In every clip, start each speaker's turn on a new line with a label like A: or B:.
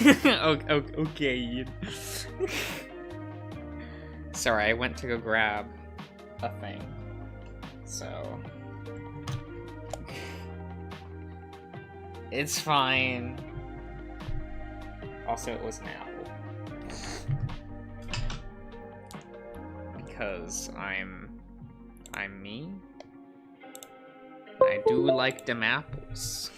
A: Okay. Sorry, I went to go grab a thing. So... It's fine. Also, it was an apple. Because I'm me. I do like them apples.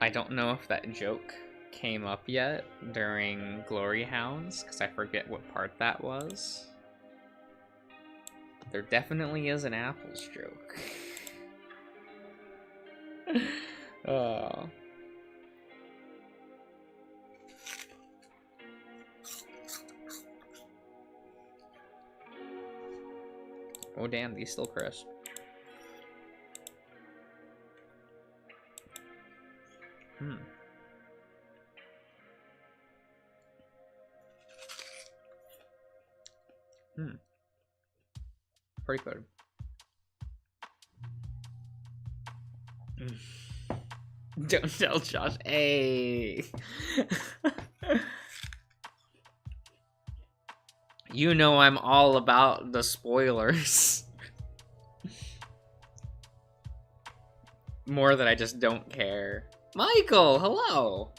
A: I don't know if that joke came up yet during Glory Hounds, because I forget what part that was. There definitely is an apples joke. Oh. Oh damn, these still crisp. Pretty good. Don't tell Josh. Hey. You know I'm all about the spoilers. More that I just don't care. Michael, hello.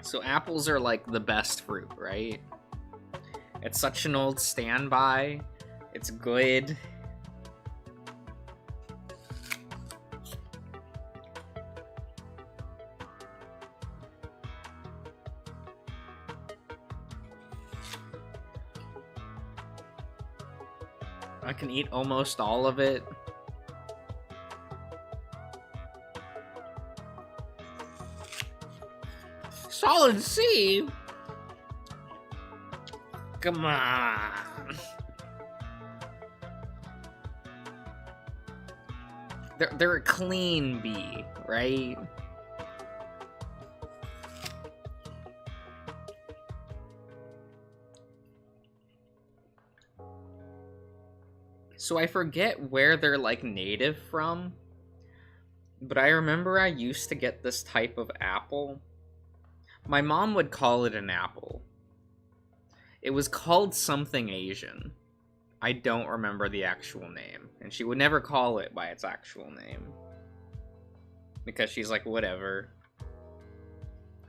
A: So apples are like the best fruit, right? It's such an old standby. It's good. I can eat almost all of it. Solid C? Come on. They're a clean bee, right? So I forget where they're like native from, but I remember I used to get this type of apple. My mom would call it an apple. It was called something Asian. I don't remember the actual name, and she would never call it by its actual name. Because she's like, whatever.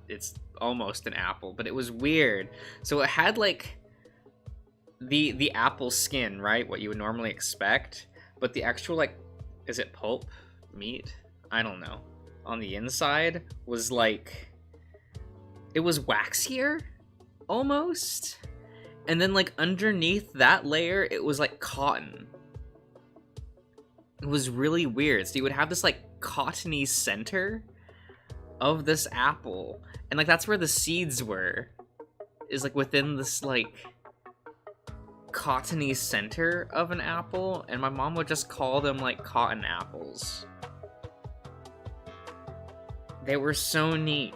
A: It's almost an apple, but it was weird. So it had like the apple skin, right? What you would normally expect, but the actual like, is it pulp? Meat? I don't know. On the inside was like, it was waxier, almost. And then like underneath that layer, it was like cotton. It was really weird. So you would have this like cottony center of this apple, and like that's where the seeds were, is like within this like cottony center of an apple, and my mom would just call them like cotton apples. They were so neat.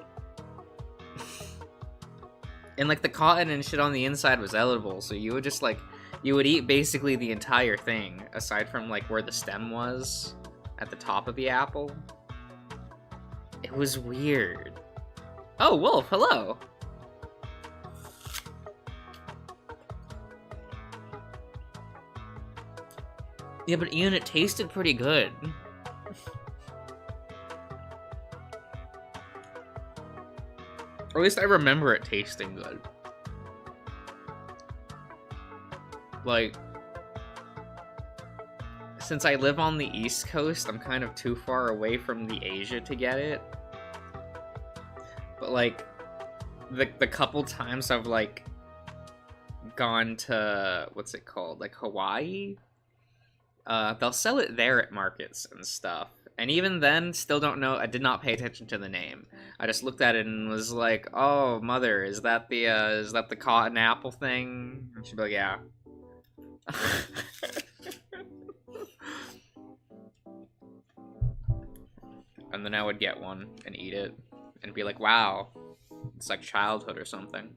A: And like the cotton and shit on the inside was edible, so you would just like, you would eat basically the entire thing, aside from like where the stem was at the top of the apple. It was weird. Oh, Wolf, hello. Yeah, but Ian, it tasted pretty good. Or at least I remember it tasting good. Like, since I live on the East Coast, I'm kind of too far away from the Asia to get it. But like, the couple times I've like gone to, what's it called, like Hawaii, they'll sell it there at markets and stuff, And even then, still don't know. I did not pay attention to the name. I just looked at it and was like, "Oh, mother, is that the cotton apple thing?" And she'd be like, "Yeah." And then I would get one and eat it and be like, "Wow, it's like childhood or something."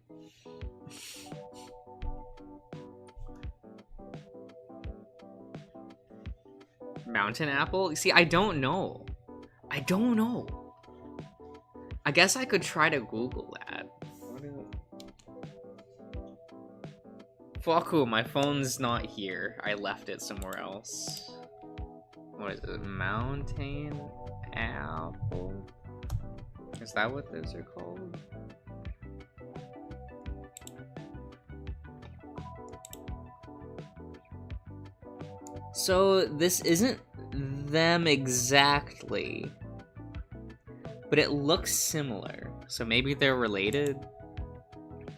A: Mountain apple? See, I don't know. I don't know. I guess I could try to Google that. Fuck, my phone's not here. I left it somewhere else. What is it? Mountain apple? Is that what those are called? So this isn't them exactly, but it looks similar. So maybe they're related?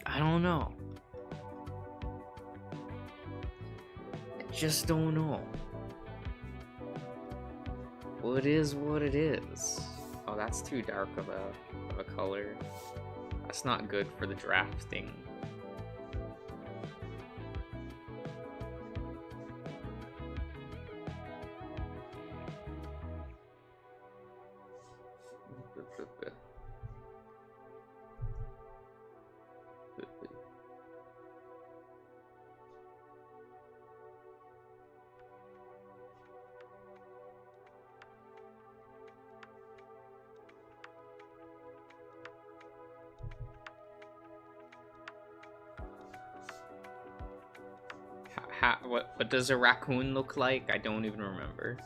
A: I don't know. I just don't know. Well, it is what it is. Oh, that's too dark of a color. That's not good for the drafting. What does a raccoon look like? I don't even remember.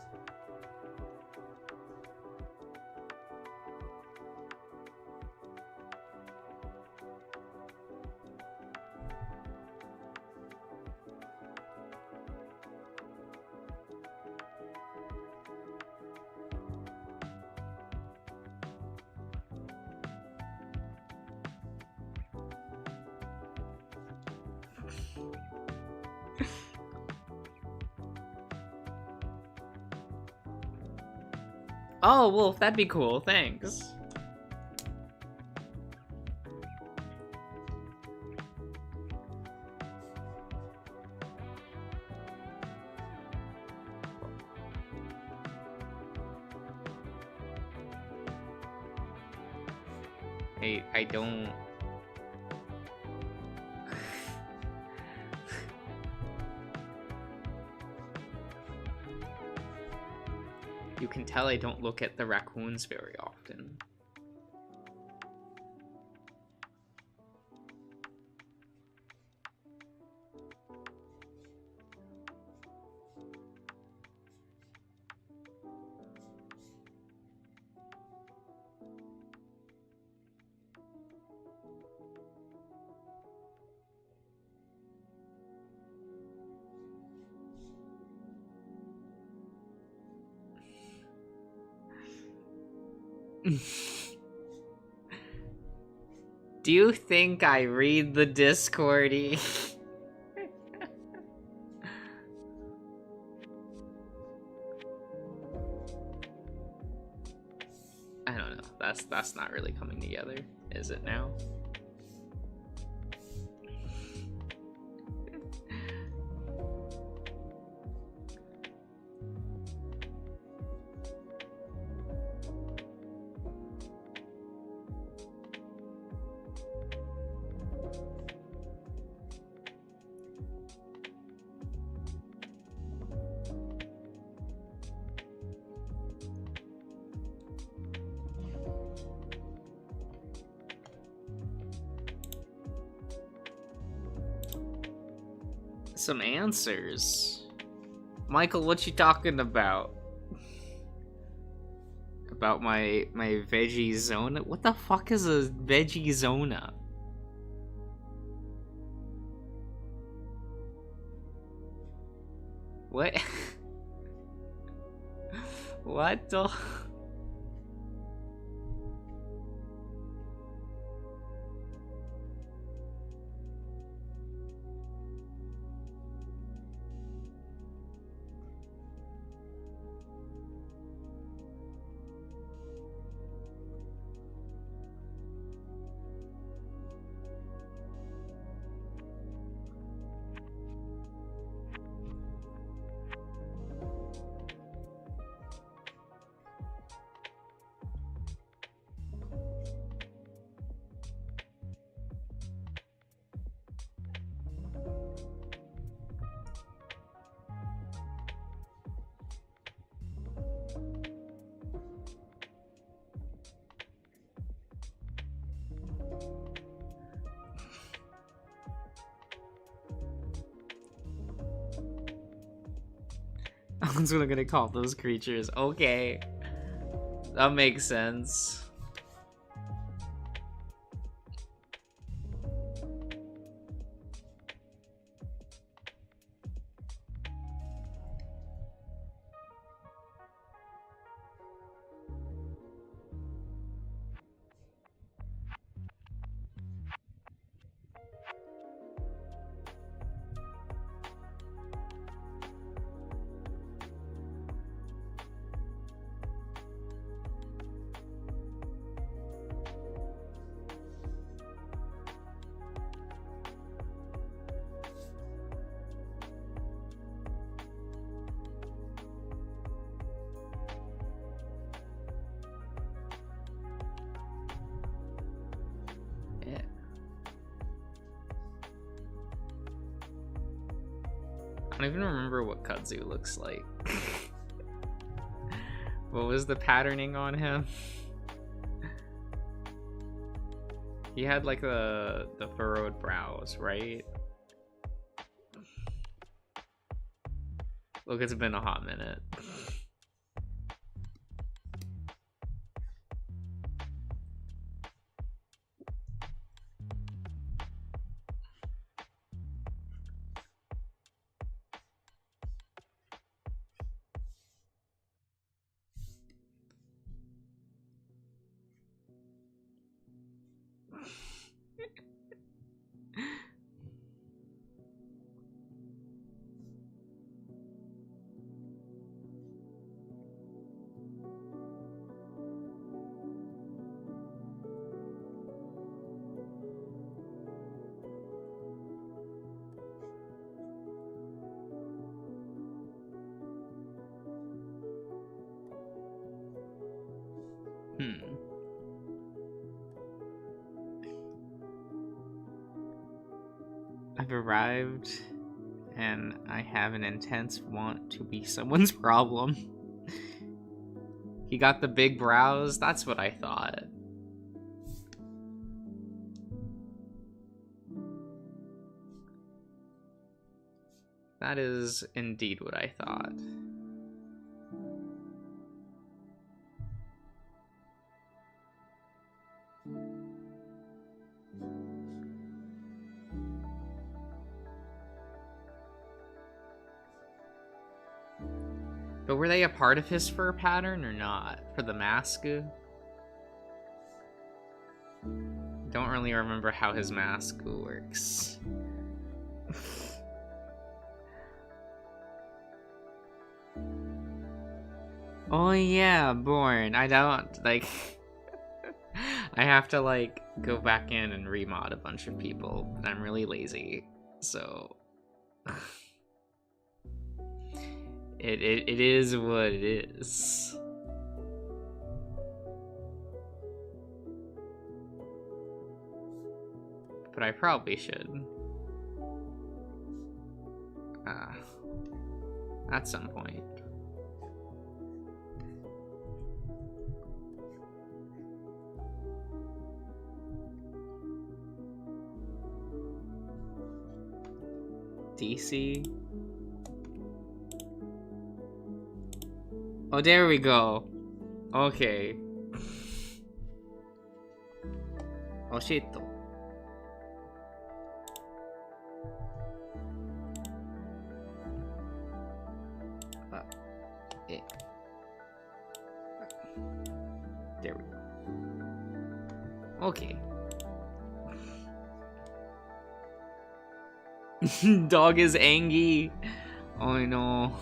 A: Oh, Wolf, that'd be cool, thanks. I don't... You can tell I don't look at the raccoons very often. Do you think I read the Discordy? I don't know. That's not really coming together, is it now? Some answers. Michael, what you talking about? About my veggie zona? What the fuck is a veggie zona? What? What the? That's what I'm gonna call those creatures. Okay. That makes sense. I don't even remember what Kudzu looks like. What was the patterning on him? He had like the furrowed brows, right? Look, it's been a hot minute. I've arrived, and I have an intense want to be someone's problem. He got the big brows? That's what I thought. That is indeed what I thought. But were they a part of his fur pattern or not? For the mask? Don't really remember how his mask works. Oh yeah, Born. I don't, like... I have to, like, go back in and remod a bunch of people, and I'm really lazy, so... It is what it is. But I probably should. At some point. DC? Oh, there we go. Okay. Oh, shit. There we go. Okay. Dog is angry. Oh no.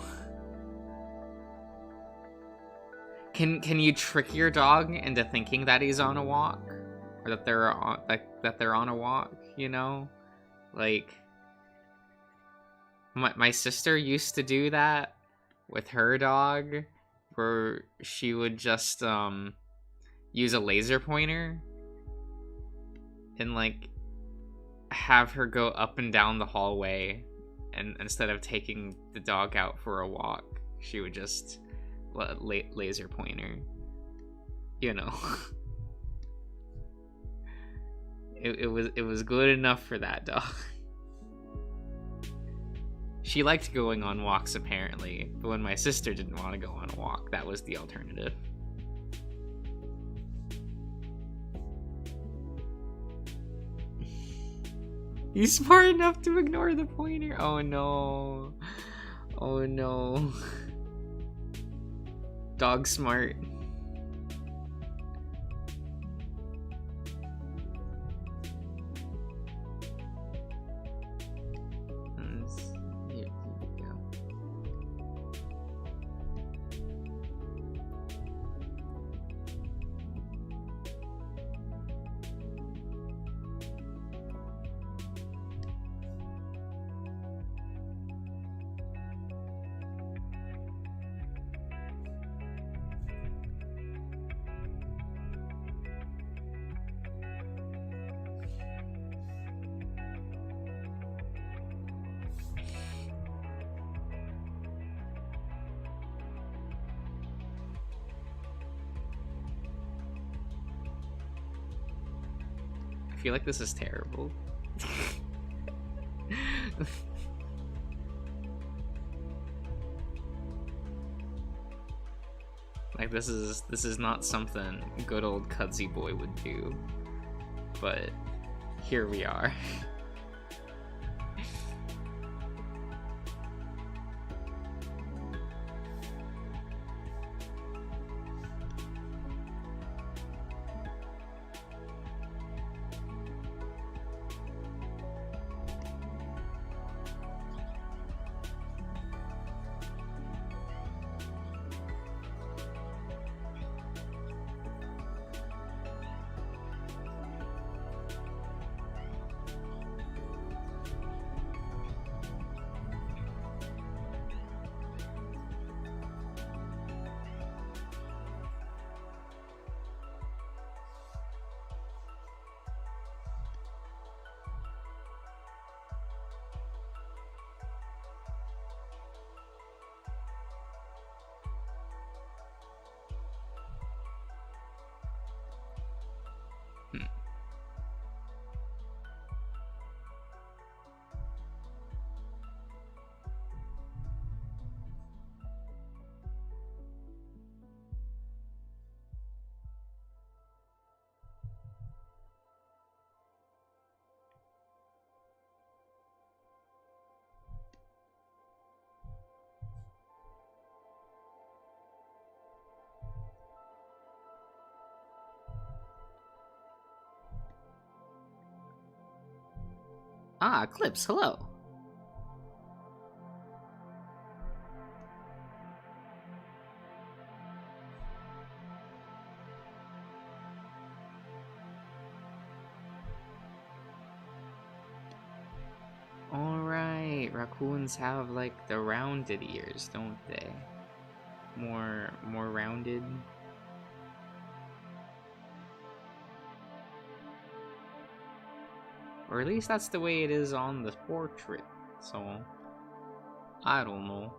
A: Can you trick your dog into thinking that he's on a walk, or that they're on a walk? You know, like my sister used to do that with her dog, where she would just use a laser pointer and like have her go up and down the hallway, and instead of taking the dog out for a walk, she would just laser pointer, you know. it was good enough for that dog. She liked going on walks, apparently, but when my sister didn't want to go on a walk, that was the alternative. He's smart enough to ignore the pointer. Oh no. Oh no. Dog smart. Here we go. I feel like this is terrible. Like this is not something good old Cudsy boy would do. But here we are. Ah, Clips, hello. Alright, raccoons have like the rounded ears, don't they? More rounded. Or at least that's the way it is on the portrait, so I don't know.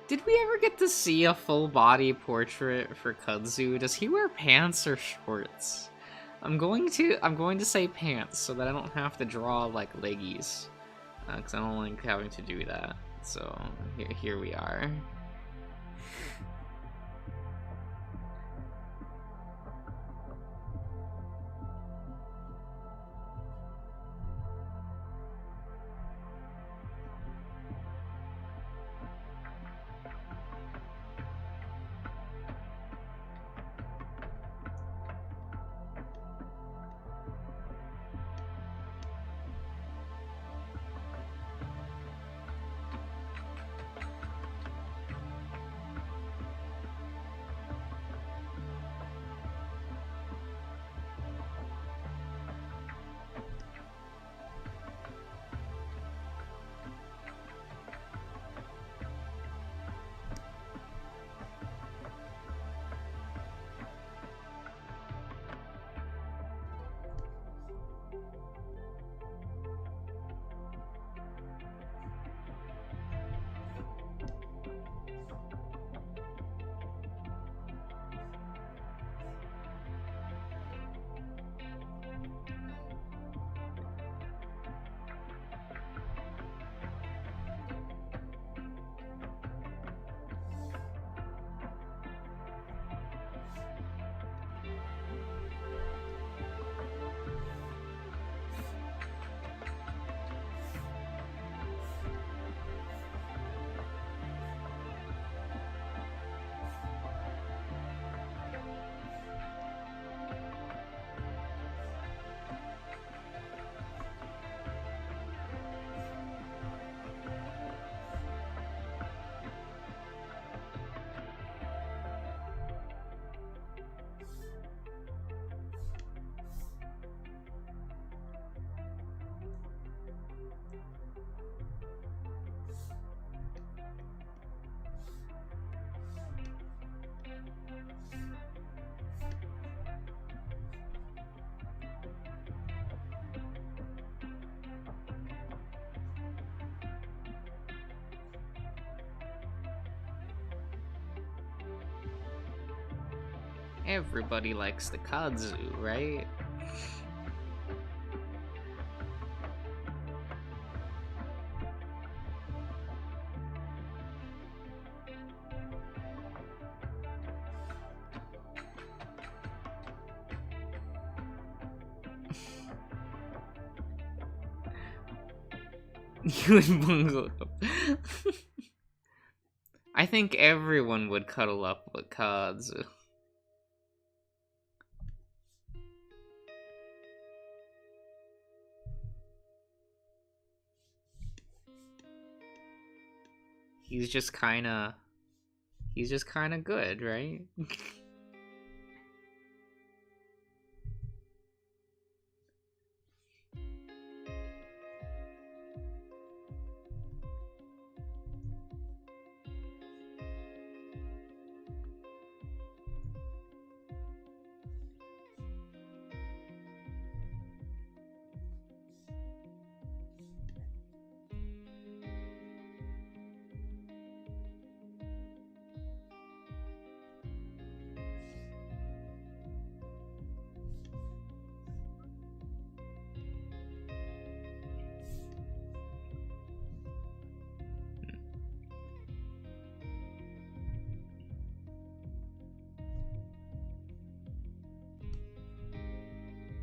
A: Did we ever get to see a full body portrait for Kudzu? Does he wear pants or shorts? I'm going to say pants so that I don't have to draw like leggies, because I don't like having to do that. So here we are. Everybody likes the kudzu, right? You would bungle up. I think everyone would cuddle up with kudzu. He's just kinda good, right?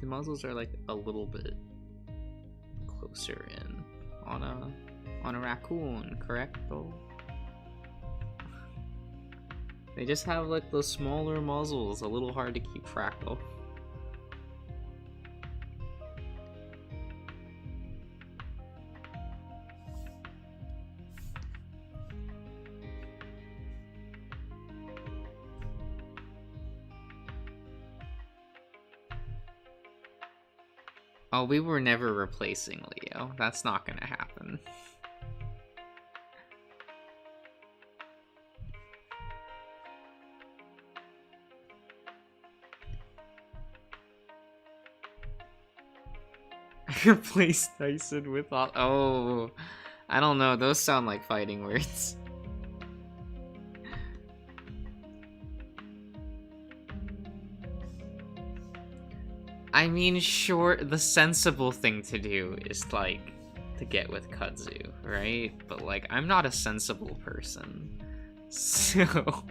A: The muzzles are like a little bit closer in on a raccoon, correct though? They just have like those smaller muzzles, a little hard to keep track of. Oh, we were never replacing Leo. That's not gonna happen. Replace Tyson with all. Oh, I don't know. Those sound like fighting words. I mean, sure, the sensible thing to do is, like, to get with Kudzu, right? But, like, I'm not a sensible person. So...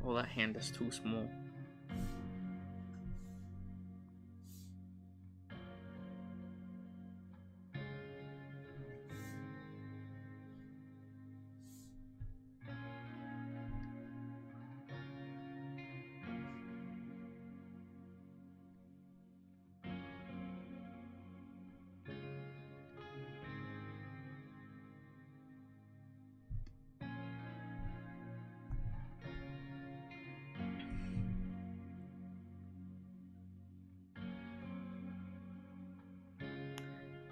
A: Well, that hand is too small.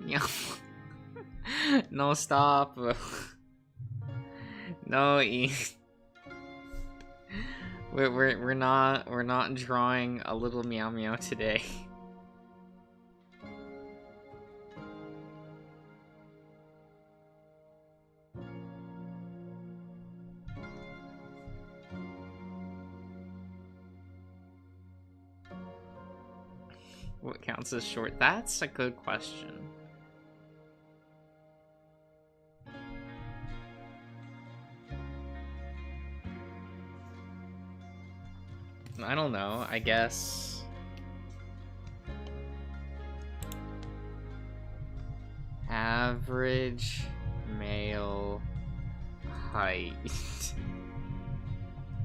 A: Yeah. No, stop. No, we're not drawing a little Meow Meow today. What counts as short? That's a good question. I don't know, I guess. Average male height.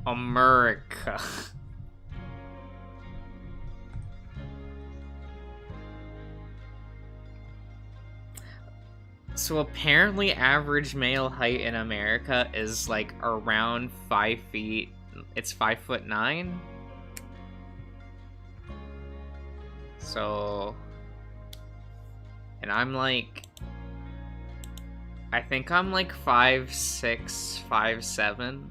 A: America. So apparently average male height in America is like around 5 feet. It's 5'9". So, and I'm like, I think I'm like 5'6", 5'7",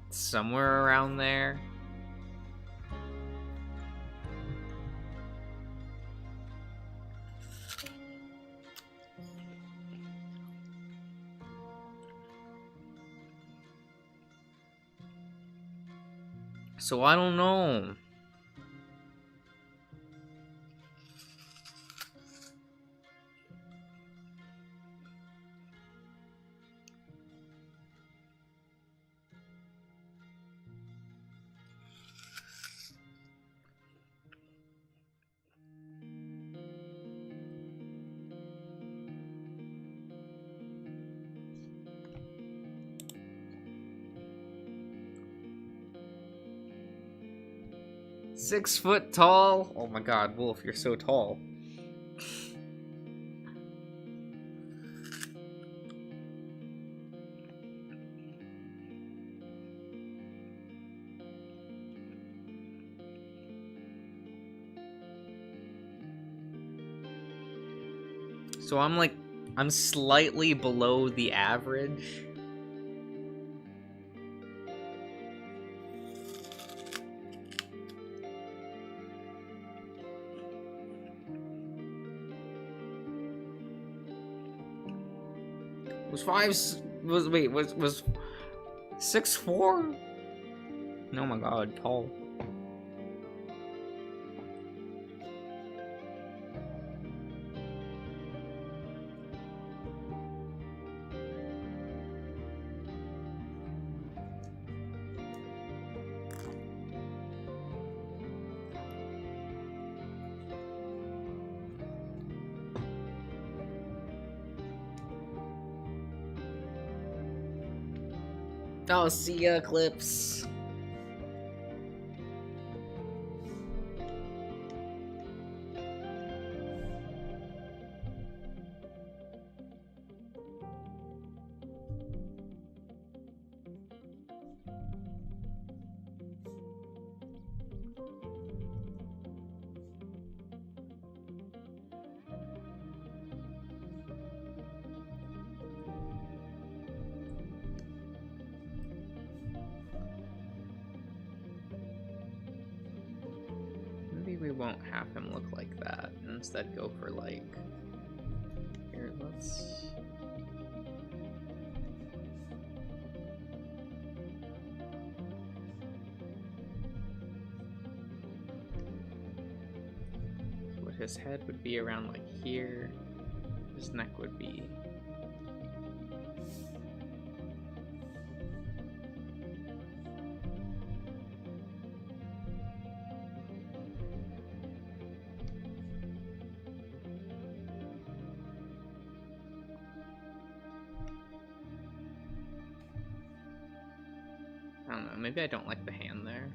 A: somewhere around there. So I don't know. Six foot tall? Oh my god, Wolf, you're so tall. So I'm slightly below the average. Was 6'4"? Oh my god, tall. Oh, see ya, Clips. Maybe we won't have him look like that, and instead go for like... Here, let's... What his head would be around like here. His neck would be... I don't know, maybe I don't like the hand there.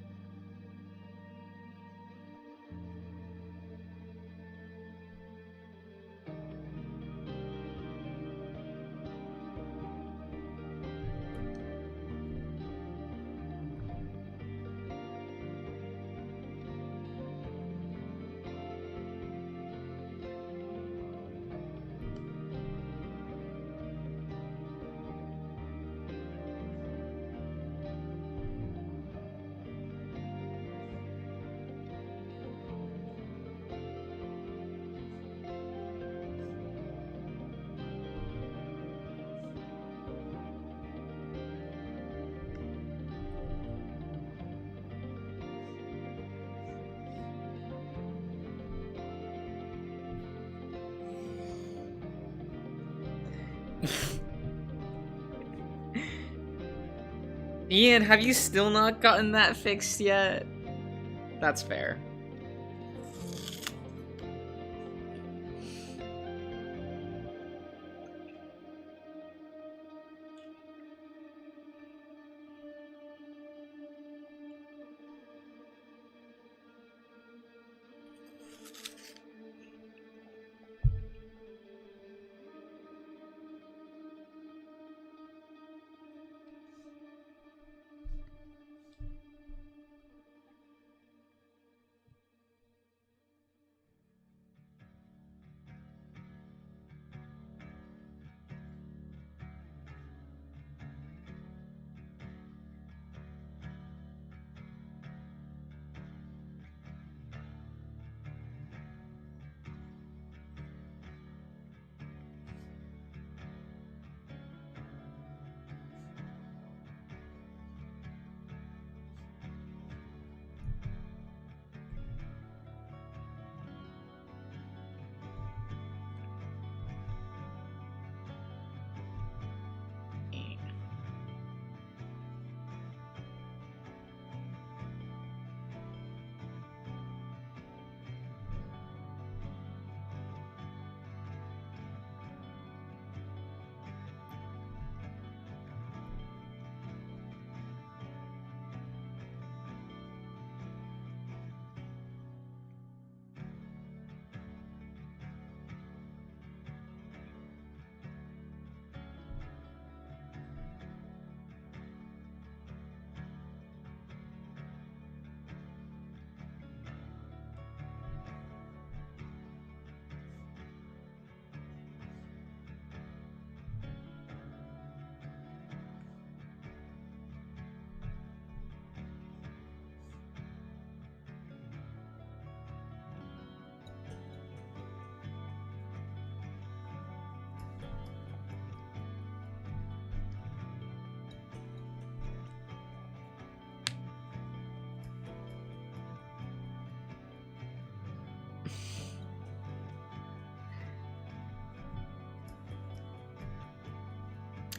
A: Ian, have you still not gotten that fixed yet? That's fair.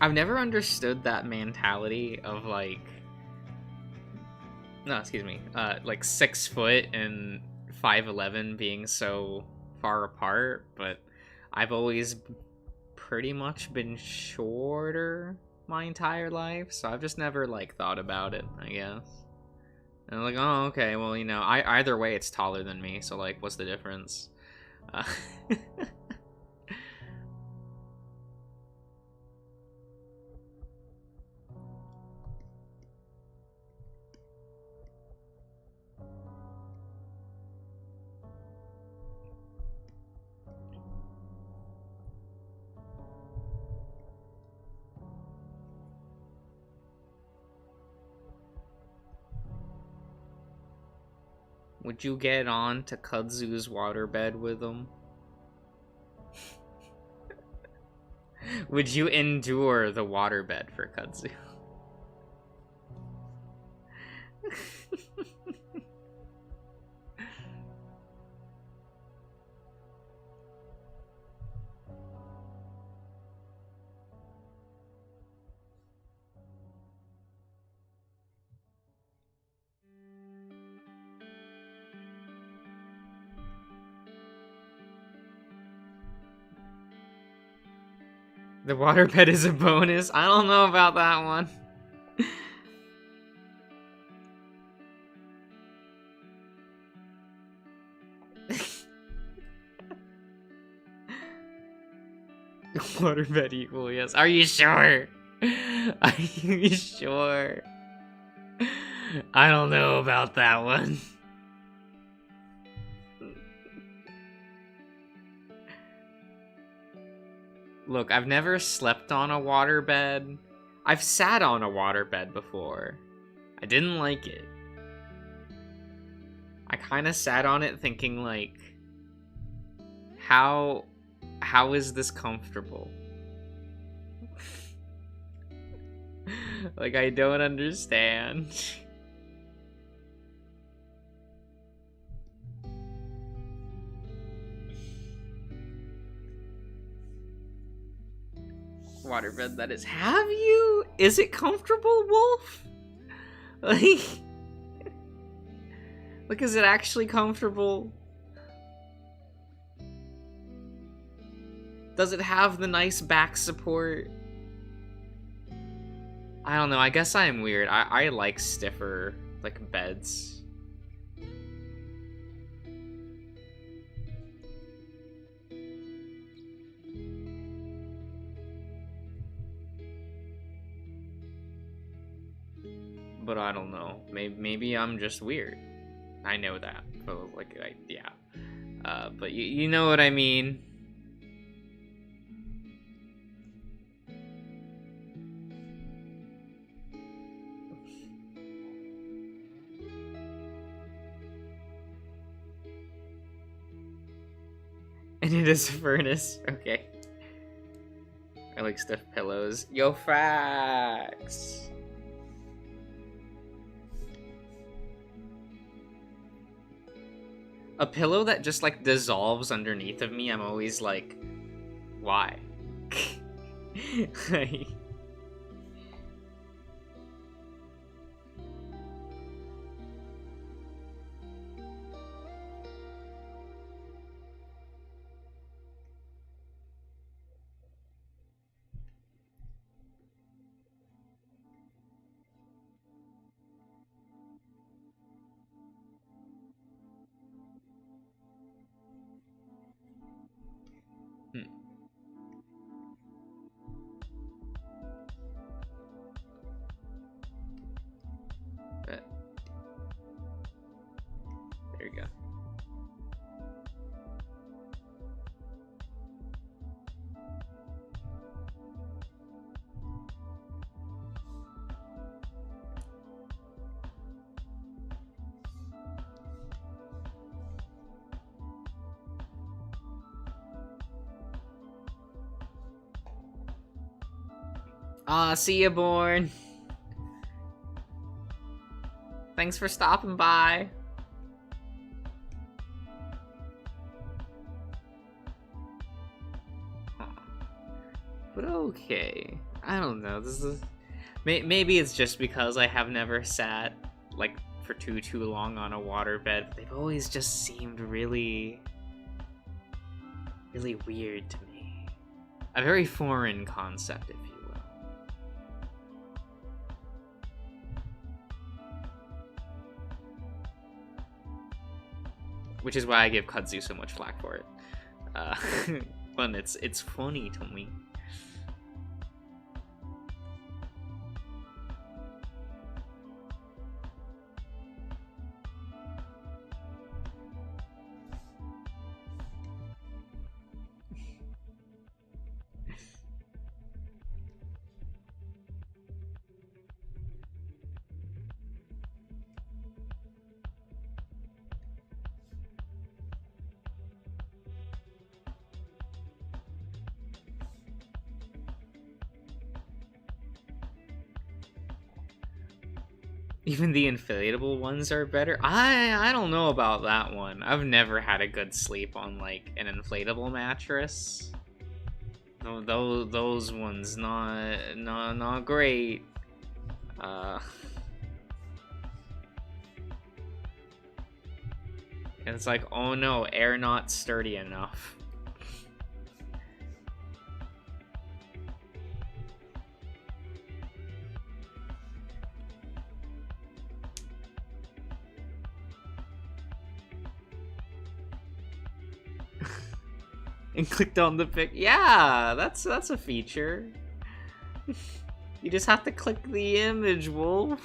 A: I've never understood that mentality of like, no, excuse me, like 6 foot and 5'11" being so far apart, but I've always pretty much been shorter my entire life, so I've just never like thought about it, I guess. And I'm like, oh, okay, well, either way, it's taller than me, so like, what's the difference? Uh, would you get on to Kudzu's waterbed with him? Would you endure the waterbed for Kudzu? The waterbed is a bonus? I don't know about that one. Waterbed equal, yes. Are you sure? Are you sure? I don't know about that one. Look, I've never slept on a waterbed. I've sat on a waterbed before. I didn't like it. I kind of sat on it thinking like, how is this comfortable? Like, I don't understand. waterbed that is. Have you? Is it comfortable, Wolf? Like, is it actually comfortable? Does it have the nice back support? I don't know, I guess I am weird. I like stiffer, like, beds. But I don't know. Maybe I'm just weird. I know that. But, like, yeah. But you know what I mean. And it is a furnace. Okay. I like stuffed pillows. Yo, facts. A pillow that just, like, dissolves underneath of me, I'm always like, why? Like... There you go. See ya, Born. Thanks for stopping by. But okay. I don't know. This is... Maybe it's just because I have never sat, like, for too long on a waterbed. But they've always just seemed really weird to me. A very foreign concept, if you will. Which is why I give Kudzu so much flack for it. But it's funny to me. Even the inflatable ones are better. I don't know about that one. I've never had a good sleep on, like, an inflatable mattress. No, those ones not great. And it's like, oh no, air not sturdy enough. And clicked on the pic. Yeah, that's a feature. You just have to click the image, Wolf.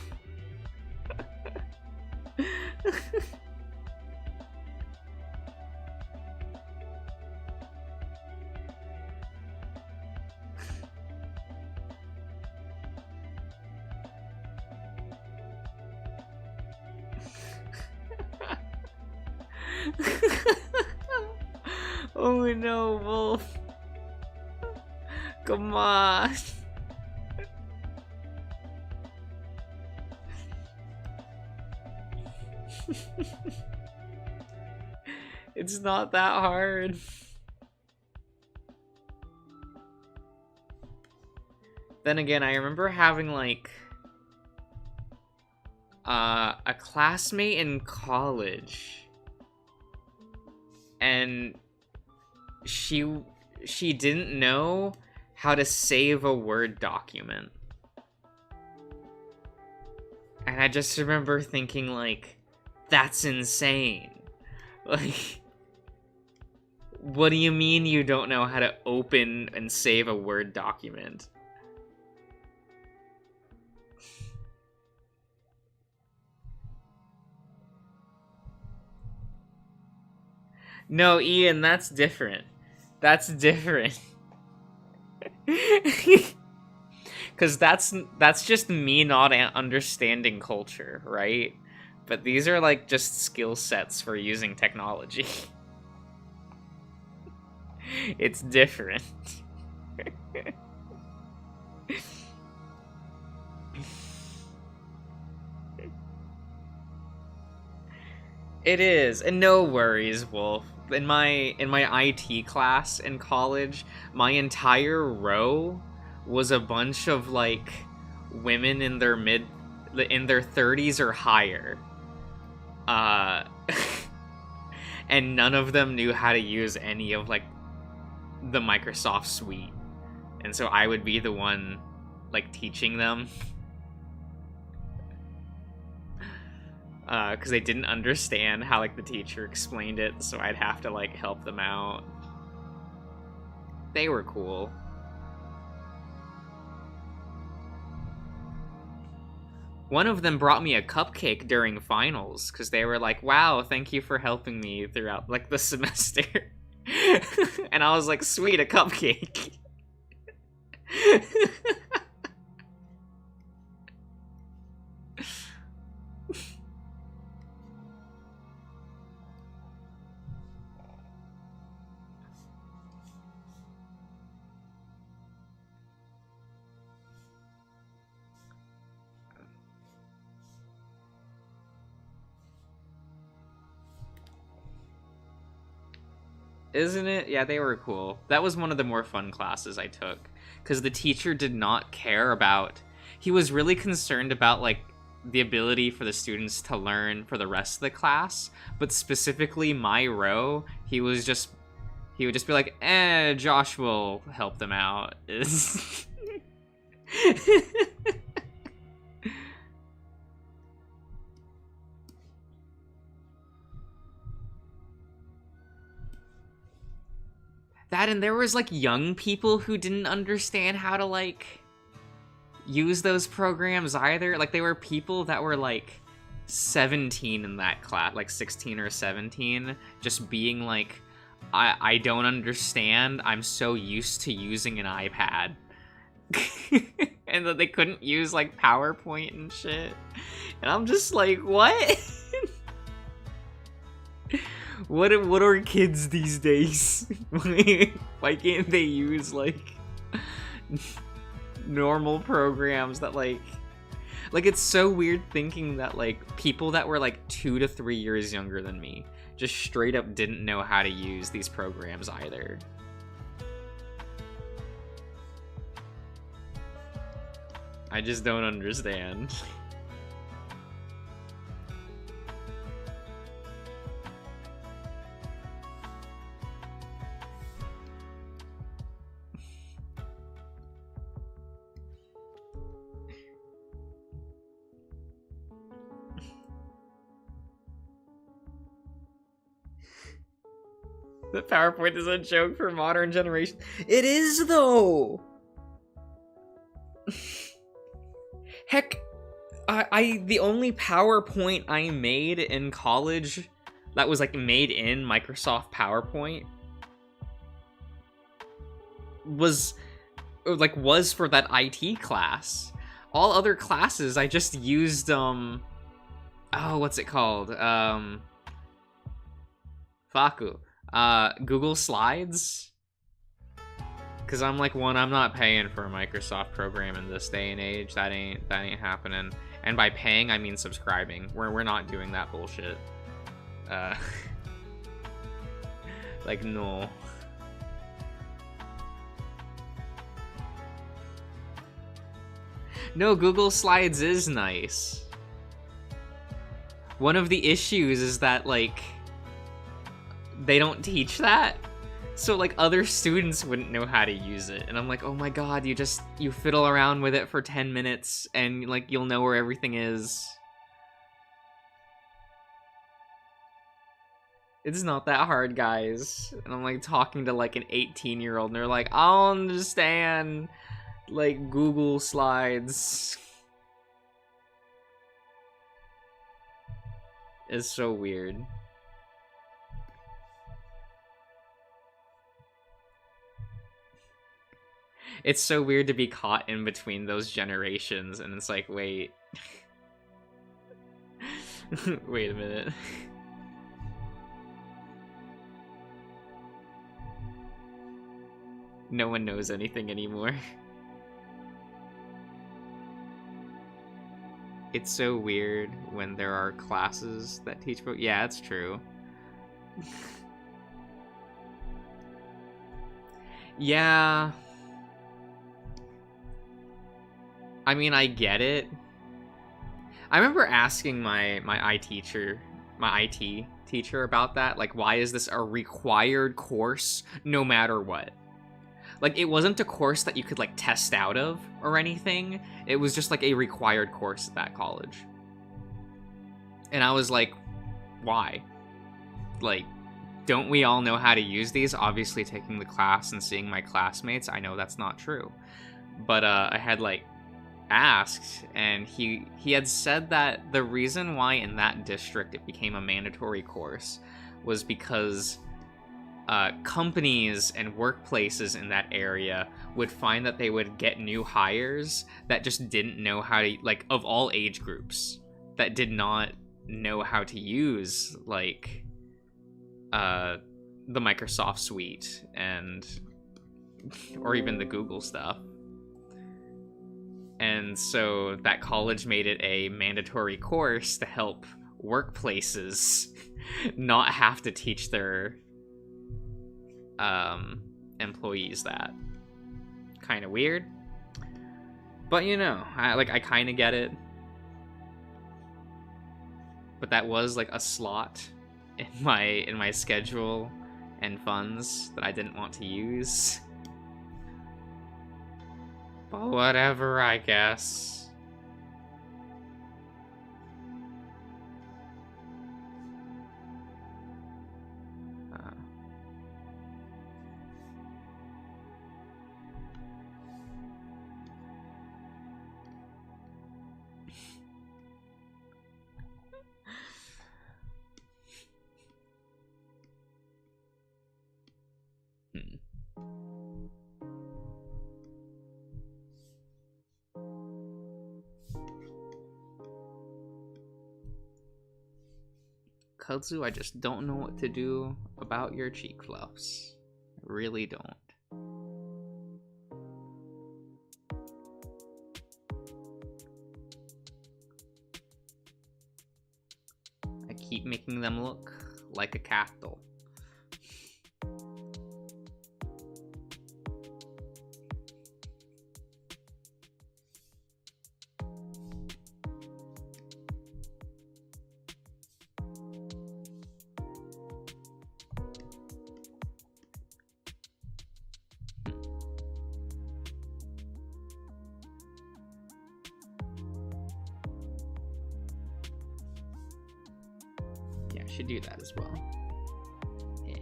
A: Oh no, Wolf. Come on. It's not that hard. Then again, I remember having, like, a classmate in college, and she didn't know how to save a Word document. And I just remember thinking, like, that's insane. Like, what do you mean you don't know how to open and save a Word document? No, Ian, that's different. That's different. Because that's just me not understanding culture, right? But these are, like, just skill sets for using technology. It's different. It is, and no worries, Wolf. In my IT class in college, my entire row was a bunch of, like, women in their 30s or higher. And none of them knew how to use any of, like, the Microsoft suite. And so I would be the one, like, teaching them. Because they didn't understand how, like, the teacher explained it, so I'd have to, like, help them out. They were cool. One of them brought me a cupcake during finals, because they were like, wow, thank you for helping me throughout, like, the semester. And I was like, sweet, a cupcake. Isn't it? Yeah, they were cool. That was one of the more fun classes I took, because the teacher did not care about... He was really concerned about, like, the ability for the students to learn for the rest of the class, but specifically my row, he would just be like, Josh will help them out. That, and there was, like, young people who didn't understand how to, like, use those programs either. Like, they were people that were, like, 17 in that class, like 16 or 17, just being like, I don't understand, I'm so used to using an iPad. And that they couldn't use, like, PowerPoint and shit. And I'm just like, what? What are kids these days? Why can't they use, like, normal programs that, like, it's so weird thinking that, like, people that were, like, 2 to 3 years younger than me just straight up didn't know how to use these programs either. I just don't understand. The PowerPoint is a joke for modern generation. It is, though! Heck, the only PowerPoint I made in college that was, like, made in Microsoft PowerPoint was for that IT class. All other classes, I just used, oh, what's it called? Faku. Google Slides? Because I'm like, one, I'm not paying for a Microsoft program in this day and age. That ain't happening. And by paying, I mean subscribing. We're not doing that bullshit. Like, no. No, Google Slides is nice. One of the issues is that, like, they don't teach that. So, like, other students wouldn't know how to use it. And I'm like, oh my god, you fiddle around with it for 10 minutes and, like, you'll know where everything is. It's not that hard, guys. And I'm, like, talking to, like, an 18-year-old, and they're like, I don't understand, like, Google Slides. It's so weird. It's so weird to be caught in between those generations, and it's like, wait. Wait a minute. No one knows anything anymore. It's so weird when there are classes that teach about... Yeah, it's true. Yeah. I mean, I get it. I remember asking my IT teacher about that. Like, why is this a required course no matter what? Like, it wasn't a course that you could, like, test out of or anything. It was just, like, a required course at that college. And I was like, why? Like, don't we all know how to use these? Obviously, taking the class and seeing my classmates, I know that's not true. But I had, like, asked, and he had said that the reason why in that district it became a mandatory course was because companies and workplaces in that area would find that they would get new hires that just didn't know how to, like, of all age groups, that did not know how to use, like, the Microsoft suite and or even the Google stuff. And so that college made it a mandatory course to help workplaces not have to teach their employees that. Kind of weird. But, you know, I kind of get it. But that was, like, a slot in my schedule and funds that I didn't want to use. But whatever, I guess. Kudzu, I just don't know what to do about your cheek fluffs. I really don't. I keep making them look like a cactus. Should do that as well. Yeah.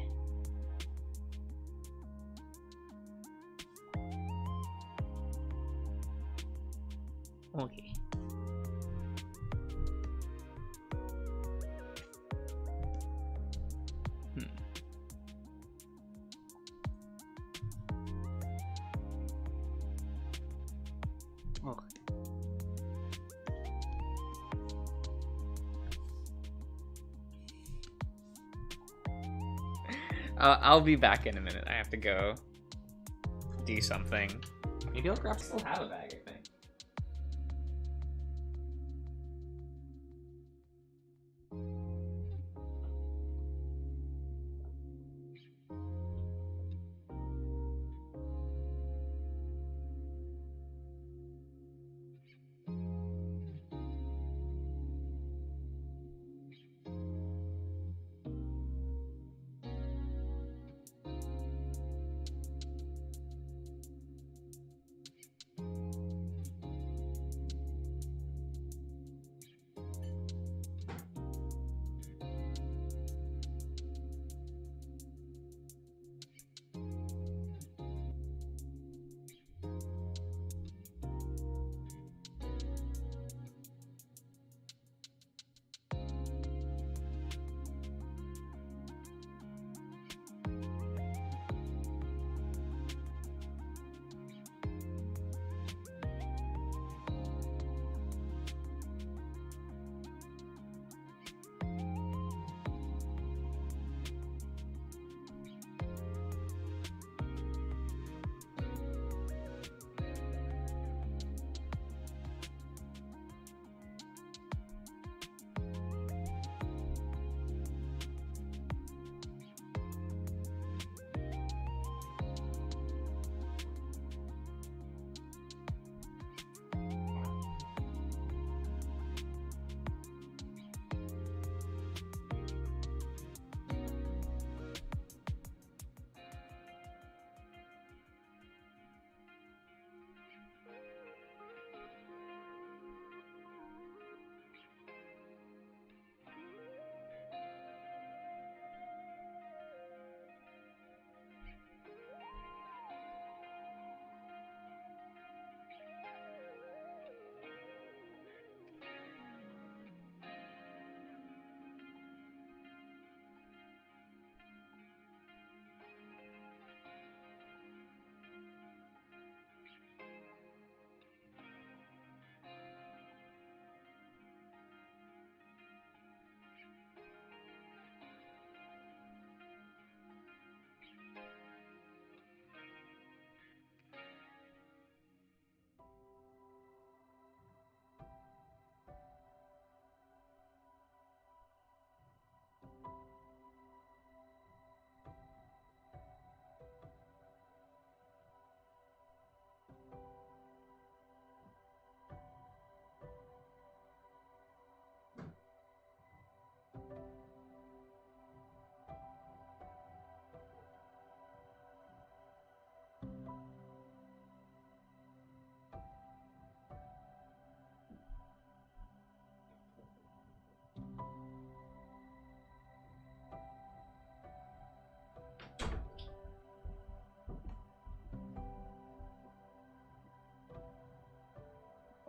A: Okay. Okay. I'll be back in a minute. I have to go do something. Maybe I'll still have a bag, I think.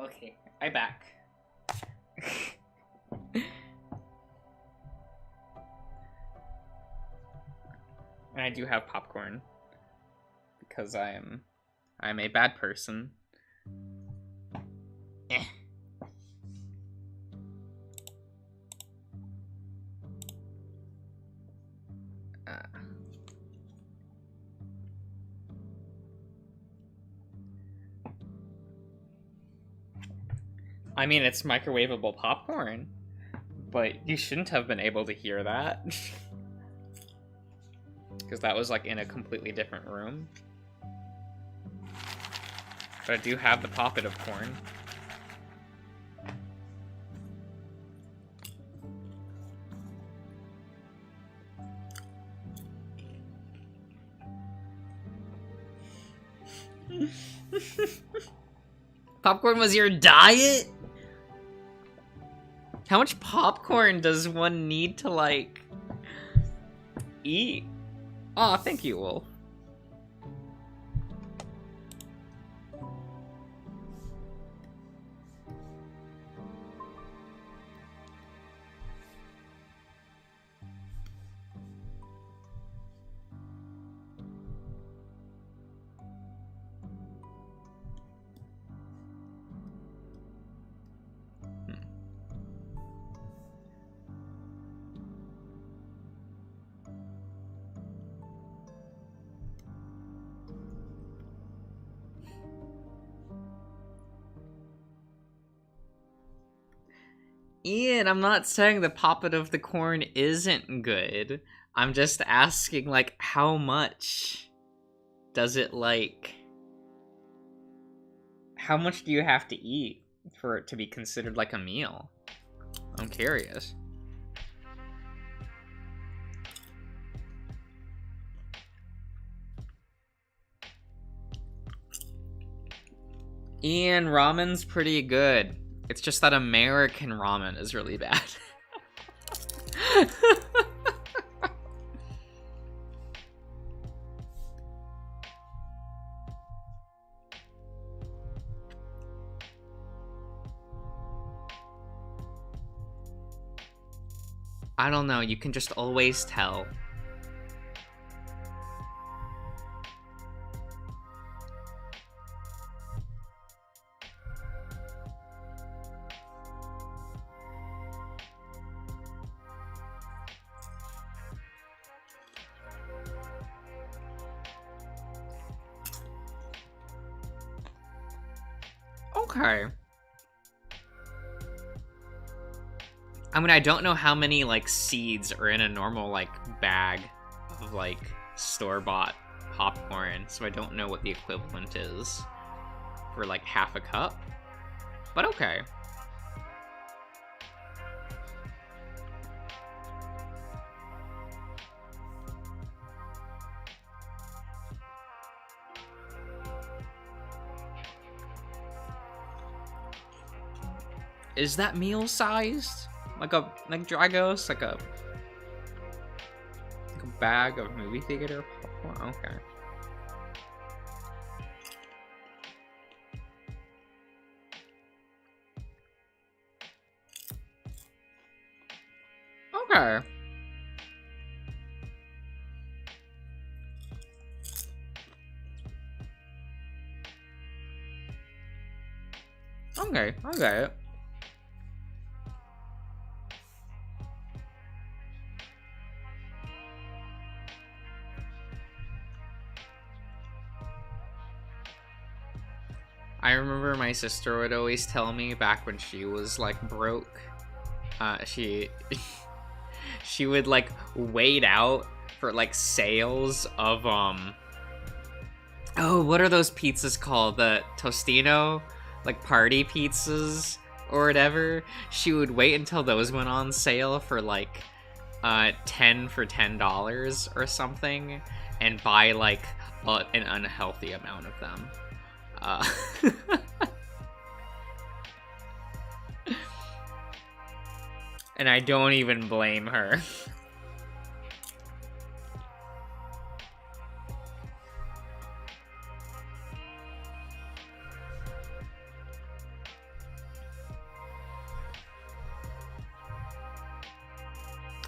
A: Okay, I back. And I do have popcorn because I'm a bad person. Eh. I mean, it's microwavable popcorn, but you shouldn't have been able to hear that. Because that was like in a completely different room. But I do have the poppet of corn. Popcorn was your diet? How much popcorn does one need to, like, eat? Aw, thank you, Wolf. Ian, I'm not saying the poppet of the corn isn't good. I'm just asking, like, how much does it, like... How much do you have to eat for it to be considered, like, a meal? I'm curious. Ian, ramen's pretty good. It's just that American ramen is really bad. I don't know, you can just always tell. Okay. I mean, I don't know how many, like, seeds are in a normal, like, bag of, like, store-bought popcorn, so I don't know what the equivalent is for, like, half a cup. But okay. Is that meal-sized? Like Dragos? Like a bag of movie theater popcorn? Okay. Okay. Okay, I got it. I remember my sister would always tell me back when she was, like, broke, she would, like, wait out for, like, sales of, oh, what are those pizzas called? The Tostino? Like, party pizzas or whatever? She would wait until those went on sale for, like, 10 for $10 or something, and buy, like, an unhealthy amount of them. And I don't even blame her.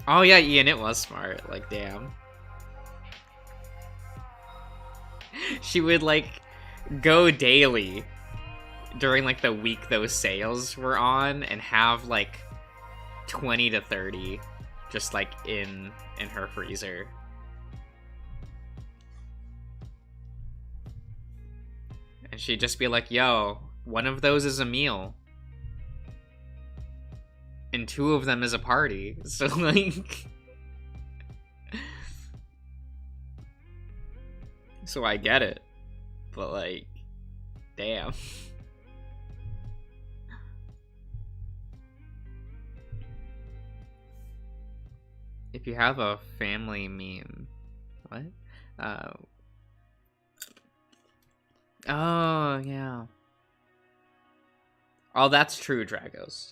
A: Oh yeah, Ian, it was smart. Like, damn. She would, like, go daily during, like, the week those sales were on and have, like, 20 to 30 just, like, in her freezer. And she'd just be like, yo, one of those is a meal. And 2 of them is a party. So, like... So I get it. But, like, damn. If you have a family meme... What? Oh, yeah. Oh, that's true, Dragos.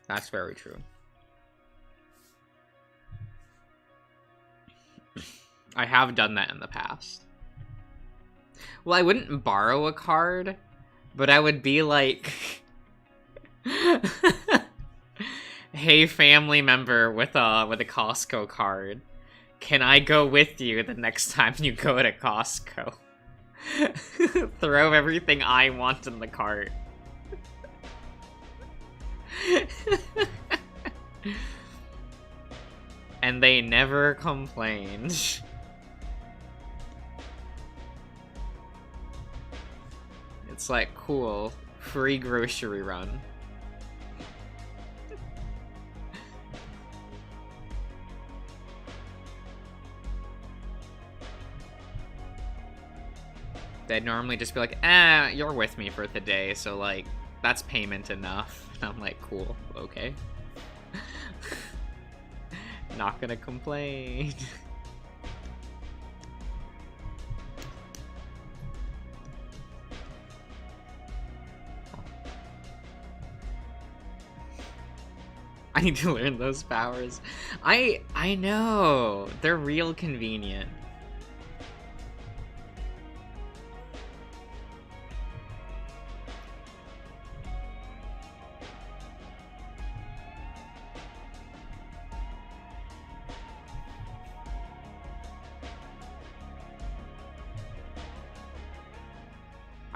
A: That's very true. I have done that in the past. Well, I wouldn't borrow a card, but I would be like... Hey, family member with a Costco card. Can I go with you the next time you go to Costco? Throw everything I want in the cart. And they never complained. It's like, cool, free grocery run. They'd normally just be like, you're with me for the day, so, like, that's payment enough. And I'm like, cool, okay. Not gonna complain. I need to learn those powers. I know. They're real convenient.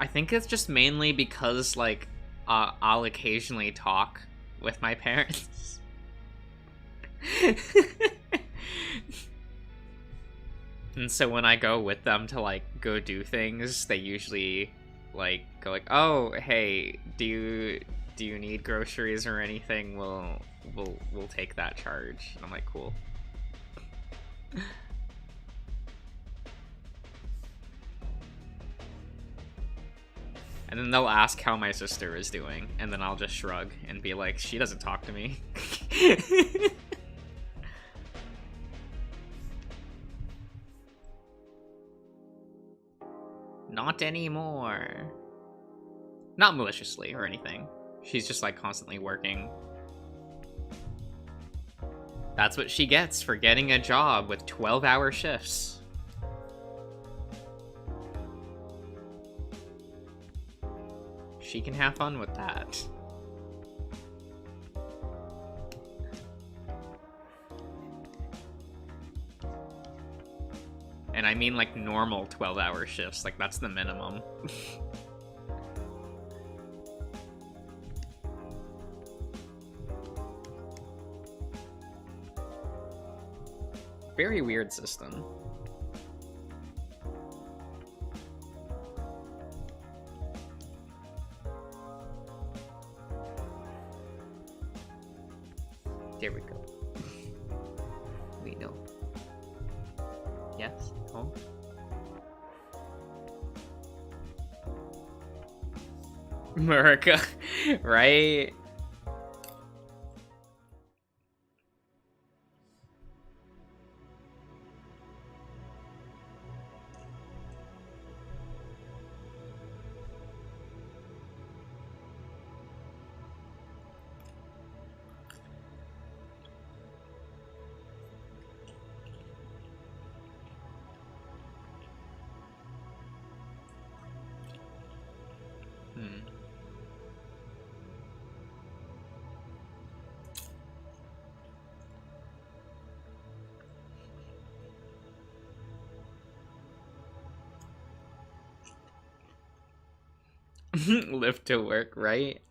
A: I think it's just mainly because, like, I'll occasionally talk with my parents. And so when I go with them to, like, go do things, they usually, like, go like, oh, hey, do you need groceries or anything? We'll take that charge. And I'm like, cool. And then they'll ask how my sister is doing, and then I'll just shrug and be like, she doesn't talk to me. Not anymore. Not maliciously or anything. She's just, like, constantly working. That's what she gets for getting a job with 12-hour shifts. She can have fun with that. And I mean, like, normal 12-hour shifts. Like, that's the minimum. Very weird system. There we go. We know. Yes? Oh. America, right? Live to work, right?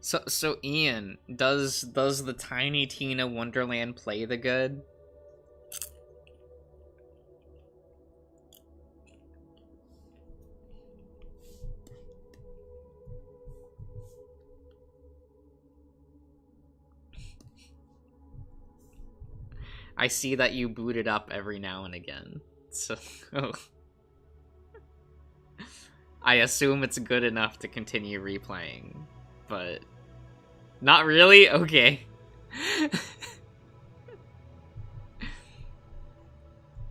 A: So Ian, does the Tiny Tina Wonderland play the good? I see that you boot it up every now and again. So I assume it's good enough to continue replaying, but not really? Okay.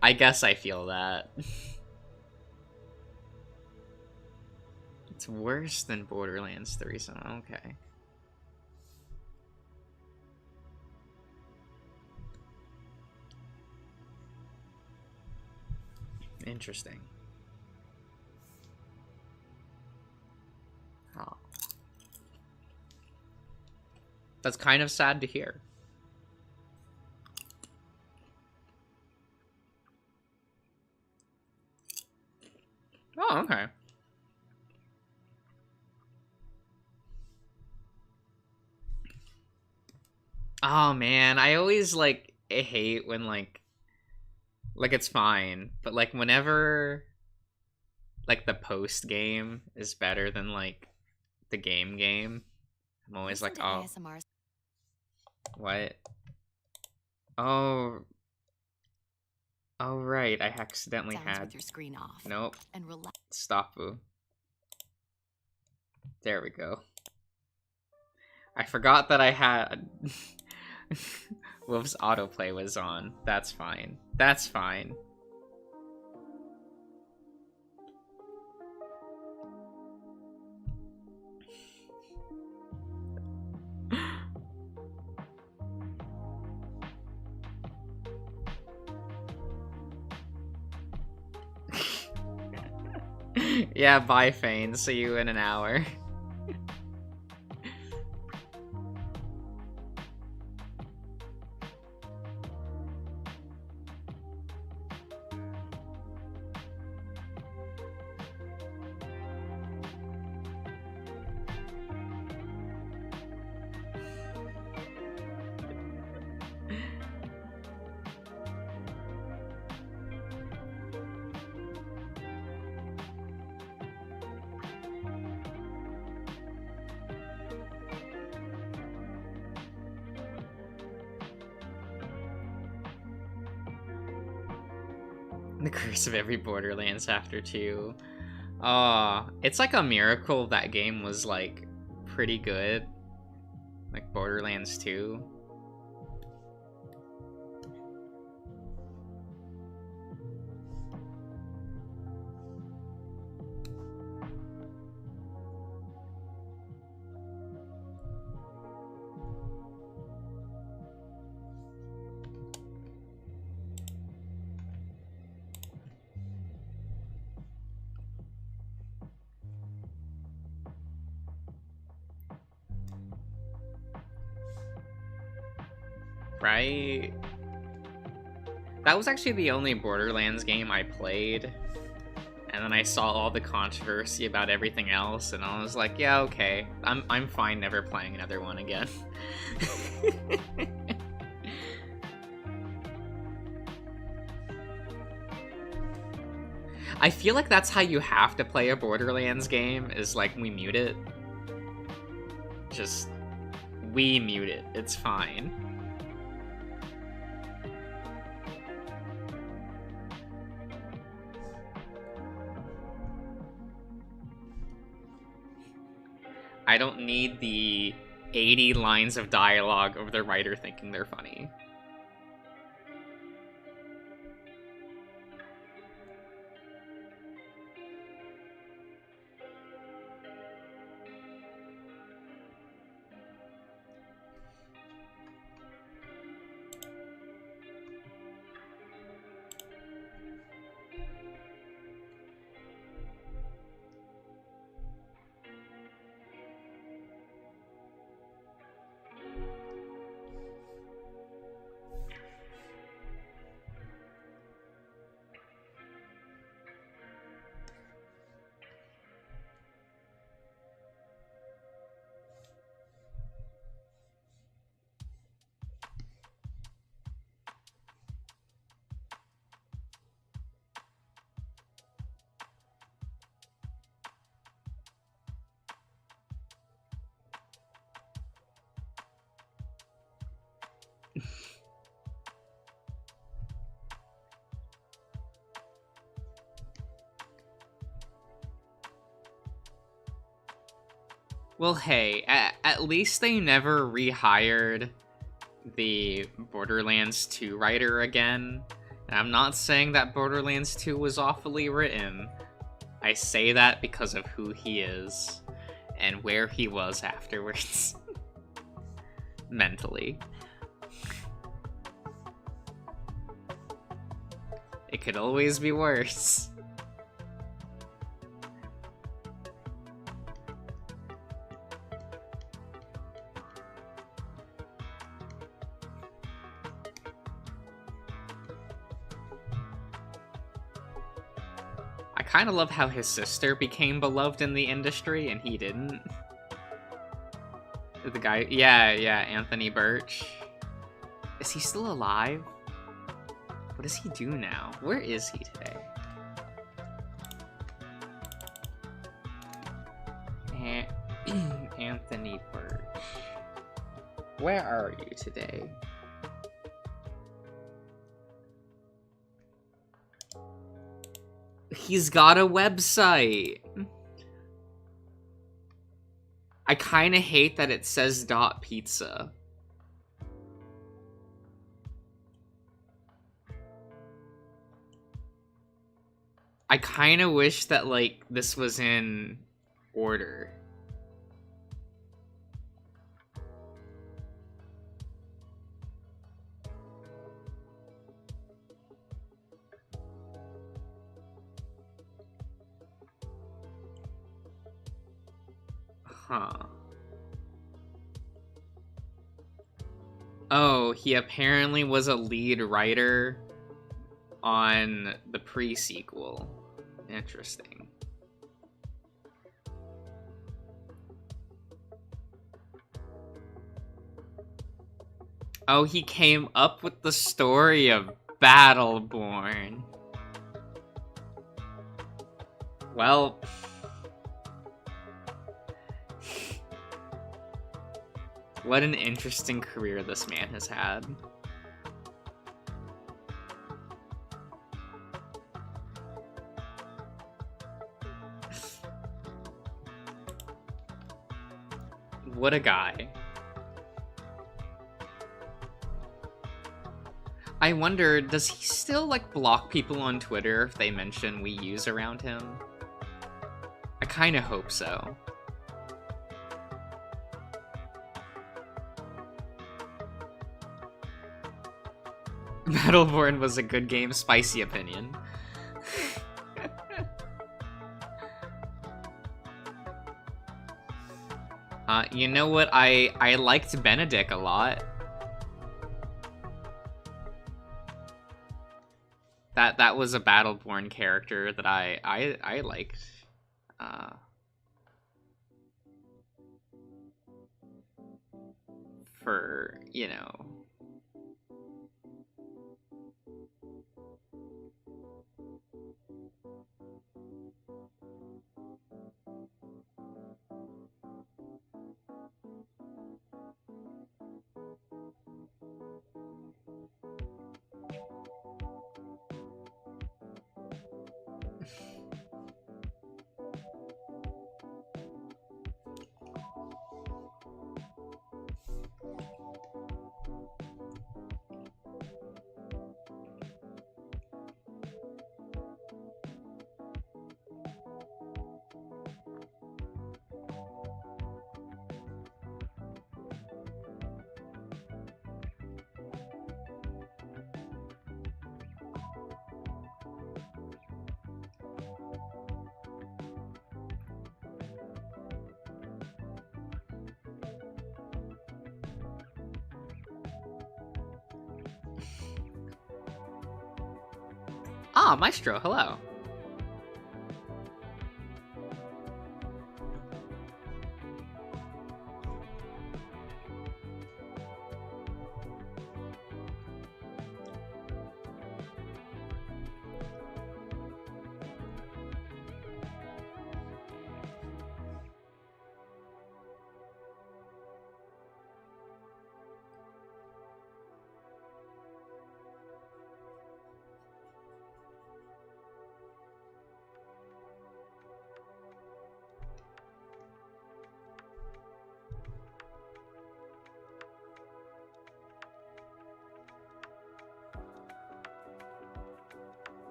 A: I guess I feel that. It's worse than Borderlands 3, so okay. Interesting. Oh. That's kind of sad to hear. Oh, okay. Oh man, I always like hate when like it's fine, but like whenever like the post game is better than like the game, I'm always like, oh,
B: ASMR.
A: What? Oh, oh right, I accidentally
B: Sounds
A: had.
B: with your screen off.
A: Nope.
B: And relax.
A: Stop. There we go. I forgot that I had. Wolf's autoplay was on. That's fine. That's fine. Yeah, bye, Fane. See you in an hour. The curse of every Borderlands after 2. It's like a miracle that game was like pretty good. Like Borderlands 2. Right? That was actually the only Borderlands game I played. And then I saw all the controversy about everything else, and I was like, yeah, okay. I'm fine never playing another one again. I feel like that's how you have to play a Borderlands game, is like, we mute it. Just, we mute it. It's fine. I don't need the 80 lines of dialogue of the writer thinking they're funny. Well, hey, at least they never rehired the Borderlands 2 writer again. And I'm not saying that Borderlands 2 was awfully written. I say that because of who he is and where he was afterwards. Mentally. It could always be worse. I kind of love how his sister became beloved in the industry and he didn't. The guy, yeah, Anthony Birch. Is he still alive? What does he do now? Where is he today? Anthony Birch. Where are you today? He's got a website. I kind of hate that it says .pizza. I kind of wish that, like, this was in order. Huh. Oh, he apparently was a lead writer on the pre-sequel. Interesting. Oh, he came up with the story of Battleborn. Well... what an interesting career this man has had. What a guy. I wonder, does he still, like, block people on Twitter if they mention Wii U's around him? I kinda hope so. Battleborn was a good game, spicy opinion. You know what? I liked Benedict a lot. That was a Battleborn character that I liked. For, you know... Ah, Maestro, hello.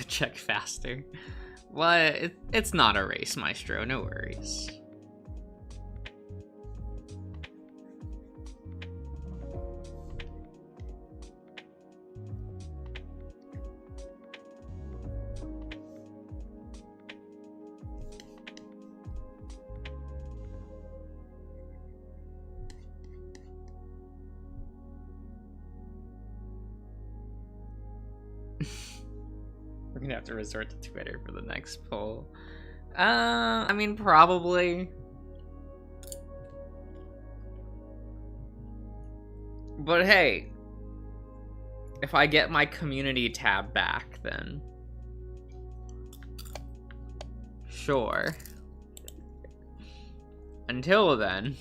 A: check faster. What? It's not a race, Maestro. No worries. We're gonna have to resort to Twitter for the next poll. I mean, probably. But hey, if I get my community tab back, then sure. Until then.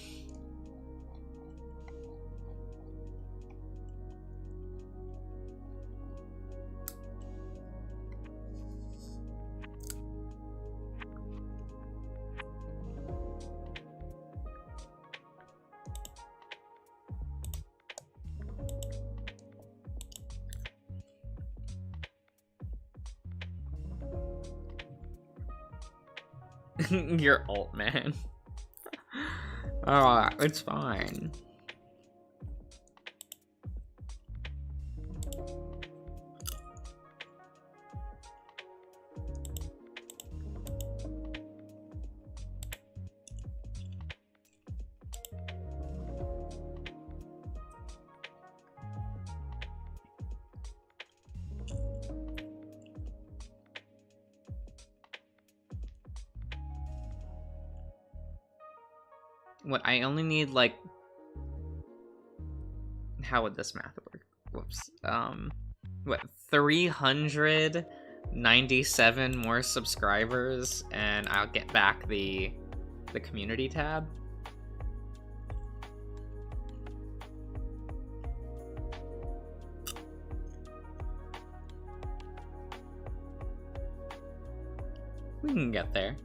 A: You're alt, man. Oh, it's fine. What, I only need, like... How would this math work? Whoops. What, 397 more subscribers, and I'll get back the community tab? We can get there.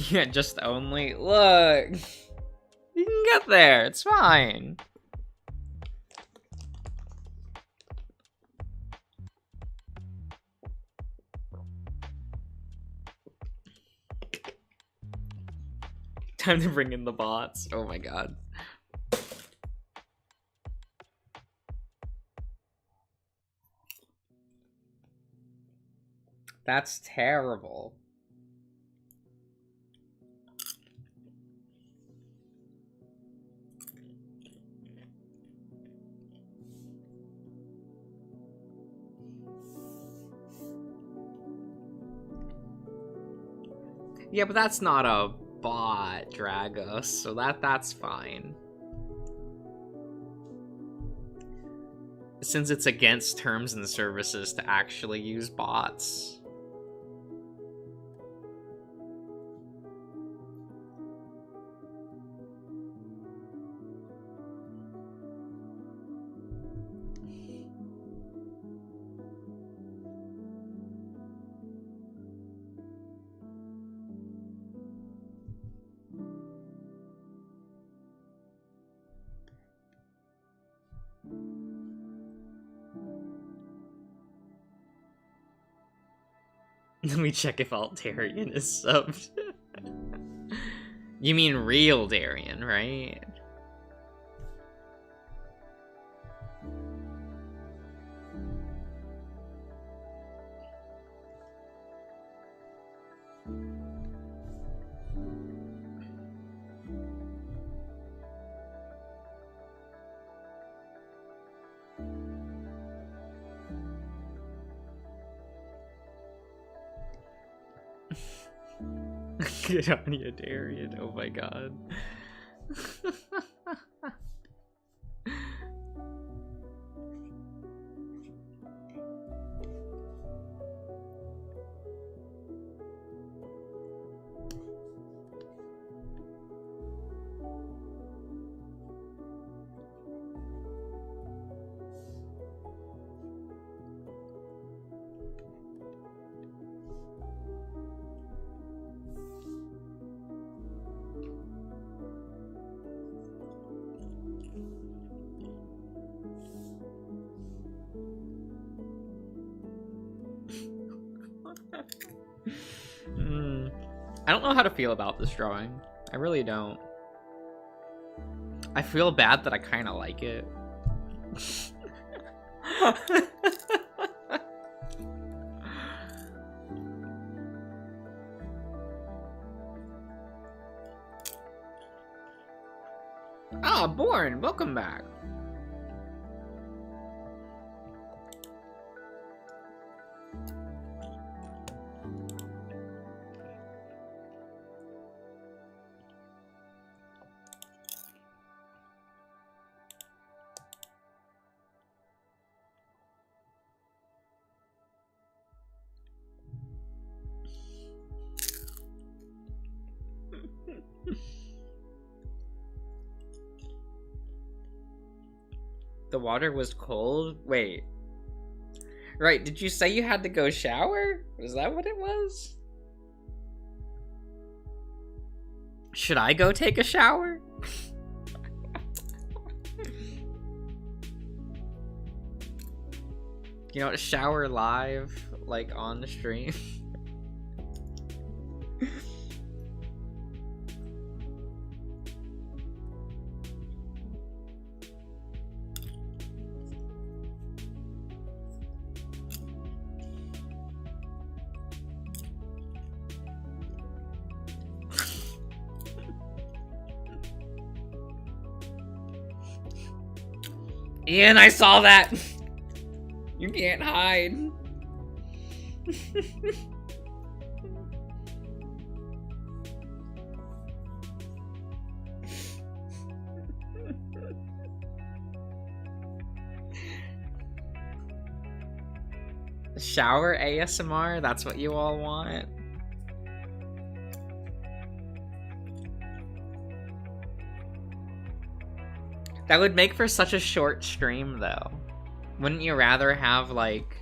A: Yeah, just only. Look! You can get there, it's fine. Time to bring in the bots. Oh my god. That's terrible. Yeah, but that's not a bot, Dragos, so that's fine. Since it's against terms and services to actually use bots. Let me check if Altarian is subbed. You mean real Darian, right? Get on you, Darian. Oh my god. I don't know how to feel about this drawing. I really don't. I feel bad that I kind of like it. Ah, Born, welcome back. The water was cold? Wait. Right, did you say you had to go shower? Was that what it was? Should I go take a shower? You know, shower live, like, on the stream. Ian, I saw that! You can't hide. Shower ASMR? That's what you all want? That would make for such a short stream, though. Wouldn't you rather have, like...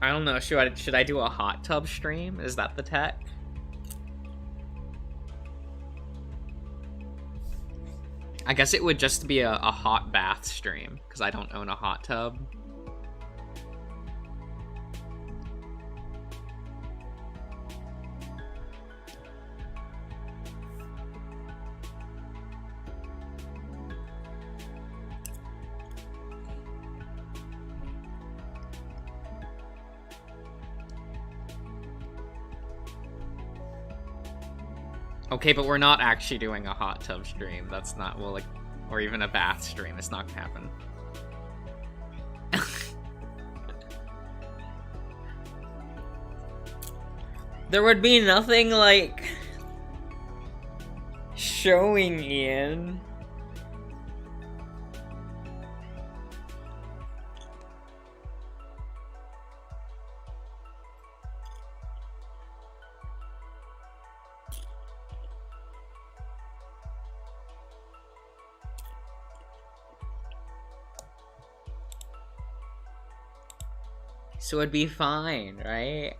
A: I don't know, should I do a hot tub stream? Is that the tech? I guess it would just be a hot bath stream, because I don't own a hot tub. Okay, but we're not actually doing a hot tub stream. That's not, well, like, or even a bath stream. It's not gonna happen. There would be nothing, like, showing Ian. So it'd be fine, right?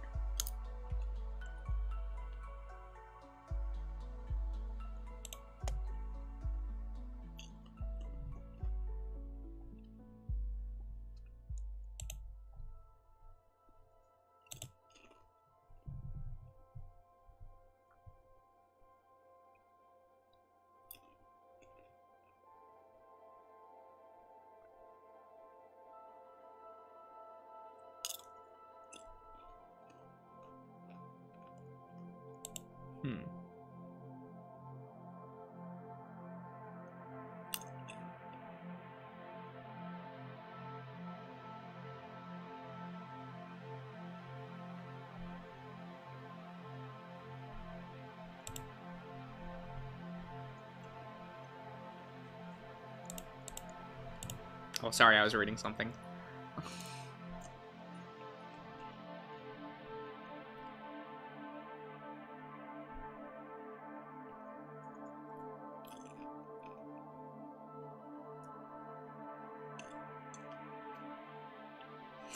A: Oh, sorry, I was reading something.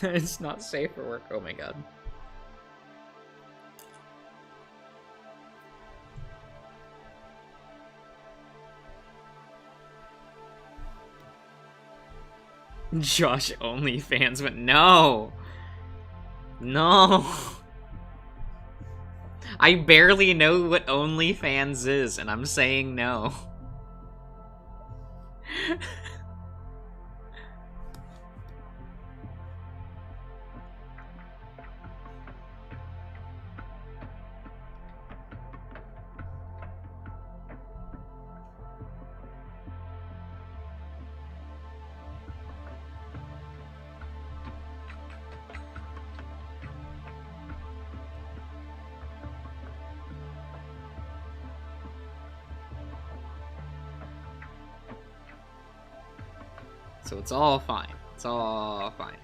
A: It's not safe for work. Oh my god. Josh OnlyFans, but no! No. I barely know what OnlyFans is, and I'm saying no. So it's all fine. It's all fine.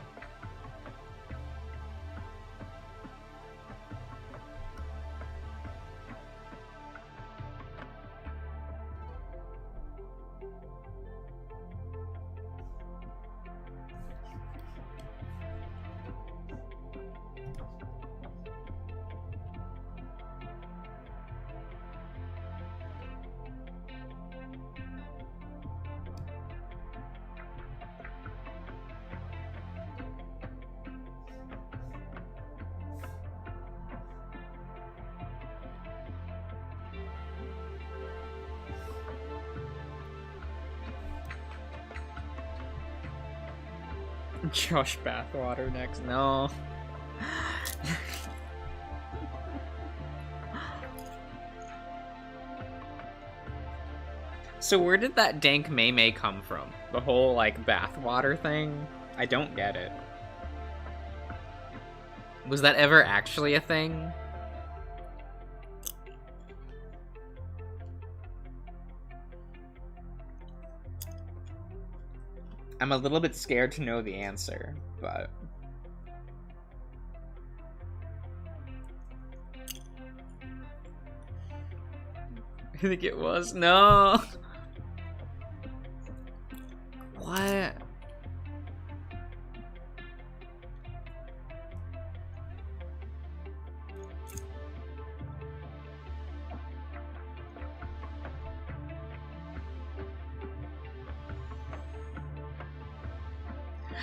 A: Josh Bathwater next. No. So where did that dank Mei come from? The whole, like, bathwater thing? I don't get it. Was that ever actually a thing? I'm a little bit scared to know the answer, but... I think it was. No! What?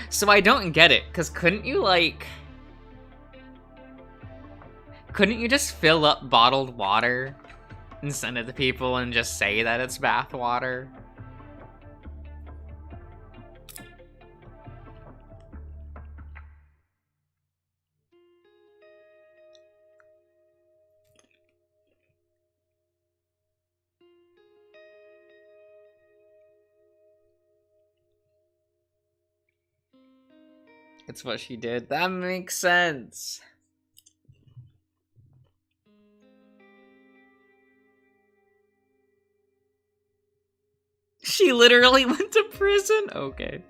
A: So I don't get it, because couldn't you, like... Couldn't you just fill up bottled water and send it to people and just say that it's bath water? It's what she did. That makes sense. She literally went to prison? Okay.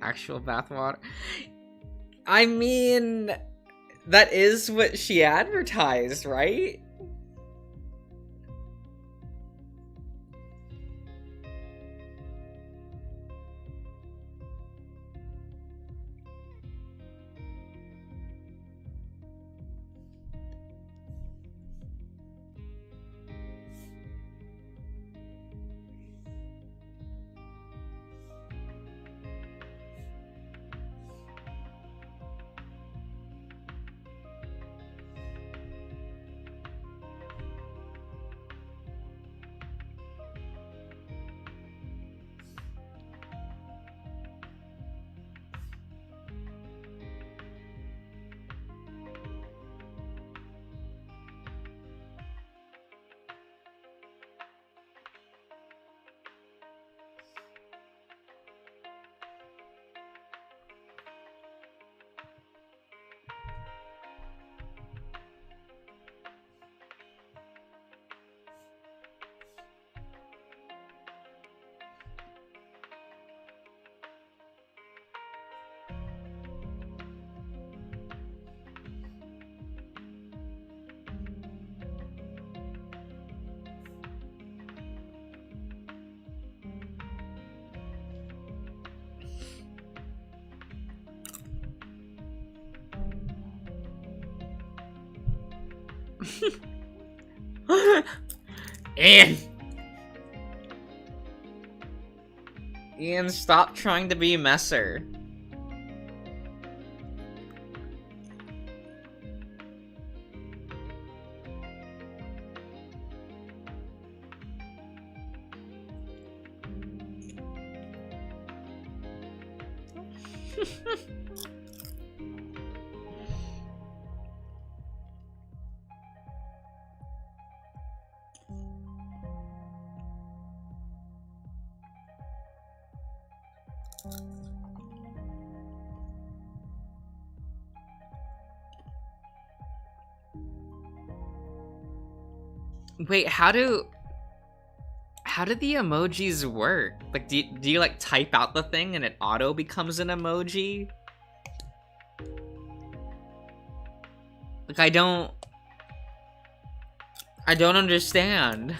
A: Actual bathwater. I mean, that is what she advertised, right? Ian! Ian, stop trying to be Messer. Wait, how do the emojis work? Like, do you like type out the thing and it auto becomes an emoji? Like, I don't understand.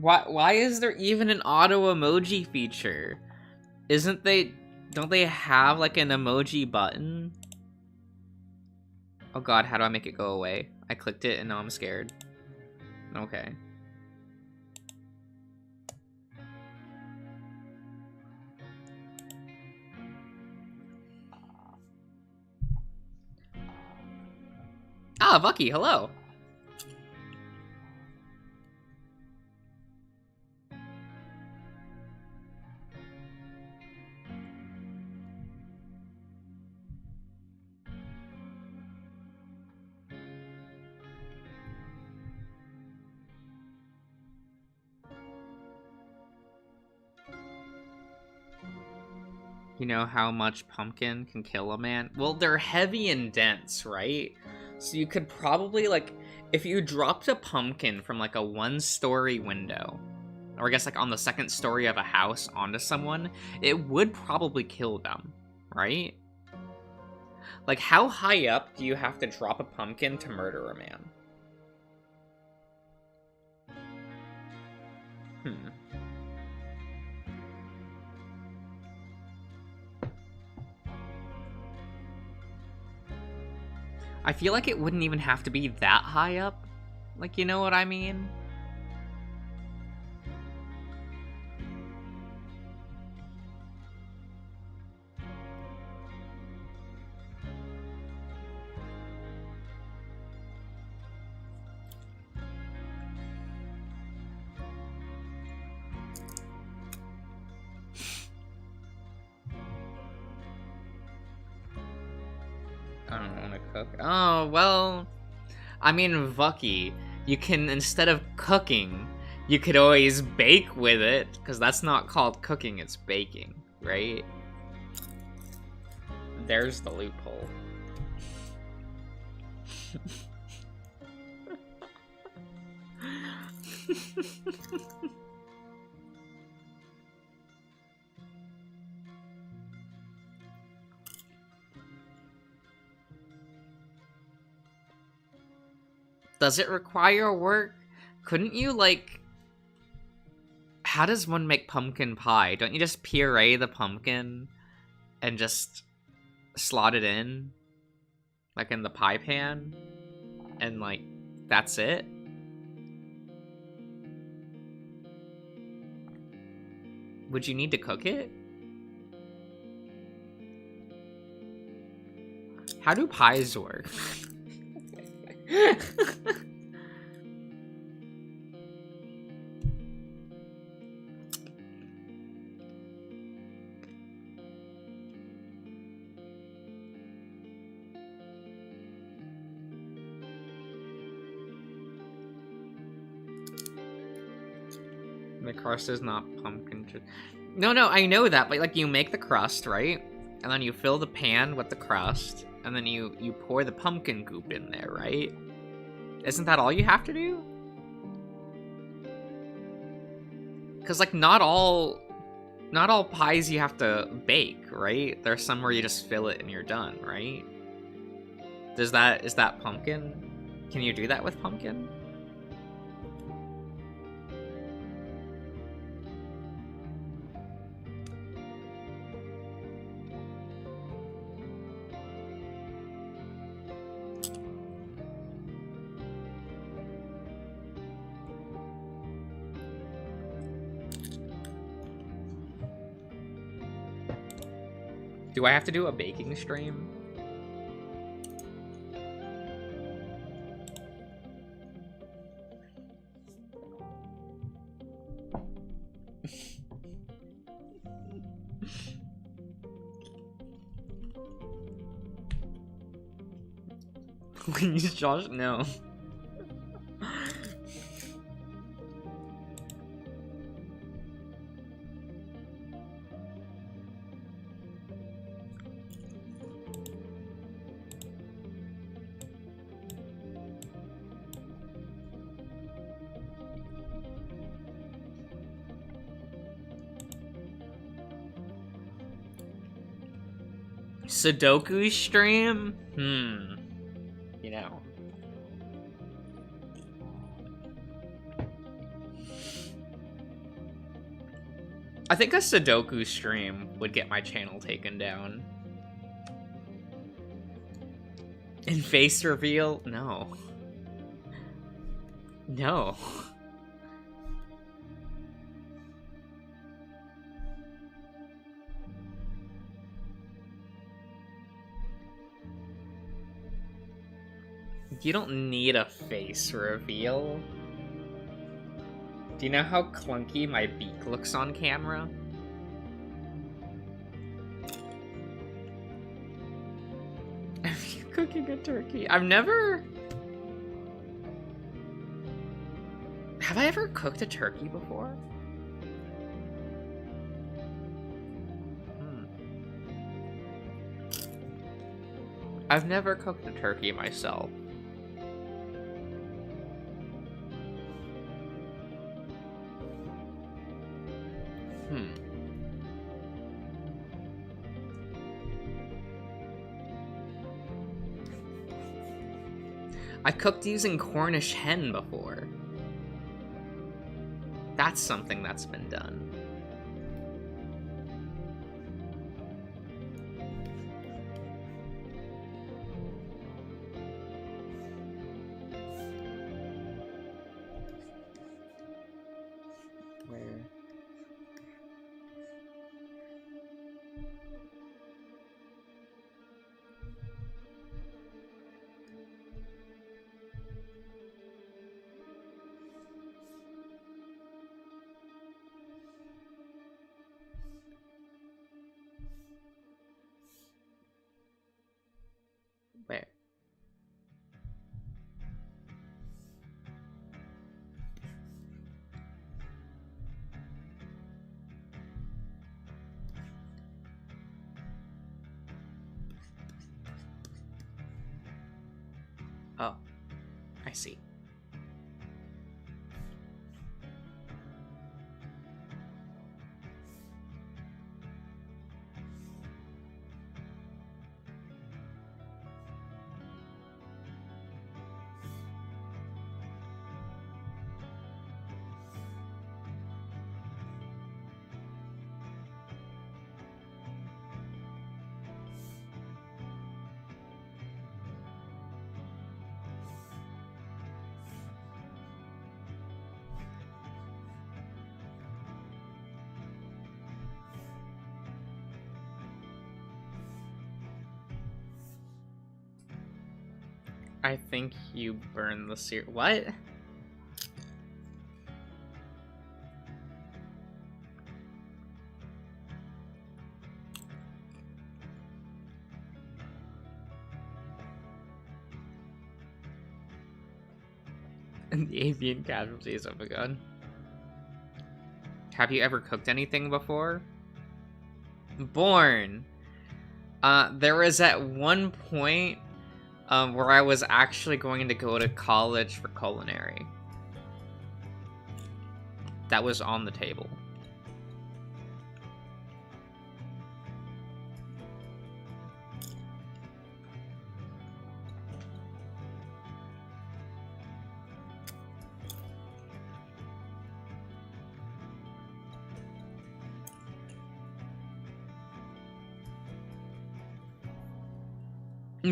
A: Why is there even an auto emoji feature? Don't they have like an emoji button? Oh god, how do I make it go away? I clicked it and now I'm scared. Okay. Ah, Bucky, hello. You know how much pumpkin can kill a man? Well, they're heavy and dense, right? So you could probably, like, if you dropped a pumpkin from, like, a one-story window, or I guess, like, on the second story of a house onto someone, it would probably kill them, right? Like, how high up do you have to drop a pumpkin to murder a man? I feel like it wouldn't even have to be that high up. Like, you know what I mean? I don't want to cook. Oh, well, I mean, Vucky, you can, instead of cooking, you could always bake with it, because that's not called cooking, it's baking, right? There's the loophole. Does it require work? Couldn't you, like... How does one make pumpkin pie? Don't you just puree the pumpkin and just slot it in? Like in the pie pan? And, like, that's it? Would you need to cook it? How do pies work? The crust is not pumpkin. No, I know that, but like you make the crust, right? And then you fill the pan with the crust, and then you pour the pumpkin goop in there, right? Isn't that all you have to do? Because like not all pies you have to bake, right? There's some where you just fill it and you're done, right? Is that pumpkin? Can you do that with pumpkin? Do I have to do a baking stream? Please, Josh, no. Sudoku stream? You know. I think a Sudoku stream would get my channel taken down. And face reveal? No. No. You don't need a face reveal. Do you know how clunky my beak looks on camera? Are you cooking a turkey? I've never... Have I ever cooked a turkey before? I've never cooked a turkey myself. I cooked using Cornish hen before. That's something that's been done. Where? Oh, I see. I think you burned the What? And the avian casualties have begun. Have you ever cooked anything before? Born. There was at one point where I was actually going to go to college for culinary. That was on the table.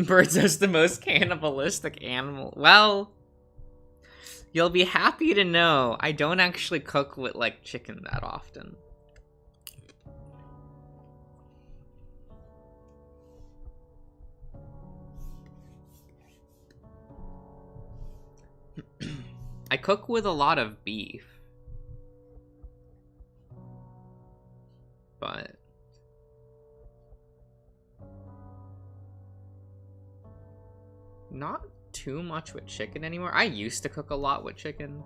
A: Birds is the most cannibalistic animal. Well, you'll be happy to know I don't actually cook with, like, chicken that often. I cook with a lot of beef. But not too much with chicken anymore. I used to cook a lot with chicken.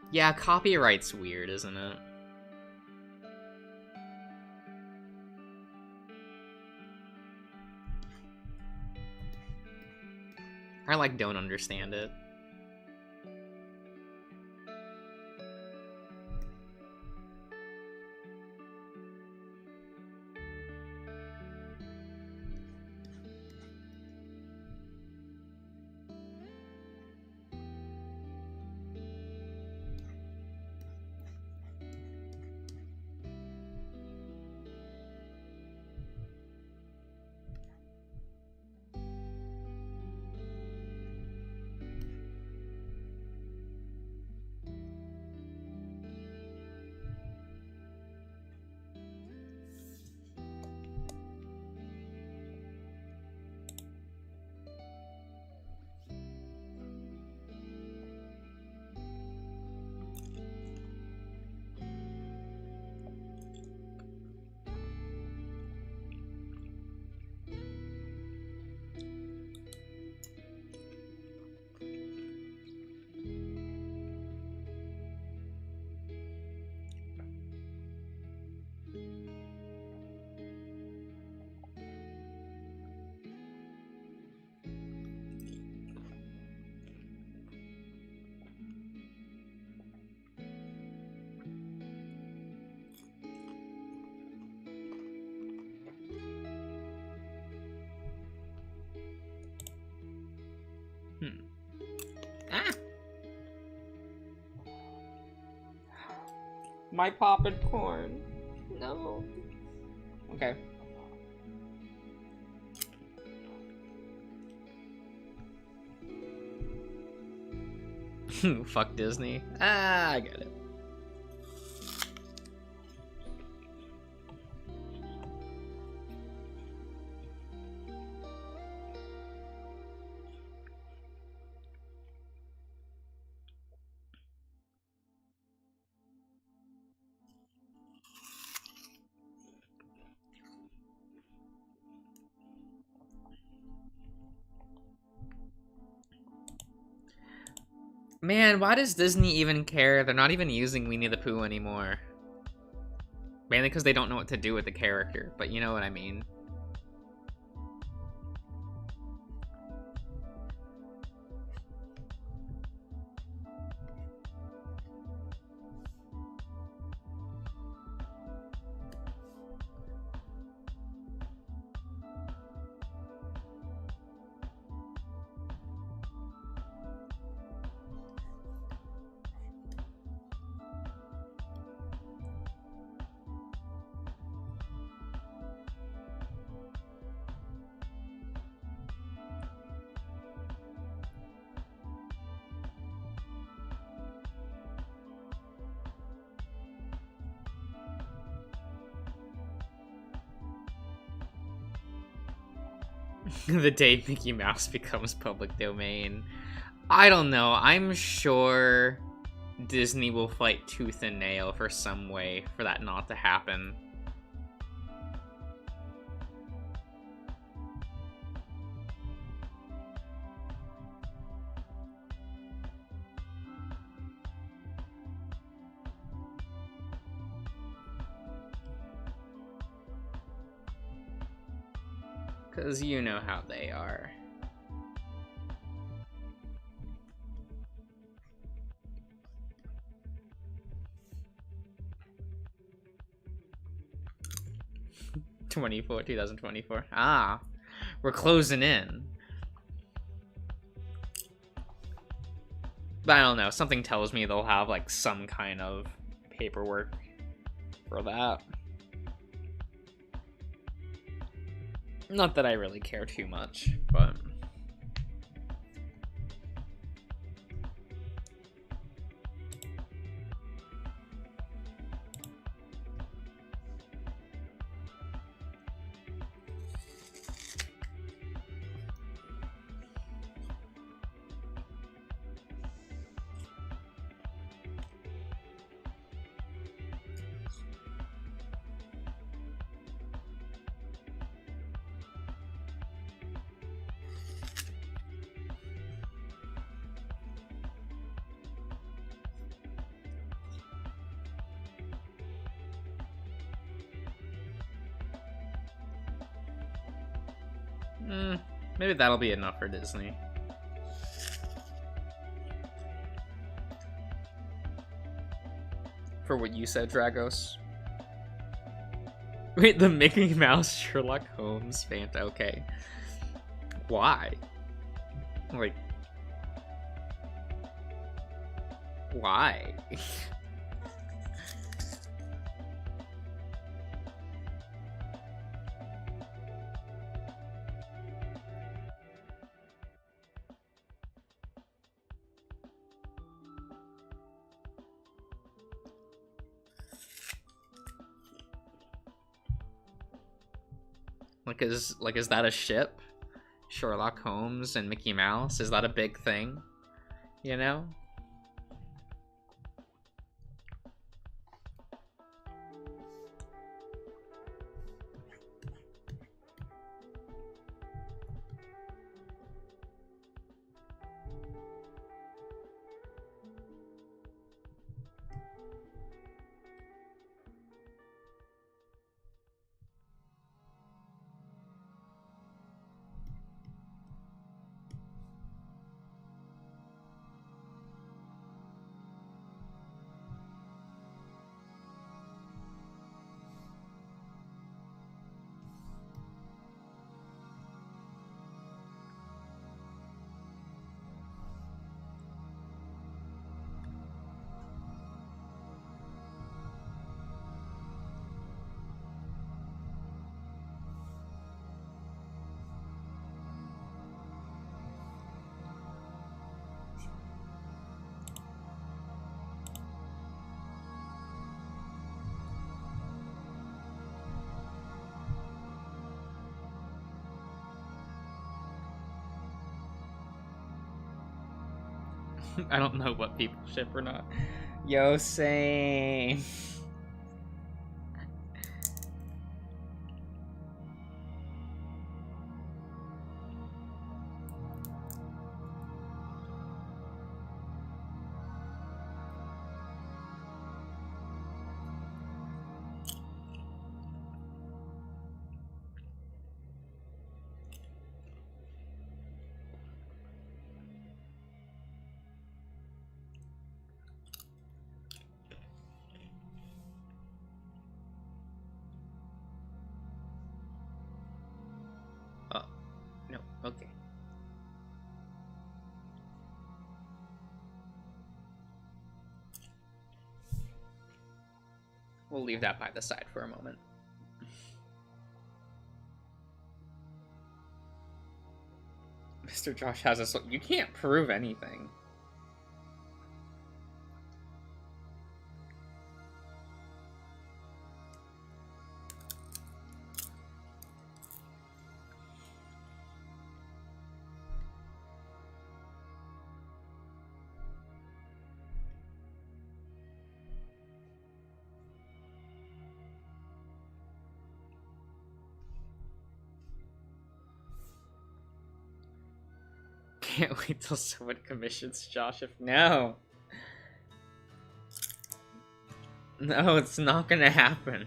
A: Yeah, copyright's weird, isn't it? I, like, don't understand it. Ah! My poppin' corn. No. Okay. Fuck Disney. Ah, I get it. Man, why does Disney even care? They're not even using Winnie the Pooh anymore. Mainly because they don't know what to do with the character, but you know what I mean. The day Mickey Mouse becomes public domain. I don't know. I'm sure Disney will fight tooth and nail for some way for that not to happen. Because you know how they are. '24, 2024. Ah, we're closing in. But I don't know. Something tells me they'll have like some kind of paperwork for that. Not that I really care too much, but... maybe that'll be enough for Disney. For what you said, Dragos. Wait, the Mickey Mouse Sherlock Holmes fan. Okay. Why? Like... why? Is that a ship? Sherlock Holmes and Mickey Mouse? Is that a big thing? You know? I don't know what people ship or not. Yo, same. Oh, no, okay. We'll leave that by the side for a moment. Mr. Josh has a... You can't prove anything. can't wait till someone commissions Josh if no. No, it's not gonna happen.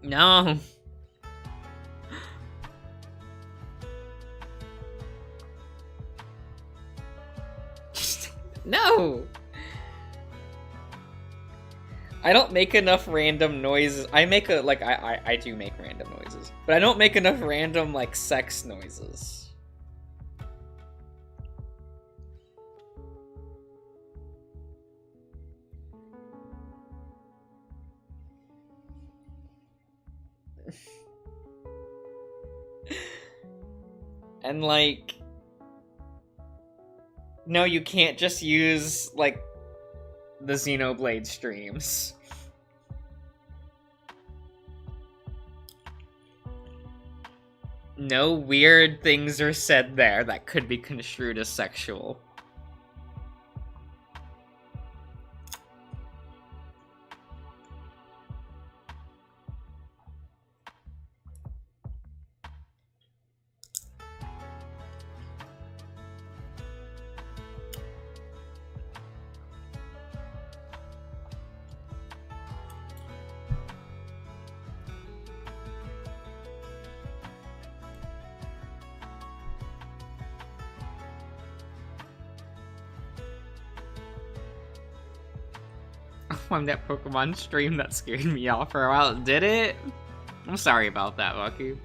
A: No. No. I don't make enough random noises. I make a like I do make random noises, but I don't make enough random like sex noises. And like, no, you can't just use like the Xenoblade streams. No weird things are said there that could be construed as sexual. On that Pokemon stream that scared me off for a while. Did it? I'm sorry about that, Bucky.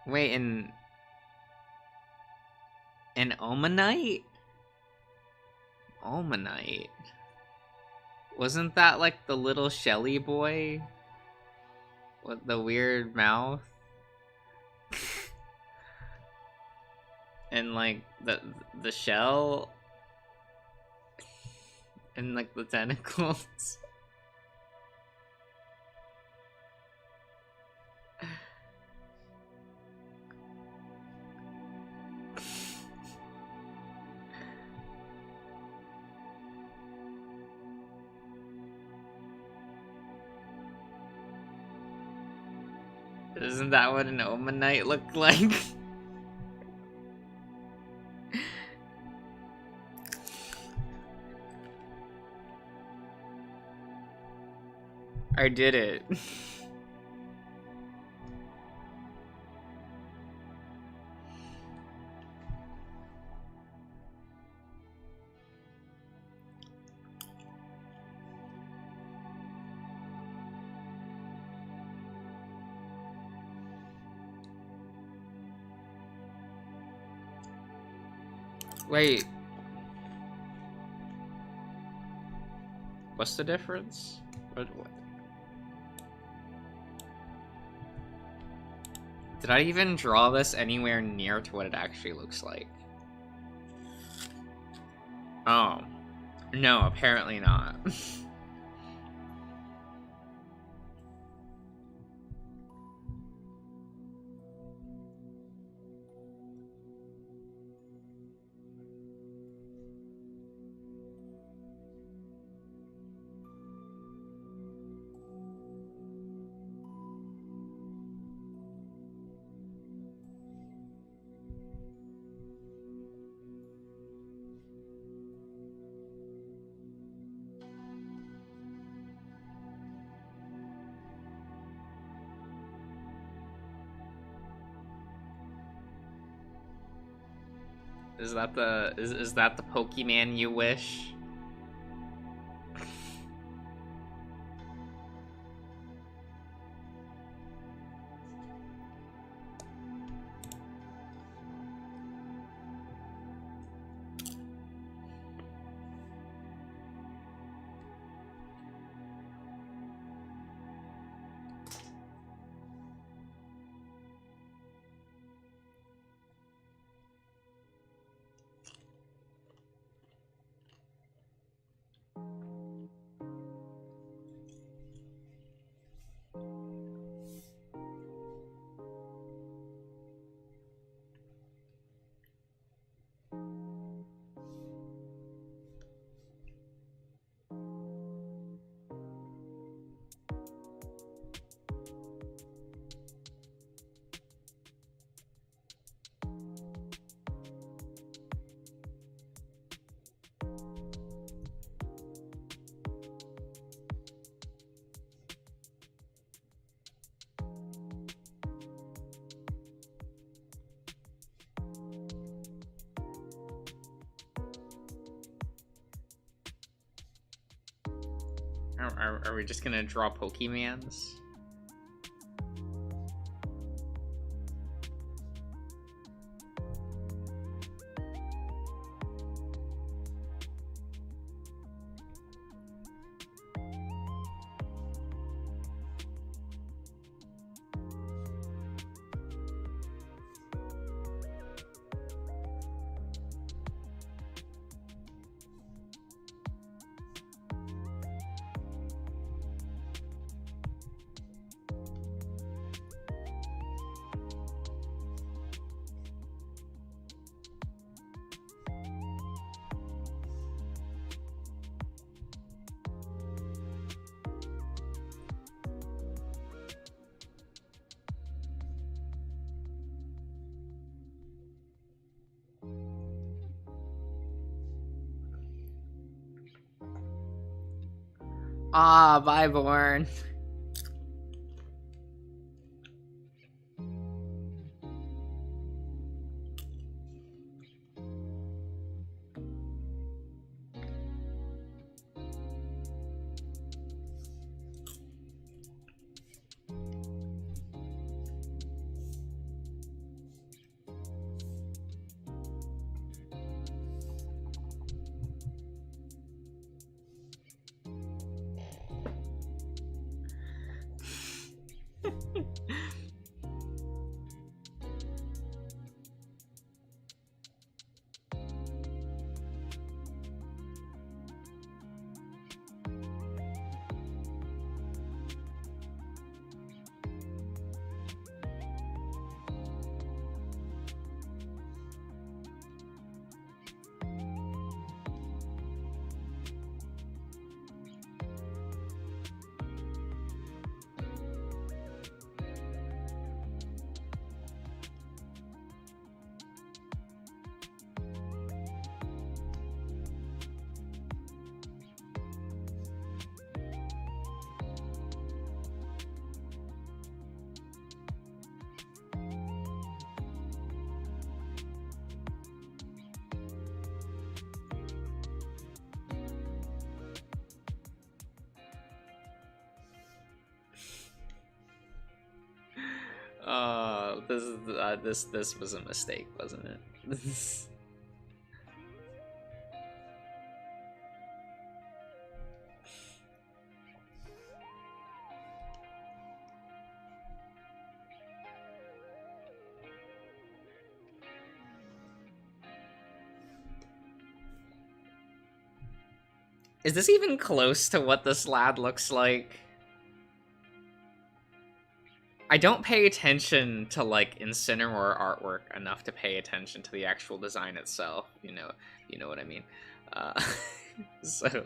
A: Wait, an Omanite? Omanite? Wasn't that like the little Shelly boy? With the weird mouth? And like the shell? And like the tentacles? Isn't that what an Omanite looked like? I did it. Wait. What's the difference? What? Did I even draw this anywhere near to what it actually looks like? Oh. No, apparently not. Is that the Pokemon you wish? Are we just gonna draw Pokemans? Ah, Viborn. This was a mistake, wasn't it? Is this even close to what this lad looks like? I don't pay attention to, like, Incineroar artwork enough to pay attention to the actual design itself. You know what I mean. So...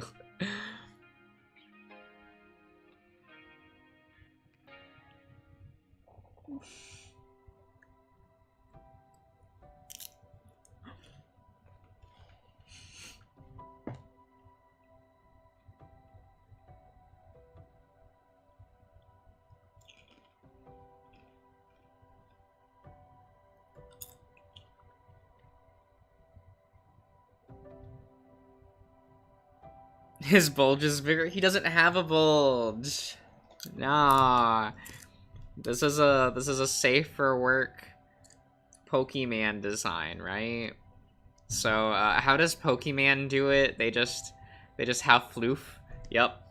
A: His bulge is bigger. He doesn't have a bulge. Nah. This is a safe for work Pokemon design, right? So how does Pokemon do it? They just have floof. Yep.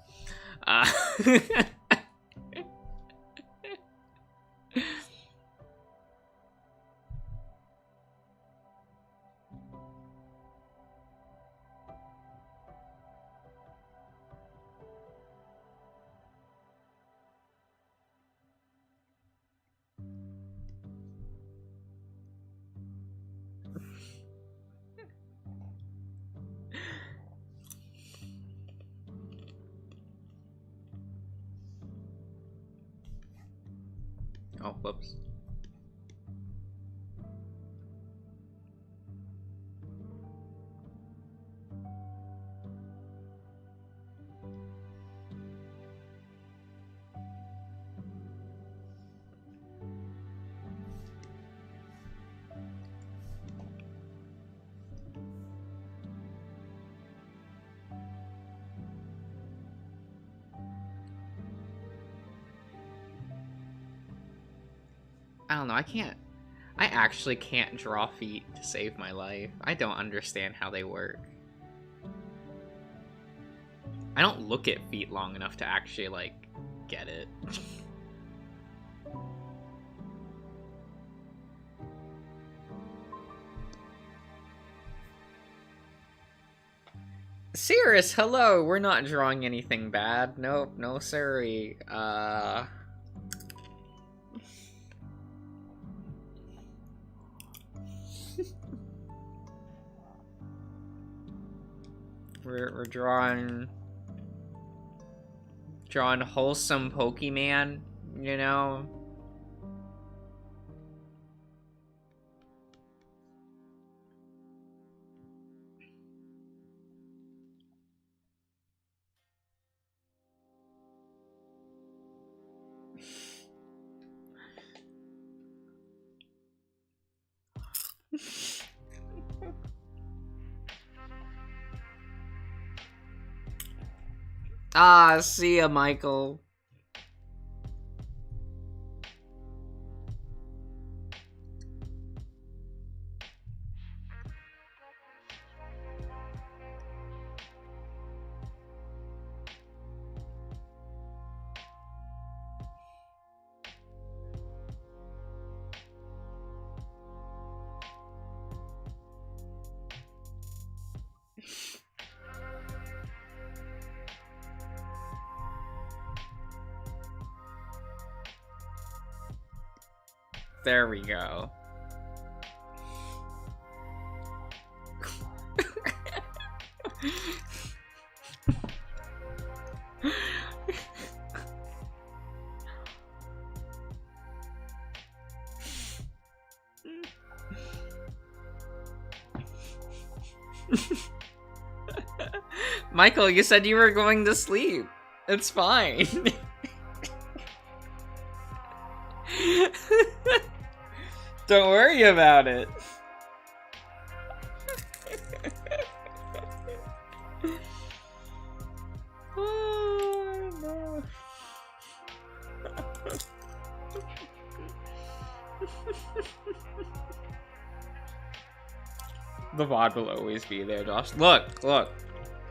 A: Oh, whoops. I don't know, I actually can't draw feet to save my life. I don't understand how they work. I don't look at feet long enough to actually, like, get it. Cirrus, hello! We're not drawing anything bad. Nope, no sorry. We're drawing wholesome Pokemon, you know? Ah, see ya, Michael. There we go. Michael, you said you were going to sleep. It's fine. Don't worry about it. Oh, no. The VOD will always be there, Josh. Look, look,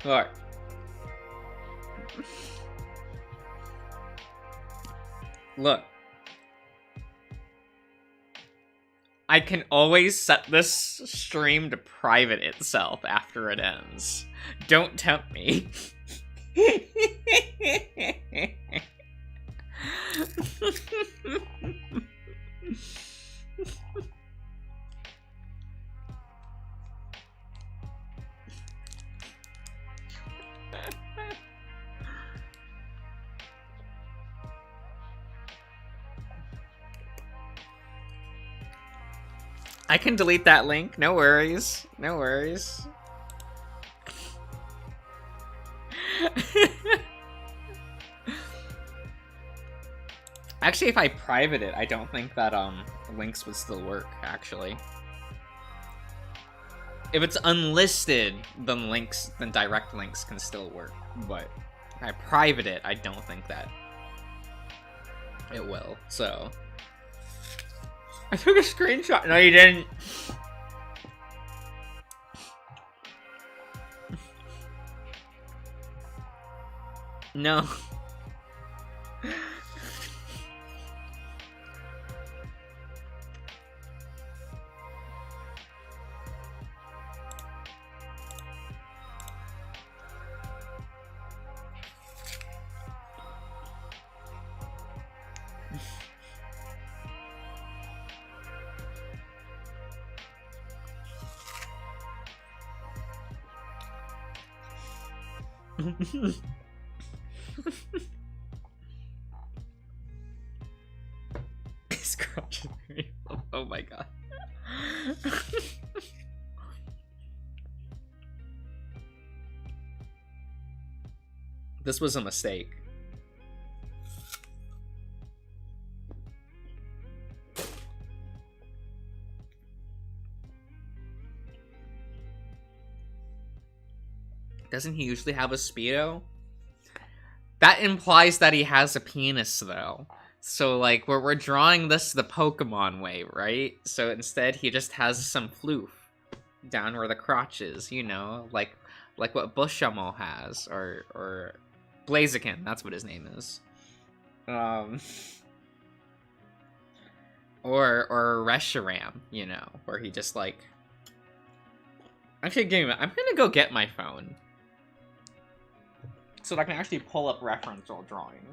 A: look. Look. I can always set this stream to private itself after it ends. Don't tempt me. I can delete that link. No worries. No worries. Actually, if I private it, I don't think that links would still work, actually. If it's unlisted, then direct links can still work. But if I private it, I don't think that it will. So I took a screenshot. No, you didn't. No. Oh my god. This was a mistake. Doesn't he usually have a Speedo? That implies that he has a penis, though. So, like, we're drawing this the Pokemon way, right? So instead, he just has some floof down where the crotch is, you know, like what Bushamo has, or Blaziken, that's what his name is. Um, or Reshiram, you know, where he just like. Actually, give me. I'm gonna go get my phone so that I can actually pull up referential drawing.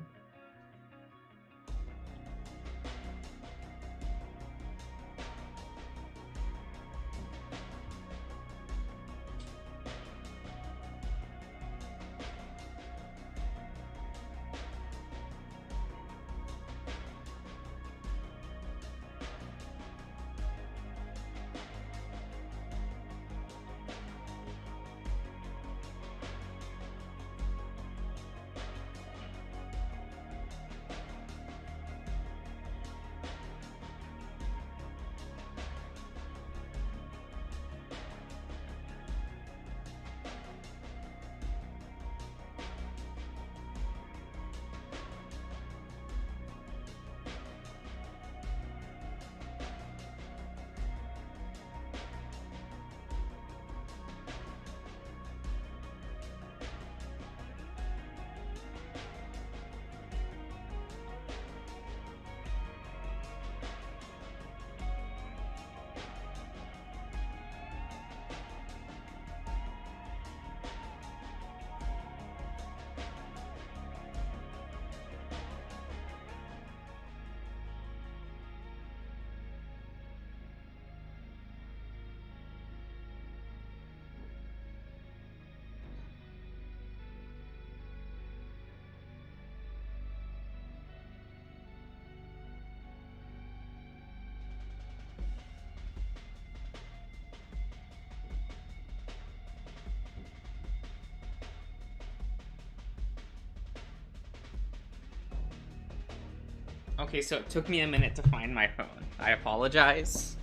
A: Okay, so it took me a minute to find my phone. I apologize.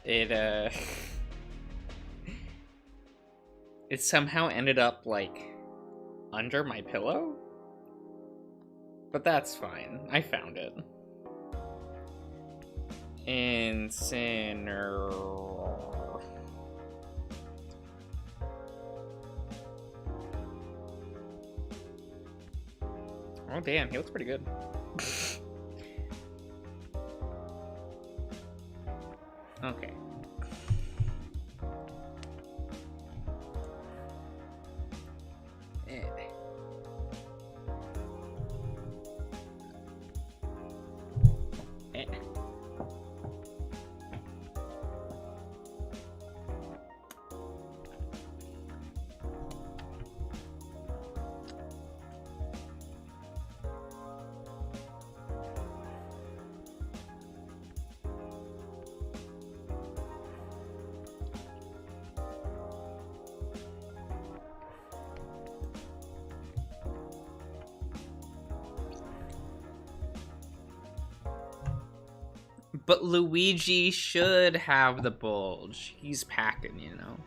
A: It, it somehow ended up, like, under my pillow? But that's fine. I found it. Incineroar. Oh, damn. He looks pretty good. Okay. But Luigi should have the bulge. He's packing, you know.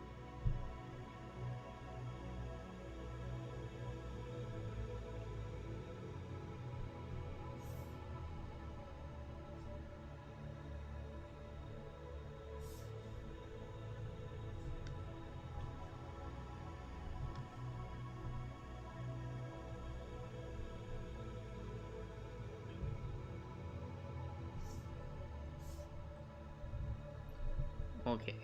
A: Okay.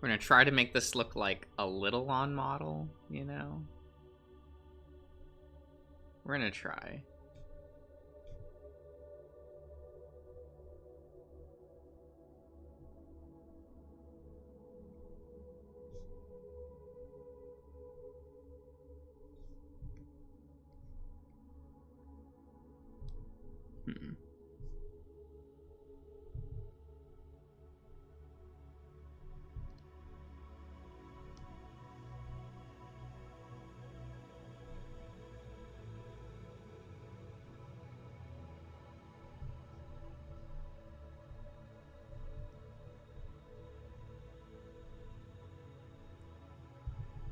A: We're gonna try to make this look like a little on model, you know? We're gonna try. Hmm.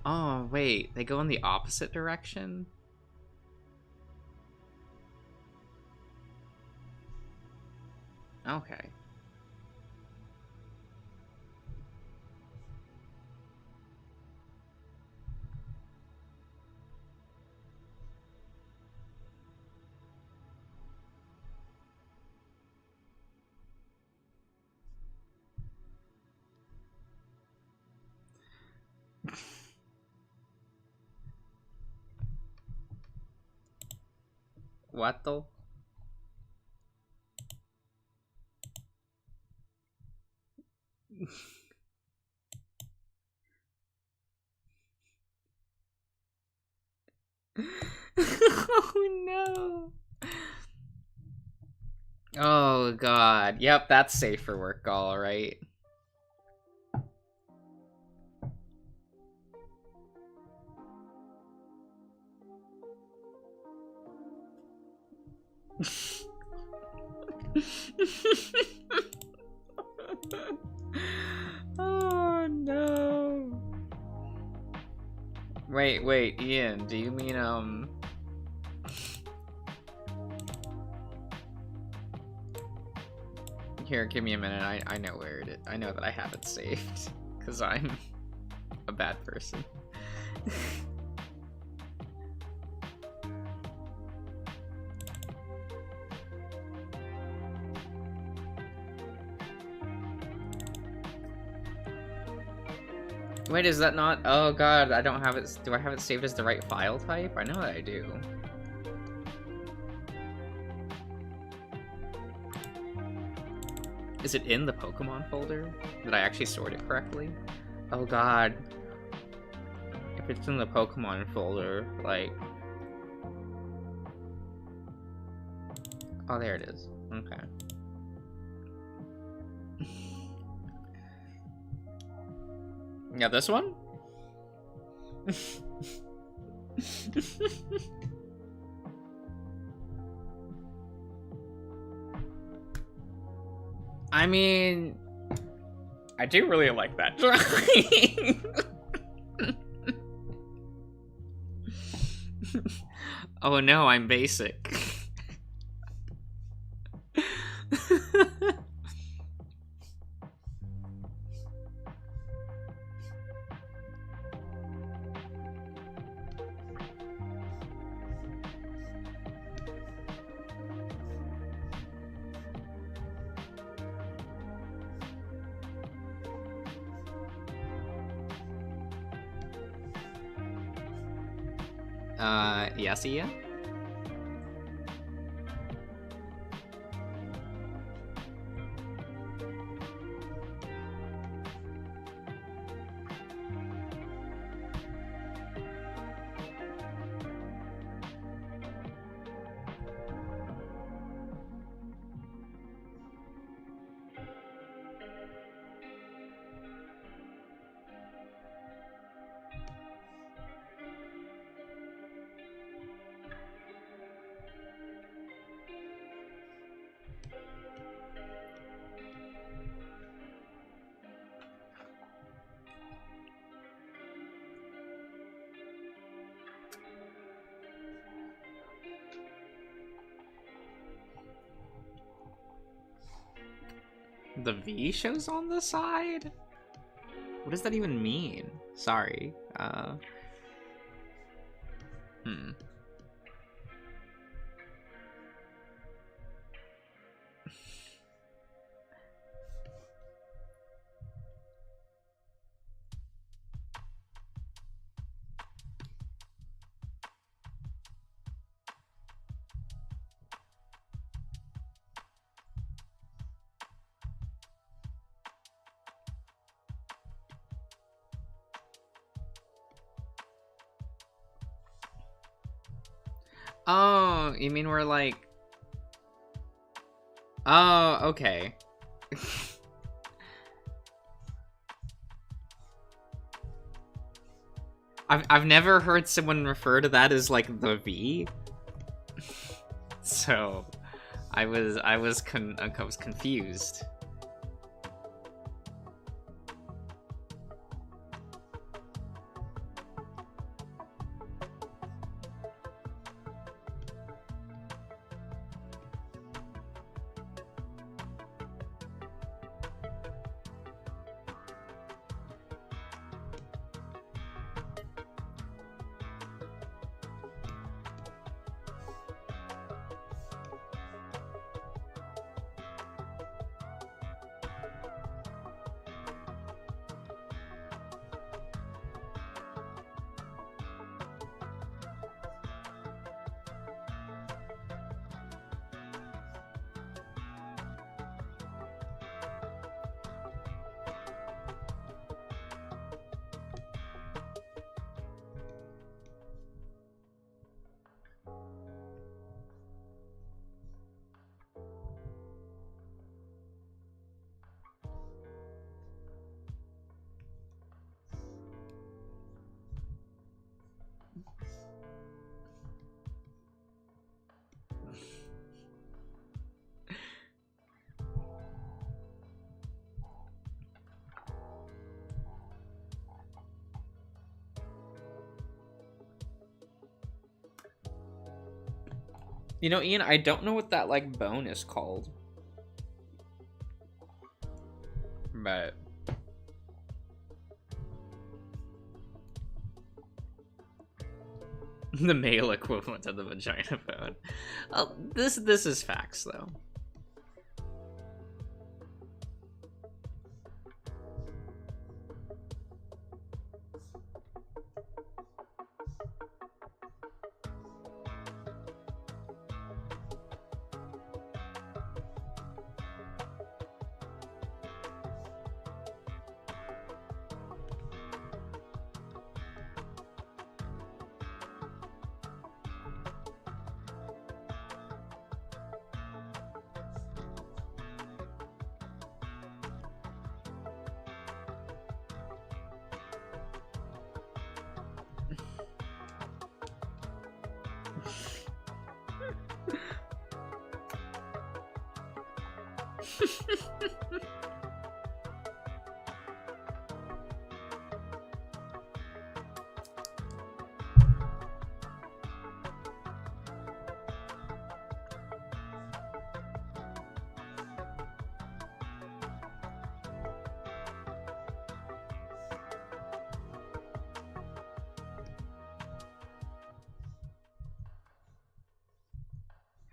A: Oh, wait. They go in the opposite direction? Okay. What though? Oh no. Oh god. Yep, that's safe for work, alright. Oh no. Wait, Ian, do you mean, Here, give me a minute, I know where it is. I know that I have it saved, because I'm a bad person. Wait, is that not? Oh god, I don't have it. Do I have it saved as the right file type? I know that I do. Is it in the Pokemon folder? Did I actually sort it correctly? Oh god. If it's in the Pokemon folder, like... Oh, there it is. Okay. Yeah, this one? I mean... I do really like that drawing. Oh no, I'm basic. Yes, Ian? The V shows on the side? What does that even mean? Sorry. Oh, you mean we're like... Oh, okay. I've never heard someone refer to that as like the V. So I was confused. You know, Ian, I don't know what that, like, bone is called. But... the male equivalent of the vagina bone. Oh, this is facts, though.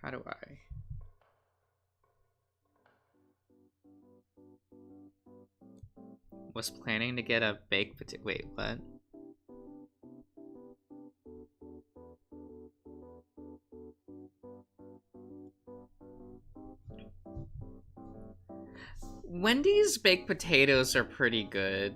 A: How do I? Was planning to get a baked potato. Wait, what? Wendy's baked potatoes are pretty good.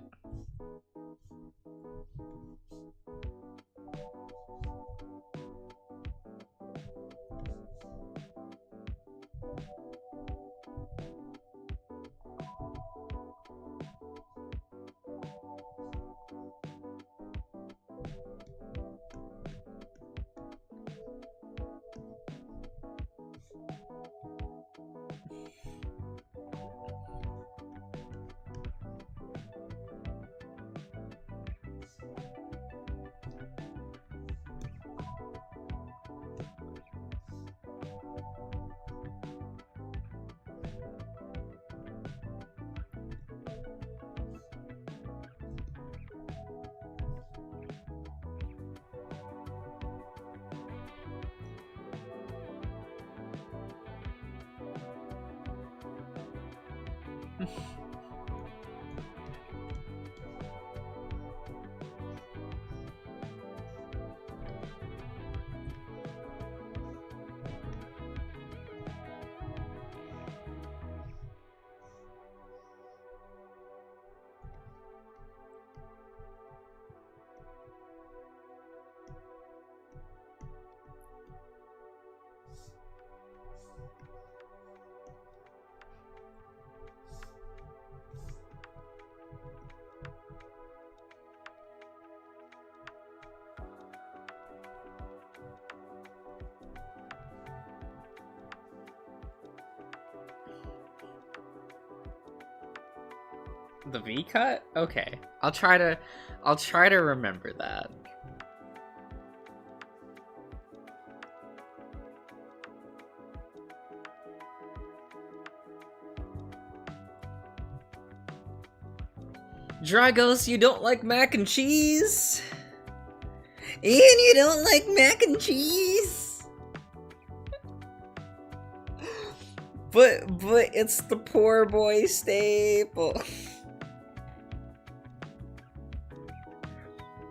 A: The V cut? Okay. I'll try to remember that. Dragos, you don't like mac and cheese? Ian, you don't like mac and cheese? But it's the poor boy staple.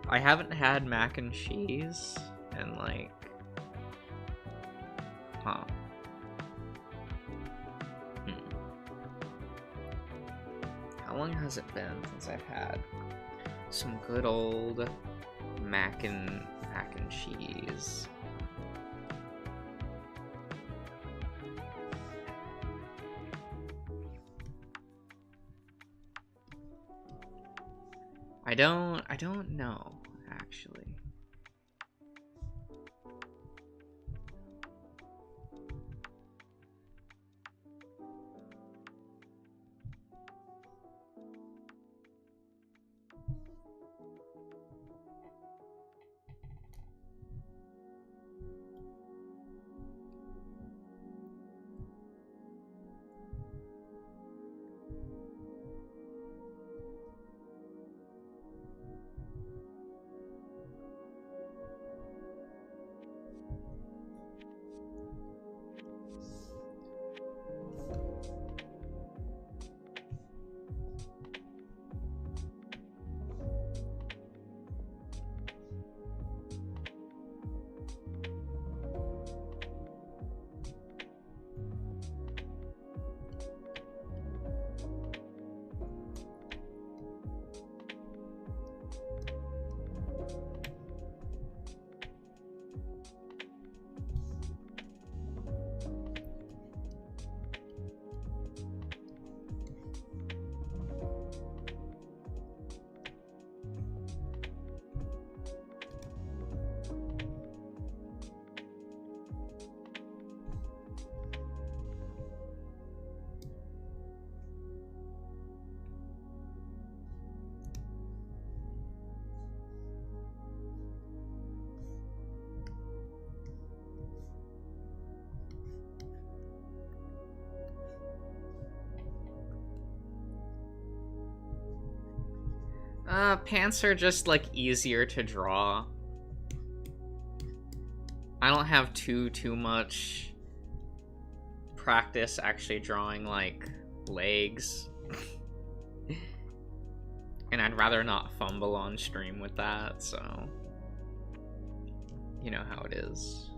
A: I haven't had mac and cheese and like, huh. How long has it been since I've had some good old mac and cheese? I don't know, actually. Pants are just, like, easier to draw. I don't have too much practice actually drawing, like, legs. And I'd rather not fumble on stream with that, so... You know how it is.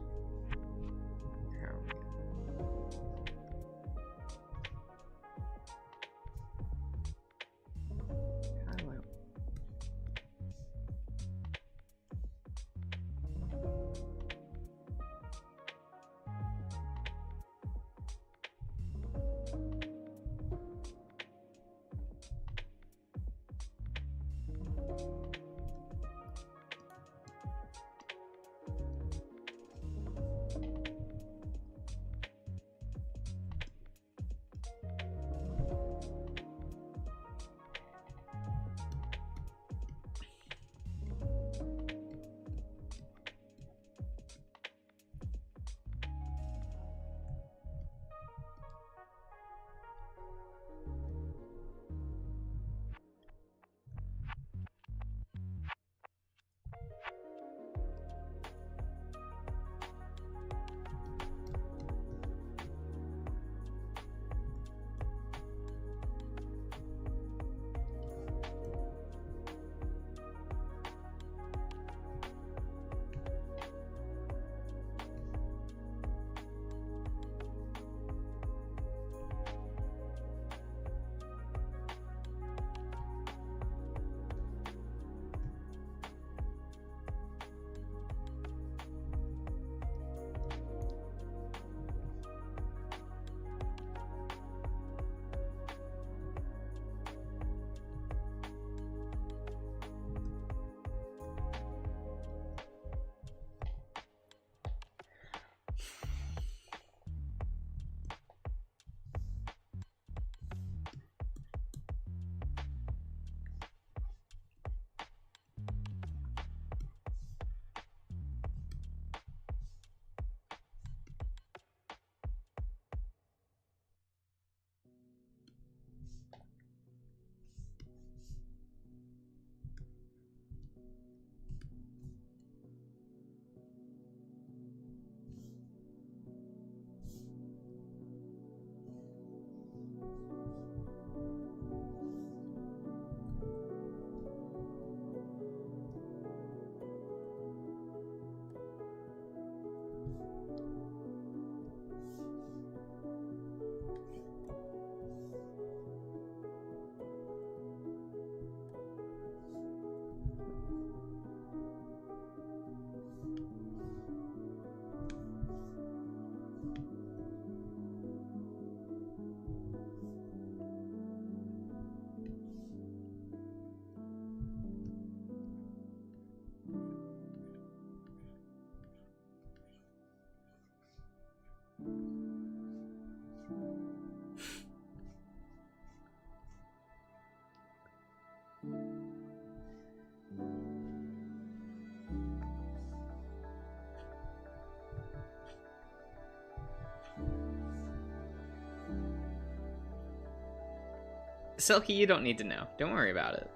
A: Silky, you don't need to know. Don't worry about it.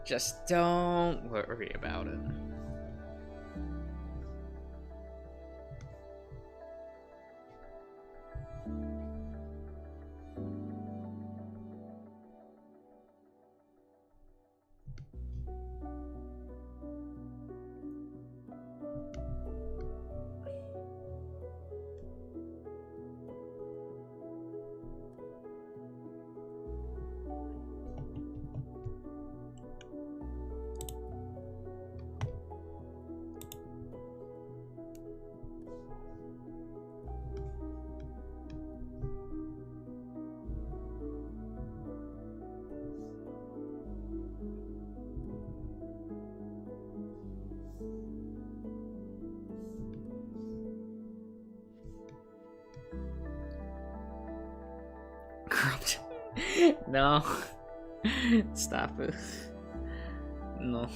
A: Just don't worry about it. No. Stop it. No.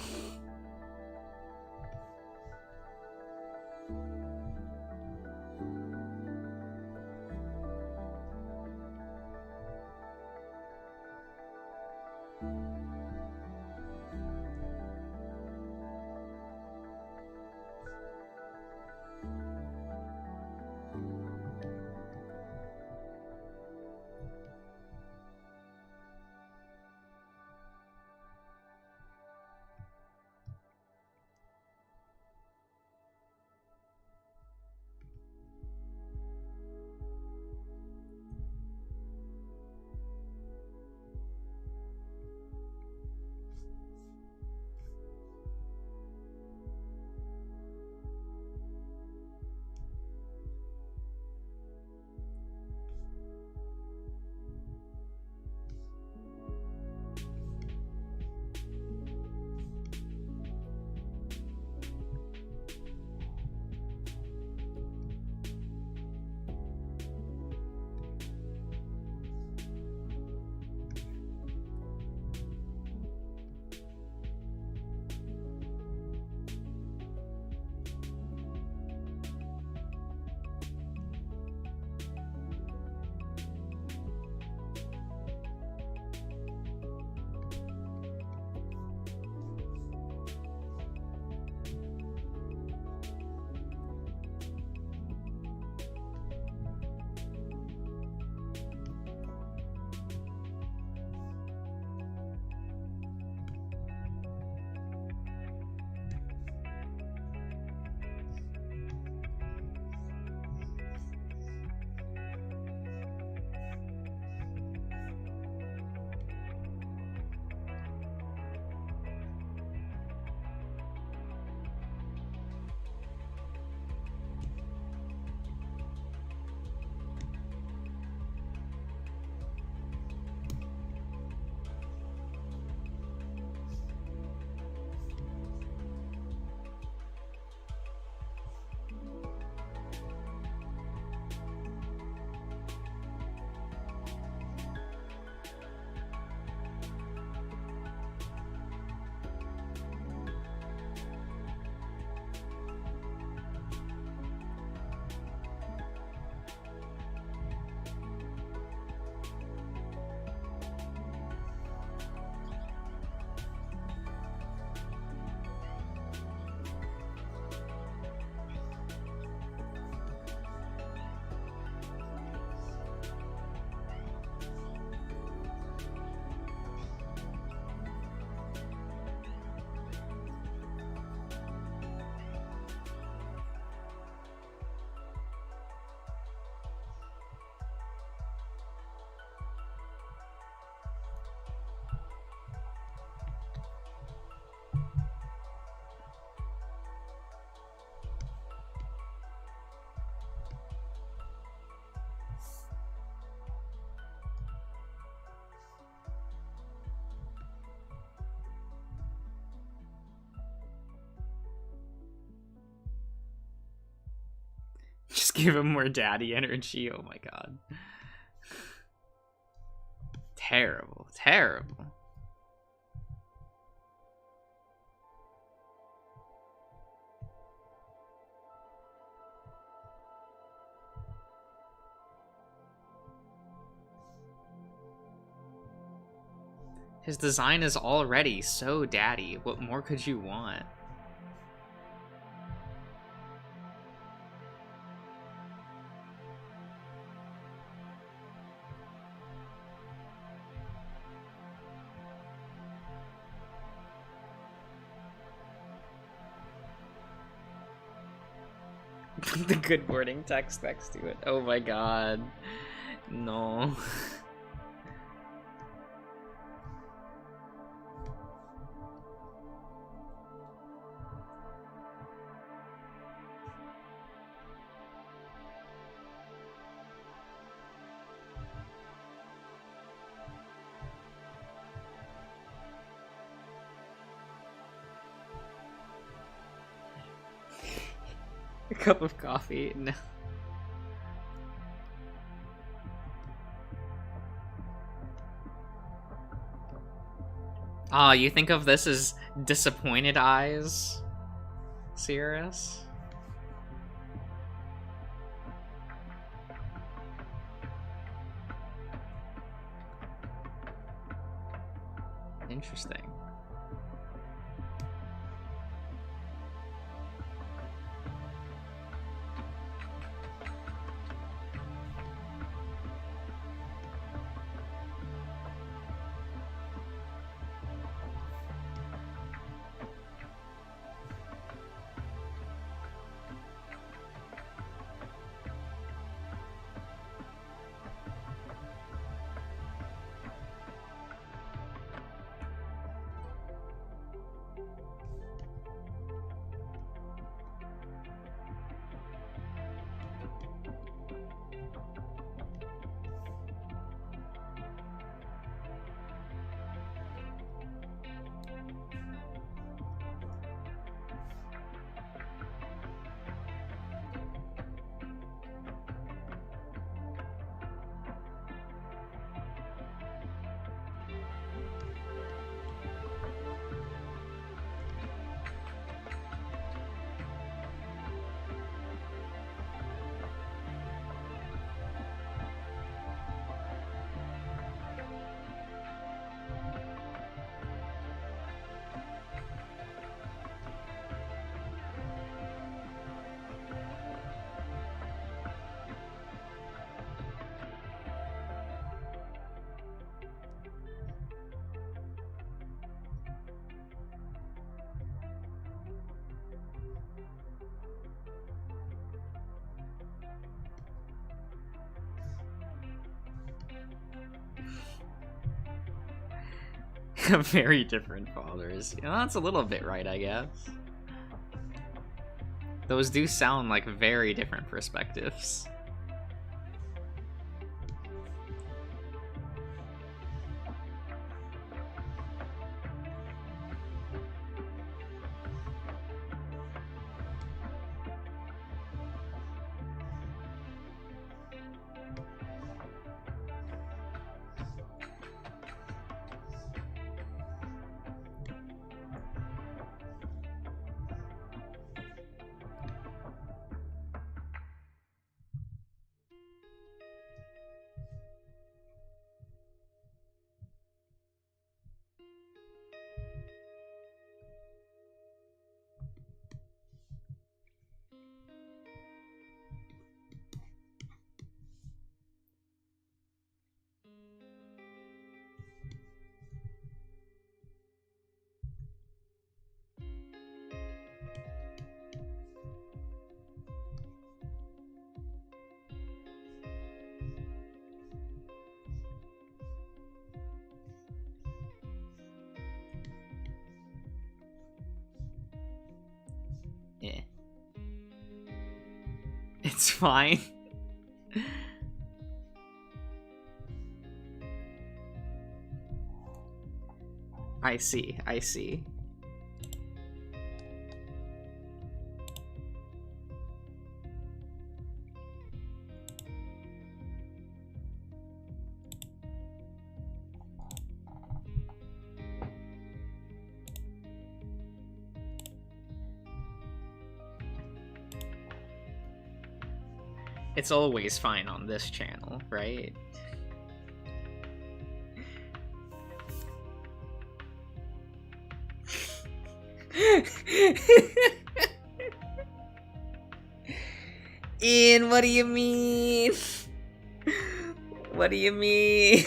A: Just give him more daddy energy. Oh my god. Terrible, terrible. His design is already so daddy. What more could you want? The good wording text next to it. Oh my god. No. A cup of coffee? No. Ah, you think of this as disappointed eyes, Sirius? Interesting. Very different fathers. You know, that's a little bit right, I guess. Those do sound like very different perspectives. Yeah. It's fine. I see, I see. It's always fine on this channel, right? Ian, what do you mean? What do you mean?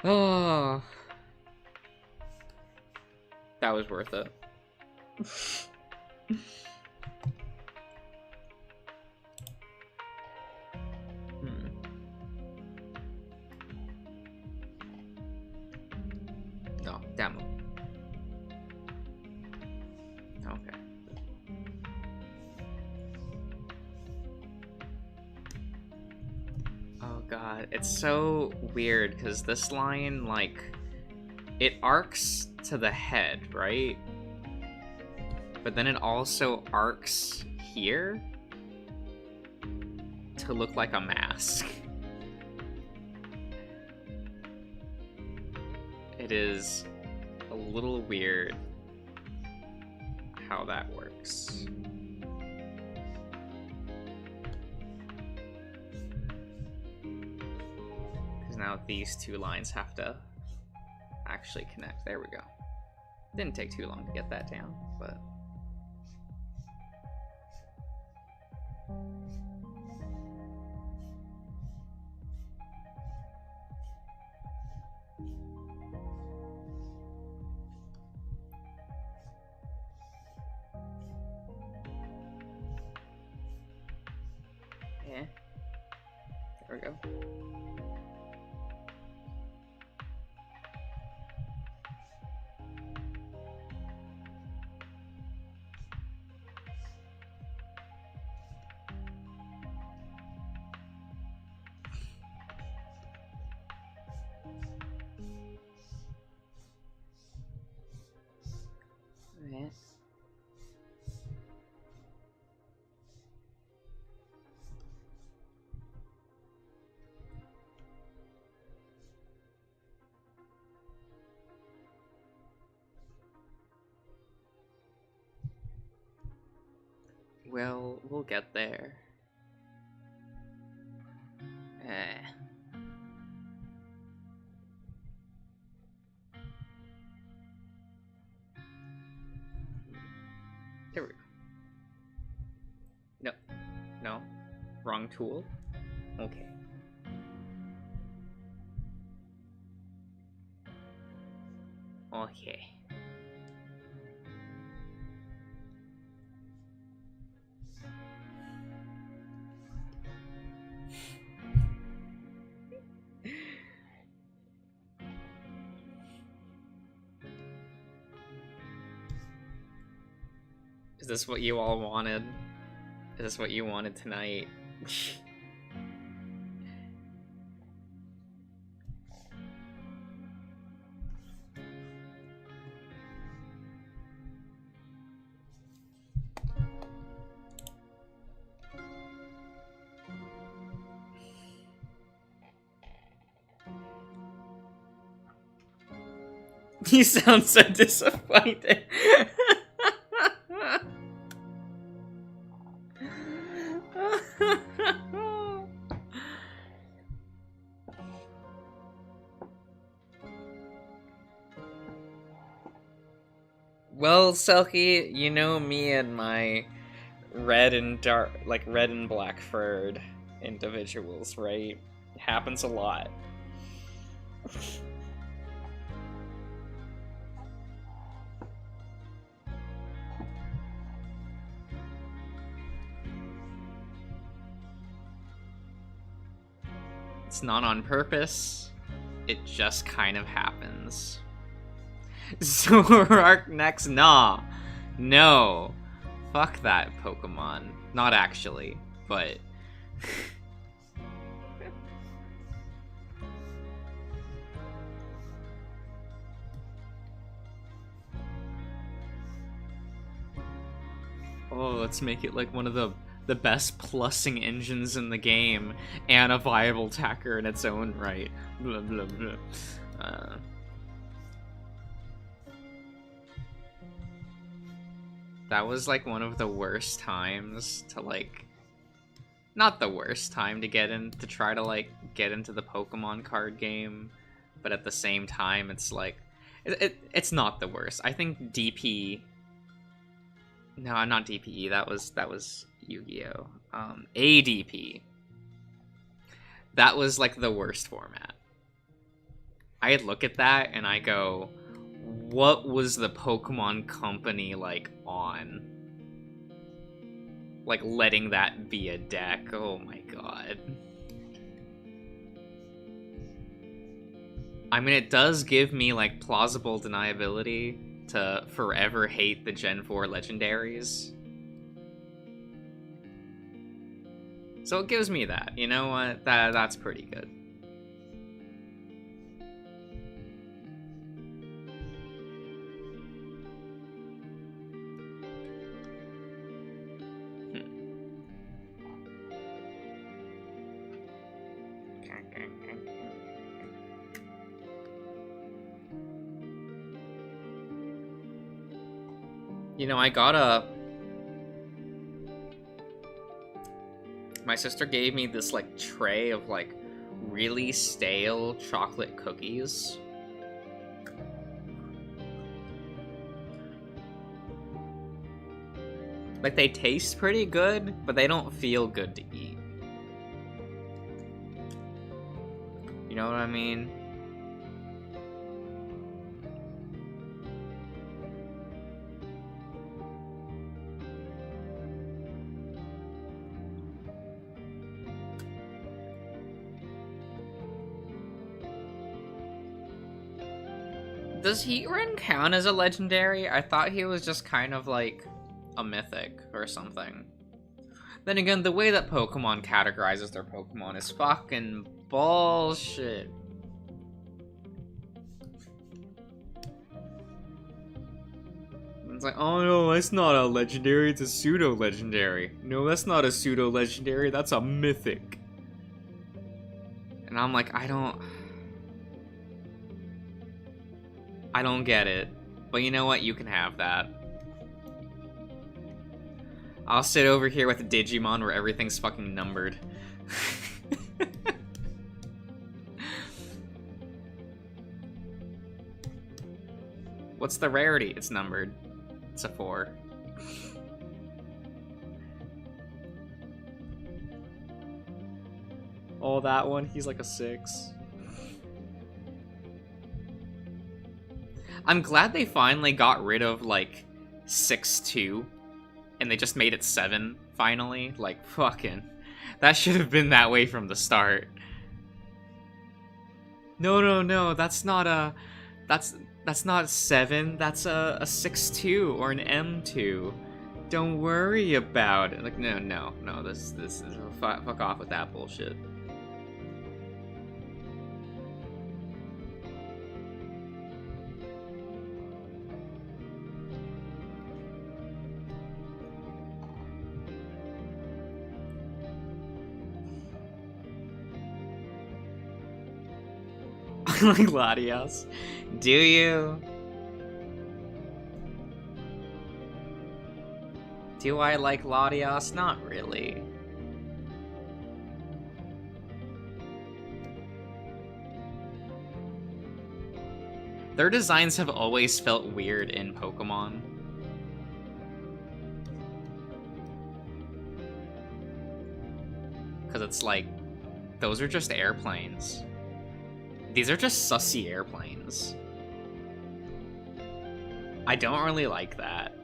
A: Oh, that was worth it. No, demo. Okay. Oh god, it's so weird because this line, like, it arcs to the head, right? But then it also arcs here to look like a mask. It is a little weird how that works. Because now these two lines have to actually connect. There we go. Didn't take too long to get that down, but... yeah. There we go. Yeah. Well, we'll get there. There we go. No. No. Wrong tool. Okay. Okay. Is this what you all wanted? Is this what you wanted tonight? You sound so disappointed. Well, Selkie, you know me and my red and dark, like red and black furred individuals, right? It happens a lot. It's not on purpose. It just kind of happens. Zoroark next? Nah. No. Fuck that Pokemon. Not actually, but... oh, let's make it like one of the the best plussing engines in the game and a viable attacker in its own right. Blah, blah, blah. That was like one of the worst times to like, not the worst time to get in, to try to like get into the Pokemon card game, but at the same time it's like, it's not the worst. I think DP, no, not DPE, that was Yu-Gi-Oh! ADP. That was like the worst format. I look at that and I go, what was the Pokemon Company like on? Like letting that be a deck. Oh my god. I mean, it does give me like plausible deniability to forever hate the Gen 4 legendaries. So it gives me that. You know what? That's pretty good. You know, my sister gave me this, like, tray of, like, really stale chocolate cookies. Like, they taste pretty good, but they don't feel good to eat. You know what I mean? Does Heatran count as a legendary? I thought he was just kind of like a mythic or something. Then again, the way that Pokemon categorizes their Pokemon is fucking bullshit. It's like, oh no, that's not a legendary, it's a pseudo-legendary. No, that's not a pseudo-legendary, that's a mythic. And I'm like, I don't get it. But you know what? You can have that. I'll sit over here with a Digimon where everything's fucking numbered. What's the rarity? It's numbered. It's a 4. Oh, that one? He's like a 6. I'm glad they finally got rid of, like, 6-2. And they just made it 7, finally. Like, fucking... That should have been that way from the start. No, that's not a... That's not 7, that's a 6-2 or an M2. Don't worry about it. Like, no, this is... Fuck off with that bullshit. Like Latias. Do you? Do I like Latias? Not really. Their designs have always felt weird in Pokemon. Because it's like, those are just airplanes. These are just sussy airplanes. I don't really like that.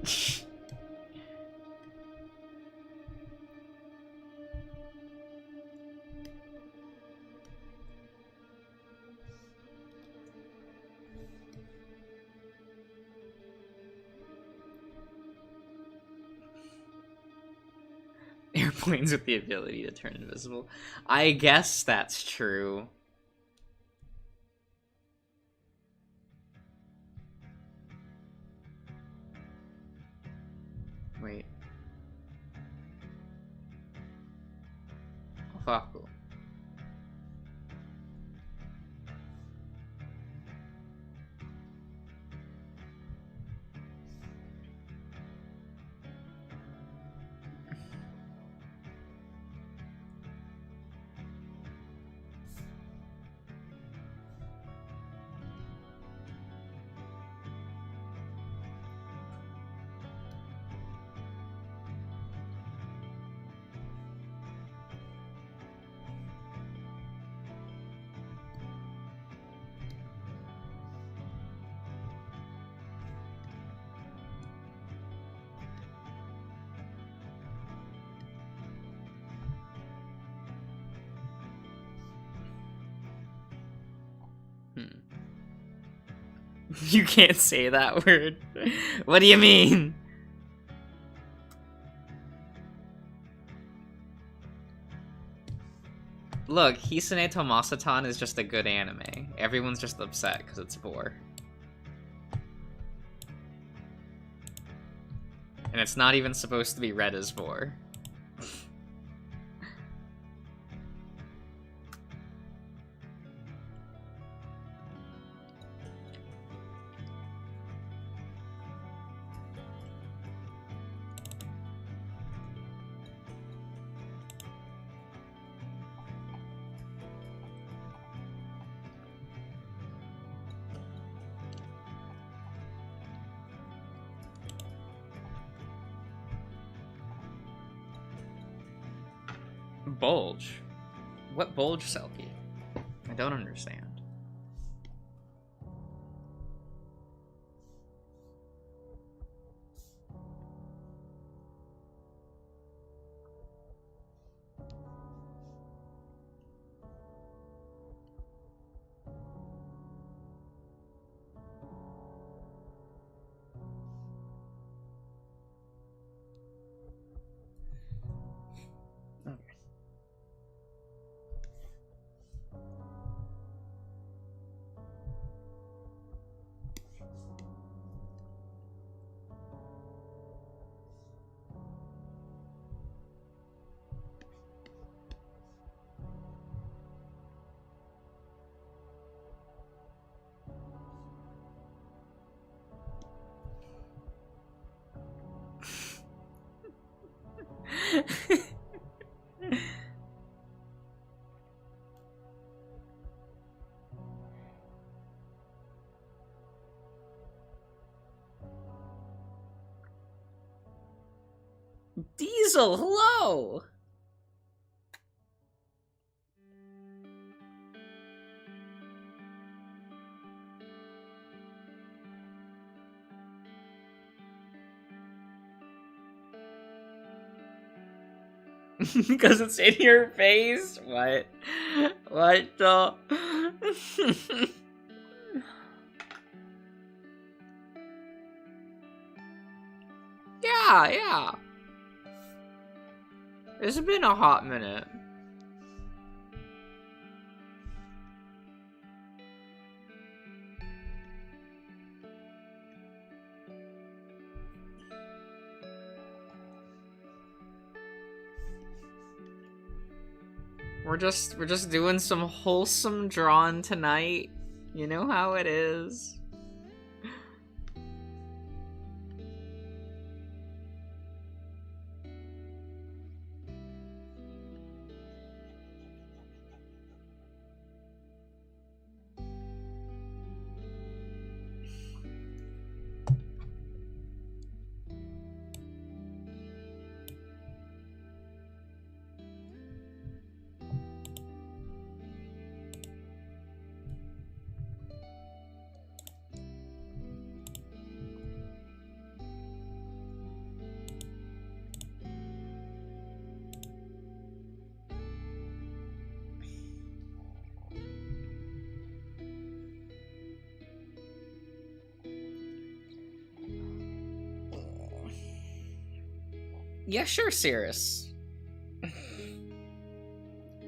A: Airplanes with the ability to turn invisible. I guess that's true. Wait. Faku. You can't say that word. What do you mean? Look, Hisune Tomasatan is just a good anime. Everyone's just upset because it's Vor. And it's not even supposed to be read as Vor. Bulge? What bulge, Selkie? I don't understand. Diesel, hello! Because it's in your face? What? What the? Yeah. It's been a hot minute. We're just doing some wholesome drawn tonight. You know how it is. Yeah, sure, Cirrus.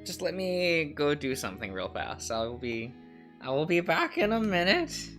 A: Just let me go do something real fast. I will be back in a minute.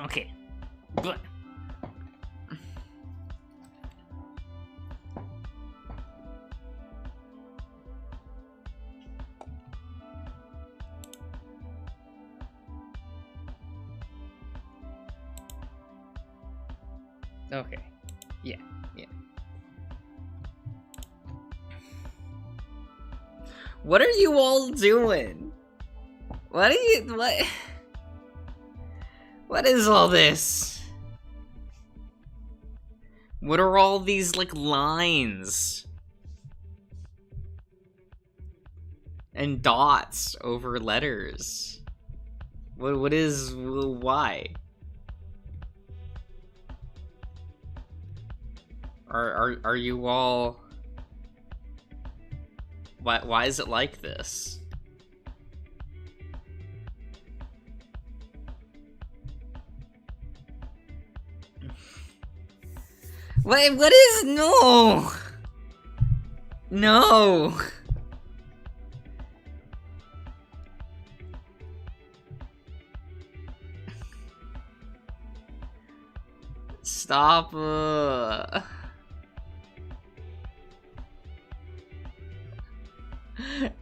A: Okay. Good. Okay. Yeah. What are you all doing? What are you... What... What is all this? What are all these, like, lines? And dots over letters? What is... Why? Are you all... Why is it like this? What is... No! No! Stop.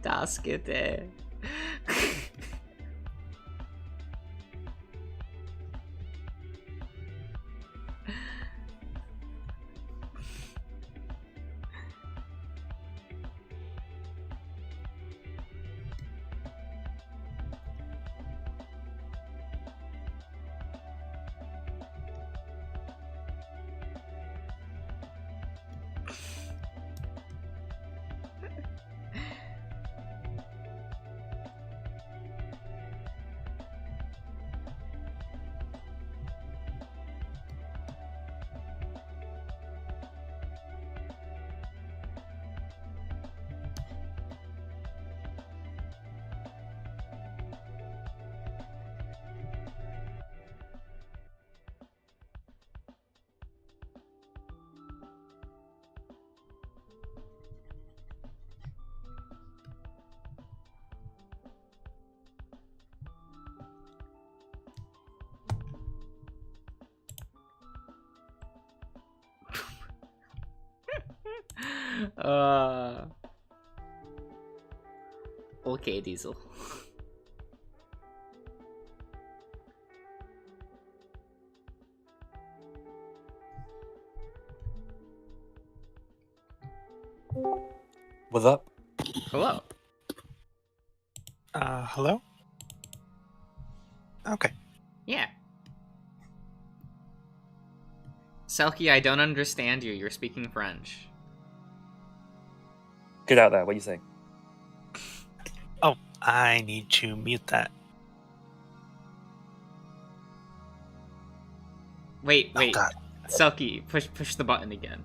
A: 助けて。Okay, Diesel.
B: What's up?
A: Hello.
C: Hello? Okay.
A: Yeah. Selkie, I don't understand you. You're speaking French.
B: Get out there. What are you saying?
C: Oh, I need to mute that.
A: Wait.
C: Oh, God.
A: Selkie, push the button again.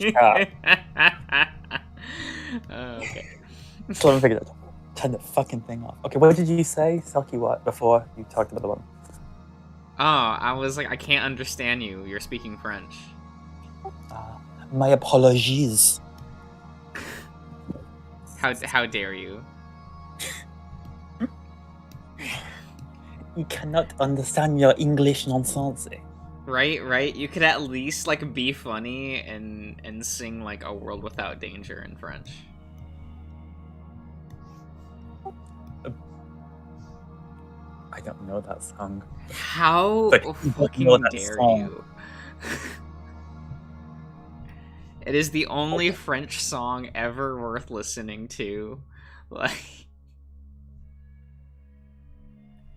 A: Okay.
B: Still haven't figured it out. Turn the fucking thing off. Okay, what did you say, Selkie? What before you talked about the one?
A: Oh, I was like, I can't understand you. You're speaking French.
B: My apologies.
A: How dare you?
B: You cannot understand your English nonsense.
A: Right. You could at least like be funny and sing like A World Without Danger in French.
B: I don't know that song.
A: How
B: But you don't
A: fucking
B: know that
A: dare
B: song.
A: you? It is the only French song ever worth listening to. Like,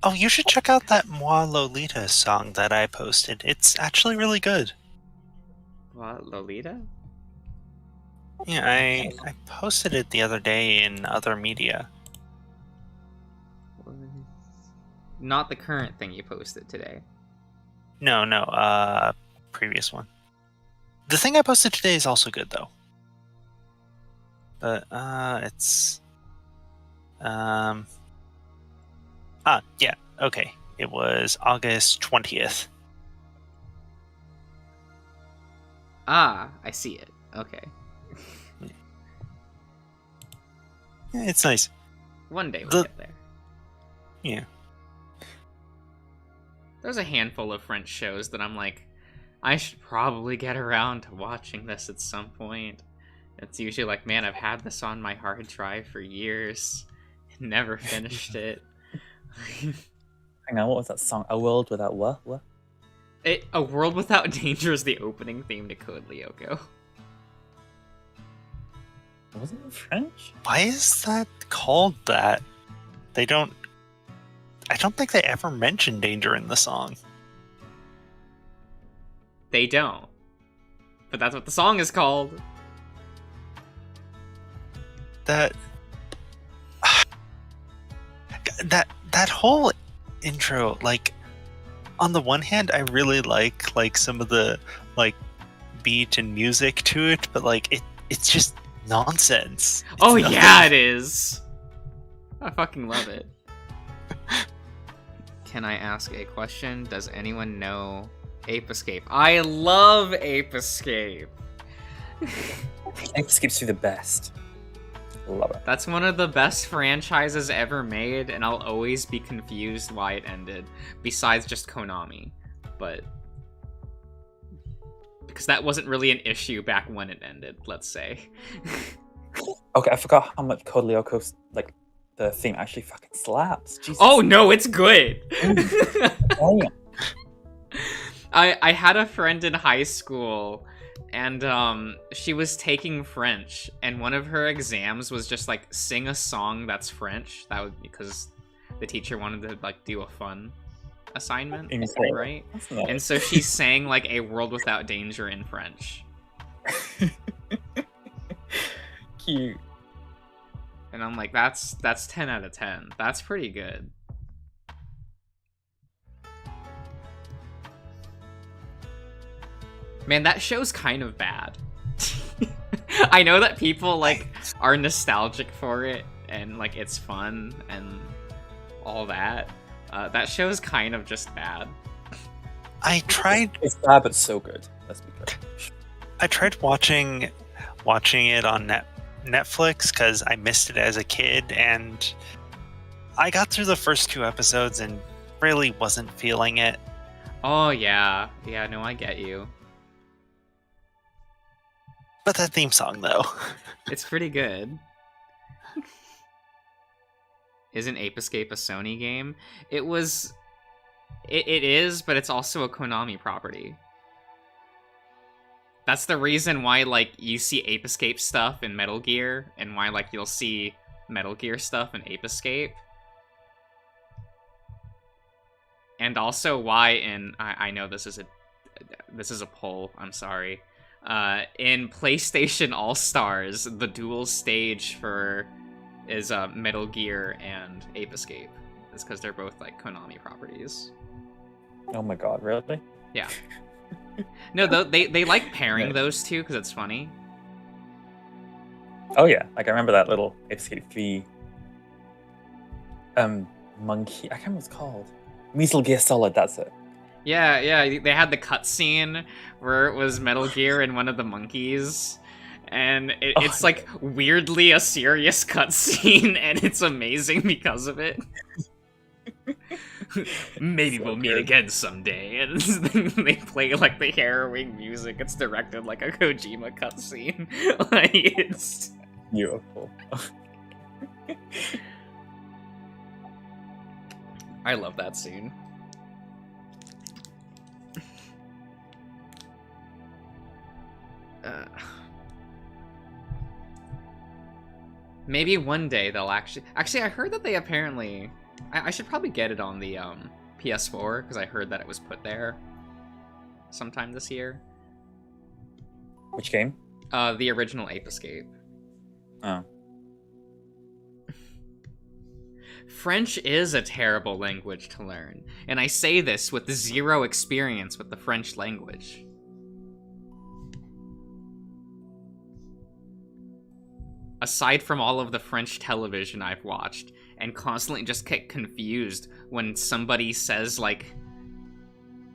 C: Oh, you should check out that Moi Lolita song that I posted. It's actually really good.
A: what, Lolita?
C: Yeah, I posted it the other day in other media.
A: Not the current thing you posted today.
C: No, previous one. The thing I posted today is also good, though. But, it's... yeah, okay. It was August 20th.
A: Ah, I see it. Okay.
C: Yeah, it's nice.
A: One day we'll get there.
C: Yeah.
A: There's a handful of French shows that I'm like, I should probably get around to watching this at some point. It's usually like, man, I've had this on my hard drive for years, never finished it.
B: Hang on, what was that song? A World Without what? What?
A: A World Without Danger is the opening theme to Code Lyoko.
B: Wasn't it French?
C: Why is that called that? I don't think they ever mention danger in the song.
A: They don't. But that's what the song is called.
C: That whole intro, like, on the one hand, I really like some of the like beat and music to it, but like it's just nonsense. It's
A: Oh
C: nothing.
A: yeah, it is. I fucking love it. Can I ask a question? Does anyone know Ape Escape? I love Ape Escape.
B: Ape Escape's the best. Love it.
A: That's one of the best franchises ever made, and I'll always be confused why it ended, besides just Konami. But because that wasn't really an issue back when it ended, let's say.
B: Okay, I forgot how much Code Lyoko, like, the theme actually fucking slaps. Jesus.
A: Oh no, it's good!
B: Damn.
A: I had a friend in high school, and she was taking French, and one of her exams was just like sing a song that's French. That was because the teacher wanted to like do a fun assignment,
B: Insane.
A: right?
B: That's nice.
A: And so she sang like A World Without Danger in French.
B: Cute.
A: And I'm like, that's 10 out of 10. That's pretty good. Man, that show's kind of bad. I know that people like are nostalgic for it and like it's fun and all that. That show's kind of just bad.
C: I tried
B: It's bad, but so good. Let's be clear.
C: I tried watching it on Netflix because I missed it as a kid, and I got through the first 2 episodes and really wasn't feeling it.
A: Oh yeah. Yeah, no, I get you.
C: But that theme song, though.
A: It's pretty good. Isn't Ape Escape a Sony game? It is, but it's also a Konami property. That's the reason why, like, you see Ape Escape stuff in Metal Gear, and why, like, you'll see Metal Gear stuff in Ape Escape. And also why in... I know this is a poll, I'm sorry. In PlayStation All-Stars, the dual stage is Metal Gear and Ape Escape. It's because they're both, like, Konami properties.
B: Oh my god, really?
A: Yeah. No, they like pairing those two because it's funny.
B: Oh yeah, like I remember that little Ape Escape 3 monkey. I can't remember what it's called. Metal Gear Solid, that's it.
A: Yeah, they had the cutscene where it was Metal Gear and one of the monkeys, and it's like weirdly a serious cutscene, and it's amazing because of it. Maybe
B: So
A: we'll meet
B: good.
A: again someday, and they play like the harrowing music. It's directed like a Kojima cutscene. Like it's
B: Beautiful.
A: I love that scene. Maybe one day they'll actually... Actually, I heard that they apparently... I should probably get it on the PS4, because I heard that it was put there sometime this year.
B: Which game?
A: The original Ape Escape.
B: Oh.
A: French is a terrible language to learn, and I say this with zero experience with the French language. Aside from all of the French television I've watched, and constantly just get confused when somebody says, like,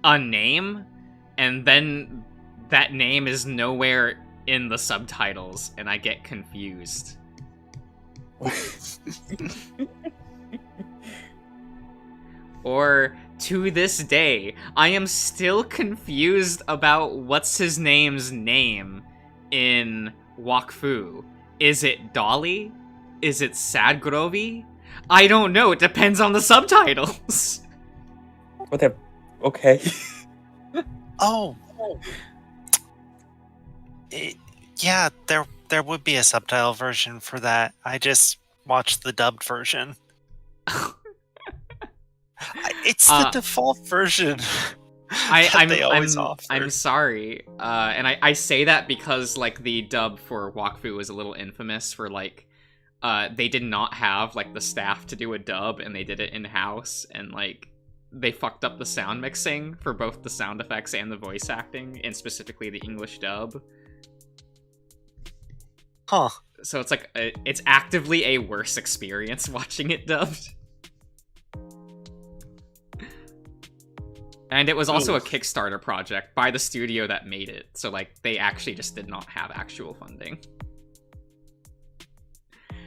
A: a name, and then that name is nowhere in the subtitles, and I get confused. Or, to this day, I am still confused about what's his name's name in Wakfu. Is it Dolly? Is it Sadgrovi? I don't know, it depends on the subtitles.
B: Whatever. Okay.
C: Oh, yeah, there would be a subtitle version for that. I just watched the dubbed version. It's the default version.
A: I'm sorry, and I say that because like the dub for Wakfu was a little infamous for like, they did not have like the staff to do a dub, and they did it in house, and like they fucked up the sound mixing for both the sound effects and the voice acting, and specifically the English dub.
C: Huh.
A: So it's like it's actively a worse experience watching it dubbed. And it was also a Kickstarter project by the studio that made it, so like they actually just did not have actual funding.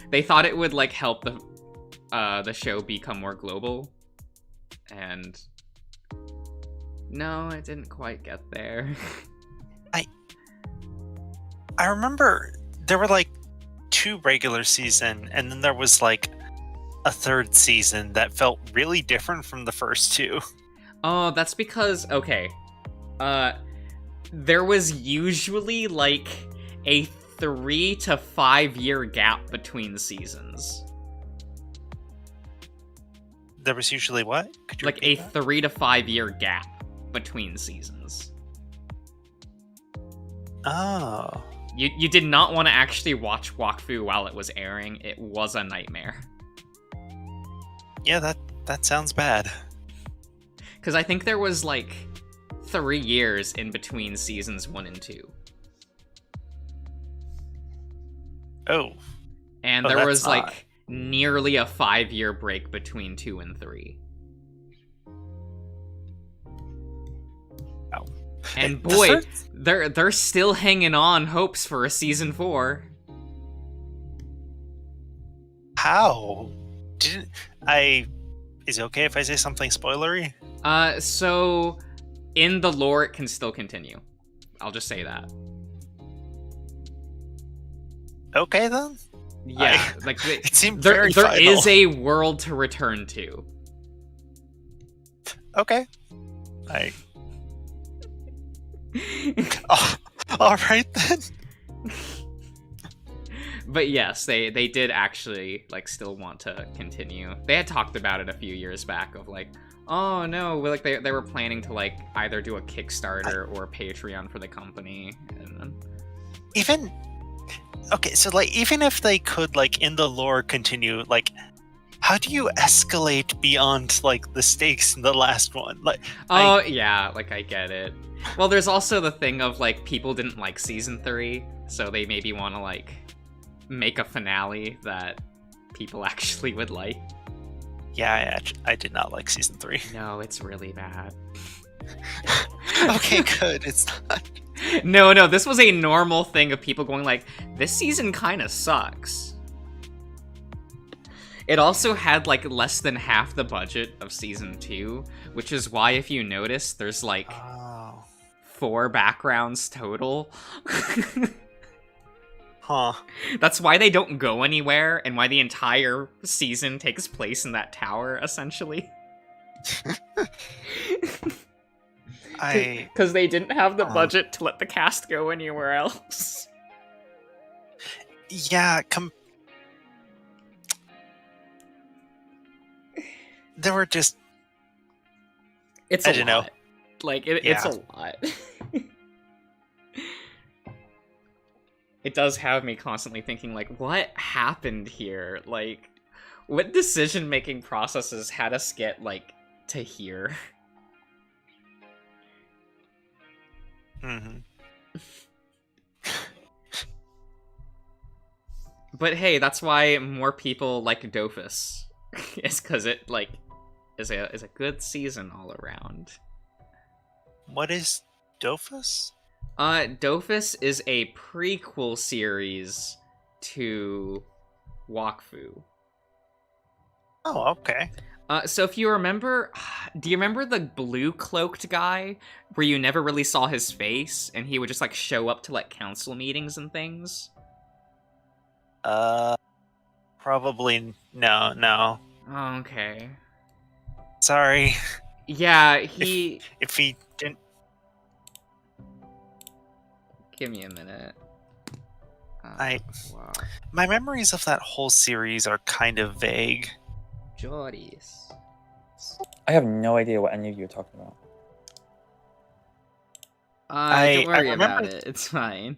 A: They thought it would like help the show become more global, and no, it didn't quite get there.
C: I remember there were like 2 regular season, and then there was like a 3rd season that felt really different from the first 2.
A: Oh, that's because, okay, there was usually, like, a 3 to 5 year gap between seasons.
C: There was usually what? Could you
A: like, a
C: repeat
A: 3 to 5 year gap between seasons.
C: that? Oh.
A: You did not want to actually watch Wakfu while it was airing. It was a nightmare.
C: Yeah, that sounds bad.
A: Because I think there was, like, 3 years in between seasons 1 and 2.
C: Oh.
A: And there was, like, nearly a 5-year break between 2 and 3.
C: Oh.
A: And boy, they're still hanging on hopes for a season 4.
C: How? Is it okay if I say something spoilery?
A: So in the lore, it can still continue. I'll just say that.
C: Okay then.
A: Yeah,
C: It seemed
A: there
C: very final.
A: is a world to return to.
C: Okay. Oh, all right then.
A: But yes, they did actually like still want to continue. They had talked about it a few years back of like, oh no, like they were planning to like either do a Kickstarter or a Patreon for the company, and then
C: Even okay, so like even if they could like in the lore continue, like how do you escalate beyond like the stakes in the last one? Like
A: yeah, like I get it. Well, there's also the thing of like people didn't like season 3, so they maybe want to like make a finale that people actually would like.
C: Yeah, I did not like season 3.
A: No, it's really bad.
C: Okay, good. It's not.
A: No, this was a normal thing of people going like, this season kind of sucks. It also had like less than half the budget of season 2, which is why if you notice, there's like 4 backgrounds total.
C: Huh.
A: That's why they don't go anywhere, and why the entire season takes place in that tower, essentially. Because they didn't have the budget to let the cast go anywhere else.
C: Yeah, there were just...
A: It's a lot. Know. Like, it's a lot. It does have me constantly thinking, like, what happened here? Like, what decision-making processes had us get, like, to here?
C: Mm-hmm.
A: But hey, that's why more people like Dofus. It's because it, like, is a good season all around.
C: What is Dofus?
A: Dofus is a prequel series to Wakfu.
C: Oh, okay.
A: So if you remember, do you remember the blue cloaked guy where you never really saw his face and he would just like show up to like council meetings and things?
C: Probably no.
A: Oh, okay.
C: Sorry.
A: Yeah, he.
C: If he didn't.
A: Give me a minute. Wow.
C: My memories of that whole series are kind of vague.
A: Jordis.
B: I have no idea what any of you are talking about.
A: Don't worry
C: I
A: about
C: remember-
A: it. It's fine.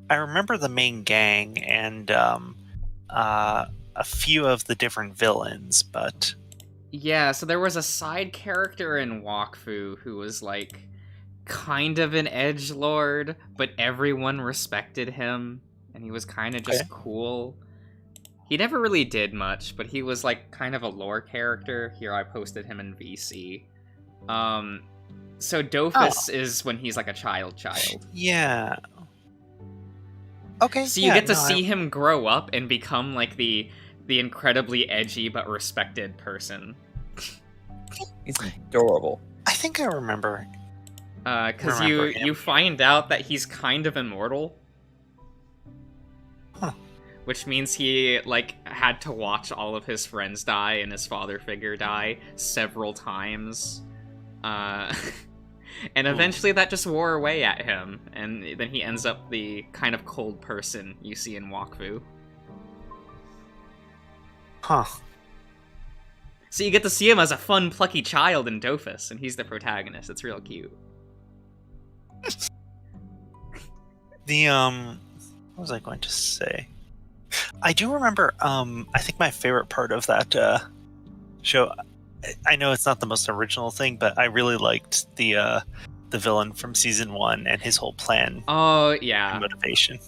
C: I remember the main gang and a few of the different villains, but
A: Yeah, so there was a side character in Wakfu who was like kind of an edgelord, but everyone respected him, and he was kind of just cool. He never really did much, but he was like kind of a lore character. Here, I posted him in VC. So Dofus is when he's like a child.
C: yeah. Okay.
A: So you get to see him grow up and become like the incredibly edgy but respected person.
B: He's adorable.
C: I think I remember.
A: Because
C: Remember him.
A: you find out that he's kind of immortal.
C: Huh.
A: Which means he like had to watch all of his friends die and his father figure die several times. And eventually that just wore away at him, and then he ends up the kind of cold person you see in Wakfu.
C: Huh.
A: So you get to see him as a fun, plucky child in Dofus, and he's the protagonist. It's real cute.
C: What was I going to say? I do remember, I think my favorite part of that show, I know it's not the most original thing, but I really liked the villain from season 1 and his whole plan
A: Oh,
C: and
A: yeah.
C: motivation.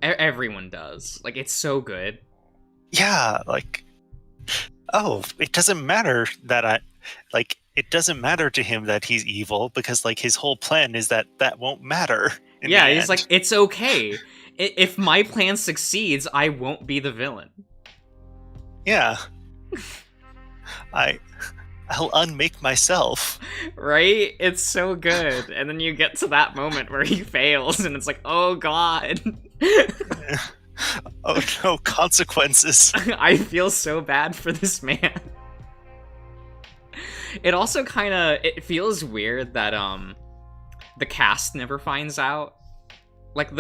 A: Everyone does. Like, it's so good.
C: Yeah, like, it doesn't matter that it doesn't matter to him that he's evil, because like his whole plan is that won't matter.
A: Yeah, he's like, it's okay. If my plan succeeds, I won't be the villain.
C: yeah, I'll unmake myself.
A: Right? It's so good. And then you get to that moment where he fails, and it's like, oh god.
C: Oh no, consequences.
A: I feel so bad for this man. It also it feels weird that the cast never finds out. Like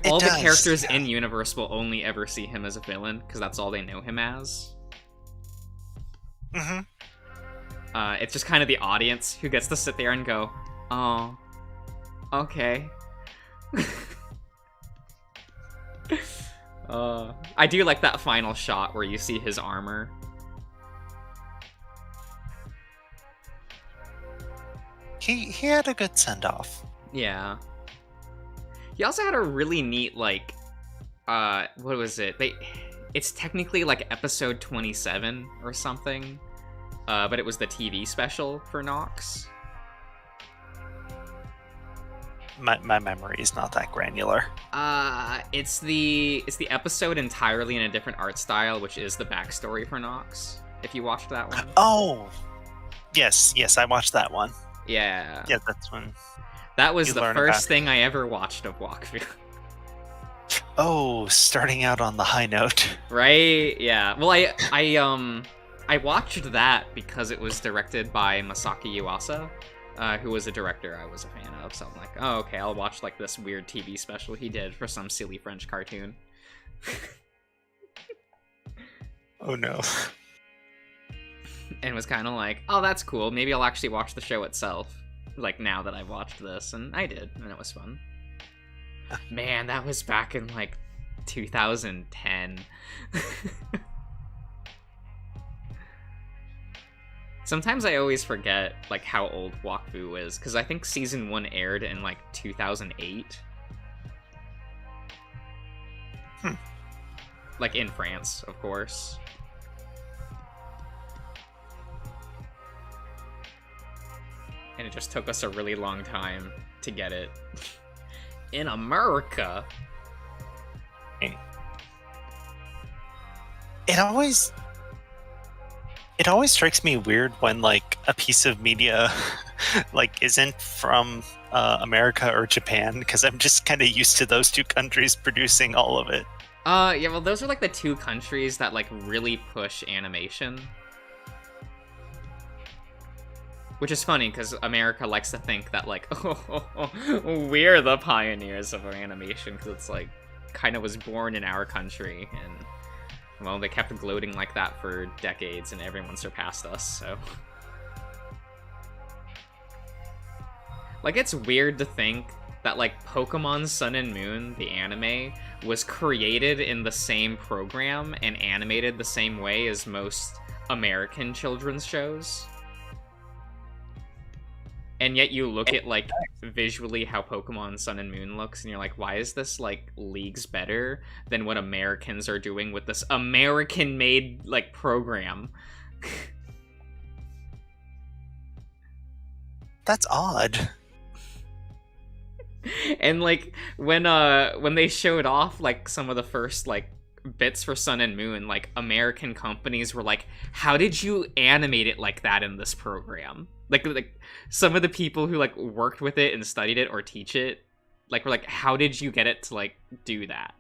A: all the characters in universe will only ever see him as a villain because that's all they know him as.
C: Mm-hmm.
A: It's just kind of the audience who gets to sit there and go, oh, okay. I do like that final shot where you see his armor.
C: He had a good send off.
A: Yeah. He also had a really neat what was it? It's technically like episode 27 or something. But it was the TV special for Nox.
C: My memory is not that granular.
A: It's the episode entirely in a different art style, which is the backstory for Nox. If you watched that one.
C: Oh, yes, I watched that one.
A: Yeah.
C: Yeah, that's one.
A: That was
C: You
A: the
C: learn
A: first
C: about-
A: thing I ever watched of Wakfu.
C: Oh, starting out on the high note.
A: Right? Yeah. Well, I watched that because it was directed by Masaki Yuasa, who was a director I was a fan of. So I'm like, oh, okay, I'll watch like this weird TV special he did for some silly French cartoon.
C: Oh no.
A: And was kind of like, oh, that's cool. Maybe I'll actually watch the show itself. Like now that I've watched this, and I did, and it was fun. Man, that was back in like 2010. Sometimes I always forget like how old Wakfu is, because I think season 1 aired in like 2008. Like in France, of course. And it just took us a really long time to get it. In America.
C: It It always strikes me weird when like a piece of media like isn't from America or Japan, because I'm just kind of used to those two countries producing all of it.
A: Yeah, well, those are like the two countries that like really push animation. Which is funny, because America likes to think that, like, we're the pioneers of animation, because it's, like, kind of was born in our country, and, well, they kept gloating like that for decades, and everyone surpassed us, so... Like, it's weird to think that, like, Pokemon Sun and Moon, the anime, was created in the same program and animated the same way as most American children's shows. And yet you look at, like, visually how Pokemon Sun and Moon looks, and you're like, why is this, like, leagues better than what Americans are doing with this American-made, like, program?
C: That's odd.
A: And, like, when they showed off, like, some of the first, like, bits for Sun and Moon, like, American companies were like, how did you animate it like that in this program? Like some of the people who like worked with it and studied it or teach it, like were like, how did you get it to like do that?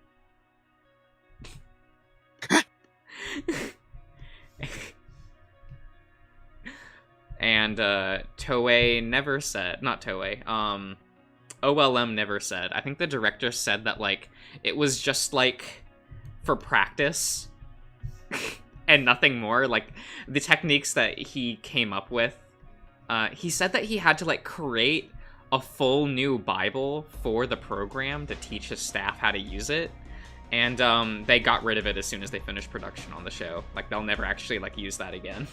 A: And Toei never said, not Toei, OLM never said. I think the director said that like it was just like for practice and nothing more. Like the techniques that he came up with. He said that he had to, like, create a full new Bible for the program to teach his staff how to use it. And, they got rid of it as soon as they finished production on the show. Like, they'll never actually, like, use that again.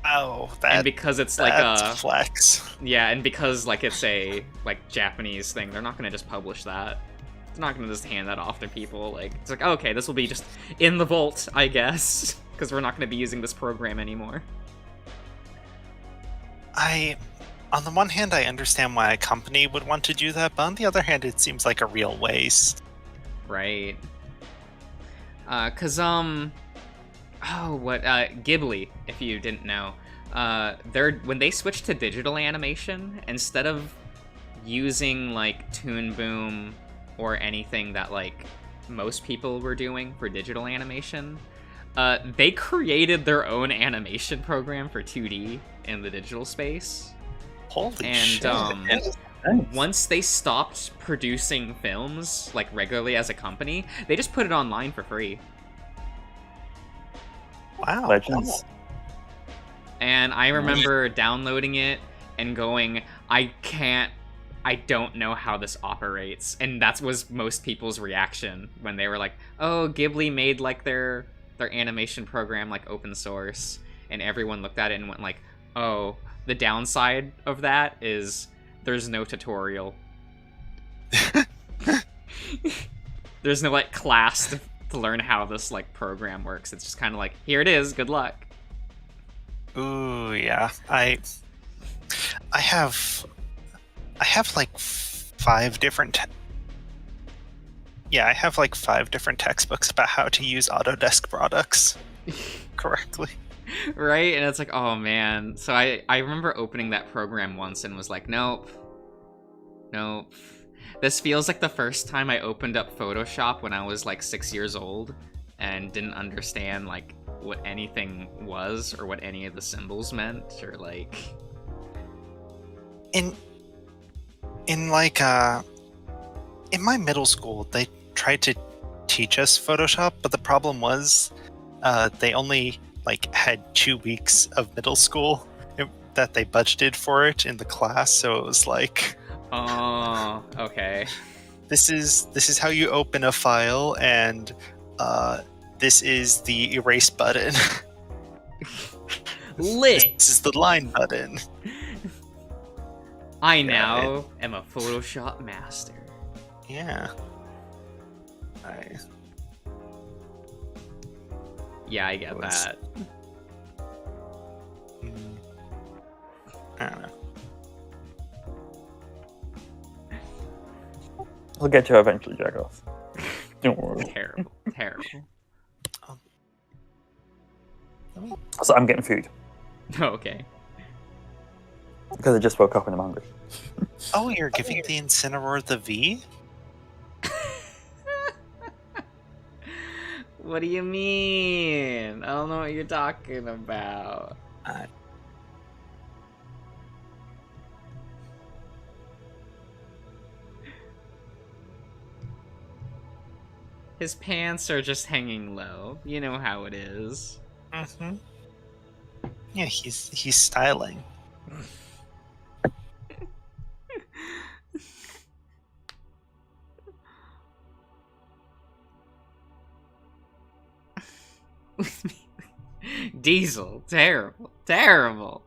C: Oh,
A: and because it's, like,
C: a flex.
A: Yeah, and because, like, it's a, like, Japanese thing, they're not gonna just publish that. They're not gonna just hand that off to people. Like, it's like, okay, this will be just in the vault, I guess. Because we're not going to be using this program anymore.
C: On the one hand, I understand why a company would want to do that, but on the other hand, it seems like a real waste.
A: Right. Ghibli, if you didn't know, when they switched to digital animation, instead of using, like, Toon Boom or anything that, like, most people were doing for digital animation, they created their own animation program for 2D in the digital space.
C: Holy shit.
A: And once they stopped producing films, like, regularly as a company, they just put it online for free.
C: Wow.
B: Legends.
A: And I remember downloading it and going, I don't know how this operates. And that was most people's reaction when they were like, oh, Ghibli made, like, their animation program, like, open source, and everyone looked at it and went like, oh, the downside of that is there's no tutorial. There's no, like, class to learn how this, like, program works. It's just kind of like, here it is, good luck.
C: Ooh, yeah. I have like 5 different I have like 5 different textbooks about how to use Autodesk products correctly.
A: Right? And it's like, oh man. So I remember opening that program once and was like, nope. This feels like the first time I opened up Photoshop when I was like 6 years old and didn't understand like what anything was or what any of the symbols meant or like...
C: In my middle school, they tried to teach us Photoshop, but the problem was they only like had 2 weeks of middle school that they budgeted for it in the class, so it was like,
A: oh, okay.
C: This is how you open a file, and this is the erase button.
A: Lit.
C: This is the line button.
A: I now am a Photoshop master.
C: Yeah.
A: Yeah, I get that.
C: I don't know.
B: We'll get to it eventually, Jackoff. Don't worry.
A: Terrible.
C: me?
B: So I'm getting food
A: Okay.
B: because I just woke up and I'm hungry.
C: Oh, you're giving the Incineroar the V?
A: What do you mean? I don't know what you're talking about.
C: Uh,
A: His pants are just hanging low. You know how it is.
C: mm-hmm. Yeah, he's styling.
A: Diesel, terrible, terrible.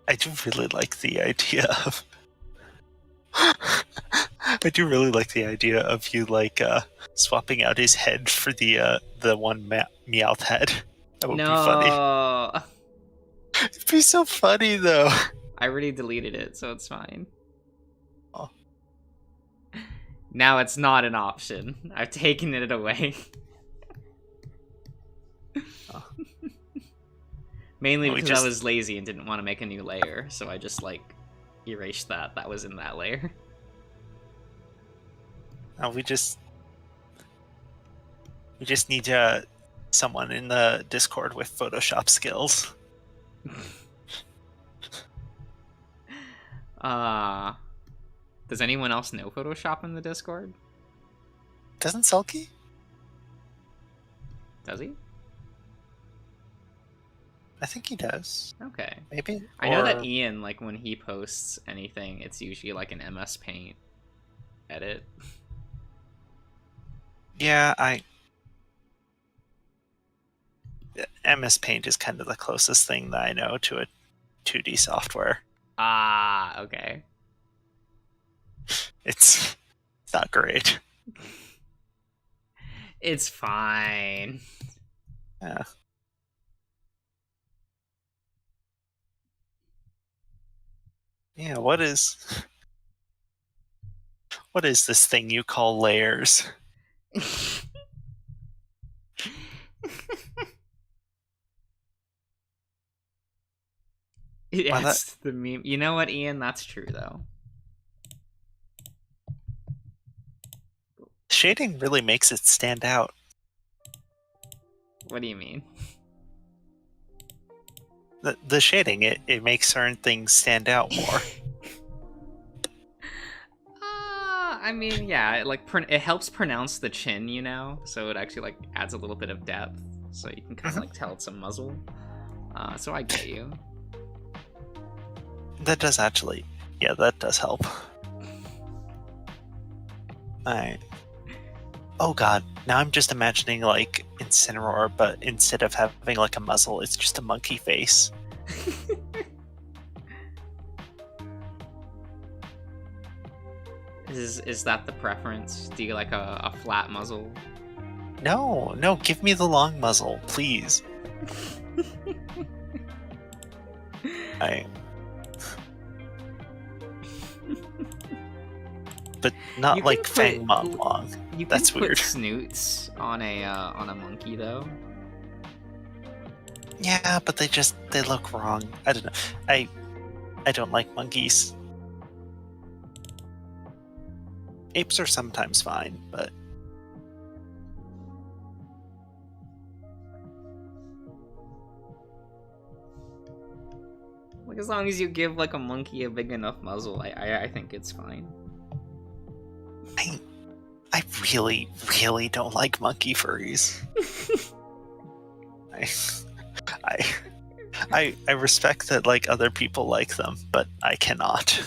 C: I do really like the idea of. I do really like the idea of you like swapping out his head for the one Meowth head. That would be funny.
A: No,
C: It'd be so funny though.
A: I already deleted it, so it's fine.
C: Oh.
A: Now it's not an option. I've taken it away.
C: Oh.
A: Mainly
C: We
A: because
C: just-
A: I was lazy and didn't want to make a new layer, so I just like erased that was in that layer.
C: We just need someone in the Discord with Photoshop skills.
A: Does anyone else know Photoshop in the Discord?
C: Doesn't Sulky?
A: Does he?
C: I think he does.
A: Okay.
C: Maybe.
A: I know that
C: Or-
A: Ian, like, when he posts anything, it's usually like an MS Paint edit.
C: Yeah, MS Paint is kind of the closest thing that I know to a 2D software.
A: Ah, okay.
C: It's not great.
A: It's fine.
C: Yeah. Yeah, what is this thing you call layers?
A: It
C: Well,
A: adds to the meme. You know what, Ian? That's true, though.
C: Shading really makes it stand out.
A: What do you mean?
C: The shading, it makes certain things stand out more.
A: I mean, yeah, it helps pronounce the chin, you know, so it actually like adds a little bit of depth, so you can kind of like tell it's a muzzle. So I get you.
C: That does actually, yeah, that does help. Alright. Oh god, now I'm just imagining like Incineroar, but instead of having like a muzzle, it's just a monkey face.
A: Is that the preference? Do you like a flat muzzle?
C: No, give me the long muzzle, please. But not
A: You can
C: like
A: put-
C: Fangmon long.
A: You can
C: That's
A: put
C: weird.
A: snoots on a monkey though.
C: Yeah, but they look wrong. I don't know. I don't like monkeys. Apes are sometimes fine, but
A: Like as long as you give like a monkey a big enough muzzle, I think it's fine.
C: I really, really don't like monkey furries. I respect that like other people like them, but I cannot.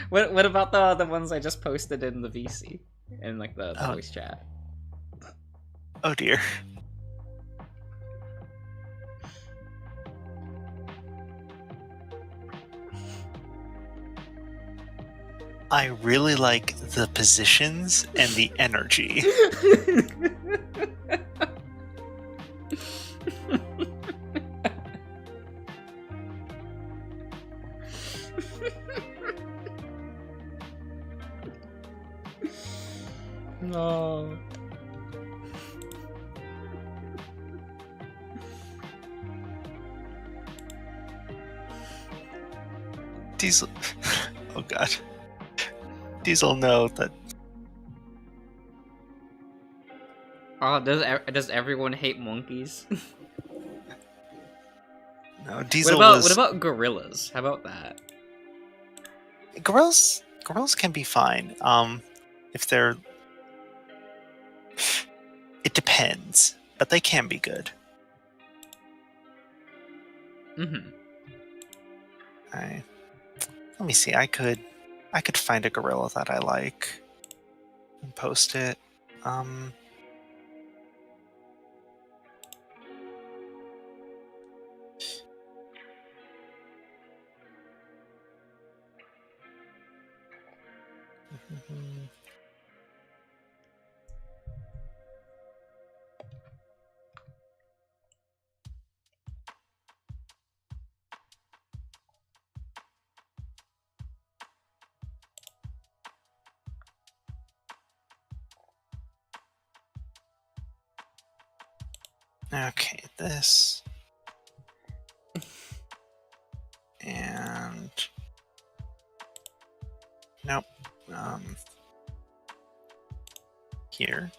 A: What about the ones I just posted in the VC in like the
C: Oh.
A: voice chat?
C: Oh dear. I really like the positions and the energy.
A: No.
C: Diesel. Oh god. Diesel know that.
A: Oh, does everyone hate monkeys?
C: No,
A: What
C: Diesel
A: about
C: was.
A: what about gorillas? How about that?
C: Gorillas can be fine. If they're. It depends, but they can be good.
A: Mm-hmm.
C: Let me see. I could find a gorilla that I like and post it. Okay, this. And nope. Here.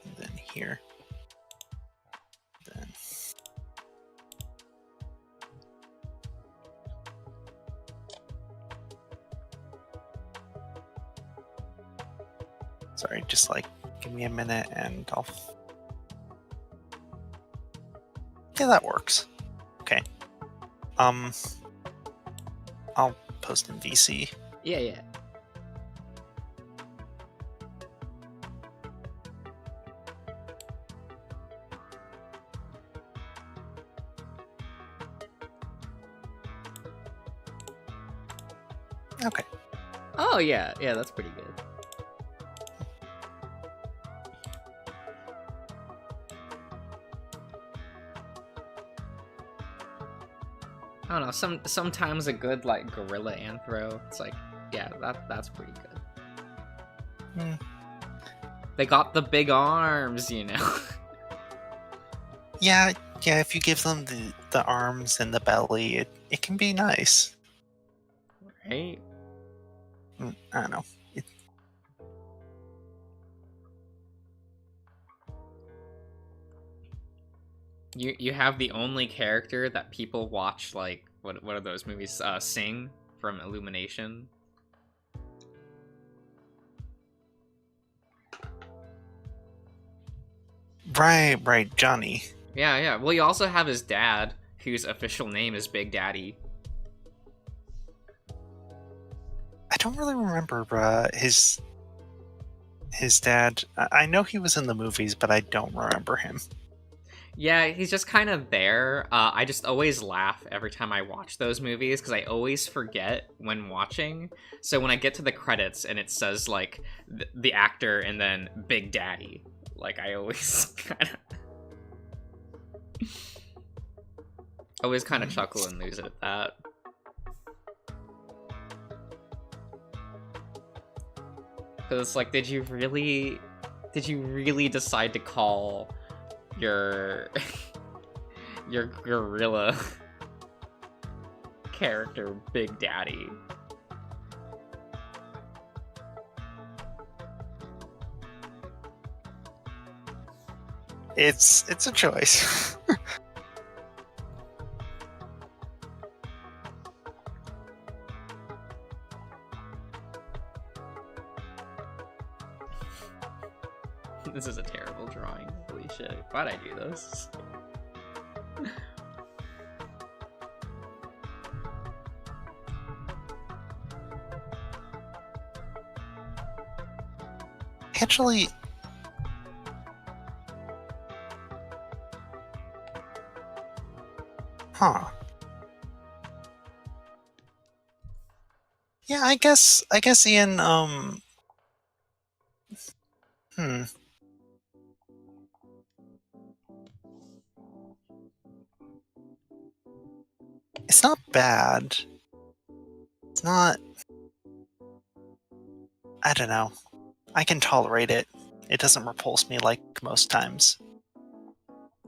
C: And then here. Then sorry, just like give me a minute and I'll. Yeah, that works. Okay. I'll post in VC.
A: Yeah.
C: Okay.
A: Oh yeah, that's pretty good. I don't know. Sometimes a good like gorilla anthro. It's like, yeah, that's pretty good.
C: Hmm.
A: They got the big arms, you know.
C: Yeah. If you give them the arms and the belly, it can be nice.
A: Right?
C: I don't know.
A: You have the only character that people watch, like what are those movies? Sing from Illumination.
C: Right, Johnny.
A: Yeah. Well, you also have his dad, whose official name is Big Daddy.
C: I don't really remember his dad. I know he was in the movies, but I don't remember him.
A: Yeah, he's just kind of there. I just always laugh every time I watch those movies because I always forget when watching. So when I get to the credits and it says like the actor and then Big Daddy, like I always kind of chuckle and lose it at that. Because it's like, did you really decide to call your gorilla character Big Daddy?
C: It's a choice.
A: This is a terrible drawing. Holy shit. Why'd I do this?
C: Actually, huh. Yeah, I guess Ian, It's not bad. It's not... I don't know. I can tolerate it. It doesn't repulse me like most times.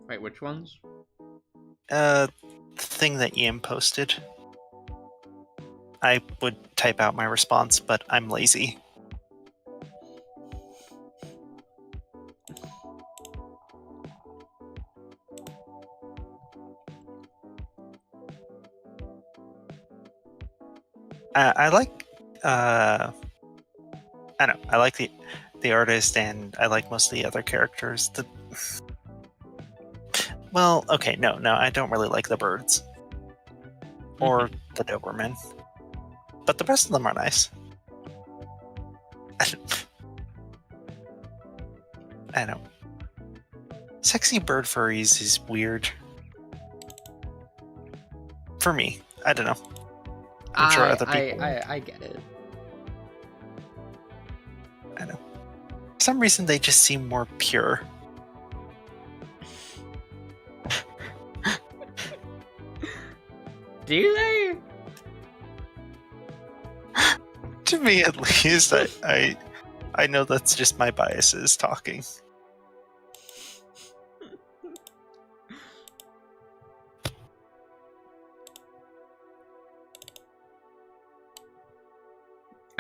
A: Wait, which ones?
C: The thing that Ian posted. I would type out my response, but I'm lazy. I like I don't know. I like the artist, and I like most of the other characters. Well, okay, no, I don't really like the birds or the Doberman, but the rest of them are nice. I don't. Sexy bird furries is weird for me. I don't know. I'm sure other people.
A: I get it.
C: I know. For some reason, they just seem more pure.
A: Do they?
C: To me, at least, I know that's just my biases talking.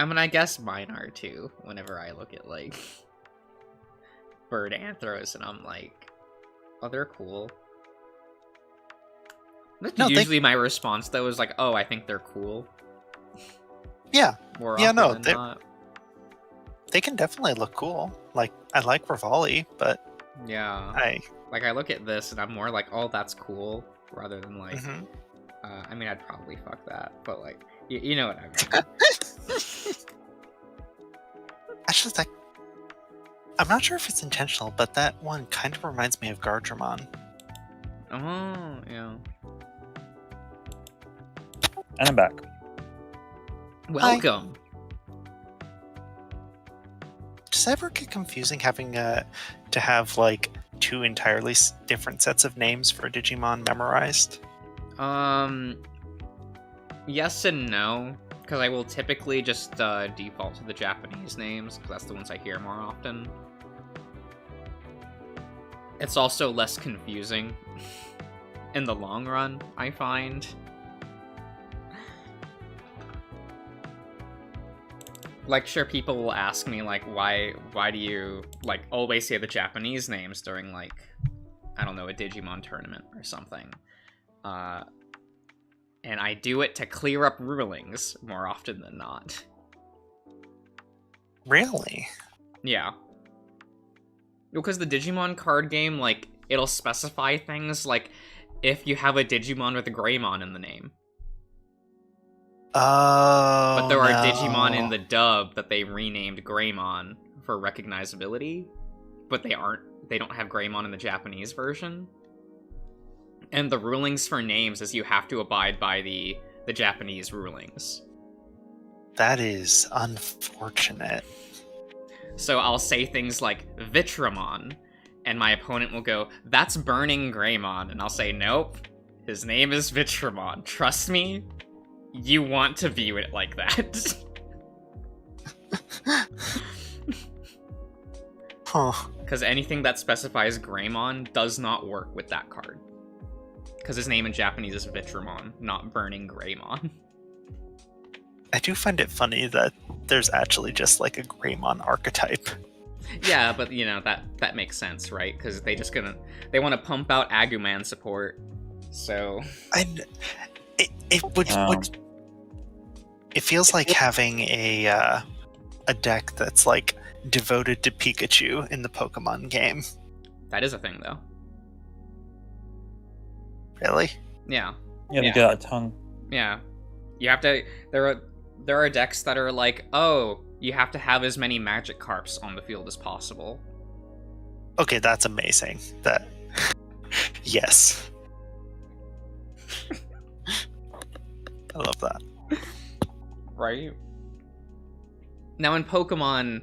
A: I mean, I guess mine are too, whenever I look at, like, bird anthros, and I'm like, oh, they're cool. That's usually my response, though, is like, oh, I think they're cool.
C: Yeah.
A: More
C: yeah,
A: often
C: no,
A: than not.
C: They can definitely look cool. Like, I like Revali, but...
A: Yeah. I look at this, and I'm more like, oh, that's cool, rather than, like...
C: Mhm.
A: I mean, I'd probably fuck that, but, like, you know what I mean.
C: Actually, like, I'm not sure if it's intentional, but that one kind of reminds me of Gardramon.
A: Oh, yeah.
B: And I'm back.
A: Welcome.
C: Does it ever get confusing having to have, like, two entirely different sets of names for Digimon memorized?
A: Yes and no, because I will typically just default to the Japanese names, because that's the ones I hear more often. It's also less confusing in the long run, I find. Like, sure, people will ask me, like, why do you, like, always say the Japanese names during, like, I don't know, a Digimon tournament or something. And I do it to clear up rulings more often than not.
C: Really?
A: Yeah. Because the Digimon card game, like, it'll specify things like if you have a Digimon with a Greymon in the name.
C: Oh,
A: but there are Digimon in the dub that they renamed Greymon for recognizability, but they don't have Greymon in the Japanese version. And the rulings for names is you have to abide by the Japanese rulings.
C: That is unfortunate.
A: So I'll say things like Vitramon, and my opponent will go, that's Burning Greymon, and I'll say, nope, his name is Vitramon. Trust me, you want to view it like that.
C: Huh.
A: Because anything that specifies Greymon does not work with that card. Because his name in Japanese is Vitramon, not Burning Greymon.
C: I do find it funny that there's actually just like a Greymon archetype.
A: Yeah, but you know, that makes sense, right? Because they want to pump out Agumon support. So
C: it feels like having a deck that's like devoted to Pikachu in the Pokemon game.
A: That is a thing, though.
C: Really?
A: Yeah.
B: Yeah, they get a tongue.
A: Yeah. You have to. There are decks that are like, oh, you have to have as many Magikarps on the field as possible.
C: Okay, that's amazing. That. Yes. I love that.
A: Right? Now in Pokemon,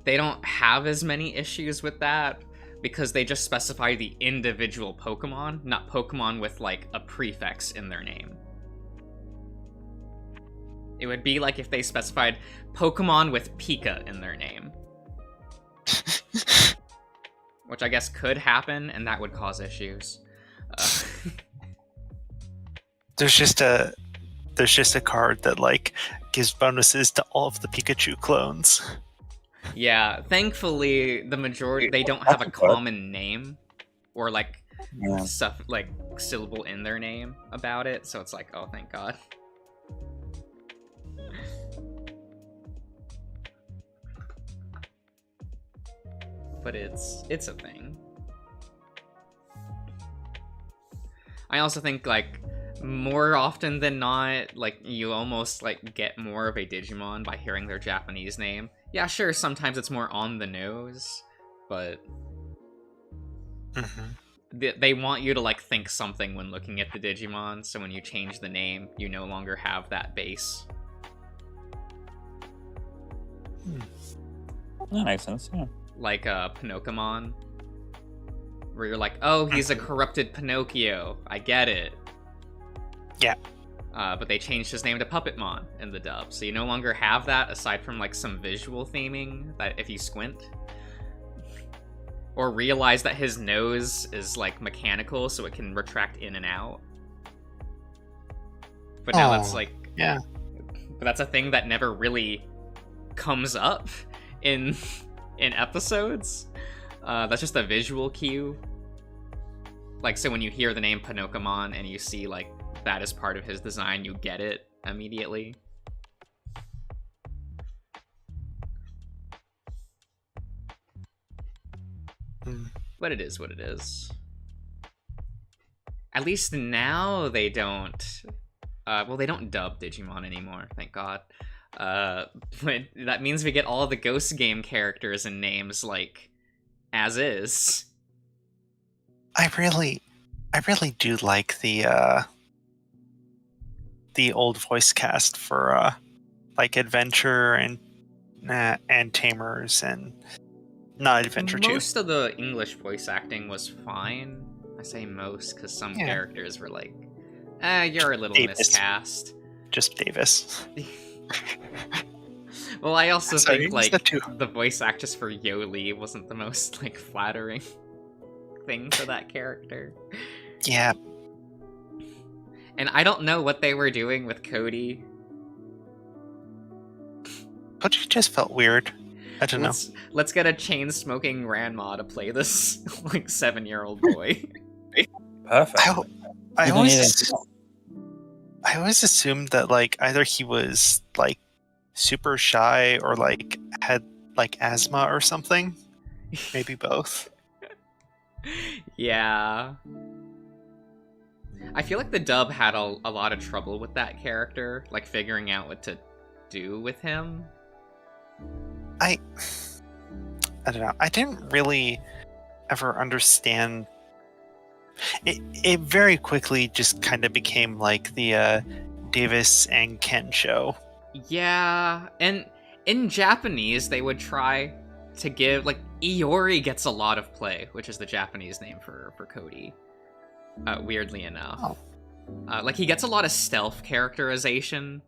A: they don't have as many issues with that because they just specify the individual Pokemon, not Pokemon with like a prefix in their name. It would be like if they specified Pokemon with Pika in their name. Which I guess could happen, and that would cause issues.
C: There's there's just a card that like gives bonuses to all of the Pikachu clones.
A: Yeah, thankfully the majority they don't have a common name or like
B: Yeah.
A: stuff like syllable in their name about it, so it's like, oh, thank God. But it's a thing. I also think like more often than not, like you almost like get more of a Digimon by hearing their Japanese name. Yeah, sure, sometimes it's more on the nose, but they want you to like think something when looking at the Digimon, so when you change the name, you no longer have that base.
B: That makes sense, yeah.
A: Like Pinocchimon, where you're like, oh, he's a corrupted Pinocchio. I get it.
C: Yeah.
A: But they changed his name to Puppetmon in the dub, so you no longer have that aside from like some visual theming that if you squint. Or realize that his nose is like mechanical so it can retract in and out. But now that's like...
C: Yeah.
A: But that's a thing that never really comes up in episodes. That's just a visual cue. Like, so when you hear the name Pinocchimon and you see like that is part of his design, you get it immediately. But it is what it is. At least now they don't... well, they don't dub Digimon anymore, thank God. But that means we get all the Ghost Game characters and names, like, as is.
C: I really do like the old voice cast for like Adventure and Tamers and not Adventure 2.
A: Most of the English voice acting was fine. I say most because some characters were like, you're a little
C: Davis.
A: miscast.
C: Just Davis.
A: Well, I also
C: Sorry,
A: think like
C: the two.
A: the voice actress for Yoli wasn't the most like flattering thing for that character.
C: Yeah.
A: And I don't know what they were doing with Cody.
C: But it just felt weird. I don't know.
A: Let's get a chain-smoking grandma to play this like 7-year-old boy.
B: Perfect.
C: I always assumed that like either he was like super shy or like had like asthma or something. Maybe both.
A: Yeah. I feel like the dub had a lot of trouble with that character, like figuring out what to do with him.
C: I don't know. I didn't really ever understand. It very quickly just kind of became like the Davis and Ken show.
A: Yeah, and in Japanese they would try to give like Iori gets a lot of play, which is the Japanese name for Cody. Weirdly enough, like he gets a lot of stealth characterization,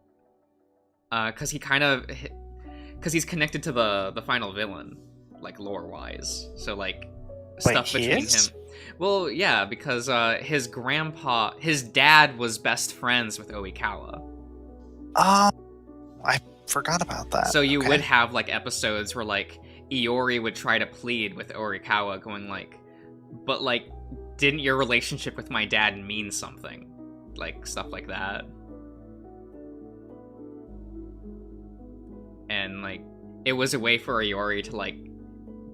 A: because he's connected to the final villain, like lore wise. So like stuff between him. Well, yeah, because his dad was best friends with Oikawa.
C: I forgot about that.
A: So you would have like episodes where like Iori would try to plead with Oikawa, going like, but like, didn't your relationship with my dad mean something? Like stuff like that. And like it was a way for Iori to like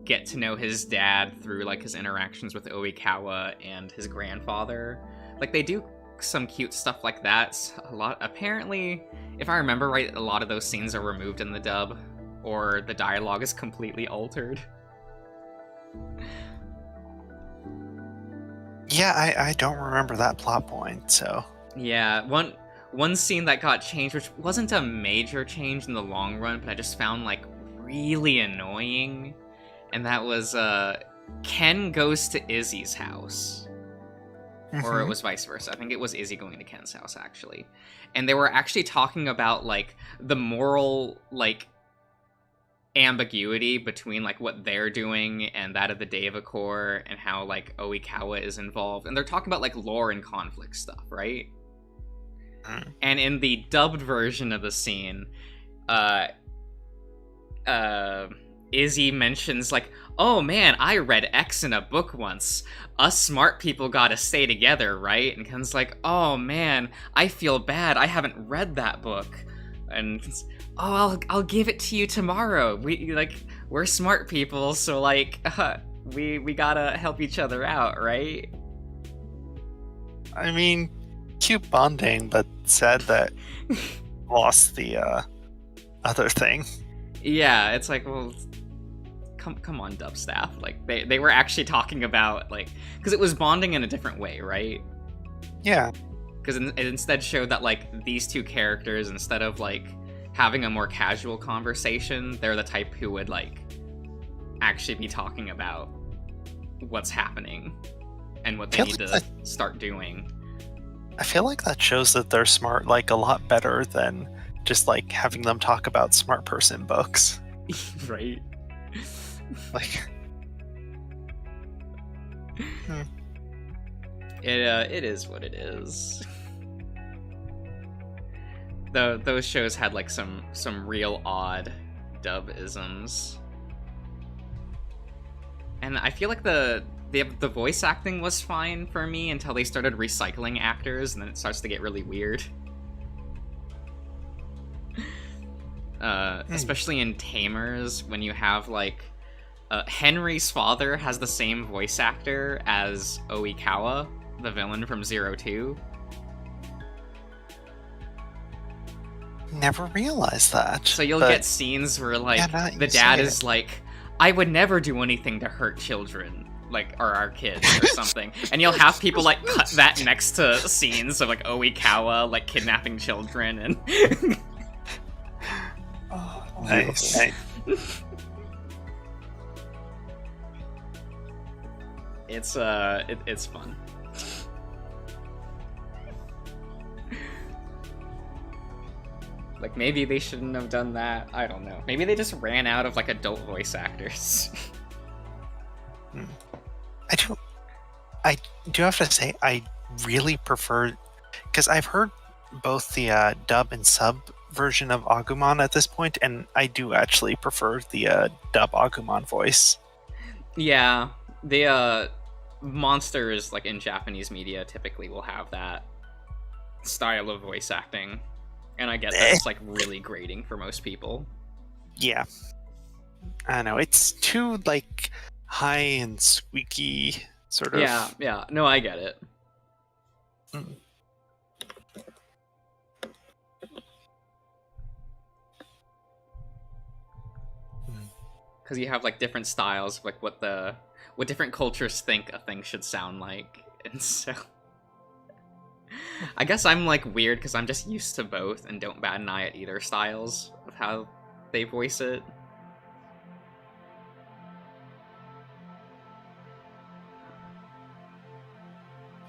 A: get to know his dad through like his interactions with Oikawa and his grandfather. Like they do some cute stuff like that a lot. Apparently, if I remember right, a lot of those scenes are removed in the dub, or the dialogue is completely altered.
C: Yeah, I don't remember that plot point, so...
A: Yeah, one scene that got changed, which wasn't a major change in the long run, but I just found, like, really annoying, and that was, Ken goes to Izzy's house. Or it was vice versa. I think it was Izzy going to Ken's house, actually. And they were actually talking about, like, the moral, like, ambiguity between like what they're doing and that of the Deva Corps, and how like Oikawa is involved, and they're talking about like lore and conflict stuff, right? And in the dubbed version of the scene, Izzy mentions like, "Oh man, I read X in a book once. Us smart people gotta stay together, right?" And Ken's like, "Oh man, I feel bad. I haven't read that book." And I'll give it to you tomorrow. We're smart people, so like we gotta help each other out, right?
C: I mean, cute bonding, but sad that lost the other thing.
A: Yeah, it's like, well, come on, dub staff. Like they were actually talking about like, because it was bonding in a different way, right?
C: Yeah.
A: Because it instead showed that like these two characters, instead of like having a more casual conversation, they're the type who would like actually be talking about what's happening and what they need to start doing.
C: I feel like that shows that they're smart like a lot better than just like having them talk about smart person books.
A: Right.
C: Like
A: it is what it is. Though those shows had like some real odd dub-isms. And I feel like the voice acting was fine for me until they started recycling actors, and then it starts to get really weird. Especially in Tamers, when you have like Henry's father has the same voice actor as Oikawa, the villain from Zero Two.
C: never realized that.
A: So you'll get scenes where like the dad is like, "I would never do anything to hurt children, like, or our kids or something," and you'll have people like cut that next to scenes of like Oikawa like kidnapping children and.
C: Oh, nice.
A: It's fun. Like, maybe they shouldn't have done that. I don't know. Maybe they just ran out of, like, adult voice actors.
C: I do have to say, I really prefer... Because I've heard both the dub and sub version of Agumon at this point, and I do actually prefer the dub Agumon voice.
A: Yeah. The monsters, like, in Japanese media typically will have that style of voice acting. And I get that it's like really grating for most people.
C: Yeah. I know, it's too like high and squeaky sort of.
A: Yeah. No, I get it. Because you have like different styles, like what different cultures think a thing should sound like, and so I guess I'm like weird because I'm just used to both and don't bat an eye at either styles of how they voice it.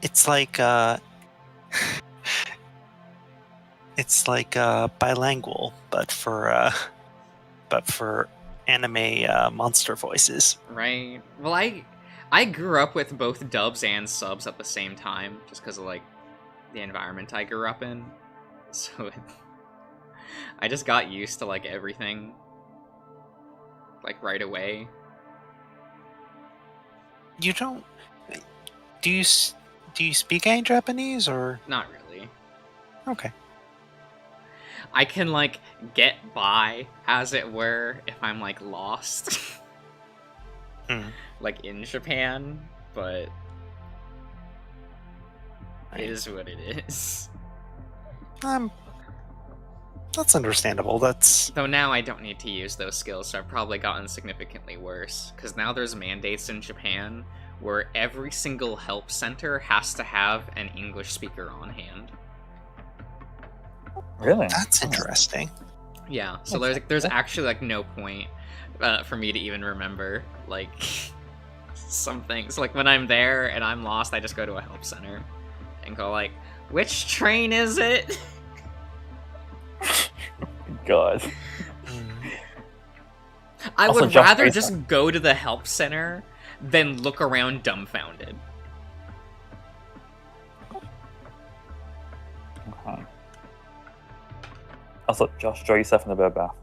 C: It's like bilingual, but for anime monster voices.
A: Right. Well, I grew up with both dubs and subs at the same time, just because of like the environment I grew up in. So I just got used to like everything, like right away.
C: You don't? Do you speak any Japanese or?
A: Not really.
C: Okay.
A: I can like get by, as it were, if I'm like lost, like in Japan, but it is what it is.
C: That's understandable.
A: Though now I don't need to use those skills, so I've probably gotten significantly worse, because now there's mandates in Japan where every single help center has to have an English speaker on hand.
B: Really?
C: That's interesting.
A: Yeah, so there's actually like no point for me to even remember like some things. Like when I'm there and I'm lost, I just go to a help center and go like, "Which train is it?"
B: God.
A: I
B: Also,
A: would
B: Jeff
A: rather
B: Bezos.
A: just go to the help center than look around dumbfounded.
B: Okay. Also, Josh, enjoy yourself in the bird bath.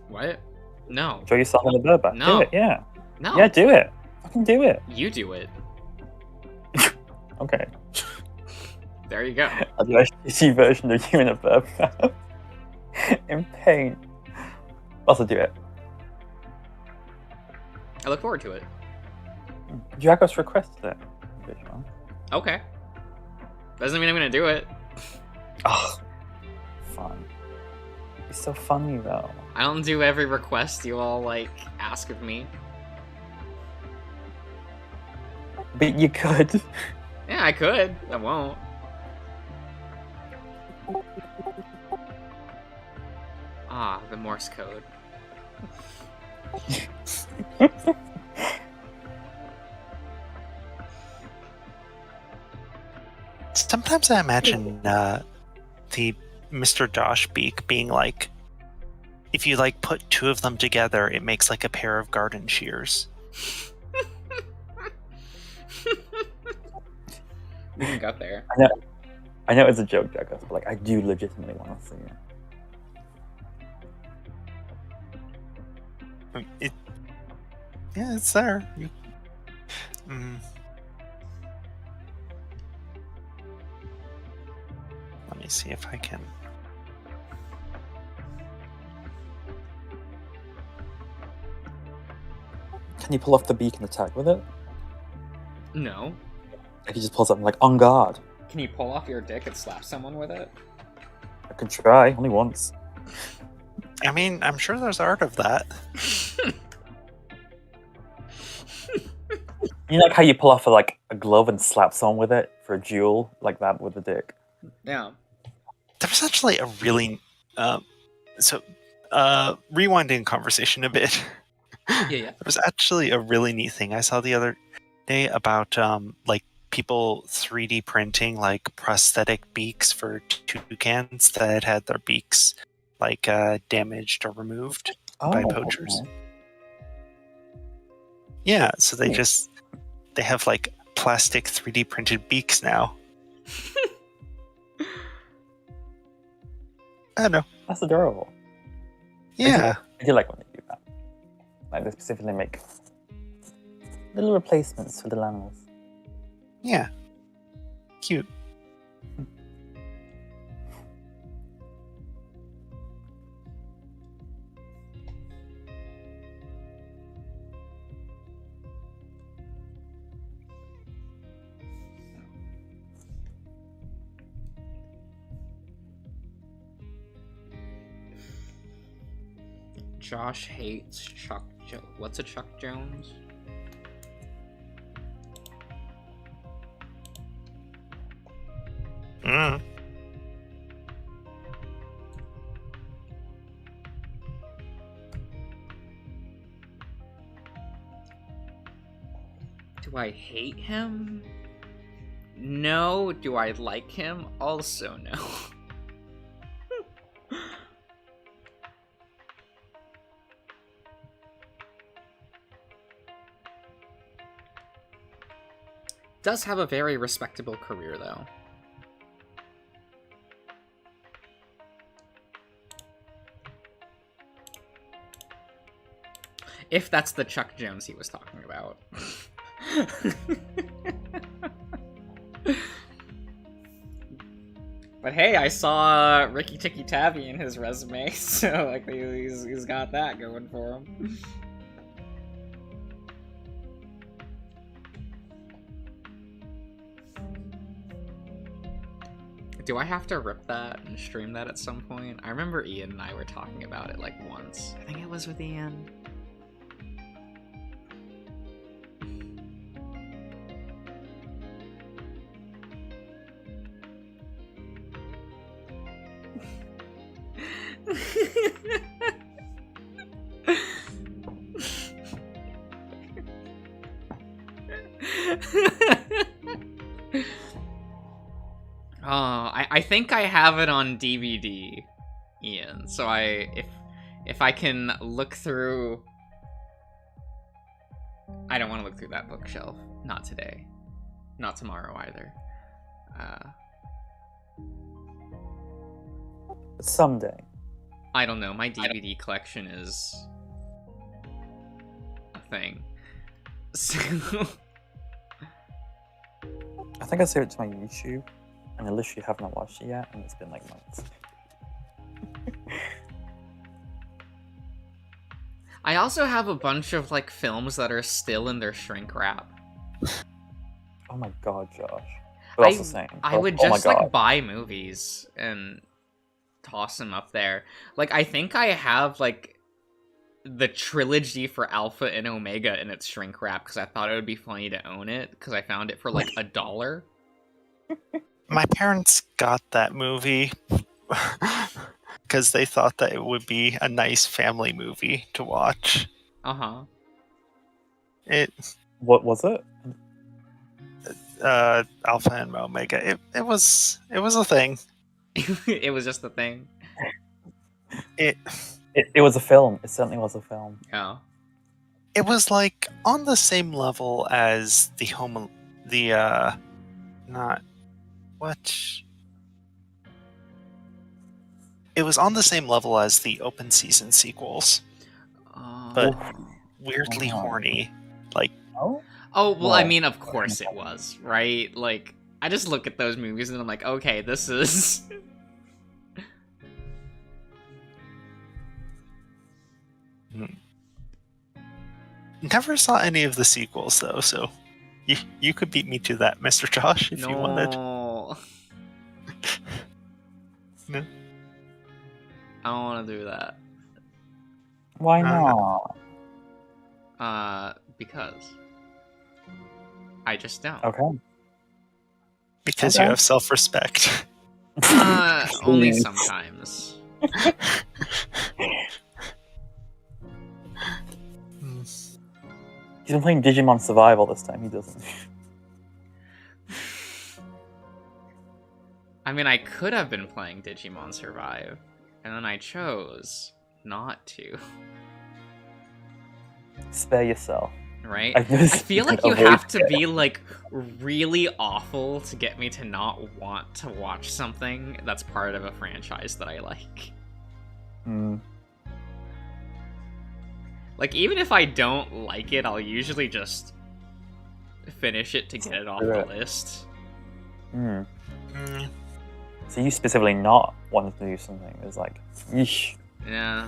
A: What? No.
B: Enjoy yourself in the bird bath.
A: No.
B: Do it, yeah.
A: No.
B: Yeah, do it. Fucking do it.
A: You do it.
B: Okay.
A: There you go.
B: I'll do a shitty version of you in a bird bath. In pain. Also, do it.
A: I look forward to it.
B: Dragos requested it. Visual.
A: Okay. Doesn't mean I'm gonna do it.
B: Oh, fun. It's so funny though.
A: I don't do every request you all like ask of me.
B: But you could.
A: Yeah, I could. I won't. Ah, the Morse code.
C: Sometimes I imagine the Mr. Dosh beak being like, if you like put two of them together, it makes like a pair of garden shears.
A: We can get there.
B: I know it's a joke, Dragos, but like I do legitimately want to see it.
C: Yeah, it's there. Let me see if I can.
B: Can you pull off the beak and attack with it?
A: No.
B: Like he just pulls up and like, on guard.
A: Can you pull off your dick and slap someone with it?
B: I can try, only once.
C: I mean, I'm sure there's art of that.
B: You know, like how you pull off a glove and slap someone with it for a duel, like that with the dick.
A: Yeah.
C: There was actually a really rewinding conversation a bit.
A: Yeah.
C: There was actually a really neat thing I saw the other day about like people 3D printing like prosthetic beaks for toucans that had their beaks like damaged or removed by poachers.
B: Okay.
C: Yeah, so they
B: Cool.
C: they have like plastic 3D printed beaks now. I don't know.
B: That's adorable.
C: Yeah.
B: I do like when they do that. Like they specifically make little replacements for the animals.
C: Yeah. Cute.
A: Josh hates Chuck What's a Chuck Jones?
C: Mm.
A: Do I hate him? No. Do I like him? Also no. Does have a very respectable career though. If that's the Chuck Jones he was talking about. But hey, I saw Ricky Tikki Tavi in his resume, so like he's got that going for him. Do I have to rip that and stream that at some point? I remember Ian and I were talking about it like once. I think it was with Ian. I think I have it on DVD, Ian. So if I can look through, I don't want to look through that bookshelf. Not today, not tomorrow either.
B: Someday.
A: I don't know. My DVD collection is a thing. So,
B: I think I saved it to my YouTube, and I literally have not watched it yet, and it's been like months.
A: I also have a bunch of like films that are still in their shrink wrap.
B: Oh my god, Josh. But that's the same.
A: I would
B: Oh my
A: just like
B: God.
A: buy movies and toss them up there. Like I think I have like the trilogy for Alpha and Omega in its shrink wrap because I thought it would be funny to own it because I found it for like $1.
C: My parents got that movie because they thought that it would be a nice family movie to watch.
A: Uh-huh.
C: It
B: What was it?
C: Alpha and Omega. It was a thing.
A: It was just a thing.
C: It
B: It was a film. It certainly was a film.
A: Oh.
C: it was like on the same level as not what it was on the same level as the open season sequels, but weirdly
B: Oh.
C: horny. Like
B: Oh?
A: Oh, well, I
B: Well,
A: mean, of course it was, right? Like, I just look at those movies and I'm like, okay, this is...
C: never saw any of the sequels though, so you could beat me to that, Mr. Josh, if you wanted.
A: No.
C: No.
A: I don't want to do that.
B: Why
C: Uh,
B: not?
A: Because I just don't.
B: Okay.
C: Because
B: Okay.
C: you have self-respect.
A: Only
B: Please.
A: sometimes.
C: Hmm.
B: He's been playing Digimon Survival this time. He doesn't.
A: I mean, I could have been playing Digimon Survive, and then I chose not to,
B: Spare yourself.
A: right?
B: I
A: feel like you have to be, like, really awful to get me to not want to watch something that's part of a franchise that I like.
B: Mm.
A: Like, even if I don't like it, I'll usually just finish it to get it off the list.
B: Mm.
C: Mm.
B: So you specifically not wanting to do something is like, yeesh.
A: Yeah.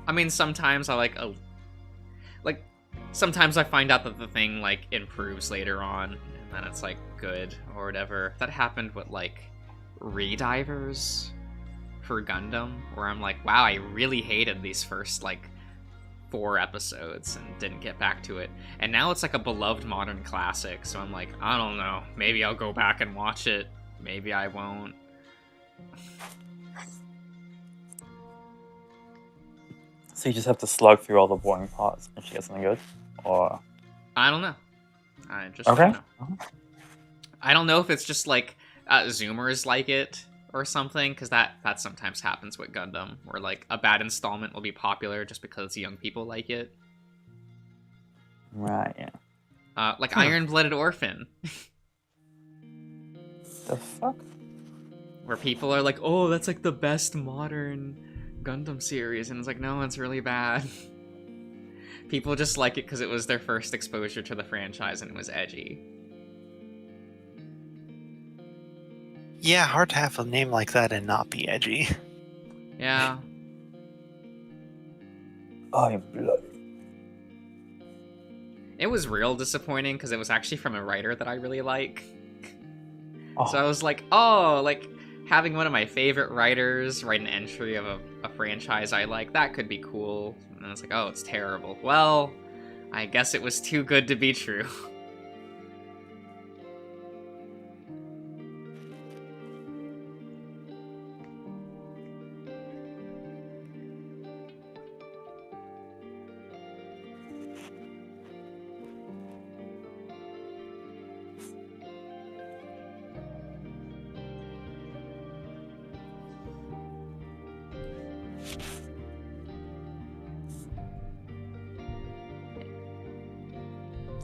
A: I mean, sometimes I like sometimes I find out that the thing like improves later on, and then it's like good or whatever. That happened with like Redivers for Gundam, where I'm like, wow, I really hated these first like 4 episodes and didn't get back to it. And now it's like a beloved modern classic, so I'm like, I don't know, maybe I'll go back and watch it, maybe I won't.
B: So you just have to slug through all the boring parts and she gets something good? Or...
A: I don't know. I just
B: Okay.
A: don't know. I don't know if it's just like Zoomers like it or something, because that sometimes happens with Gundam, where like a bad installment will be popular just because young people like it.
B: Right, yeah.
A: Like Iron-Blooded Orphan,
B: The fuck?
A: where people are like, "Oh, that's like the best modern Gundam series," and it's like, no, it's really bad. People just like it because it was their first exposure to the franchise and it was edgy.
C: Yeah, hard to have a name like that and not be edgy.
A: Yeah.
B: I'm bloody.
A: It was real disappointing because it was actually from a writer that I really like.
B: Oh,
A: So I was like, oh, like having one of my favorite writers write an entry of a franchise I like, that could be cool. And I was like, oh, it's terrible. Well, I guess it was too good to be true.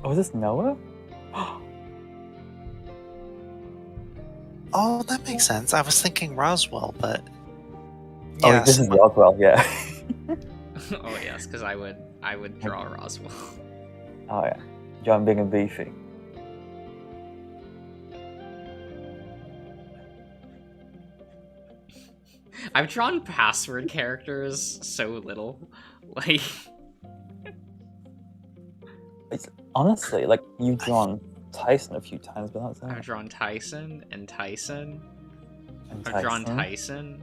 B: oh, is this Noah?
C: Oh, that makes sense. I was thinking Roswell, but
B: Oh,
C: yeah,
B: this is
C: someone-
B: Roswell, yeah.
A: Oh yes, because I would draw Roswell.
B: Oh yeah, John Big and Beefy.
A: I've drawn password characters so little. Like,
B: Honestly, like you've drawn Tyson a few times, but that's
A: I've
B: it.
A: drawn Tyson and Tyson.
B: And
A: I've drawn Tyson.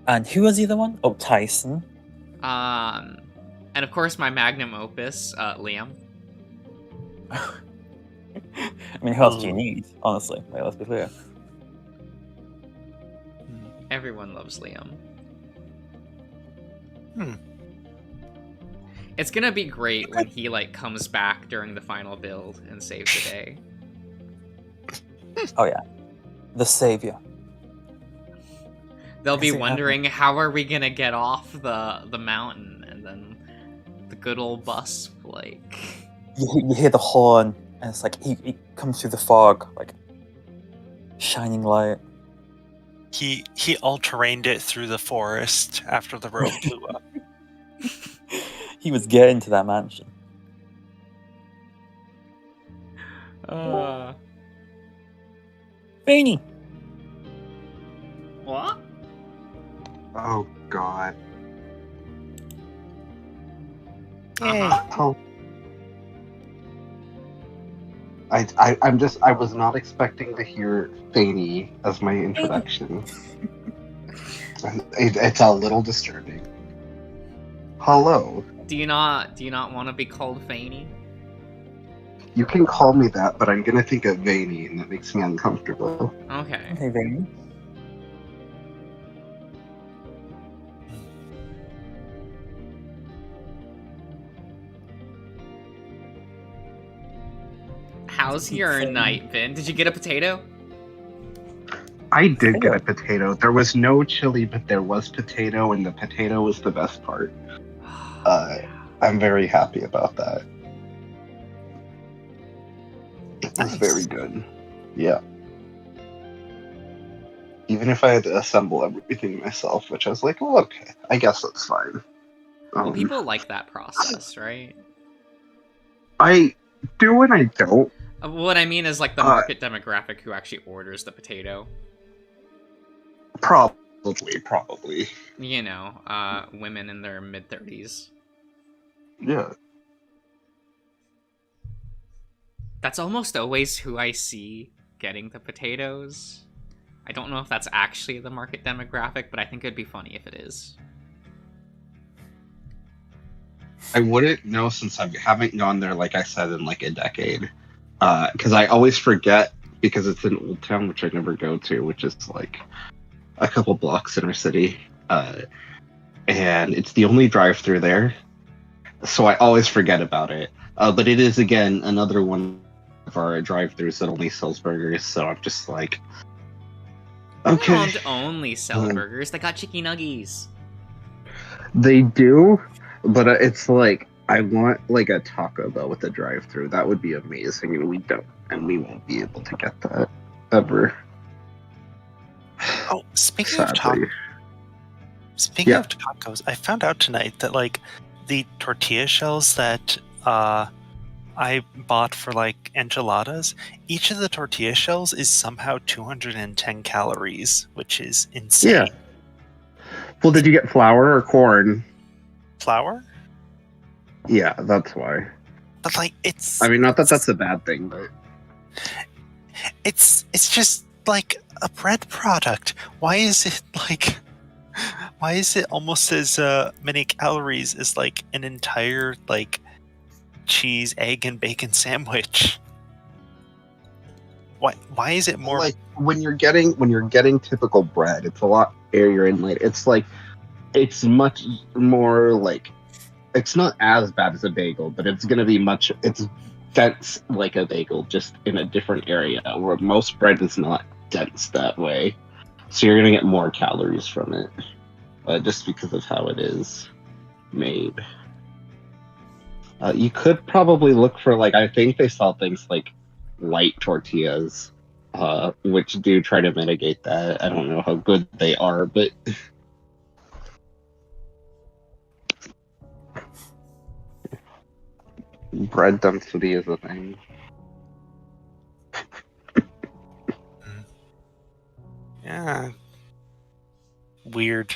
B: And who was the other one? Oh, Tyson.
A: And of course my magnum opus, Liam.
B: I mean, who else do you need? Honestly, like, let's be clear.
A: Everyone loves Liam.
C: Hmm.
A: It's gonna be great when he like comes back during the final build and saves the day.
B: Oh yeah, the savior.
A: They'll be
B: Is it
A: wondering how are we gonna get off the mountain, and then the good old bus like
B: You hear the horn, and it's like he comes through the fog, like shining light.
C: he all-terrained it through the forest after the road blew up.
B: He was getting to that mansion. Beanie.
A: What?
D: Oh God.
C: Yay.
D: Oh. I was not expecting to hear Fanny as my introduction. It's a little disturbing. Hello.
A: Do you not want to be called Fanny?
D: You can call me that, but I'm gonna think of Vanny, and that makes me uncomfortable.
A: Okay.
B: Hey, Beanie.
A: How's your
B: Fanny.
A: night been? Did you get a potato?
D: I did get a potato. There was no chili, but there was potato, and the potato was the best part. I'm very happy about that. It was
C: Nice.
D: very good. Yeah. Even if I had to assemble everything myself, which I was like, oh, okay, I guess that's fine.
A: Well, people like that process, right?
D: I do and I don't.
A: What I mean is like the market demographic who actually orders the potato.
D: Probably.
A: You know, women in their mid-30s.
D: Yeah.
A: That's almost always who I see getting the potatoes. I don't know if that's actually the market demographic, but I think it'd be funny if it is.
D: I wouldn't know since I haven't gone there, like I said, in like a decade. Because I always forget, because it's in Old Town, which I never go to, which is like a couple blocks in our city. And it's the only drive-through there. So I always forget about it. But it is, again, another one of our drive-thrus that only sells burgers. So I'm just like, okay.
A: They don't only sell burgers, they got chicken nuggies.
D: They do, but it's like, I want like a Taco Bell with a drive-through. That would be amazing, and we don't, and we won't be able to get that ever.
C: Oh, speaking
D: Sadly.
C: of tacos, I found out tonight that like the tortilla shells that I bought for like enchiladas, each of the tortilla shells is somehow 210 calories, which is insane.
D: Yeah. Well, did you get flour or corn?
C: Flour?
D: Yeah, that's why.
C: But like it's
D: I mean, not that that's a bad thing, but
C: it's just like a bread product. Why is it almost as many calories as like an entire like cheese, egg, and bacon sandwich? Why is it more
D: like when you're getting typical bread, it's a lot airier and light. It's like it's much more like, it's not as bad as a bagel, but it's gonna be it's dense like a bagel, just in a different area where most bread is not dense that way. So you're gonna get more calories from it, just because of how it is made. You could probably look for like, I think they sell things like light tortillas, which do try to mitigate that. I don't know how good they are, but bread density is a thing.
C: Yeah. Weird.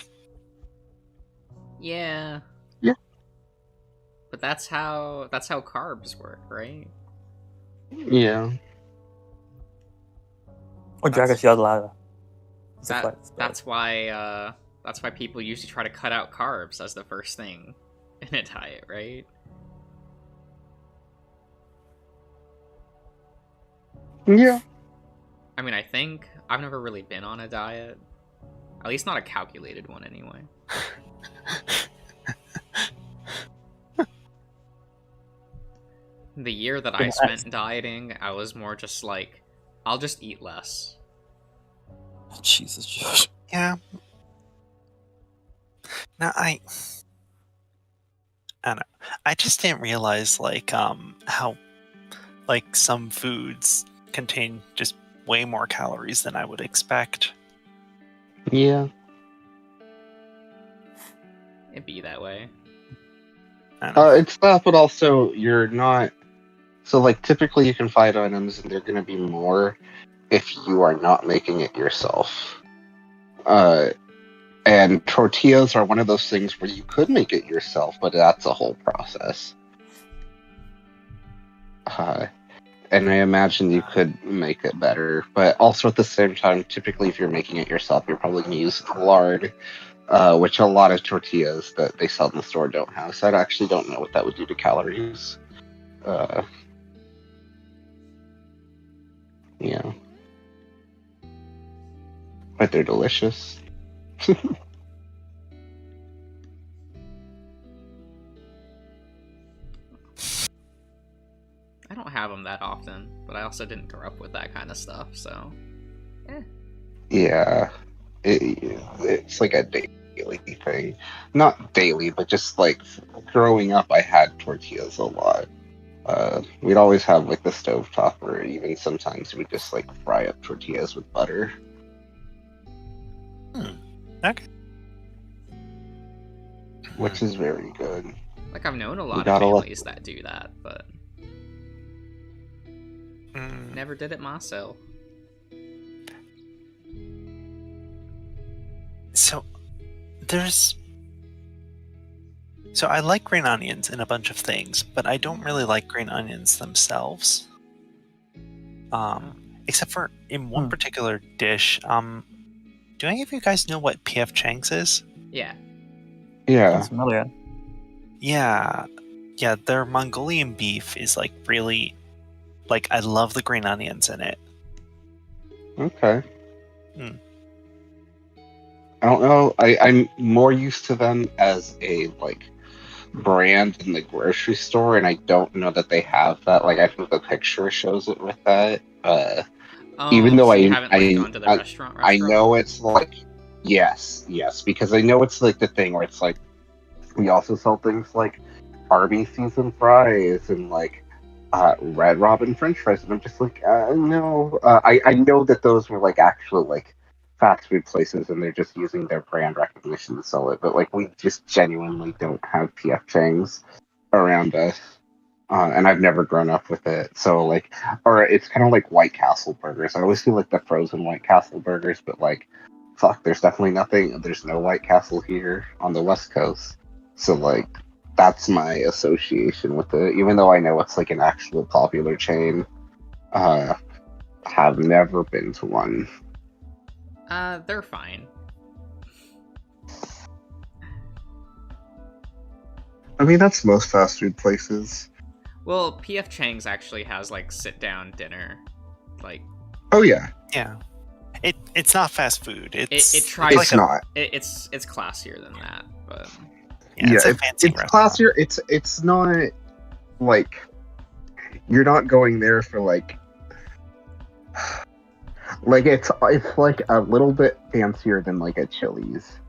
A: Yeah.
D: Yeah.
A: But that's how carbs work, right?
D: Yeah.
B: Or drag us the ladder. It's a
A: That,
B: flex, but-
A: that's why people usually try to cut out carbs as the first thing in a diet, right?
D: Yeah.
A: I mean, I think I've never really been on a diet. At least not a calculated one, anyway. The year that I
B: Yeah,
A: spent dieting, I was more just like, I'll just eat less.
B: Jesus, Josh.
C: Yeah. Now I don't know. I just didn't realize how like some foods contain just way more calories than I would expect.
D: Yeah.
A: It'd be that way.
C: I don't know.
D: It's that, but also you're not. So, like, typically you can find items, and they're going to be more if you are not making it yourself. And tortillas are one of those things where you could make it yourself, but that's a whole process. And I imagine you could make it better, but also at the same time, typically if you're making it yourself, you're probably going to use lard, which a lot of tortillas that they sell in the store don't have. So I actually don't know what that would do to calories. Yeah. But they're delicious.
A: I don't have them that often, but I also didn't grow up with that kind of stuff, so...
D: Yeah. It's like a daily thing. Not daily, but just like growing up, I had tortillas a lot. We'd always have like the stovetop, or even sometimes we'd just like fry up tortillas with butter.
C: Okay.
D: Which is very good.
A: Like, I've known a
D: You
A: lot of
D: gotta love-
A: families that do that, but
C: Mm,
A: never did it myself.
C: so I like green onions in a bunch of things, but I don't really like green onions themselves. Except for in one particular dish. Do any of you guys know what P.F. Chang's is?
A: Yeah.
D: Yeah.
B: Sounds familiar.
C: Yeah, their Mongolian beef is like really, like, I love the green onions in it.
D: Okay.
C: Hmm.
D: I don't know. I'm more used to them as a like brand in the grocery store, and I don't know that they have that. Like, I think the picture shows it with that. Even though
A: so
D: I-
A: you haven't like,
D: I-
A: gone to the
D: I-
A: restaurant.
D: I know it's like yes, because I know it's like the thing where it's like we also sell things like Arby's seasoned fries and like Red Robin French fries, and I'm just like no. I know that those were like actual like fast food places, and they're just using their brand recognition to sell it. But like we just genuinely don't have P.F. Chang's around us. And I've never grown up with it, so like, or it's kind of like White Castle burgers. I always feel like the frozen White Castle burgers, but like, fuck, there's definitely nothing. There's no White Castle here on the West Coast, so like, that's my association with it. Even though I know it's like an actual popular chain, have never been to one.
A: They're fine.
D: I mean, that's most fast food places.
A: Well, P.F. Chang's actually has like sit-down dinner, like
D: Oh yeah,
C: Yeah, it's not fast food. It's
A: it tries.
D: it's not.
A: it's classier than that, but
C: it's a fancy
D: it's
C: restaurant.
D: classier. It's not like you're not going there for like it's like a little bit fancier than like a Chili's,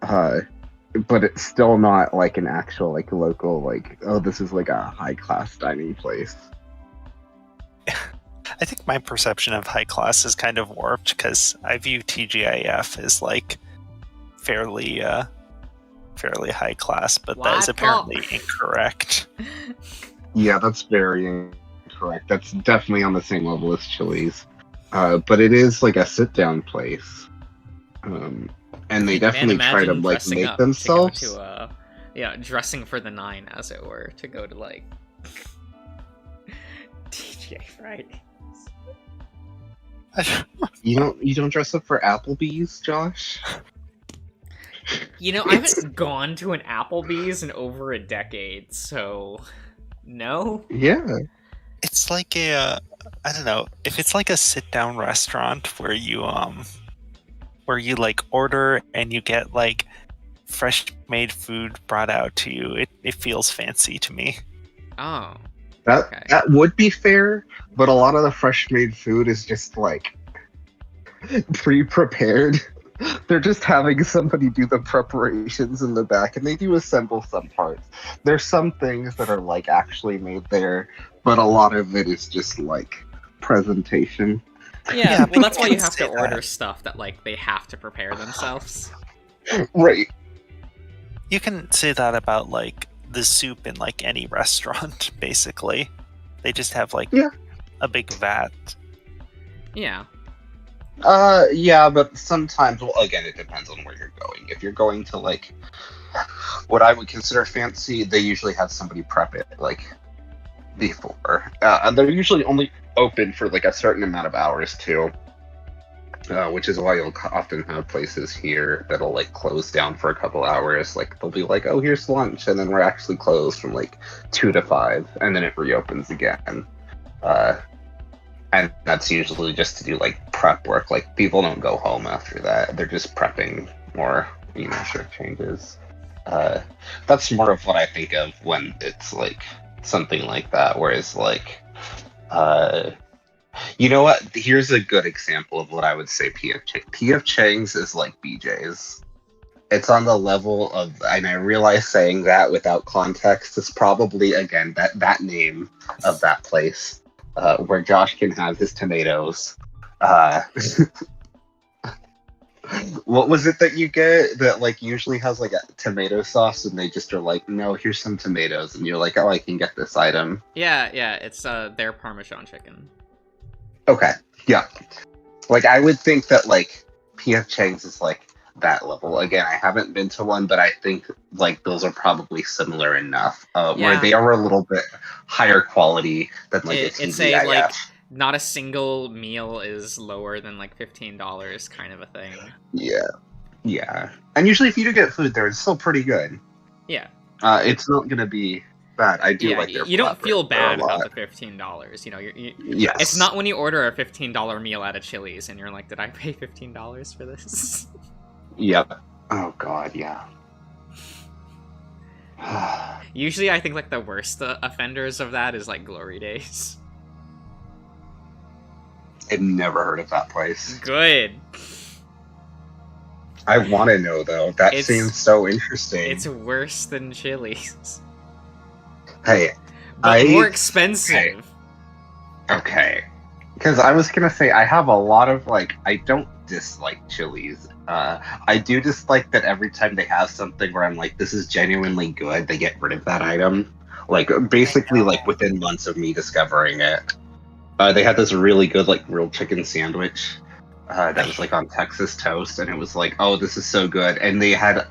D: but it's still not like an actual like local like, oh, this is like a high class dining place.
C: I think my perception of high class is kind of warped because I view TGIF as like fairly high class, but that is
A: What?
C: apparently incorrect.
D: Yeah, that's very incorrect. That's definitely on the same level as Chili's. But it is like a sit-down place. And they definitely try to
A: imagine
D: like
A: dressing
D: make
A: up to go
D: themselves.
A: to, yeah, dressing for the 9, as it were, to go to like TGI Fridays.
D: You don't dress up for Applebee's, Josh?
A: You know, I haven't gone to an Applebee's in over a decade, so no.
D: Yeah.
C: It's like a I don't know, if it's like a sit down restaurant where you like order and you get like fresh made food brought out to you, it feels fancy to me.
A: Oh.
D: That
A: Okay.
D: that would be fair, but a lot of the fresh made food is just like pre-prepared. They're just having somebody do the preparations in the back, and they do assemble some parts. There's some things that are like actually made there, but a lot of it is just like presentation.
A: Yeah, well,
C: people
A: that's why you
C: can
A: have to
C: say
A: order
C: that.
A: stuff that like they have to prepare themselves.
D: Right.
C: You can say that about like the soup in like any restaurant, basically. They just have like
D: Yeah.
C: a big vat.
A: Yeah.
D: Yeah, but sometimes, well, again, it depends on where you're going. If you're going to like what I would consider fancy, they usually have somebody prep it like before. And they're usually only open for like a certain amount of hours too. Which is why you'll often have places here that'll like close down for a couple hours. Like they'll be like, "Oh, here's lunch," and then we're actually closed from like 2 to 5, and then it reopens again. And that's usually just to do like prep work. Like people don't go home after that; they're just prepping more, shift changes. That's more of what I think of when it's like something like that. Whereas like, you know what? Here's a good example of what I would say PF Chang's is like BJ's. It's on the level of, and I realize saying that without context is probably, again, that name of that place where Josh can have his tomatoes. What was it that you get that like usually has like a tomato sauce and they just are like, "No, here's some tomatoes," and you're like, "Oh, I can get this item."
A: Yeah, it's their Parmesan chicken.
D: Okay, yeah. Like, I would think that, like, P.F. Chang's is, like, that level. Again, I haven't been to one, but I think, like, those are probably similar enough. Where
A: Yeah.
D: they are a little bit higher quality than, like,
A: It's
D: TGIF.
A: a, like, not a single meal is lower than, like, $15 kind of a thing.
D: Yeah. And usually if you do get food there, it's still pretty good.
A: Yeah.
D: It's not gonna be bad. I do
A: Yeah,
D: like their
A: you don't feel
D: flatbread there a
A: bad
D: lot.
A: about the $15. You know,
D: Yes.
A: it's not when you order a $15 meal at a Chili's and you're like, "Did I pay $15 for this?"
D: Yep. Oh, God, yeah.
A: Usually, I think like the worst offenders of that is like Glory Days.
D: I've never heard of that place.
A: Good.
D: I want to know, though. That
A: It's-
D: seems so interesting.
A: It's worse than Chili's,
D: Hey,
A: but more
D: I-
A: expensive.
D: okay. Because I was gonna say I have a lot of like I don't dislike Chili's. I do dislike that every time they have something where I'm like, this is genuinely good, they get rid of that item. Like basically like within months of me discovering it. They had this really good like grilled chicken sandwich that was like on Texas toast, and it was like, oh, this is so good. And they had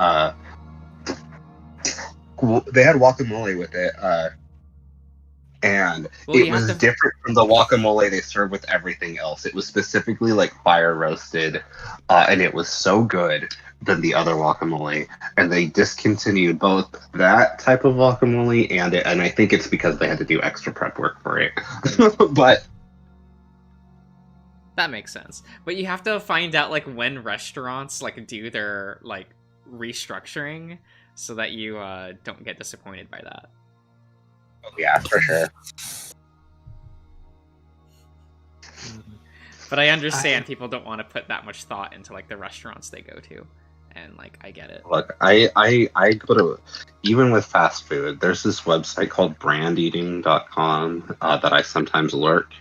D: guacamole with it. And
A: Well,
D: it
A: you have
D: was
A: to-
D: different from the guacamole they served with everything else. It was specifically like fire roasted, and it was so good than the other guacamole. And they discontinued both that type of guacamole and it. And I think it's because they had to do extra prep work for it. But
A: That makes sense. But you have to find out like when restaurants like do their like restructuring so that you don't get disappointed by that.
D: yeah, for sure.
A: But I understand people don't want to put that much thought into like the restaurants they go to. And like I get it.
D: Look, I go to, even with fast food, there's this website called brandeating.com that I sometimes lurk.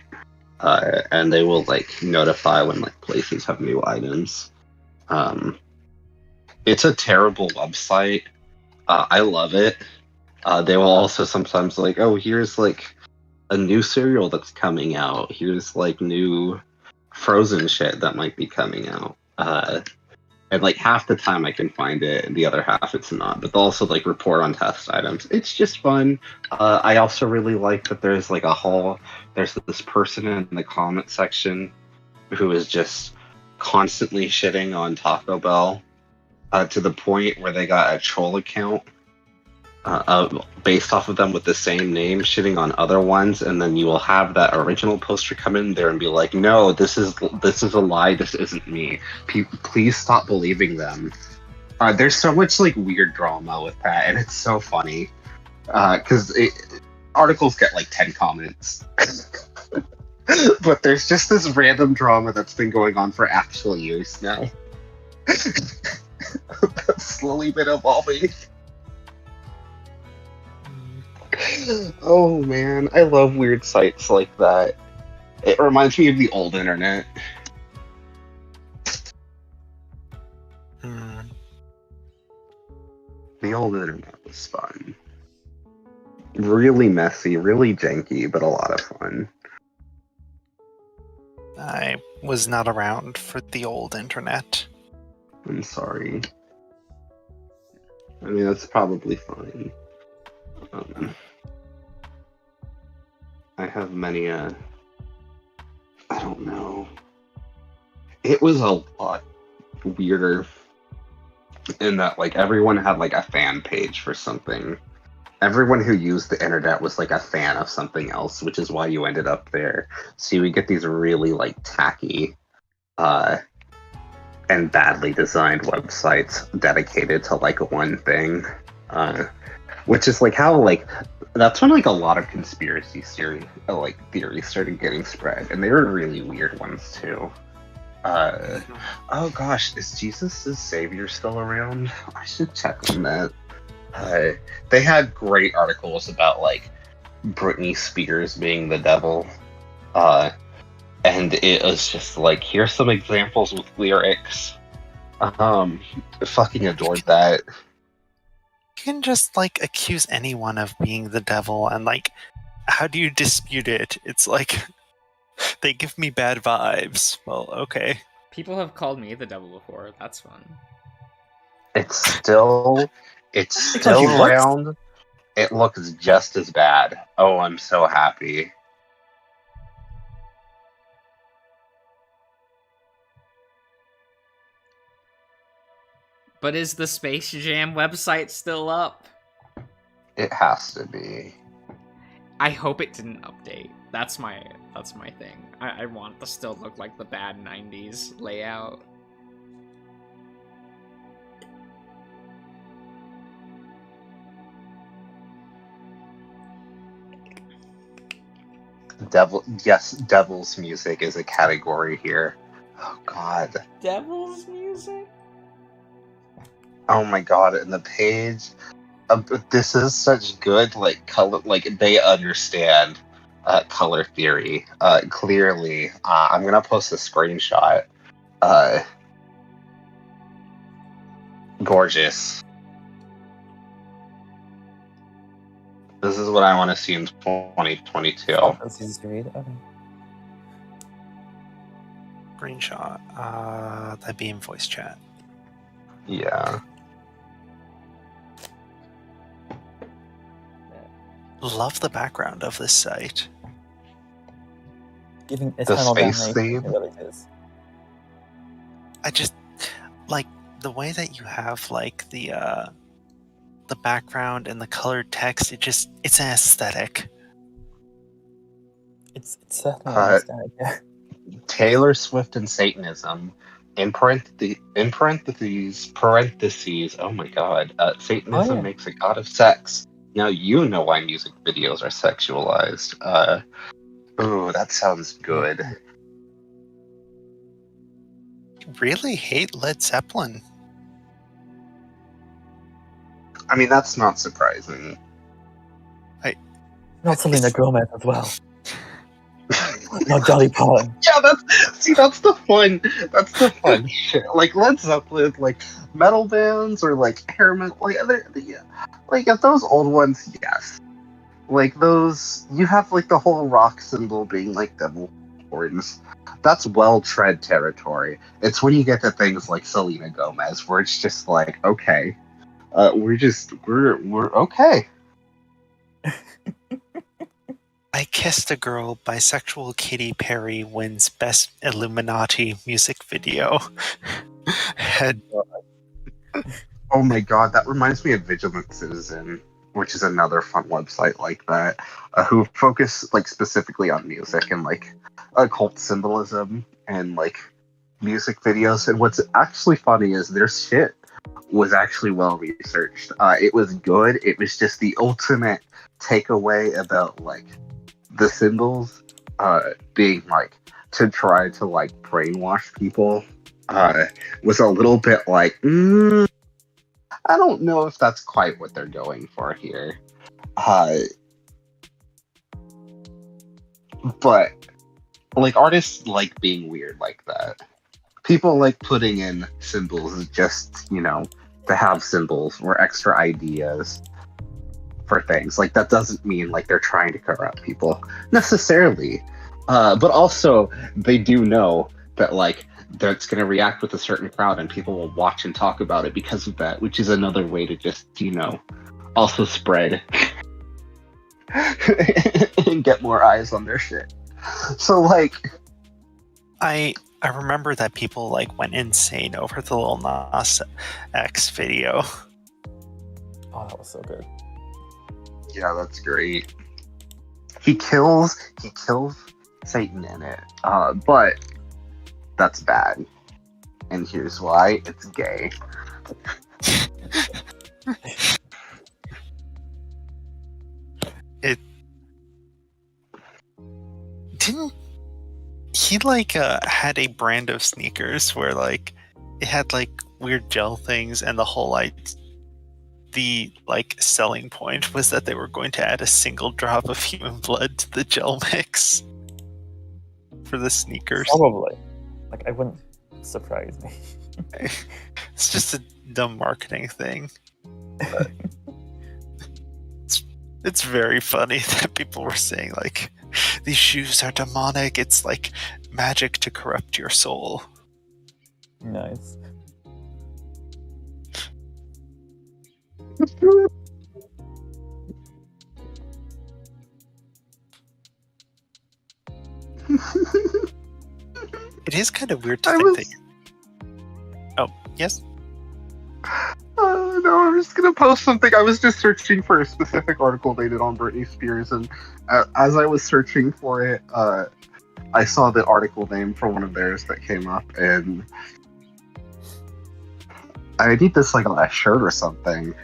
D: and they will like notify when like places have new items. It's a terrible website. I love it. They will also sometimes like, oh, here's like a new cereal that's coming out. Here's like new Frozen shit that might be coming out. And like half the time I can find it, and the other half it's not. But they'll also like report on test items. It's just fun. I also really like that there's like there's this person in the comment section who is just constantly shitting on Taco Bell to the point where they got a troll account based off of them with the same name shitting on other ones, and then you will have that original poster come in there and be like, no, this is a lie, this isn't me. Please stop believing them. There's so much like weird drama with that, and it's so funny because articles get like 10 comments. But there's just this random drama that's been going on for actual years now. That's slowly been evolving. Oh man, I love weird sites like that. It reminds me of the old internet. The old internet was fun. Really messy, really janky, but a lot of fun.
C: I was not around for the old internet.
D: I'm sorry. I mean, that's probably fine. I have many, I don't know. It was a lot weirder in that, like, everyone had, like, a fan page for something. Everyone who used the internet was, like, a fan of something else, which is why you ended up there. So you would get these really, like, tacky, and badly designed websites dedicated to, like, one thing. Which is, like, how, like, that's when, like, a lot of conspiracy theories started getting spread, and they were really weird ones, too. Oh gosh, is Jesus' Savior still around? I should check on that. They had great articles about, like, Britney Spears being the devil, and it was just like, here's some examples with lyrics. Fucking adored that.
C: You can just, like, accuse anyone of being the devil, and, like, how do you dispute it? It's like, they give me bad vibes. Well, okay.
A: People have called me the devil before. That's fun.
D: It's still around. It looks just as bad. Oh, I'm so happy.
A: But is the Space Jam website still up?
D: It has to be.
A: I hope it didn't update. That's my thing. I want it to still look like the bad 90s layout.
D: Devil's music is a category here. Oh god.
A: Devil's music?
D: Oh my god, and the page. This is such good, like, color, like, they understand color theory. Clearly. I'm gonna post a screenshot. Gorgeous. This is what I want to see in 2022.
B: That's easy to read. Okay.
C: Screenshot. That'd be in voice chat.
D: Yeah.
C: Love the background of this site.
B: Giving
D: The
B: eternal
D: space
B: damnation,
D: theme?
B: it really is.
C: I just like the way that you have, like, the background and the colored text. It's an aesthetic.
B: It's certainly an aesthetic, yeah.
D: Taylor Swift and Satanism. In parentheses. Oh my god. Satanism
B: yeah.
D: makes a god of sex. Now you know why music videos are sexualized. Ooh, that sounds good.
C: You really hate Led Zeppelin.
D: I mean, that's not surprising.
B: Not Selena Gomez as well. No, Dolly Parton.
D: Yeah, that's the fun. That's the fun shit. Like Led Zeppelin, like metal bands or like hair metal, like if those old ones, yes. Like those, you have like the whole rock symbol being like devil horns. That's well tread territory. It's when you get to things like Selena Gomez, where it's just like, okay, we're okay.
C: I Kissed a Girl, bisexual Katy Perry wins Best Illuminati music video. Had
D: Oh my god, that reminds me of Vigilant Citizen, which is another fun website like that, who focus like specifically on music and like occult symbolism and like music videos. And what's actually funny is their shit was actually well researched. It was good. It was just the ultimate takeaway about like the symbols being like to try to like brainwash people was a little bit like I don't know if that's quite what they're going for here. But like artists like being weird like that. People like putting in symbols just, to have symbols or extra ideas for things. Like that doesn't mean like they're trying to corrupt people necessarily. But also they do know that like that's going to react with a certain crowd and people will watch and talk about it because of that, which is another way to just, also spread and get more eyes on their shit. So like
C: I remember that people like went insane over the Lil Nas X video.
B: Oh, that was so good.
D: yeah, that's great. He kills Satan in it. But that's bad. And here's why: it's gay.
C: It didn't he like had a brand of sneakers where like it had like weird gel things, and the whole the selling point was that they were going to add a single drop of human blood to the gel mix for the sneakers.
B: Probably. Like, I wouldn't surprise me.
C: It's just a dumb marketing thing. But it's very funny that people were saying like these shoes are demonic. It's like magic to corrupt your soul.
B: Nice.
C: It is kind of weird to think that. Oh, yes?
D: No, I'm just gonna post something. I was just searching for a specific article dated on Britney Spears, and as I was searching for it, I saw the article name for one of theirs that came up, and I need this like on a shirt or something.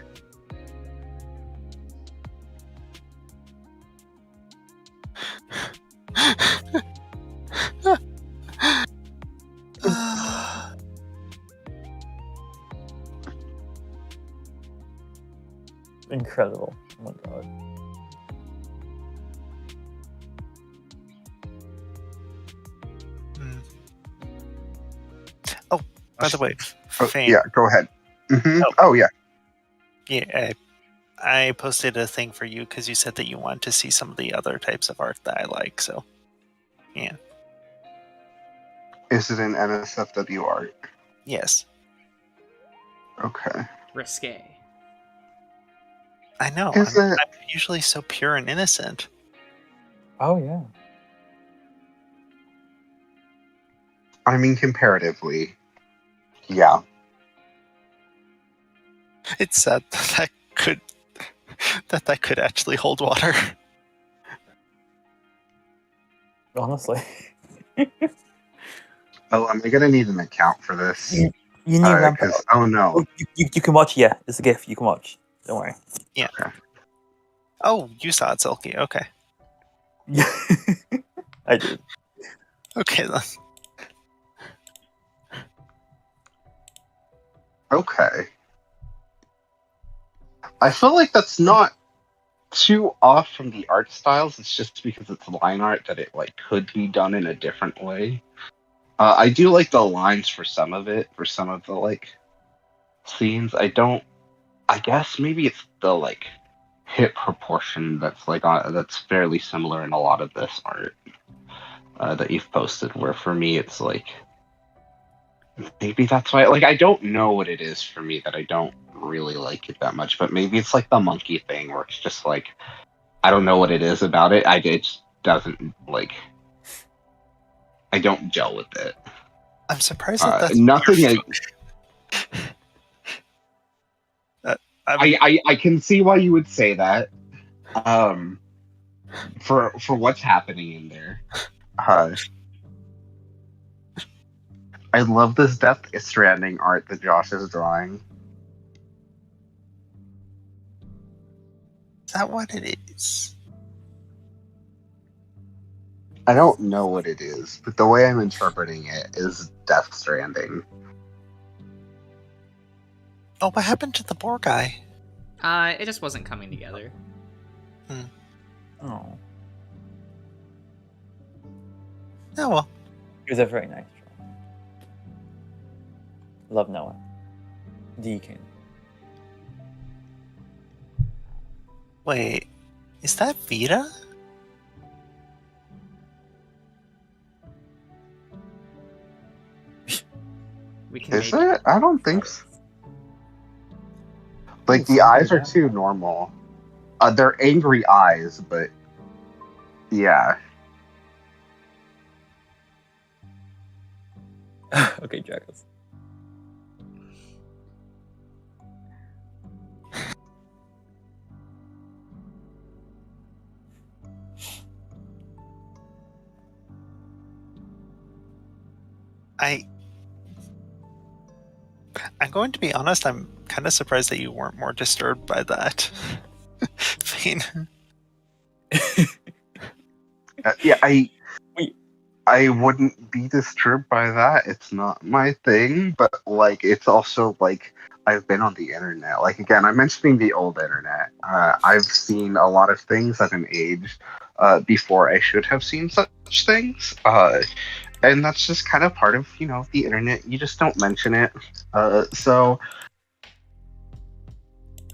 B: Incredible. Oh my god.
C: Oh, by the way, Fane.
D: Yeah, go ahead. Mm-hmm. Oh yeah.
C: Yeah, I posted a thing for you because you said that you wanted to see some of the other types of art that I like. So, yeah.
D: Is it an NSFW art?
C: Yes.
D: Okay.
A: Risque.
C: I know.
D: Is
C: I'm
D: it?
C: usually so pure and innocent.
B: Oh yeah.
D: I mean, comparatively, yeah.
C: It's sad that that could actually hold water.
B: Honestly.
D: Oh, am I gonna need an account for this?
B: You need Rampart.
D: 'Cause- oh no.
B: Oh, you can watch. Yeah, it's a GIF. You can watch. Don't worry.
C: Yeah.
D: Okay.
C: Oh, you saw it, Silky. Okay.
B: Yeah, I did.
C: Okay then.
D: Okay. I feel like that's not too off from the art styles. It's just because it's line art that it like could be done in a different way. I do like the lines for some of it, for some of the like scenes. I don't. I guess maybe it's the like hip proportion that's like that's fairly similar in a lot of this art that you've posted. Where for me, it's like maybe that's why. Like I don't know what it is for me that I don't really like it that much. But maybe it's like the monkey thing, where it's just like I don't know what it is about it. It just doesn't like. I don't gel with it.
C: I'm surprised that that's
D: nothing. I can see why you would say that. For what's happening in there. I love this Death Stranding art that Josh is drawing.
C: Is that what it is?
D: I don't know what it is, but the way I'm interpreting it is Death Stranding.
C: Oh, what happened to the boar guy?
A: It just wasn't coming together.
B: Oh,
C: Oh well.
B: it was a very nice draw. Love Noah. Deacon.
C: Wait, is that Vita?
A: We can
D: Is
A: maybe...
D: it? I don't think so. Like, the eyes are too normal. They're angry eyes, but... Yeah.
B: Okay, Jackals.
C: I'm going to be honest, I'm kind of surprised that you weren't more disturbed by that. Fane.
D: Yeah,
B: Wait.
D: I wouldn't be disturbed by that. It's not my thing, but, like, it's also, like, I've been on the internet. Like, again, I'm mentioning the old internet. I've seen a lot of things at an age before I should have seen such things. And that's just kind of part of, you know, the internet. You just don't mention it. So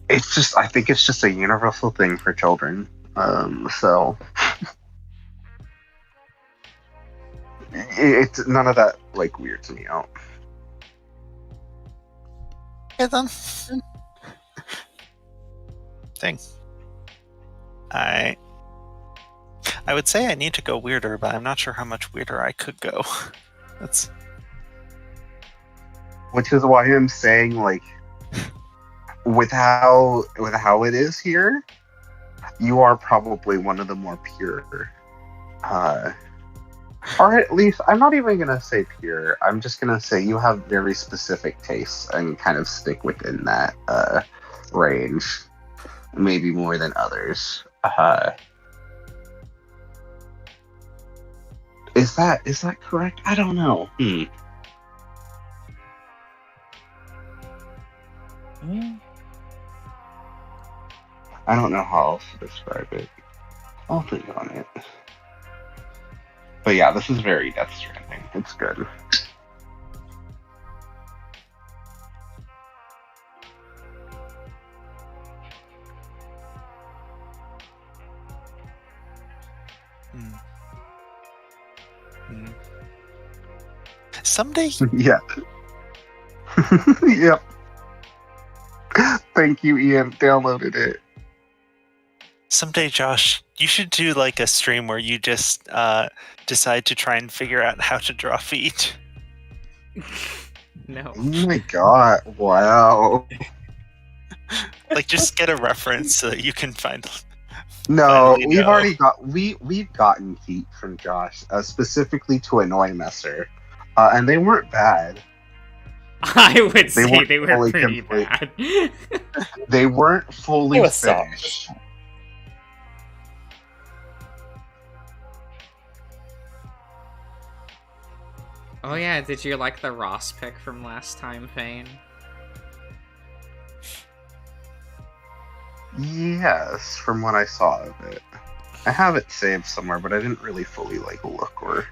D: it's just, I think it's just a universal thing for children. So it's none of that, like, weirds me out.
C: Yeah, then. Thing. I would say I need to go weirder, but I'm not sure how much weirder I could go. That's
D: Which is why I'm saying, like, with how it is here, you are probably one of the more pure. Or at least, I'm not even gonna say pure. I'm just gonna say you have very specific tastes and kind of stick within that range, maybe more than others. Is that correct? I don't know. I don't know how else to describe it. I'll think on it. But yeah, this is very Death Stranding. It's good.
C: someday.
D: Yeah. Yep. Thank you, Ian. Downloaded it.
C: Someday, Josh, you should do like a stream where you just decide to try and figure out how to draw feet.
A: No.
D: Oh my god! Wow.
C: Like, just get a reference so that you can find.
D: No,
C: Finally,
D: we've
C: no.
D: already got we've gotten heat from Josh, specifically to Annoy Messer, and they weren't bad.
A: I would say
D: weren't
A: they were
D: fully
A: pretty
D: complete.
A: bad.
D: They weren't fully
B: It was soft.
D: finished.
A: Oh yeah, did you like the Ross pick from last time, Fane?
D: Yes, from what I saw of it. I have it saved somewhere, but I didn't really fully like look or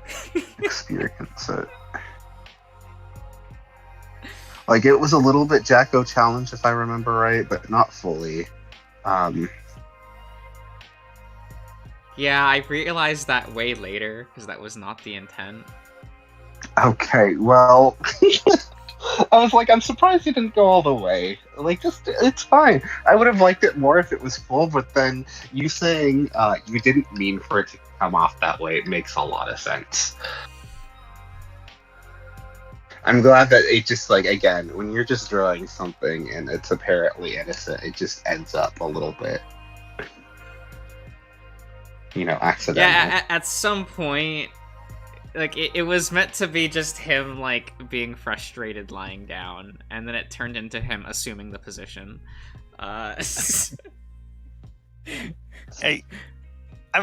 D: experience it. Like, it was a little bit Jacko challenge, if I remember right, but not fully.
A: Yeah, I realized that way later, because that was not the intent.
D: Okay, well, I was like, I'm surprised you didn't go all the way. Like, just, it's fine. I would have liked it more if it was full, but then you saying you didn't mean for it to come off that way, it makes a lot of sense. I'm glad that it just, like, again, when you're just drawing something and it's apparently innocent, it just ends up a little bit, accidental.
A: Yeah, at some point, like, it was meant to be just him, like, being frustrated lying down, and then it turned into him assuming the position.
C: I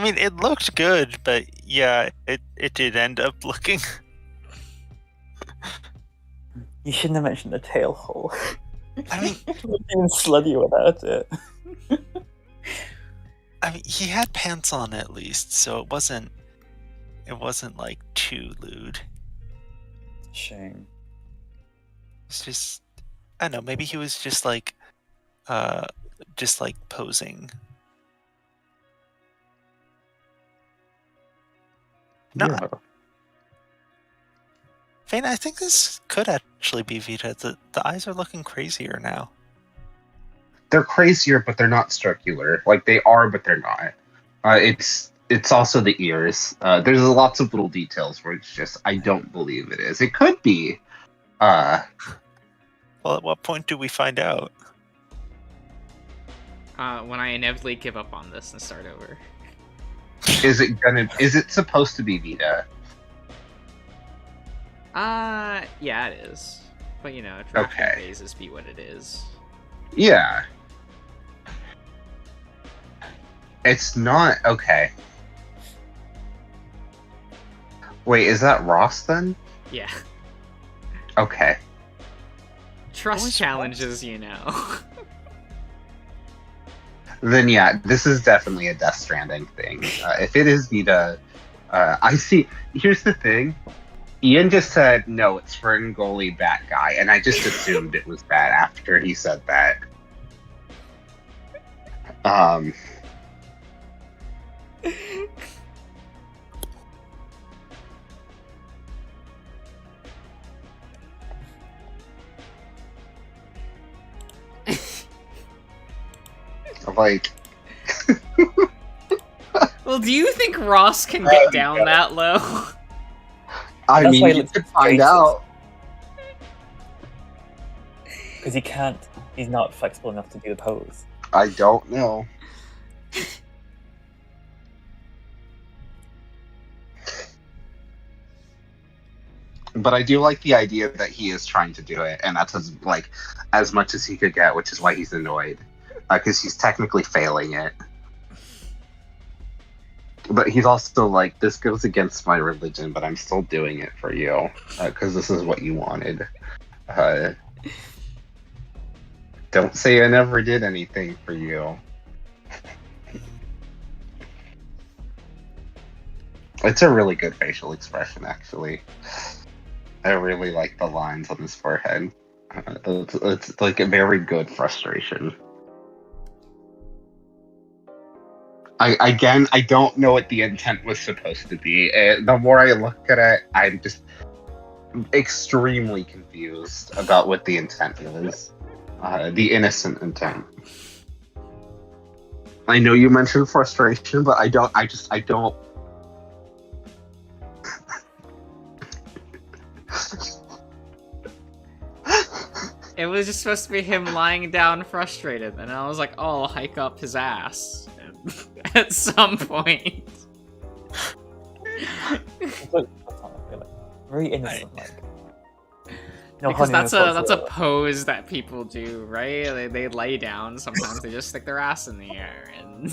C: mean, it looked good, but yeah, it did end up looking...
B: You shouldn't have mentioned the tail hole.
C: I mean,
B: even slutty without it.
C: I mean, he had pants on at least, so it wasn't like too lewd.
B: Shame.
C: It's just, I don't know, maybe he was just like posing. No,
B: Yeah.
C: Fane, I think this could actually be Vita. The eyes are looking crazier now.
D: They're crazier, but they're not circular. Like, they are, but they're not. It's also the ears. There's lots of little details where it's just, I don't believe it is. It could be.
C: Well, at what point do we find out?
A: When I inevitably give up on this and start over.
D: Is it supposed to be Vita?
A: Yeah, it is. But, drafting
D: Okay.
A: phases be what it is.
D: Yeah. It's not okay. Wait, is that Ross then?
A: Yeah.
D: Okay.
A: Trust
C: Always
A: challenges,
D: Then yeah, this is definitely a Death Stranding thing. If it is Vita, I see. Here's the thing. Ian just said, no, it's for Ngoli Bat Guy, and I just assumed it was that after he said that. Like...
A: Well, do you think Ross can get down that low?
D: I
B: That's
D: mean,
B: why he
D: you
B: looks
D: could find
B: faces.
D: out.
B: Because he can't. He's not flexible enough to do the pose.
D: I don't know. But I do like the idea that he is trying to do it, and that's as much as he could get, which is why he's annoyed, because he's technically failing it. But he's also like, this goes against my religion, but I'm still doing it for you, because this is what you wanted. Don't say I never did anything for you. It's a really good facial expression, actually. I really like the lines on his forehead. It's like a very good frustration. I don't know what the intent was supposed to be. The more I look at it, I'm just extremely confused about what the intent is. The innocent intent. I know you mentioned frustration, but I don't.
A: It was just supposed to be him lying down frustrated, and I was like, oh, I'll hike up his ass at some point.
B: Very innocent, like. No,
A: Because
B: honey,
A: that's a pose that people do, right? They lay down. Sometimes they just stick their ass in the air, and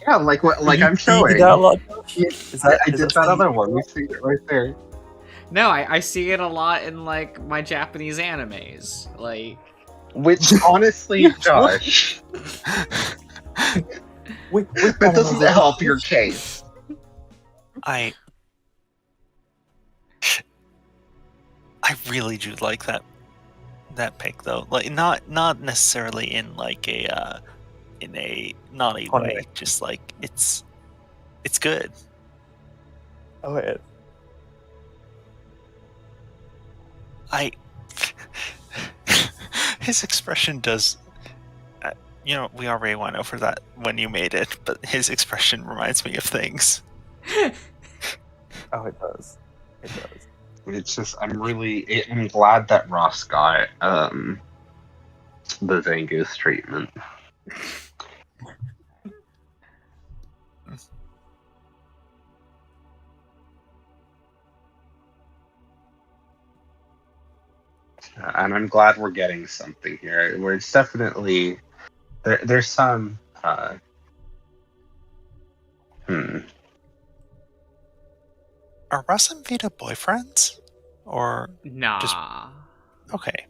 D: Yeah, like what? Like I'm
B: You
D: showing.
B: did that a lot.
D: I did that other one. We see it right there.
A: no, I see it a lot in like my Japanese animes. Like,
D: Which honestly, Josh, That doesn't help your case.
C: I really do like that pick though. Like not necessarily in like a naughty way. Just like it's good.
B: Oh, it.
C: His expression does. We already went over that when you made it, but his expression reminds me of things.
B: Oh, it does. It does.
D: It's just I'm glad that Ross got the Zangoose treatment. And I'm glad we're getting something here. Where it's definitely there's some
C: Are Russ and Vita boyfriends? Or
A: Nah.
C: okay.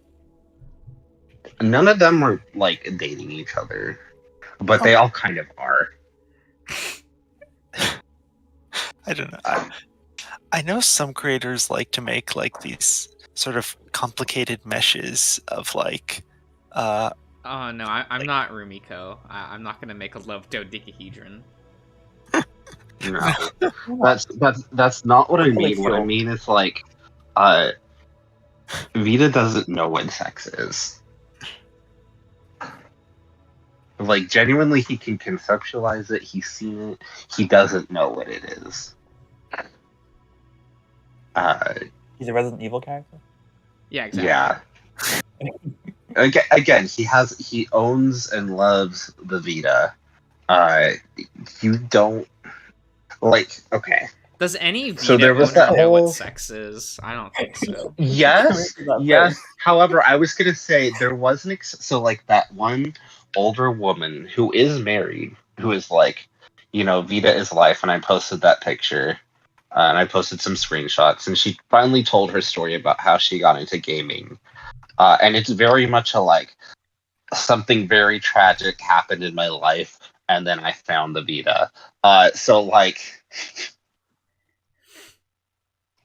D: None of them are like dating each other, but they all kind of are.
C: I don't know. I know some creators like to make like these sort of complicated meshes of like
A: Oh no, I'm not Rumiko. I'm not gonna make a love dodecahedron.
D: No, that's not what I mean. What I mean is like, Vita doesn't know what sex is. Like genuinely, he can conceptualize it. He's seen it. He doesn't know what it is.
B: He's a Resident Evil character?
A: Yeah, exactly.
D: Yeah. Again, he owns and loves the Vita. You don't like. Okay.
A: Does any Vita
D: So there was
A: owner
D: that
A: know
D: whole-
A: what sex is? I don't think so.
D: Yes. However, I was gonna say there was so like that one older woman who is married, who is like, Vita is life, and I posted that picture. And I posted some screenshots, and she finally told her story about how she got into gaming. And it's very much something very tragic happened in my life, and then I found the Vita. So like,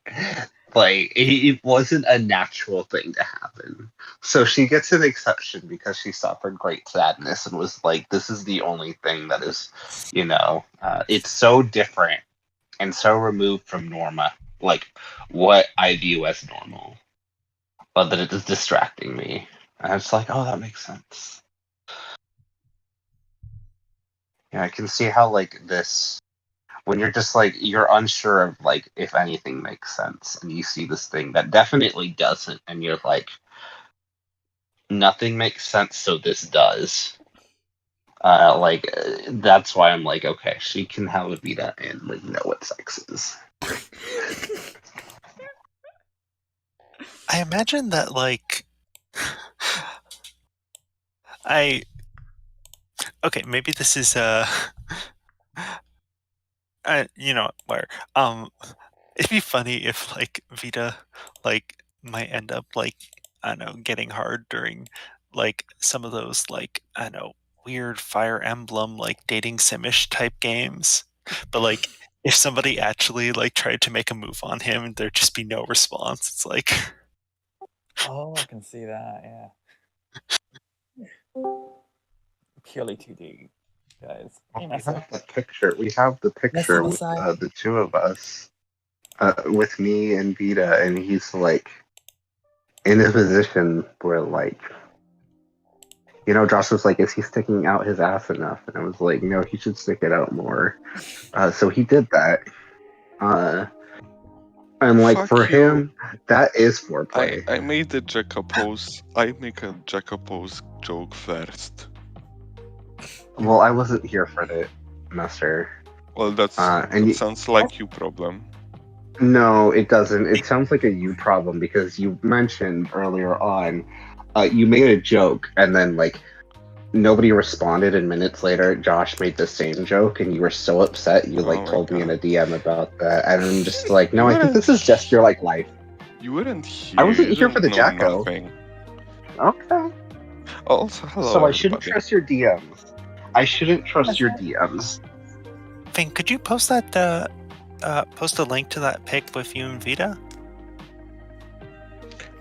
D: it wasn't a natural thing to happen. So she gets an exception because she suffered great sadness and was like, this is the only thing that is, it's so different and so removed from Norma, like what I view as normal, but that it is distracting me. And it's like, oh, that makes sense. Yeah, I can see how like this, when you're just like, you're unsure of like if anything makes sense, and you see this thing that definitely doesn't, and you're like, nothing makes sense, so this does. That's why I'm like, okay, she can have a Vita and like know what sex is.
C: I imagine that like maybe this is where it'd be funny if like Vita like might end up like, I don't know, getting hard during like some of those like, I don't know, weird Fire Emblem like dating simish type games, but like if somebody actually like tried to make a move on him, there'd just be no response. It's like,
B: Oh, I can see that, yeah. Purely 2D, guys.
D: We have the picture. We have the picture with the two of us, with me and Vita, and he's like in a position where like, Josh was like, is he sticking out his ass enough? And I was like, no, he should stick it out more. So he did that. And like,
E: Fuck
D: for
E: you.
D: him, that is foreplay.
E: I made the Jacka pose. I make a Jacka pose joke first.
D: Well, I wasn't here for the master.
E: Well, that sounds like you problem.
D: No, it doesn't. It sounds like a you problem because you mentioned earlier on, you made a joke and then like nobody responded, and minutes later Josh made the same joke and you were so upset you like told me in a DM about that, and I'm just like, no, I think this is just your like life.
E: You weren't here.
D: I wasn't here for the Jacko.
E: Nothing.
D: Okay.
E: Also, hello.
D: So I shouldn't
E: everybody.
D: trust your DMs. I shouldn't trust your DMs.
C: Finn, could you post that post a link to that pic with you and Vita?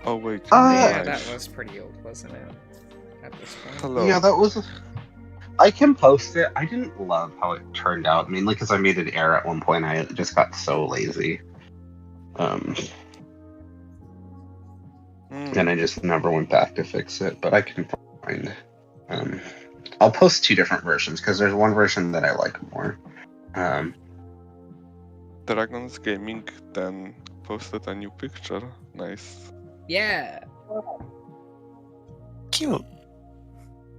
E: Oh wait.
A: Yeah,
E: live.
A: that was pretty old, wasn't it? At this point.
E: Hello.
D: Yeah, that was. I can post it. I didn't love how it turned out, mainly because I made an error at one point. I just got so lazy. And I just never went back to fix it. But I can find. I'll post 2 different versions because there's one version that I like more.
E: Dragons Gaming then posted a new picture. Nice.
A: Yeah,
C: Cute.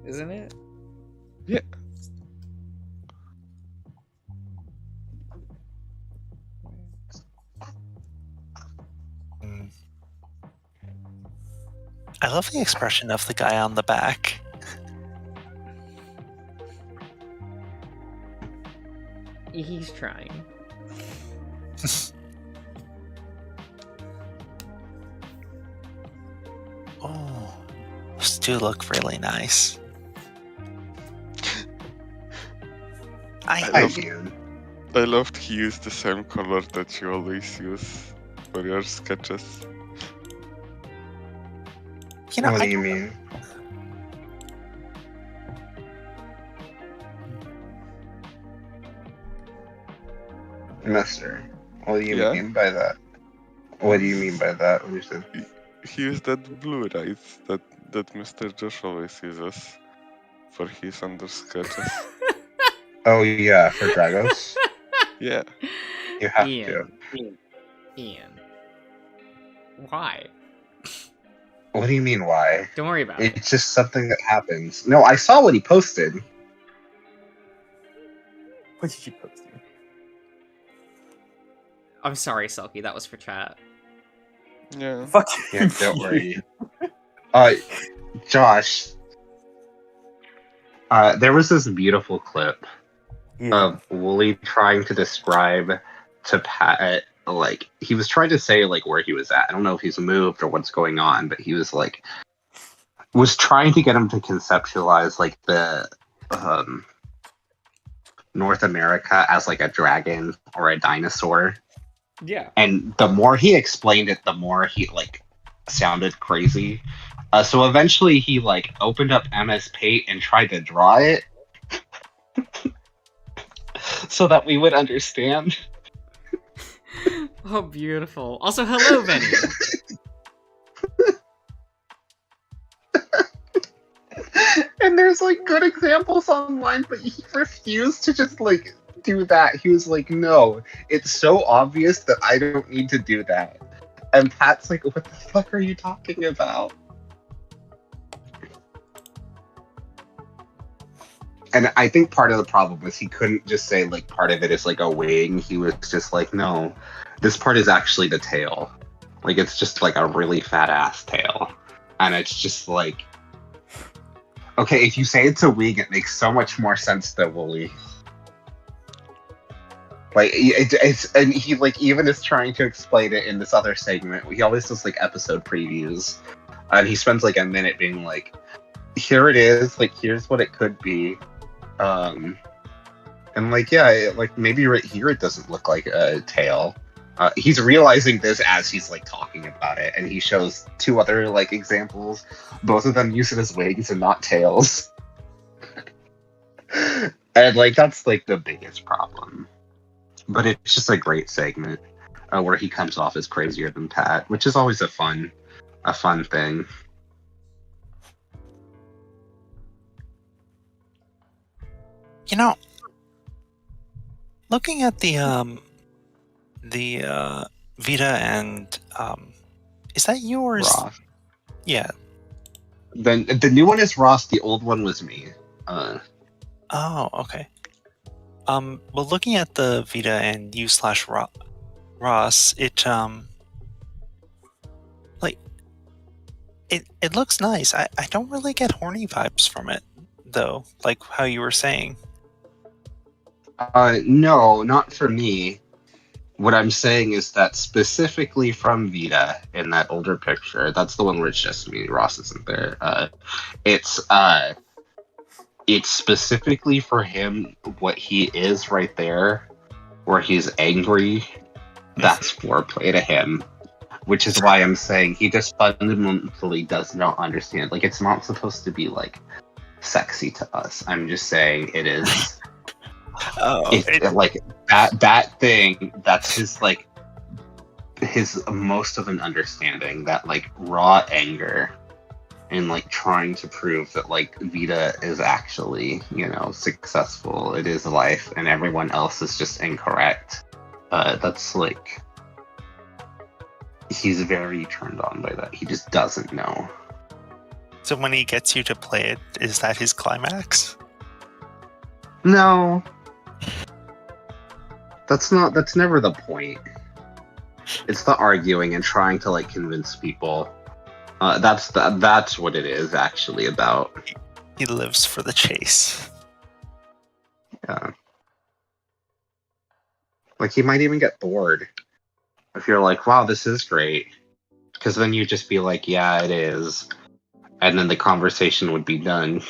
A: isn't it?
E: Yeah.
C: I love the expression of the guy on the back.
A: He's trying.
C: Oh, those do look really nice.
D: I
C: I
D: do.
E: I loved he used the same color that you always use for your sketches.
C: you know
D: What
C: I
D: do you
C: don't-
D: mean? Mister, what do you
E: Yeah?
D: mean by that? What do you mean by that? What you said?
E: He used that blue, right? That Mr. Josh always uses for his under sketches.
D: Oh yeah, for Dragos,
E: Yeah.
D: you have to.
A: Ian. Why?
D: What do you mean? Why?
A: Don't worry about it.
D: It's just something that happens. No, I saw what he posted.
B: What did you post?
A: I'm sorry, Selkie. That was for chat.
E: Yeah.
B: Fuck
D: Yeah, don't worry. Josh. There was this beautiful clip
B: Yeah.
D: of Wooly trying to describe to Pat, like, he was trying to say, like, where he was at. I don't know if he's moved or what's going on, but he was, like, was trying to get him to conceptualize, like, the, North America as, like, a dragon or a dinosaur.
A: Yeah.
D: And the more he explained it, the more he, like, sounded crazy. So eventually he, like, opened up MS Paint and tried to draw it. So that we would understand.
A: Oh, beautiful. Also, hello, Benny.
D: And there's like good examples online, but he refused to just like do that. He was like, no, it's so obvious that I don't need to do that. And Pat's like, what the fuck are you talking about? And I think part of the problem was he couldn't just say like part of it is like a wing. He was just like, no, this part is actually the tail. Like it's just like a really fat ass tail. And it's just like, okay, if you say it's a wing, it makes so much more sense than Wooly. Like it's and he like even is trying to explain it in this other segment. He always does like episode previews, and he spends like a minute being like, "Here it is. Like here's what it could be." And like yeah, like maybe right here it doesn't look like a tail. He's realizing this as he's like talking about it, and he shows 2 other like examples. Both of them use it as wings and not tails. And like that's like the biggest problem. But it's just a great segment where he comes off as crazier than Pat, which is always a fun thing.
C: You know, looking at the Vita and is that yours?
D: Ross.
C: Yeah.
D: Then the new one is Ross. The old one was me.
C: Oh, okay. Well, looking at the Vita and you / Ross, it like it looks nice. I don't really get horny vibes from it though, like how you were saying.
D: No, not for me. What I'm saying is that specifically from Vita in that older picture, that's the one where it's just me. Ross isn't there. It's it's specifically for him what he is right there, where he's angry. That's foreplay to him, which is why I'm saying he just fundamentally does not understand. Like, it's not supposed to be like sexy to us. I'm just saying it is. Like that thing. That's his most of an understanding, that like raw anger and like trying to prove that like Vita is actually, successful. It is life and everyone else is just incorrect. That's like, he's very turned on by that. He just doesn't know.
C: So when he gets you to play it, is that his climax?
D: No. That's never the point. It's the arguing and trying to like convince people. That's what it is actually about.
C: He lives for the chase.
D: Yeah. Like, he might even get bored if you're like, wow, this is great. Because then you'd just be like, yeah, it is. And then the conversation would be done.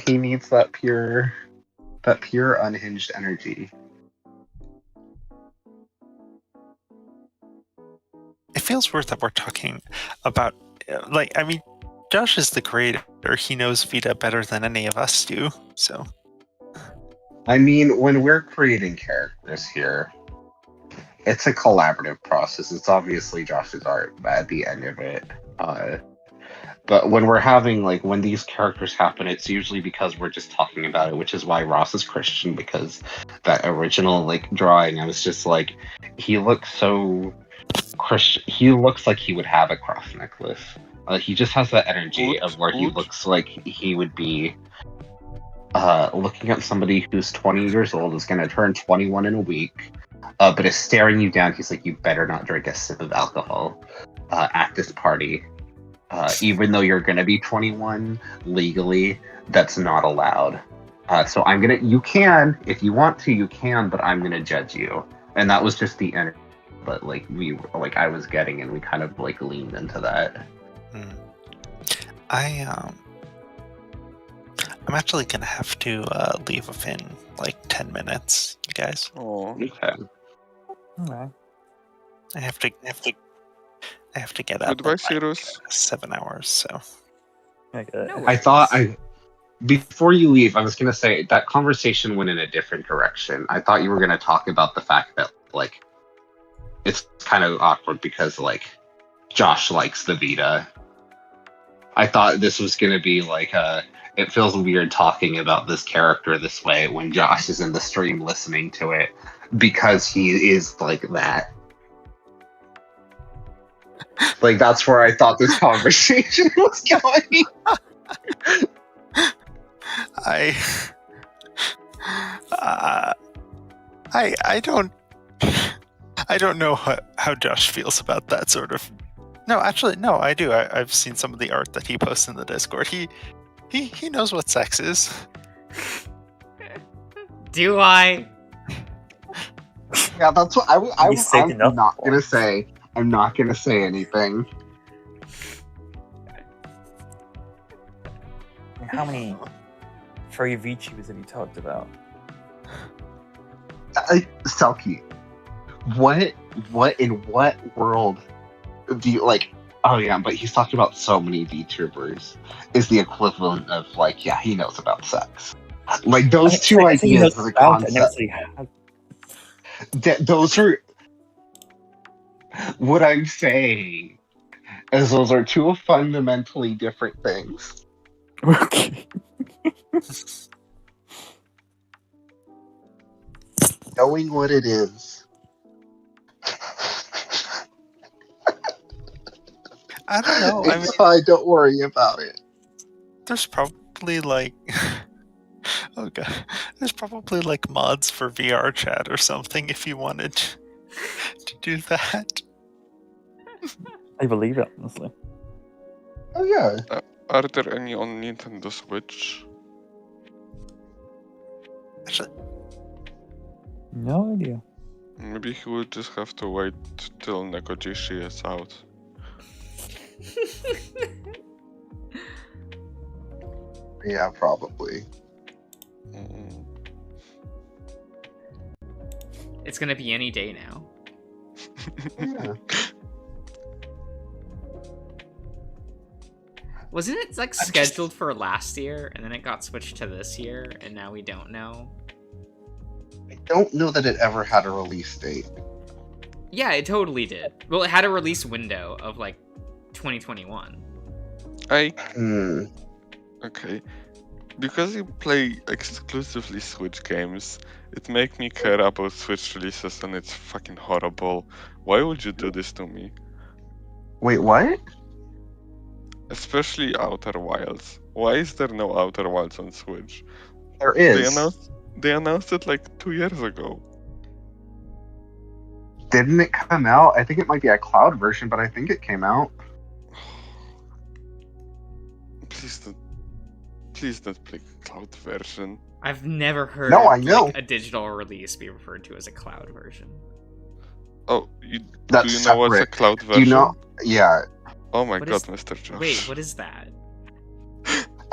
D: He needs that pure unhinged energy.
C: It feels weird that we're talking about, Josh is the creator. He knows Vita better than any of us do. So,
D: I mean, when we're creating characters here, it's a collaborative process. It's obviously Josh's art at the end of it. But when we're having, like, when these characters happen, it's usually because we're just talking about it, which is why Ross is Christian, because that original, like, drawing, I was just like, he looks so Christian. He looks like he would have a cross necklace. He just has that energy of where he looks like he would be looking at somebody who's 20 years old, is going to turn 21 in a week, but is staring you down. He's like, you better not drink a sip of alcohol at this party. Even though you're going to be 21 legally, that's not allowed. So you can, if you want to, you can, but I'm going to judge you. And that was just the energy. But like I was getting, and we kind of like leaned into that.
C: I'm actually gonna have to leave in like 10 minutes, you guys.
E: Oh,
D: Okay.
B: Alright.
C: I have to get up
E: goodbye,
C: in
E: Cyrus.
C: 7 hours. So
B: Okay.
D: I thought before you leave, I was gonna say that conversation went in a different direction. I thought you were gonna talk about the fact that like it's kind of awkward because like Josh likes the Vita. I thought this was gonna be like it feels weird talking about this character this way when Josh is in the stream listening to it, because he is like that. Like, that's where I thought this conversation was going.
C: I don't know how Josh feels about that sort of. No, actually, no, I do. I've seen some of the art that he posts in the Discord. He knows what sex is.
A: Do I?
D: Yeah, that's what I'm
B: enough
D: not
B: for
D: gonna say. I'm not gonna say anything.
B: How many furry VTubers have you talked about?
D: Selkie, what in what world do you like? Oh yeah, but he's talking about so many VTubers is the equivalent of like, yeah, he knows about sex. Like, those two ideas as a concept. Those are what I'm saying. Is those are two fundamentally different things.
B: Okay.
D: Knowing what it is.
C: I don't know. I mean,
D: It's fine, don't worry about it.
C: there's probably like, oh god, there's probably like mods for VR chat or something if you wanted to do that.
B: I believe it, honestly.
D: Oh yeah.
E: Are there any on Nintendo Switch?
C: Actually,
B: No idea.
E: Maybe he will just have to wait till Nekojishi is out.
D: Yeah, probably.
E: Mm.
A: It's gonna be any day now.
D: Yeah.
A: Wasn't it like
B: just-
A: scheduled for last year and then it got switched to this year and now we don't know?
D: I don't know that it ever had a release date.
A: Yeah, it totally did. Well, it had a release window of like 2021.
D: Hmm.
E: Okay. Because you play exclusively Switch games, it make me care about Switch releases and it's fucking horrible. Why would you do this to me?
D: Wait, what?
E: Especially Outer Wilds. Why is there no Outer Wilds on Switch?
D: There
E: They
D: is.
E: announced it like 2 years ago.
D: Didn't it come out? I think it might be a cloud version, but I think it came out.
E: Please don't play cloud version.
A: I've never heard
D: No, I
A: like,
D: know.
A: a digital release be referred to as a cloud version.
E: Oh,
D: That's
E: do you know what's a
D: separate.
E: cloud
D: Do
E: version?
D: you know? Yeah,
E: Oh my
A: What
E: god,
A: is-
E: Mr. Josh.
A: Wait, what is that?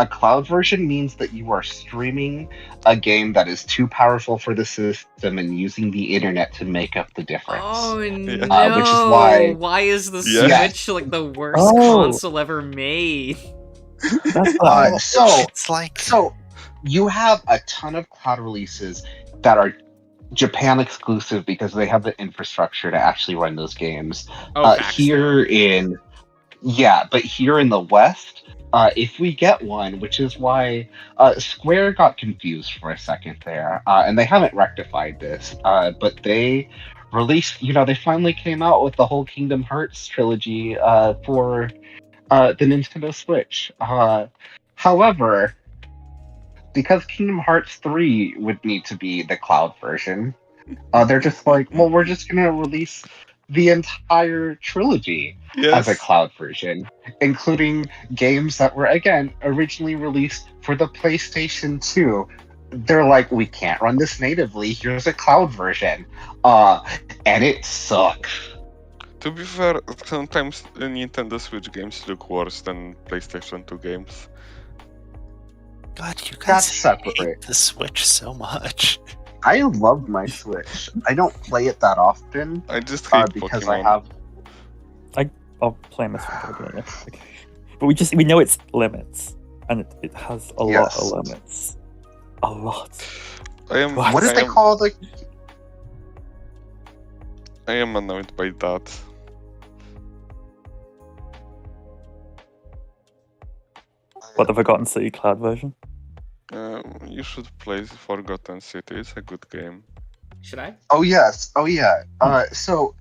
D: a cloud version means that you are streaming a game that is too powerful for the system and using the internet to make up the difference.
A: Oh no!
D: Which is why-
A: is the
E: Yes.
A: Switch like the worst
B: Oh.
A: console ever made?
B: That's why.
D: So
C: It's like
D: So you have a ton of cloud releases that are Japan exclusive because they have the infrastructure to actually run those games.
A: Oh, facts.
D: Here in but here in the West, if we get one, which is why Square got confused for a second there, and they haven't rectified this, but they released, they finally came out with the whole Kingdom Hearts trilogy for the Nintendo Switch. However, because Kingdom Hearts 3 would need to be the cloud version, they're just like, well, we're just going to release the entire trilogy as a
E: Yes.
D: cloud version, including games that were, again, originally released for the PlayStation 2. They're like, we can't run this natively, here's a cloud version. And it sucks.
E: To be fair, sometimes Nintendo Switch games look worse than PlayStation 2 games.
C: God, you
D: That's
C: guys
D: separate.
C: hate the Switch so much.
D: I love my Switch. I don't play it that often
E: I just hate
D: because
E: Pokemon.
D: I have.
B: I'll play my Switch regularly. Okay. But we know its limits, and it has a lot
D: Yes.
B: of limits. A lot.
E: I am.
B: What
D: What did
E: I
D: they
E: am,
D: call the?
E: I am annoyed by that.
B: What, the Forgotten City Cloud version?
E: You should play Forgotten City. It's a good game.
A: Should I?
D: Oh yes. Oh yeah. So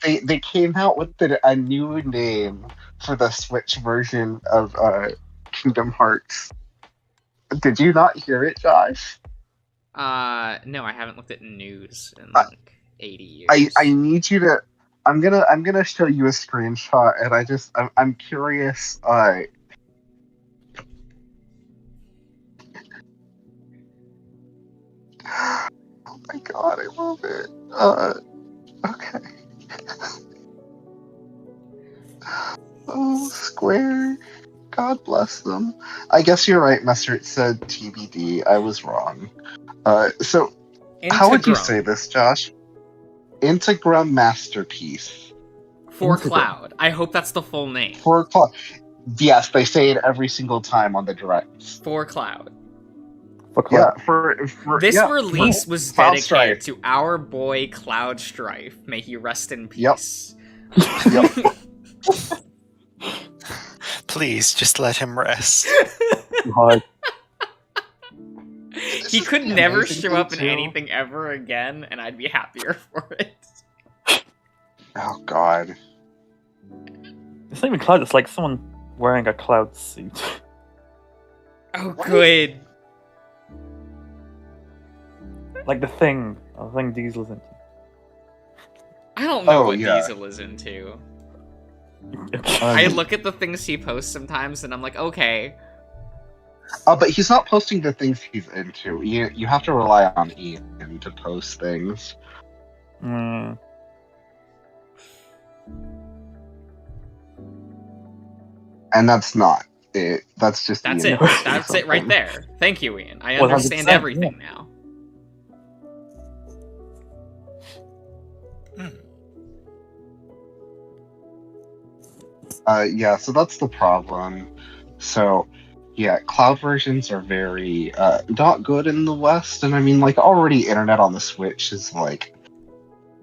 D: they came out with a new name for the Switch version of Kingdom Hearts. Did you not hear it, Josh?
A: No, I haven't looked at news in like 80 years.
D: I need you to. I'm gonna show you a screenshot, and I'm curious. Oh my god, I love it. Okay. Oh, Square. God bless them. I guess you're right, Messer. It said TBD. I was wrong. So how would you
A: Integrum
D: say this, Josh? Integrum Masterpiece.
A: for
B: Integrum.
A: cloud? I hope that's the full name.
D: For cloud. Yes, they say it every single time on the directs.
A: For cloud.
B: For
D: Yeah,
B: Cloud.
A: This
D: yeah,
A: release was
D: Cloud
A: dedicated
D: Strife.
A: to our boy Cloud Strife. May he rest in
D: Yep.
A: peace.
D: Yep.
C: Please, just let him rest.
B: God.
A: He
D: is
A: could
D: the
A: never
D: amazing
A: show
D: thing,
A: up in
D: too.
A: anything ever again, and I'd be happier for it.
D: Oh god.
B: It's not even Cloud, it's like someone wearing a Cloud suit.
A: Oh,
D: What?
A: good.
B: Like the thing Diesel's into.
A: I don't know
D: Oh,
A: what
D: yeah.
A: Diesel is into.
B: Okay.
A: I look at the things he posts sometimes, and I'm like, okay.
D: But he's not posting the things he's into. You have to rely on Ian to post things.
B: Mm.
D: And that's not it. That's just
A: That's
D: Ian
A: it.
D: posting
A: That's it right
D: something.
A: there. Thank you, Ian. I
B: 100%,
A: understand everything now.
D: Yeah, so that's the problem. So, yeah, cloud versions are very not good in the West, and I mean, like, already internet on the Switch is like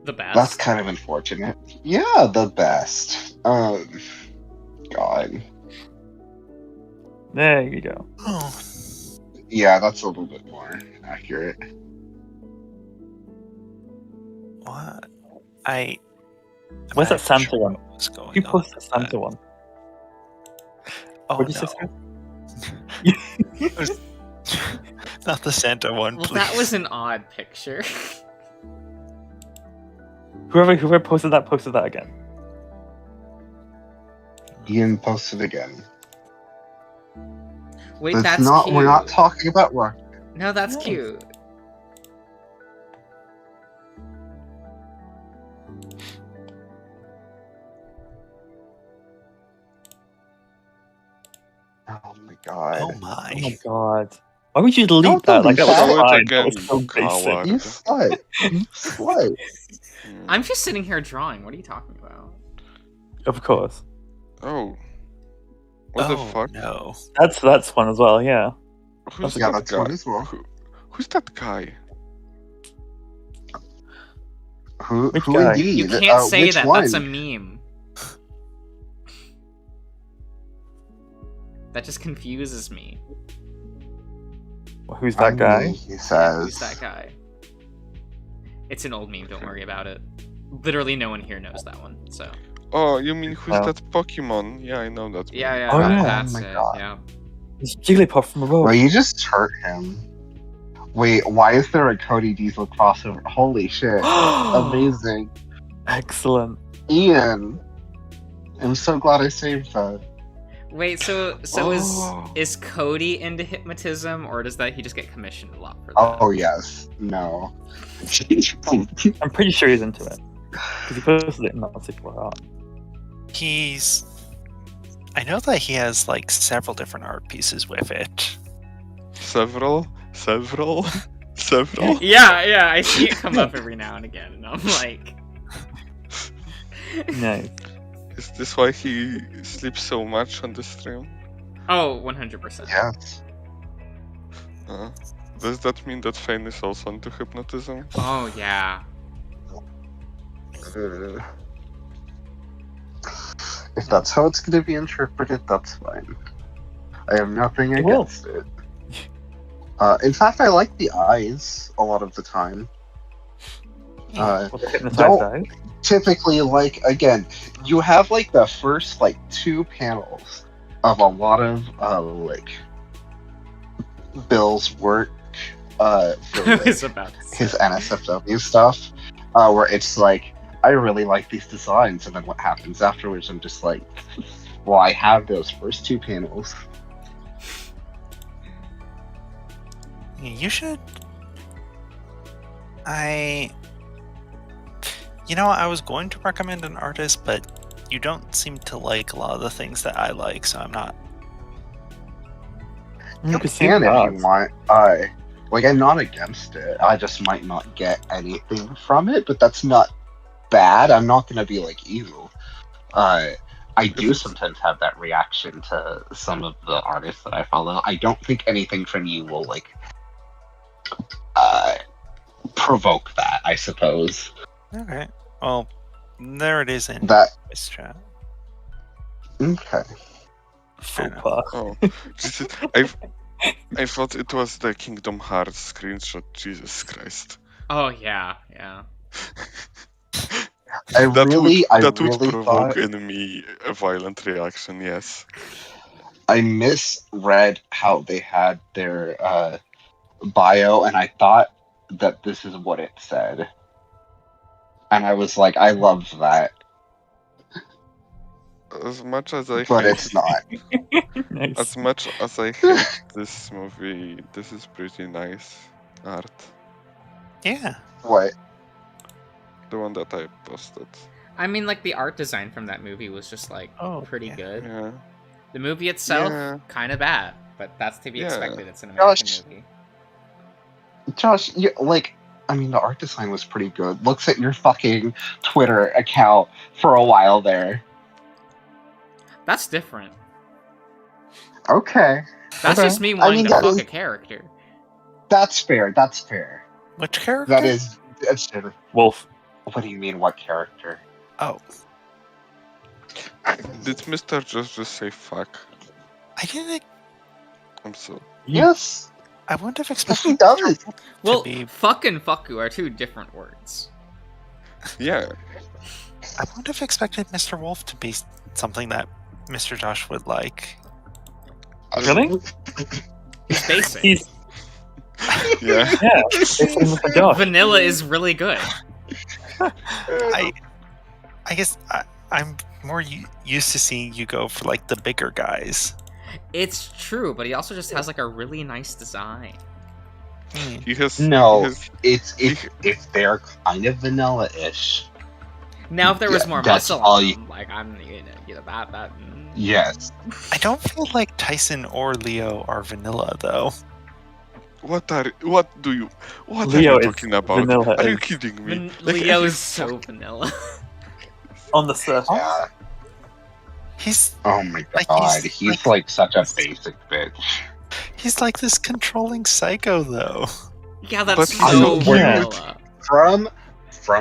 A: The best.
D: that's kind of unfortunate. Yeah, the best. God,
B: There you go.
C: Oh,
D: yeah, that's a little bit more accurate.
C: what? I'm
B: Where's that
C: not
B: Santa
C: sure
B: one?
C: what was going
B: You
C: on
B: posted the
C: with that.
B: Santa one.
C: Oh,
B: What did you
C: no.
B: say?
C: Not the Santa one,
A: Well,
C: please.
A: that was an odd picture.
B: Whoever posted that again.
D: Ian posted again.
A: Wait,
D: That's
A: that's
D: not.
A: cute.
D: We're not talking about rock.
A: No, that's
B: Nice.
A: cute.
D: Oh my god.
C: Oh my.
B: Oh my god. Why would you delete
D: Don't
B: that? Like, that
D: delete
B: was
D: that.
E: Show it
B: fine.
E: again,
B: That was so
E: you
B: basic.
E: coward.
D: You slut. You slut.
E: Mm.
A: I'm just sitting here drawing. What are you talking about?
B: Of course.
E: Oh. What the
C: Oh,
E: fuck?
C: no.
B: That's one as well, yeah.
E: Who's
D: Yeah,
E: that
D: that's
E: guy?
D: one as well.
E: Who's that guy?
D: Who
B: Which
D: who
B: guy?
D: indeed?
A: You can't say
D: which
A: that.
D: one?
A: That's a meme. That just confuses me.
B: Who's that guy?
D: He says.
A: Who's that guy? It's an old meme. Don't worry about it. Literally, no one here knows that one. So
E: Oh, you mean who's
B: Oh.
E: that Pokemon? Yeah, I know that.
A: yeah,
E: one.
A: yeah,
B: Oh, yeah.
A: that's
D: Oh my
A: it.
D: God.
A: Yeah.
B: It's Jigglypuff from above.
D: Well, you just hurt him. Wait, why is there a Cody Diesel crossover? Holy shit! Amazing,
B: Excellent.
D: Ian. I'm so glad I saved that.
A: Wait, so
E: Oh.
A: is Cody into hypnotism, or does that he just get commissioned a lot for that?
D: Oh yes, no.
B: I'm pretty sure he's into it. Because he posted it in that particular art.
C: He's. I know that he has like several different art pieces with it.
E: Several.
A: Yeah, I see it come up every now and again, and I'm like,
B: Nice.
E: Is this why he sleeps so much on the stream?
A: oh, 100%.
D: Yes.
E: Does that mean that Fane is also into hypnotism?
A: Oh yeah.
D: If that's how it's going to be interpreted, that's fine. I have nothing
B: It will.
D: against it. In fact, I like the eyes a lot of the time.
B: What the hypnotized
D: don't-
B: guy?
D: Typically, like, again, you have like the first like 2 panels of a lot of like Bill's work for
A: I
D: like,
A: was about to say.
D: his NSFW stuff, where it's like, I really like these designs, and then what happens afterwards, I'm just like, well, I have those first 2 panels.
C: You should. You know, I was going to recommend an artist, but you don't seem to like a lot of the things that I like, so I'm not.
D: You
B: can see
D: can if
B: that.
D: you want. Like, I'm not against it. I just might not get anything from it, but that's not bad. I'm not gonna be like you. I do sometimes have that reaction to some of the artists that I follow. I don't think anything from you will like provoke that, I suppose.
C: Okay. Well, there it is in
D: That
C: this chat.
D: okay.
B: Faux
C: know.
B: pas.
E: Oh, I thought it was the Kingdom Hearts screenshot. Jesus Christ.
A: Oh yeah.
D: I
E: That
D: really
E: would provoke
D: thought
E: in me a violent reaction. Yes.
D: I misread how they had their bio, and I thought that this is what it said. And I was like, I love that,
E: As much as I
D: but
E: hate,
D: it's not.
B: Nice.
E: as much as I hate this movie, this is pretty nice art.
C: Yeah.
D: What?
E: The one that I posted.
A: I mean, like the art design from that movie was just like
C: Oh,
A: pretty
C: yeah.
A: good.
E: Yeah.
A: The movie itself,
E: Yeah.
A: kind of bad, but that's to be
E: Yeah.
A: expected. It's an American
D: Josh.
A: movie.
D: Josh, I mean, the art design was pretty good. Looks at your fucking Twitter account for a while there.
A: That's different.
D: Okay.
A: That's
B: Okay.
A: just me
D: I
A: wanting
D: mean,
A: to
D: that
A: fuck
D: is-
A: a character.
D: That's fair. That's fair.
C: Which character?
D: That's fair.
B: Wolf.
D: What do you mean, what character?
C: Oh,
E: Did Mr. just say fuck?
C: I didn't.
E: I'm so.
D: Yes.
C: I wouldn't have
D: Yes,
C: expected.
D: he does.
A: Well,
C: be-
A: fuck and fucku are two different words.
E: Yeah.
C: I wouldn't have expected Mr. Wolf to be something that Mr. Josh would like.
B: Really?
A: He's basic.
B: He's
E: Yeah.
B: yeah. It's Mr. Josh.
A: Vanilla is really good.
C: I guess I'm more used to seeing you go for like the bigger guys.
A: It's true, but he also just has like a really nice design.
C: Hmm.
E: He has.
D: No.
E: He has,
D: If they're kind of vanilla-ish.
A: Now, if there was
D: Yeah,
A: more
D: that's
A: muscle
D: all
A: on
D: you-
A: him, like I'm, that.
D: Yes.
C: I don't feel like Tyson or Leo are vanilla though.
E: what are you
B: Leo is
E: talking about?
B: vanilla
E: Are you
B: as-
E: kidding me?
A: Leo is so vanilla.
B: On the surface.
D: Yeah.
C: He's
D: Oh my
C: Like,
D: god.
C: he's-
D: He's like such a basic bitch.
C: he's like this controlling psycho though.
A: Yeah, that's
E: But
A: so
B: he's-
A: vanilla.
D: From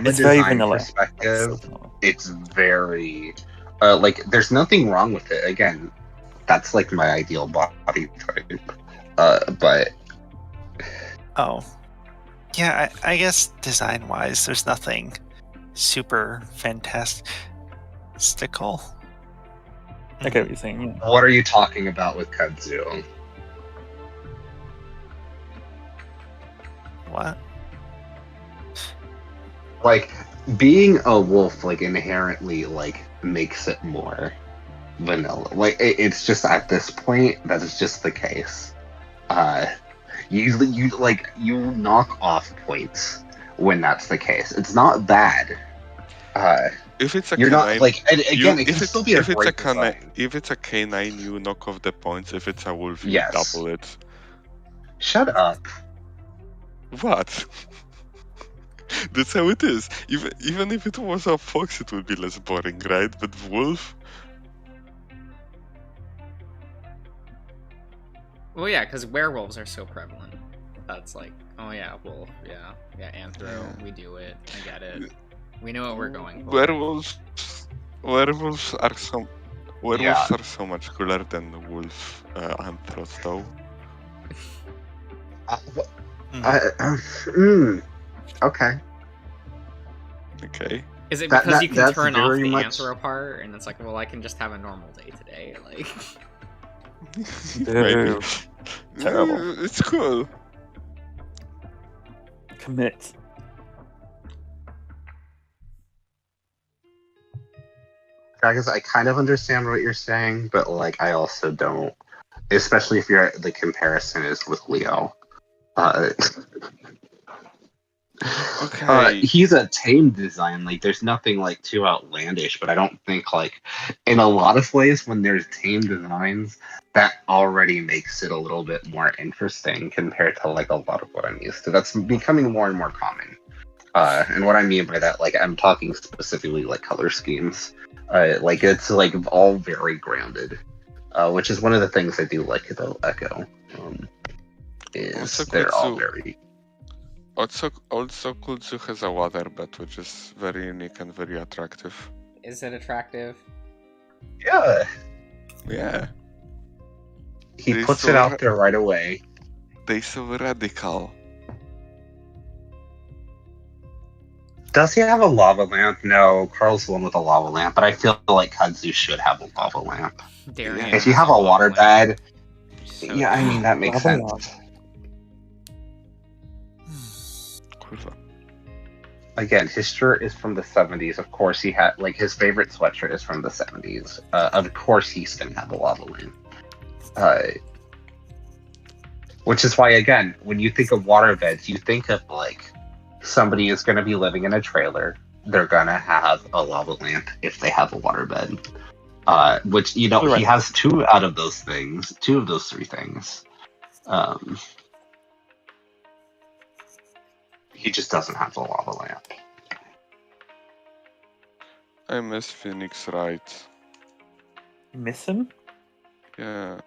D: a
B: It's very
D: design
B: vanilla.
D: perspective, it's very like there's nothing wrong with it. Again, that's like my ideal body type. But
C: Oh. Yeah, I guess design wise there's nothing super fantastical.
B: I get what you're saying. Yeah.
D: what are you talking about with Kudzu?
C: What?
D: Like being a wolf like inherently like makes it more vanilla. Like it's just at this point that is just the case. Usually you knock off points when that's the case. It's not bad.
E: If it's a
D: You're
E: canine,
D: not like and again. It
E: if
D: can still be a
E: if it's a
D: great
E: canine,
D: design.
E: if it's a canine, you knock off the points. If it's a wolf, you
D: Yes.
E: double it.
D: Shut up.
E: What? That's how it is. Even if it was a fox, it would be less boring, right? But wolf,
A: Well, yeah, because werewolves are so prevalent. That's like, oh yeah, wolf, yeah, anthro. We do it. I get it. We know what we're going for.
E: werewolves are so
D: Yeah.
E: much cooler than wolf anthros, though.
D: Okay.
E: Okay.
A: Is it
D: That-
A: because
D: that-
A: you can
D: that's
A: turn off
D: very
A: the
D: much-
A: anthro part, and it's like, well, I can just have a normal day today, like.
E: Maybe.
B: Boo. Terrible.
E: It's cool.
B: Commit.
D: Guys, I kind of understand what you're saying, but like I also don't. Especially if the comparison is with Leo.
E: Okay.
D: He's a tame design. Like there's nothing like too outlandish, but I don't think like in a lot of ways when there's tame designs, that already makes it a little bit more interesting compared to like a lot of what I'm used to. That's becoming more and more common. And what I mean by that, like I'm talking specifically like color schemes. Like it's like all very grounded, which is one of the things I do like about Echo. Is
E: Also,
D: they're all
E: Kudzu.
D: very
E: Also, Kudzu has a waterbed, which is very unique and very attractive.
A: Is it attractive?
D: yeah.
E: Yeah.
D: He
E: They
D: puts
E: so
D: it out there right away.
E: They so radical.
D: Does he have a lava lamp? No, Carl's the one with a lava lamp, but I feel like Kudzu should have a lava lamp.
A: Darian
D: If you
A: has
D: have a water
A: lamp.
D: bed,
A: So-
D: yeah, I mean that makes
B: Lava
D: sense.
B: lamp.
E: Kurwa.
D: Again, his shirt is from the 70s. Of course, he had like his favorite sweatshirt is from the 70s. Of course, he's gonna have a lava lamp. Which is why, again, when you think of water beds, you think of like somebody is gonna be living in a trailer. They're gonna have a lava lamp if they have a water bed. Which you know
B: Right.
D: he has two of those three things. He just doesn't have the lava lamp.
E: I miss Phoenix Wright.
B: Miss him?
E: Yeah.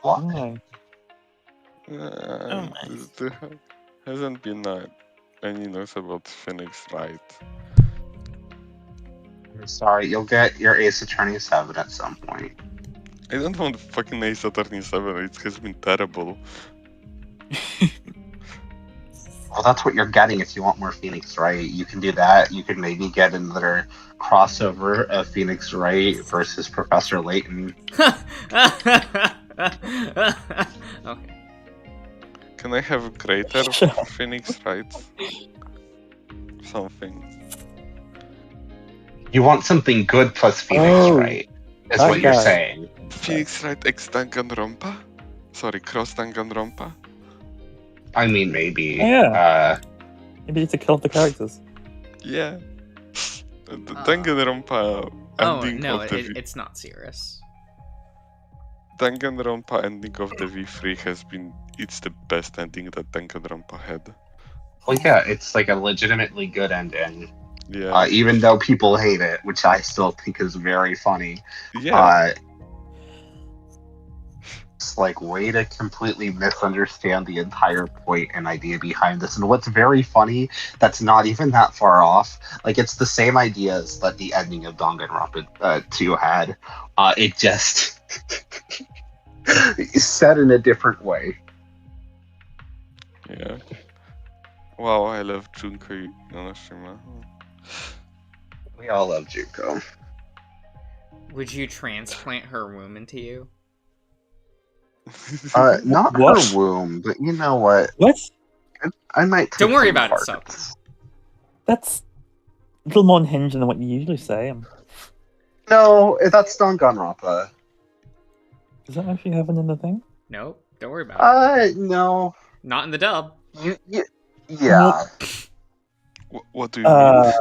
D: What?
B: Why?
C: my.
E: There hasn't been any news about Phoenix Wright.
D: I'm sorry, you'll get your Ace Attorney 7 at some point.
E: I don't want fucking Ace Attorney 7, it has been terrible.
D: Well, that's what you're getting if you want more Phoenix Wright. You can do that. You can maybe get another crossover of Phoenix Wright versus Professor Layton.
A: Okay.
E: Can I have greater
B: Sure.
E: Phoenix Wright? Something.
D: You want something good plus Phoenix
B: Oh,
D: Wright, is
B: that
D: what you're
B: guy.
D: saying.
E: Phoenix Wright X Danganronpa? Sorry, Cross Danganronpa?
D: I mean, maybe.
B: Oh, yeah. Maybe it's to kill off the characters.
E: Yeah. The Danganronpa
A: Oh
E: ending
A: no,
E: of the
A: it's not serious.
E: Danganronpa ending of the V3 it's the best ending that Danganronpa had.
D: Well, yeah, it's like a legitimately good ending.
E: Yeah.
D: Even though people hate it, which I still think is very funny.
E: Yeah.
D: It's like way to completely misunderstand the entire point and idea behind this. And what's very funny, that's not even that far off. Like, it's the same ideas that the ending of Danganronpa 2 had. It just is said in a different way.
E: Yeah. Wow, I love Junko Yonoshima.
D: We all love Juko.
A: Would you transplant her womb into you?
D: Not
B: What?
D: her womb, but you know what?
B: What?
D: I might. Take
A: Don't worry
D: some
A: about it,
D: parts.
B: That's a little more unhinged than what you usually say.
D: No, that's Danganronpa.
B: Does that actually happen in the thing?
A: Nope. Don't worry about it.
D: No.
A: Not in the dub.
D: Yeah.
E: What do you mean?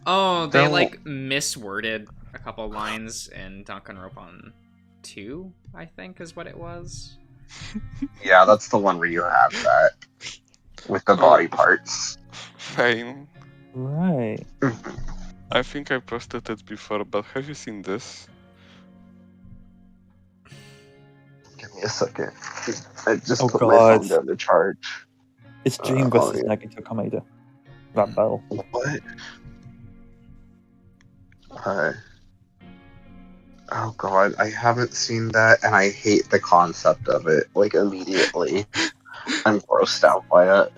A: Oh, they
D: Don't-
A: like misworded a couple lines in Danganronpa 2, I think is what it was.
D: Yeah, that's the one where you have that with the body parts.
E: Fine.
B: Right.
E: I think I posted it before, but have you seen this?
D: Give me a second. I just
B: Oh,
D: put my phone
B: God.
D: down to charge.
B: It's Dream
D: oh,
B: versus
D: yeah.
B: Nagito Kameda. That battle.
D: What? Oh god, I haven't seen that, and I hate the concept of it. Like immediately, I'm grossed out by it.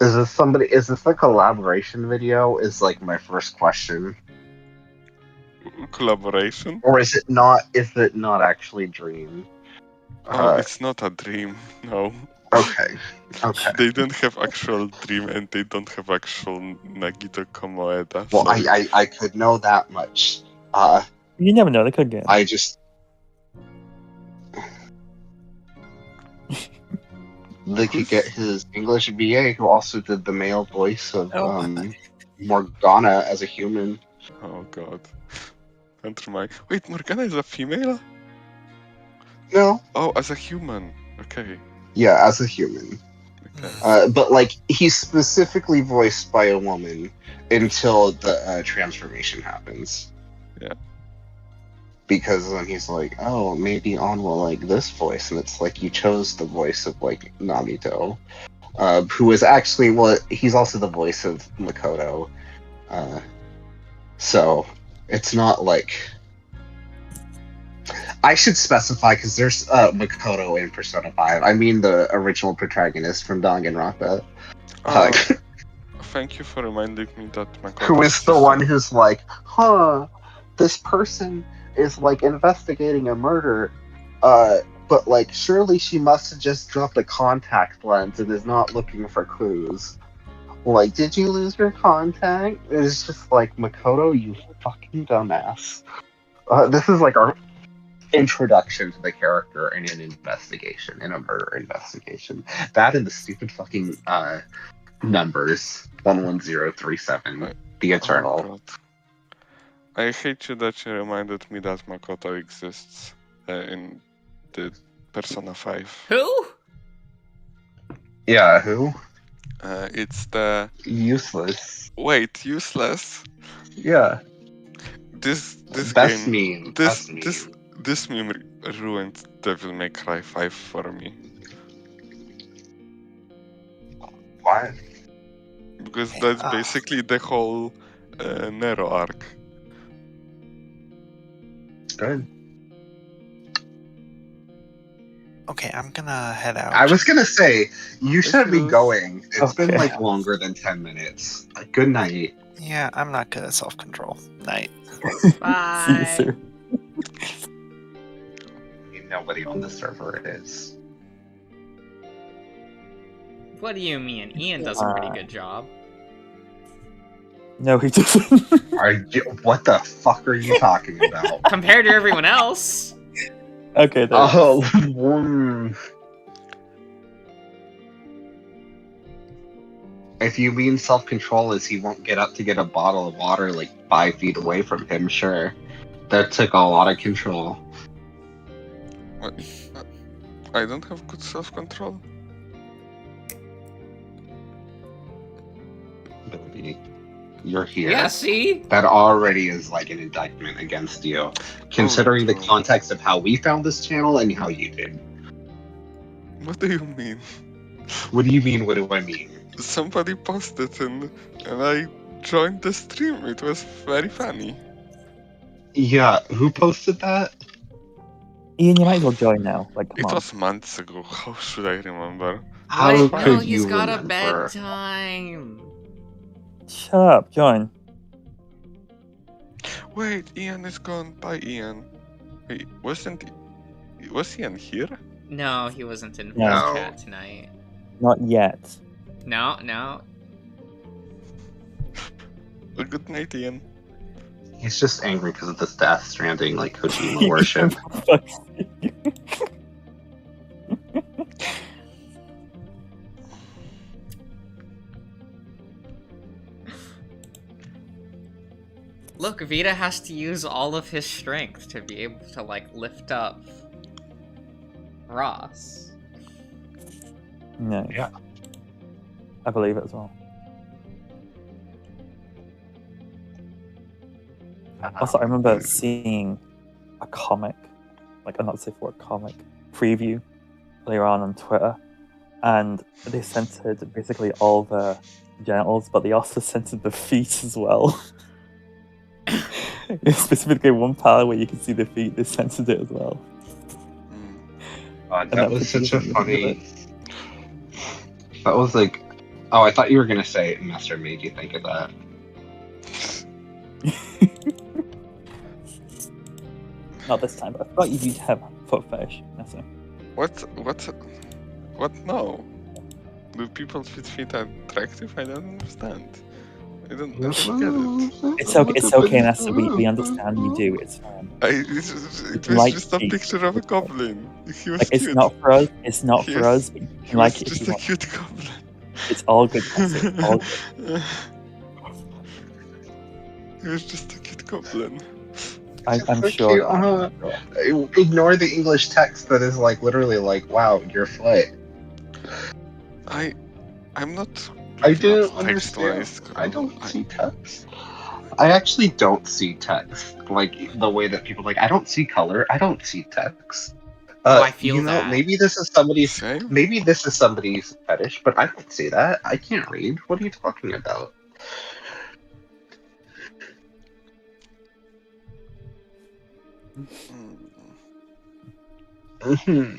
D: Is this a collaboration video? Is like my first question,
E: Collaboration?
D: or is it not? Is it not actually Dream?
E: Oh, it's not a dream. No.
D: Okay. Okay.
E: They don't have actual dream, and they don't have actual Nagito Komoeda.
D: Well,
E: so
D: I could know that much.
B: You never know, they could get.
D: I just. They could get his English VA, who also did the male voice of Morgana as a human.
E: Oh god. Don't remind. Wait, Morgana is a female?
D: No.
E: Oh, as a human. Okay.
D: Yeah, as a human.
E: Okay.
D: But like, he's specifically voiced by a woman until the transformation happens.
E: Yeah.
D: Because then he's like, oh, maybe On will like this voice, and it's like you chose the voice of like Nagito, who is actually he's also the voice of Makoto. So it's not like I should specify because there's Makoto in Persona 5. I mean the original protagonist from Danganronpa.
E: Thank you for reminding me that Makoto
D: Who is the one who's like, this person is like investigating a murder, but like surely she must have just dropped a contact lens and is not looking for clues. Like, did you lose your contact? It's just like, Makoto, you fucking dumbass. This is like our introduction to the character in an investigation, in a murder investigation. That and the stupid fucking numbers. 11037. The
E: Oh,
D: Eternal.
E: God. I hate you that you reminded me that Makoto exists in the Persona 5.
A: Who?
D: Yeah, who?
E: It's the
D: Useless.
E: wait, useless.
D: Yeah.
E: This
D: Best
E: game,
D: meme.
E: this
D: Best
E: this
D: meme.
E: this meme ruined Devil May Cry 5 for me
D: What?
E: because that's basically the whole Nero arc.
D: Good.
C: Okay, I'm gonna head out.
D: I was gonna say, you shouldn't be
E: feels-
D: going. It's been
B: Okay.
D: like longer than 10 minutes. Good night.
C: Yeah, I'm not good at self-control. Night.
B: See you
A: Bye.
B: soon.
D: Nobody on the server is.
A: What do you mean? Ian does a pretty good job.
B: No, he doesn't.
D: What the fuck are you talking about?
A: Compared to everyone else.
B: Okay, then.
D: Oh, if you mean self-control is he won't get up to get a bottle of water like 5 feet away from him, sure. That took a lot of control.
E: What? I don't have good self-control.
D: Baby, you're here.
A: Yeah, see?
D: That already is like an indictment against you, considering the
E: true.
D: context of how we found this channel and how you did.
E: What do you mean?
D: What do you mean? What do I mean?
E: Somebody posted and I joined the stream. It was very funny.
D: Yeah, who posted that?
B: Ian, you might as well join now. Like, come
E: It
B: on.
E: was months ago. How should I remember?
D: How
A: Wait,
D: could
A: no,
D: you
A: he's got a
D: remember?
A: bedtime.
B: Shut up, join.
E: Wait, Ian is gone. Bye, Ian. Wait, was Ian here?
A: No, he wasn't in
B: No.
A: voice chat tonight.
B: Not yet.
A: No.
E: Well, good night, Ian.
D: He's just angry because of this Death Stranding, like Kojima worship.
A: Look, Vita has to use all of his strength to be able to, like, lift up Ross.
B: No.
D: Yeah.
B: I believe it as well. Also, I remember seeing a comic, like a not-safe-for-work comic preview earlier on Twitter, and they censored basically all the genitals, but they also censored the feet as well. Specifically, one panel where you can see the feet, they censored it as well.
E: Hmm.
D: That was such a funny. That was like, oh, I thought you were gonna say Master made you think of that.
B: Not this time, but I thought you'd have foot fetish. That's it.
E: What? No. Do people's feet are attractive? I don't understand. I don't get it.
B: It's okay. It's okay, Nessa. We understand you do. It's fine.
E: It was
B: like
E: just a
B: feet.
E: picture of a goblin. He was
B: Like, it's
E: cute.
B: not for us. It's not
E: He
B: for
E: was-
B: us. But you
E: He
B: can like
E: was
B: it if
E: just
B: you
E: a
B: want.
E: cute goblin.
B: It's all good. Nessa. It's all good.
E: He was just a cute goblin.
B: I'm
D: So
B: sure.
D: cute, ignore the English text that is like literally like, wow, your foot.
E: I'm not.
D: I do
E: not
D: understand.
E: text-wise.
D: I don't see text. I actually don't see text like the way that people like. I don't see color. I don't see text.
A: I feel
D: you know,
A: that.
D: maybe this is somebody's.
E: Same.
D: Maybe this is somebody's fetish, but I don't see that. I can't read. What are you talking about?
E: Hmm.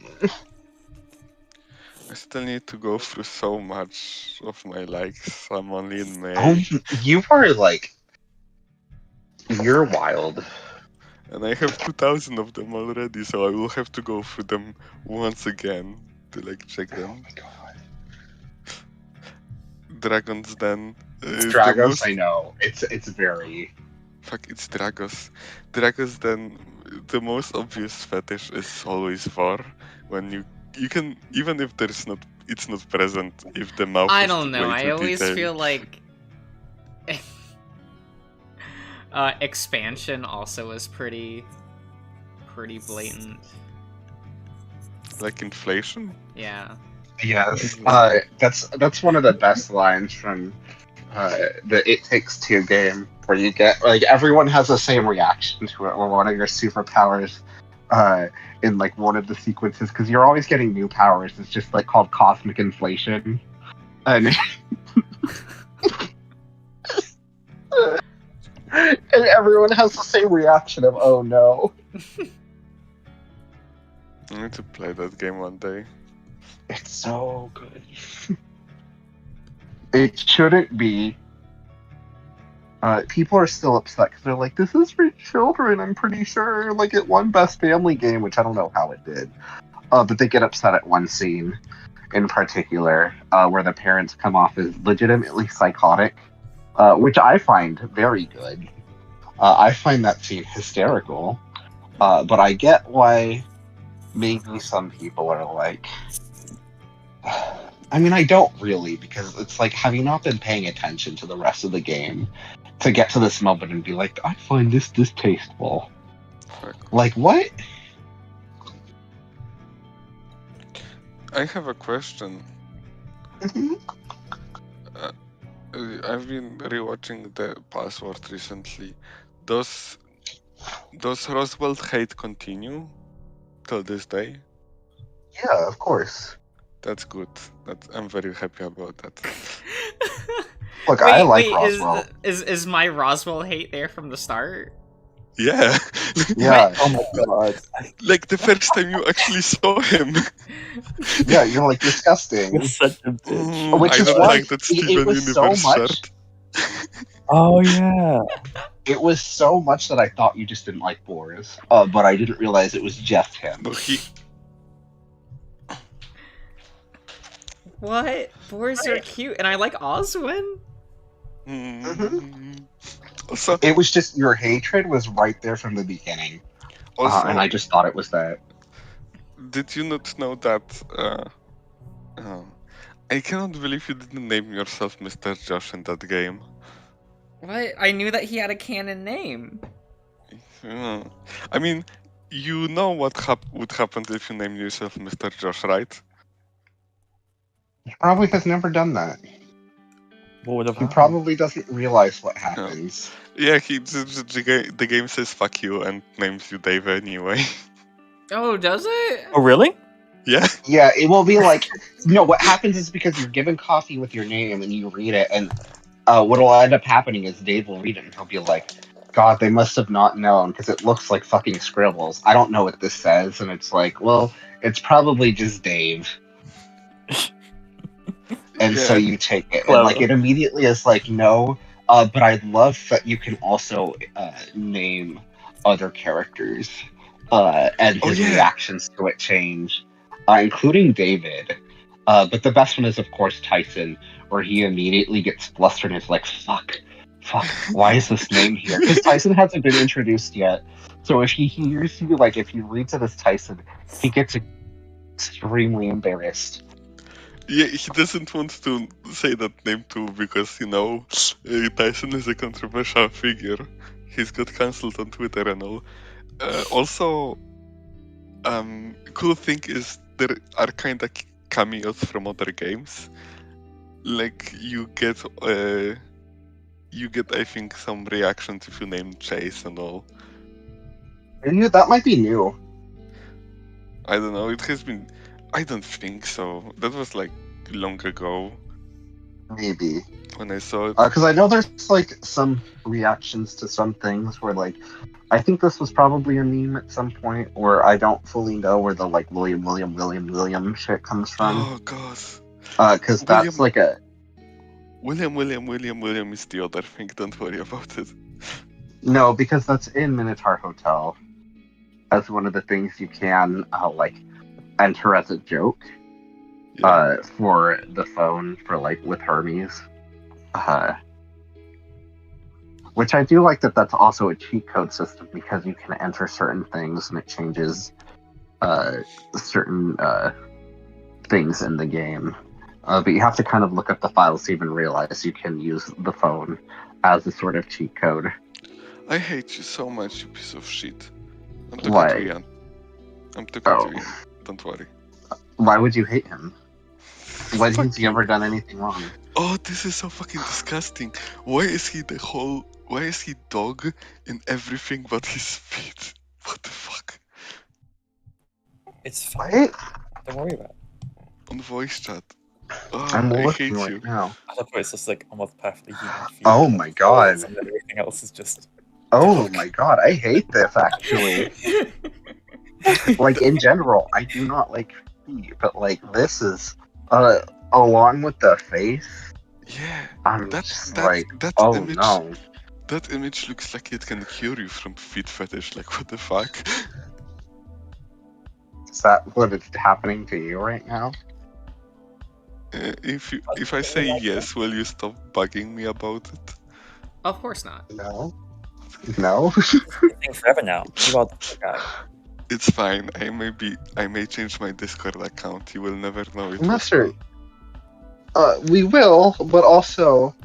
E: I still need to go through so much of my likes. I'm only in May,
D: You are like. You're wild.
E: and I have 2,000 of them already, so I will have to go through them once again to like check
D: Oh
E: them.
D: my god.
E: Dragon's Den. is the
D: Dragos,
E: most-
D: I know. It's very.
E: Fuck, it's Dragos. Dragos Den. The most obvious fetish is always Var. When you can, even if it's not present, if the mouth.
A: I
E: is
A: don't know.
E: way
A: I
E: too
A: always
E: detailed.
A: feel like Expansion also is pretty blatant.
E: Like inflation?
A: Yeah.
D: Yes, that's one of the best lines from the It Takes Two game, where you get like everyone has the same reaction to it, or one of your superpowers in like one of the sequences, because you're always getting new powers. It's just like called cosmic inflation, and and everyone has the same reaction of "Oh no."
E: I need to play that game one day.
D: It's so good. It shouldn't be. People are still upset because they're like, "This is for children." I'm pretty sure, like, it won Best Family Game, which I don't know how it did. But they get upset at one scene in particular, where the parents come off as legitimately psychotic, which I find very good. I find that scene hysterical, but I get why maybe some people are like. I mean, I don't really, because it's like, have you not been paying attention to the rest of the game to get to this moment and be like, I find this distasteful? Like, what?
E: I have a question. I've been rewatching The Password recently. Does Roswell hate continue till this day?
D: Yeah, of course.
E: That's good. I'm very happy about that.
D: Look, I like
A: wait,
D: Roswell.
A: Is my Roswell hate there from the start?
E: Yeah.
D: Yeah,
B: Oh my god.
E: Like the first time you actually saw him.
D: yeah, you're like disgusting.
B: You're such a bitch.
D: Which
E: I
D: is
E: don't
D: why
E: like that
D: it
E: Steven
D: was so
E: Universe
D: much.
E: shirt.
B: Oh yeah.
D: It was so much that I thought you just didn't like Boris, but I didn't realize it was just him.
E: No, he.
A: What? Boars are cute, and I like Oswin.
E: Also,
D: It was just your hatred was right there from the beginning,
E: also,
D: and I just thought it was that.
E: did you not know that? I cannot believe you didn't name yourself Mr. Josh in that game.
A: What? I knew that he had a canon name.
E: I mean, you know what would happen if you named yourself Mr. Josh, right?
D: He probably has never done that.
B: What would have
D: He
B: happened?
D: probably doesn't realize what happens.
E: Yeah, the game says fuck you and names you Dave anyway.
A: Oh, does it?
B: Oh really?
E: Yeah.
D: Yeah, it will be like, no, what happens is because you're given coffee with your name and you read it, and what'll end up happening is Dave will read it and he'll be like, God, they must have not known because it looks like fucking scribbles. I don't know what this says, and it's like, well, it's probably just Dave. And so you take it, and like it immediately is like, no, but I love that you can also name other characters, and his reactions to it change, including David. But the best one is, of course, Tyson, where he immediately gets flustered and is like, fuck, why is this name here? Because Tyson hasn't been introduced yet. So if he hears you, like, if you read to this Tyson, he gets extremely embarrassed.
E: Yeah, he doesn't want to say that name too because, Tyson is a controversial figure. He's got cancelled on Twitter and all. Also, cool thing is there are kind of cameos from other games. Like, you get, I think, some reactions if you name Chase and all.
D: That might be new.
E: I don't know, it has been... I don't think so. That was like long ago.
D: Maybe.
E: When I saw it.
D: Because I know there's like some reactions to some things where like, I think this was probably a meme at some point, or I don't fully know where the like William shit comes from.
E: Oh god.
D: Because that's like a...
E: William is the other thing, don't worry about it.
D: No, because that's in Minotaur Hotel. As one of the things you can, like, enter as a joke for the phone for like with Hermes, which I do like that's also a cheat code system because you can enter certain things and it changes certain things in the game, But you have to kind of look up the files to even realize you can use the phone as a sort of cheat code.
E: I hate you so much, you piece of shit. I'm talking
D: Why?
E: to Ian. I'm talking
D: Oh.
E: to Ian. Don't worry.
D: Why would you hate him? When
E: Fuck
D: has he
E: you.
D: ever done anything wrong?
E: Oh, this is so fucking disgusting. Why is he dog in everything but his feet? What the fuck?
B: It's fine.
D: What?
B: Don't worry about it.
E: On voice chat. Oh,
D: I'm
E: I hate
D: looking
E: you.
D: right now.
B: I love how it's just like almost perfectly human feet.
D: Oh
B: and
D: my
B: the
D: God.
B: claws, and then everything else is just.
D: Oh
B: Dog.
D: my god, I hate this actually. Like in general, I do not like feet, but like this is along with the face,
E: Yeah,
D: I'm
E: that
D: just
E: that
D: like,
E: that
D: oh
E: image
D: no.
E: that image looks like it can cure you from feet fetish. Like what the fuck?
D: Is that what is happening to you right now?
E: If I say yes, will you stop bugging me about it?
A: Of course not.
D: No? No?
B: It's been a thing forever now. You are the guy.
E: It's fine. I may change my Discord account. You will never know it.
D: Master, we will, but also,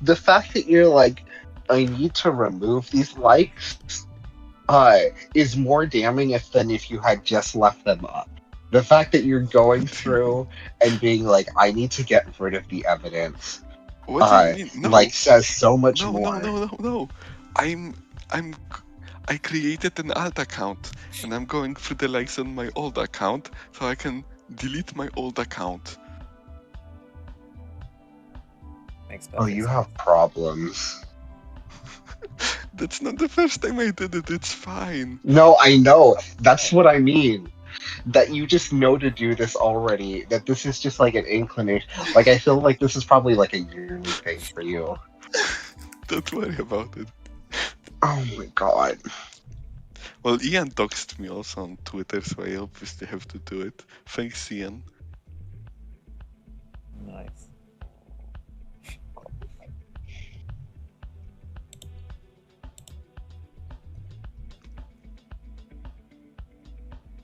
D: the fact that you're like, I need to remove these likes, is more damning than if you had just left them up. The fact that you're going through and being like, I need to get rid of the evidence,
E: What do you mean? No,
D: like says so much
E: no,
D: more.
E: no. I created an alt account and I'm going through the likes on my old account so I can delete my old account.
B: Makes
D: Oh,
B: perfect
D: you
B: sense.
D: have problems.
E: That's not the first time I did it. It's fine.
D: No, I know. That's what I mean. That you just know to do this already. That this is just like an inclination. Like, I feel like this is probably like a yearly thing for you.
E: Don't worry about it.
D: Oh my god.
E: Well, Ian doxed me also on Twitter, so I obviously have to do it. Thanks, Ian.
B: Nice.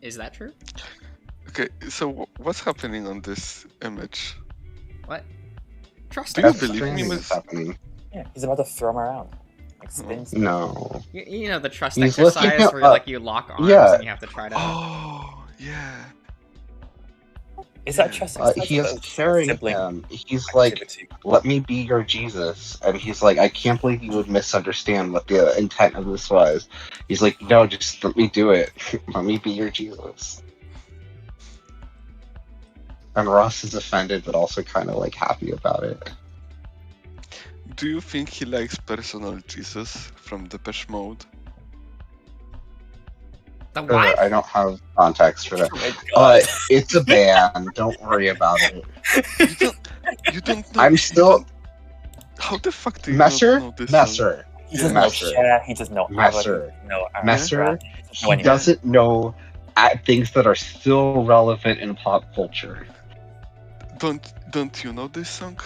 A: Is that true?
E: Okay, so what's happening on this image?
A: What? Trust
E: Do you
A: me.
D: That's
E: believe me,
D: strange
E: Miss-
D: what's happening.
B: Yeah, he's about to throw him around. Like spins.
D: No.
A: You know the trust
D: He's
A: exercise
D: lifting him
A: where
D: up.
A: like you lock arms
D: Yeah.
A: and you have to try to.
E: Oh, yeah.
B: Is that trust
D: He is
B: exercise?
D: carrying
B: Sibling
D: him. He's like,
B: activity?
D: let me be your Jesus. And he's like, I can't believe you would misunderstand what the intent of this was. He's like, no, just let me do it. Let me be your Jesus. And Ross is offended, but also kind of like happy about it.
E: Do you think he likes personal Jesus from Depeche Mode?
A: The what?
D: I don't have context for that.
B: Oh my god.
D: It's a band. Don't worry about it.
E: You don't know.
D: I'm
E: you
D: still
E: don't- How the fuck do you
D: Messer.
E: not know this song?
D: Messer.
B: He doesn't
D: Messer.
B: know Cher, he doesn't know ABBA, he
D: Messer.
B: doesn't know Aaron
D: Messer.
B: Brad, he doesn't know
D: He
B: anyone.
D: doesn't know at things that are still relevant in pop culture.
E: Don't you know this song?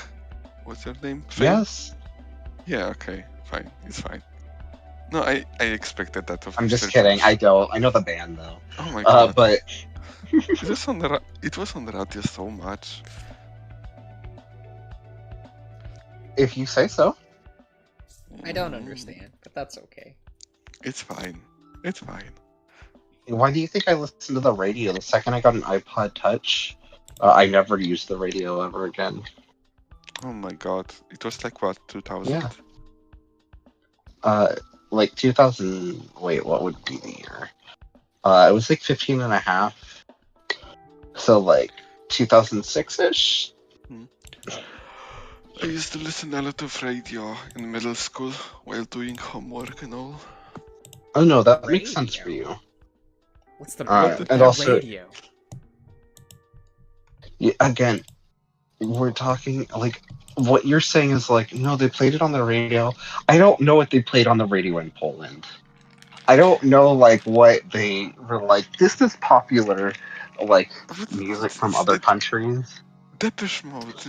E: What's her name? Faye?
D: Yes.
E: Yeah. Okay. Fine. It's fine. No, I expected that of
D: I'm
E: Mr.
D: just kidding.
E: Josh.
D: I don't. I know the band though.
E: Oh my god.
D: But
E: It was on the radio so much.
D: if you say so.
A: I don't understand, but that's okay.
E: It's fine. It's fine.
D: Why do you think I listened to the radio? The second I got an iPod Touch, I never used the radio ever again.
E: Oh my god. It was like what, 2000?
D: Yeah. Like 2000. Wait, what would be the year? It was like 15 and a half. So like 2006-ish.
E: I used to listen a lot of radio in middle school while doing homework and all.
D: Oh no, that makes sense for
A: Radio.
D: you.
A: What's the
D: Alright,
A: with
D: and
A: the
D: also-
A: radio?
D: Yeah, again, we're talking like what you're saying is like, no, they played it on the radio. I don't know what they played on the radio in Poland. I don't know like what they were like. This is popular, like music from other countries.
E: Depeche Mode.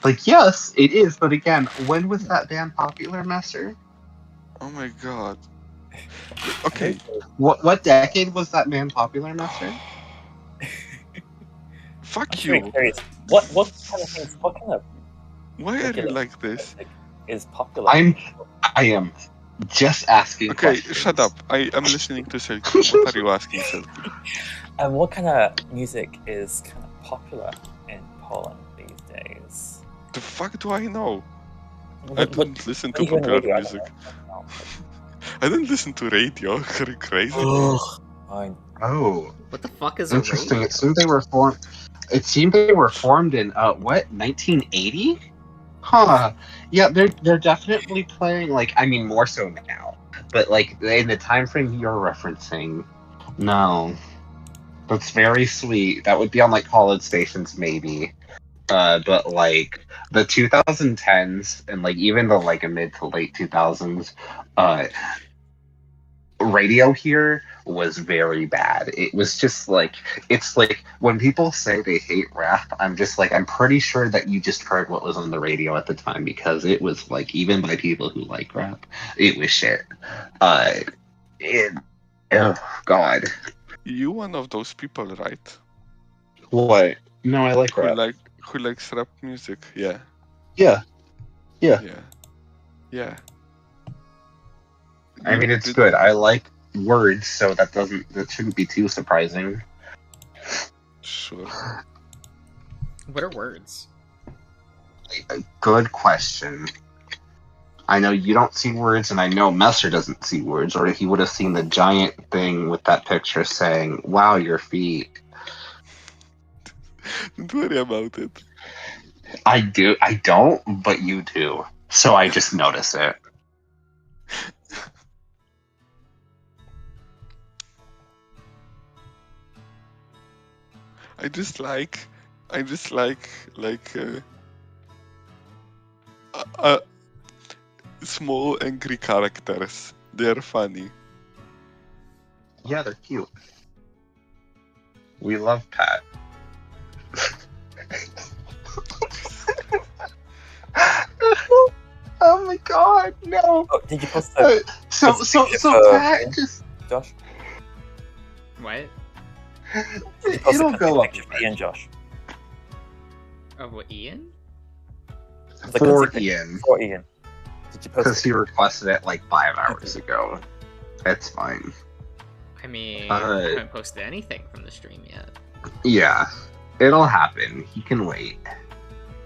D: Like yes, it is. But again, when was that band popular, Messer?
E: Oh my god. Okay.
D: What decade was that band popular, Messer?
E: Fuck
B: I'm very
E: you.
B: curious. What kind of things? What kind of
E: Why are you
B: regular
E: like this?
B: music is popular?
D: I am just asking
E: Okay,
D: questions.
E: shut up. I am listening to Selkie. What are you asking, Selkie?
B: And what kind of music is kind of popular in Poland these days?
E: The fuck do I know? I
B: What
E: don't listen
B: what
E: to
B: do you hear on the
E: popular
B: radio? I
E: music.
B: don't know.
E: I don't listen to radio. Are you crazy?
B: Fine.
D: Oh,
A: What the fuck is a
D: interesting.
A: radio?
D: It seemed they were formed. It seemed they were formed in what 1980? Huh. Yeah, they're definitely playing like I mean more so now, but like in the time frame you're referencing, no. That's very sweet. That would be on like college stations maybe. But like the 2010s and like even the like mid to late 2000s, radio here was very bad. It was just like it's like when people say they hate rap, I'm just like I'm pretty sure that you just heard what was on the radio at the time because it was like even by people who like rap, it was shit. It, oh God.
E: You one of those people, right?
D: What? No, I like rap.
E: Who likes rap music? Yeah.
D: Yeah. Yeah.
E: Yeah. Yeah.
D: I mean, it's good. I like words, so that shouldn't be too surprising.
E: Sure.
A: What are words?
D: Good question. I know you don't see words, and I know Messer doesn't see words, or he would have seen the giant thing with that picture saying, "Wow, your feet."
E: Don't worry about it.
D: I do. I don't, but you do. So I just notice it.
E: I just like small angry characters. They're funny.
D: Yeah, they're cute. We love Pat. Oh my God, no!
B: Oh, did you post the
D: So Pat just
B: Josh?
A: What?
B: Did you post
D: it'll
B: the
D: go up
B: picture for Ian, Josh?
A: Oh, what, Ian?
B: The
D: for
B: concept
D: Ian
B: for Ian. Did you post
D: because
B: it?
D: he requested it like 5 hours ago. It's fine.
A: I mean,
D: Uh,
A: I haven't posted anything from the stream yet.
D: Yeah, it'll happen. He can wait.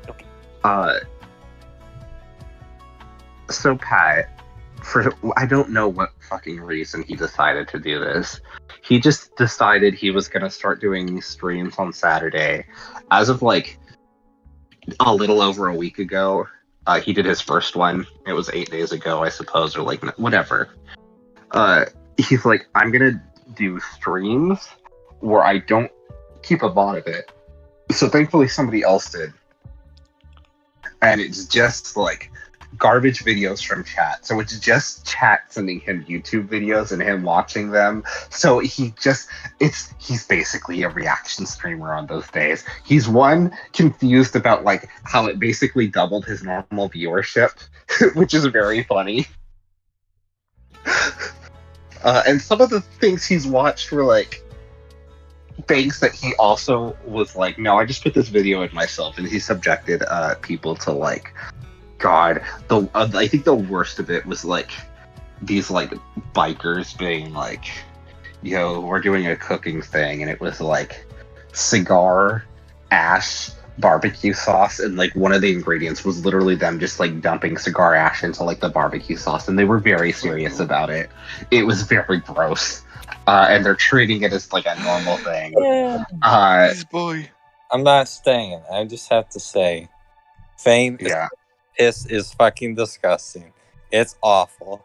B: Okay.
D: So Pat, for I don't know what fucking reason he decided to do this. He just decided he was gonna start doing streams on Saturday. As of like a little over a week ago, he did his first one. It was 8 days ago, I suppose, or like whatever. He's like, I'm gonna do streams where I don't keep a VOD of it. So thankfully somebody else did. And it's just like garbage videos from chat. So it's just chat sending him YouTube videos and him watching them. So he's basically a reaction streamer on those days. He's confused about like how it basically doubled his normal viewership, which is very funny. And some of the things he's watched were like things that he also was like, no, I just put this video in myself, and he subjected people to like, God, I think the worst of it was like these like bikers being like, yo, we're doing a cooking thing, and it was like cigar ash barbecue sauce, and like one of the ingredients was literally them just like dumping cigar ash into like the barbecue sauce, and they were very serious about it. It was very gross. And they're treating it as like a normal thing.
B: Yeah.
E: This boy.
F: I'm not staying. I just have to say, Fame
D: Yeah.
F: is fucking disgusting. It's awful.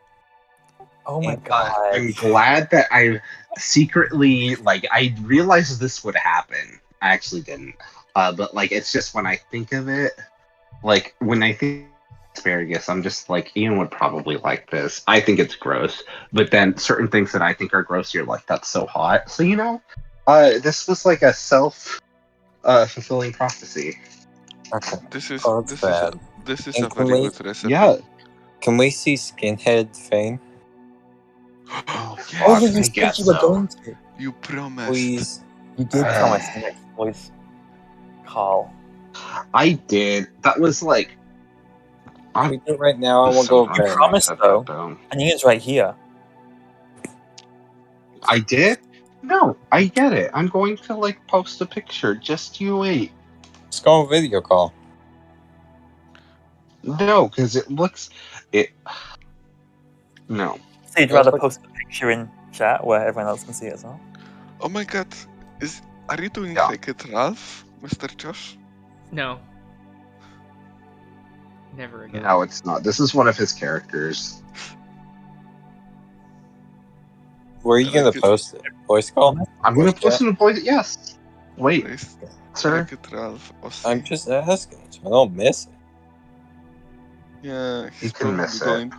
B: Oh my
F: And,
B: God.
D: I'm glad that I secretly like I realized this would happen. I actually didn't. But like it's just when I think of it, like when I think asparagus, I'm just like, Ian would probably like this. I think it's gross. But then certain things that I think are gross, you're like, that's so hot. So this was like a self fulfilling prophecy.
F: Okay.
E: This is
F: Oh, it's
E: this
F: bad.
E: is a, this is
F: And
E: a
F: can
E: very
F: we-
E: good recipe.
D: Yeah.
F: Can we see Skinhead Fame?
D: Oh,
E: Yes,
B: Oh,
D: fuck,
B: you
D: I
B: said
D: guess
B: you were
D: so.
B: going to.
E: you promised.
F: Please.
B: You did promise the next voice. Carl.
D: I did. That was like.
F: We do it right now, and we'll go over
B: You
F: it.
B: promised, though. And he is right here.
D: I did? No, I get it. I'm going to like post a picture. Just you wait.
F: Let's go on video call.
D: No, because it looks it. No.
B: So you'd rather post a picture in chat where everyone else can see it as well?
E: Oh my god, are you doing
D: Yeah.
E: like it, Ralph, Mr. Josh?
A: No. Never again.
D: No, it's not. This is one of his characters.
F: Where are you gonna post it? Voice call?
D: I'm going to
F: Voice
D: post
F: chat?
D: it in voice. Yes. Wait,
E: Please,
D: sir.
E: like it, Ralph.
F: I'm just asking, so I don't miss it.
E: Yeah,
D: You can miss it.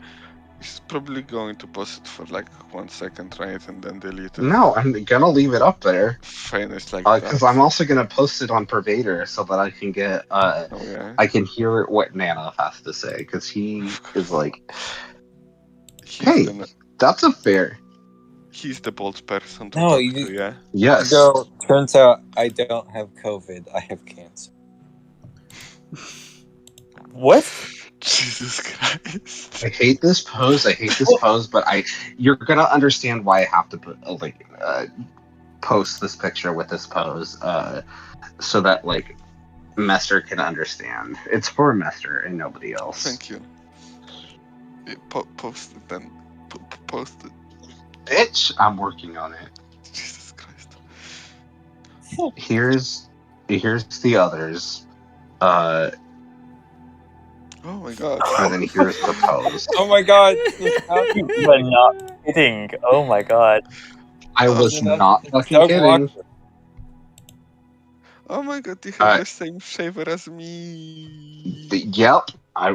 E: He's probably going to post it for like 1 second, right, and then delete it.
D: No, I'm gonna leave it up there
E: Finish like
D: because
E: that.
D: I'm also gonna post it on Pervader so that I can get
E: Oh yeah.
D: I can hear what Nana has to say because he is like,
E: He's
D: hey,
E: the,
D: that's a fair.
E: he's the bold person to
F: No,
E: talk
F: you-
E: to, yeah.
D: Yes.
F: So, turns out I don't have COVID, I have cancer.
B: What?
E: Jesus Christ.
D: I hate this pose. But you're gonna understand why I have to put post this picture with this pose, so that like Mester can understand. It's for Mester and nobody else.
E: Thank you. Post it then. Post it.
D: Bitch, I'm working on it.
E: Jesus Christ.
D: Here's the others.
E: Oh my god.
D: And then here's the pose.
F: Oh my god!
B: You are not kidding. Oh my god.
D: I was not fucking
F: Doug
D: kidding.
F: Walker.
E: Oh my god, you have
D: Uh,
E: the same shaver as me.
D: Yep,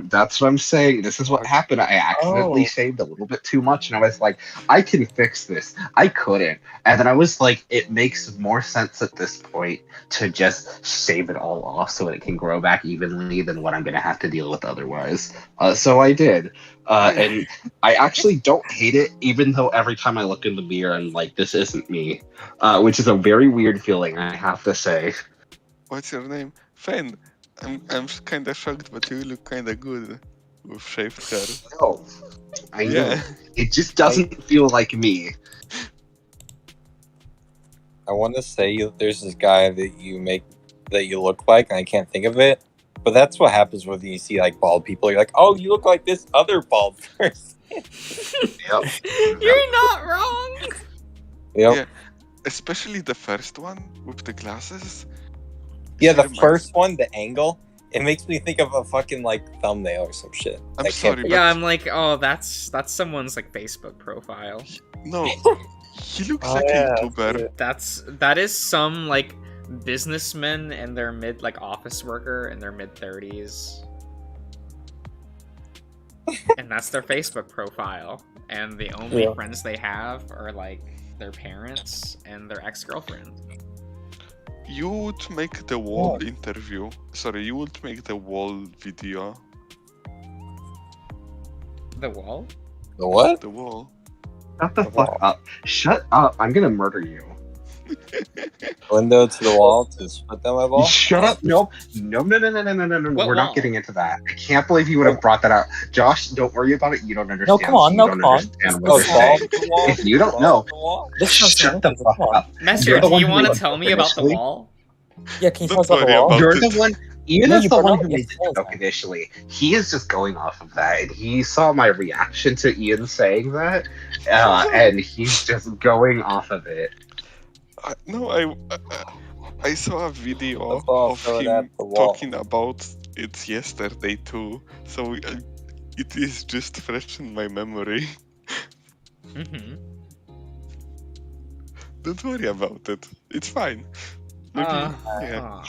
D: that's what I'm saying. This is what happened. I accidentally
B: Oh.
D: shaved a little bit too much, and I was like, I can fix this. I couldn't. And then I was like, it makes more sense at this point to just shave it all off so it can grow back evenly than what I'm going to have to deal with otherwise. So I did. And I actually don't hate it, even though every time I look in the mirror, I'm like, this isn't me. Which is a very weird feeling, I have to say.
E: What's your name? Fen. I'm kind of shocked, but you look kind of good with shaved hair.
D: No, I know.
E: Yeah.
D: It just doesn't feel like me.
F: I want to say that there's this guy that you look like, and I can't think of it. But that's what happens when you see like bald people. You're like, oh, you look like this other bald person.
D: Yep.
A: You're not wrong.
F: Yep.
E: Yeah. Especially the first one with the glasses.
F: Yeah, the
E: Reminds-
F: first one, the angle, it makes me think of a fucking like thumbnail or some shit.
E: I'm
F: I can't
E: sorry,
F: think
A: Yeah,
F: of-
A: I'm like, oh, that's someone's like Facebook profile.
E: No, he looks
B: Oh,
E: like
B: yeah,
E: a YouTuber.
A: That is some like businessman in their mid like office worker in their mid 30s. And that's their Facebook profile. And the only
B: Yeah.
A: friends they have are like their parents and their ex-girlfriend.
E: You would make the wall interview. Sorry, you would make the wall video.
A: The wall?
F: The what?
E: The wall.
D: Shut the fuck up. Shut up. I'm gonna murder you.
F: Window to the wall to split down my ball?
D: Shut up. No. No.
A: What
D: We're
A: wall?
D: not getting into that. I can't believe you would have brought that out. Josh, don't worry about it. You don't understand.
B: come on,
D: You
B: no,
D: don't
B: come on.
D: understand
F: Oh,
D: what you're saying.
F: ball to the wall?
D: If you don't
F: Ball
D: know,
F: to the wall?
B: This sounds
D: shut the
B: amazing.
D: fuck
B: Come on.
D: up.
A: Messer,
D: You're the
A: do
D: one
A: you
D: who
A: want to
D: made
A: tell
D: it
A: me about the
D: initially.
A: wall?
B: Yeah, can you tell
E: Don't
B: us about the
E: worry
B: wall?
E: about
D: You're
E: it.
D: the one. Ian
B: No,
D: is
B: you
D: the
B: brought
D: one
B: up
D: who
B: the
D: made the
B: details,
D: joke
B: man.
D: initially. He is just going off of that, and he saw my reaction to Ian saying that, and he's just going off of it.
E: I saw a video
F: That's all
E: of
F: throw it
E: him
F: at the wall.
E: talking about it yesterday too. So it is just fresh in my memory.
A: Mm-hmm.
E: Don't worry about it. It's fine. Maybe, yeah.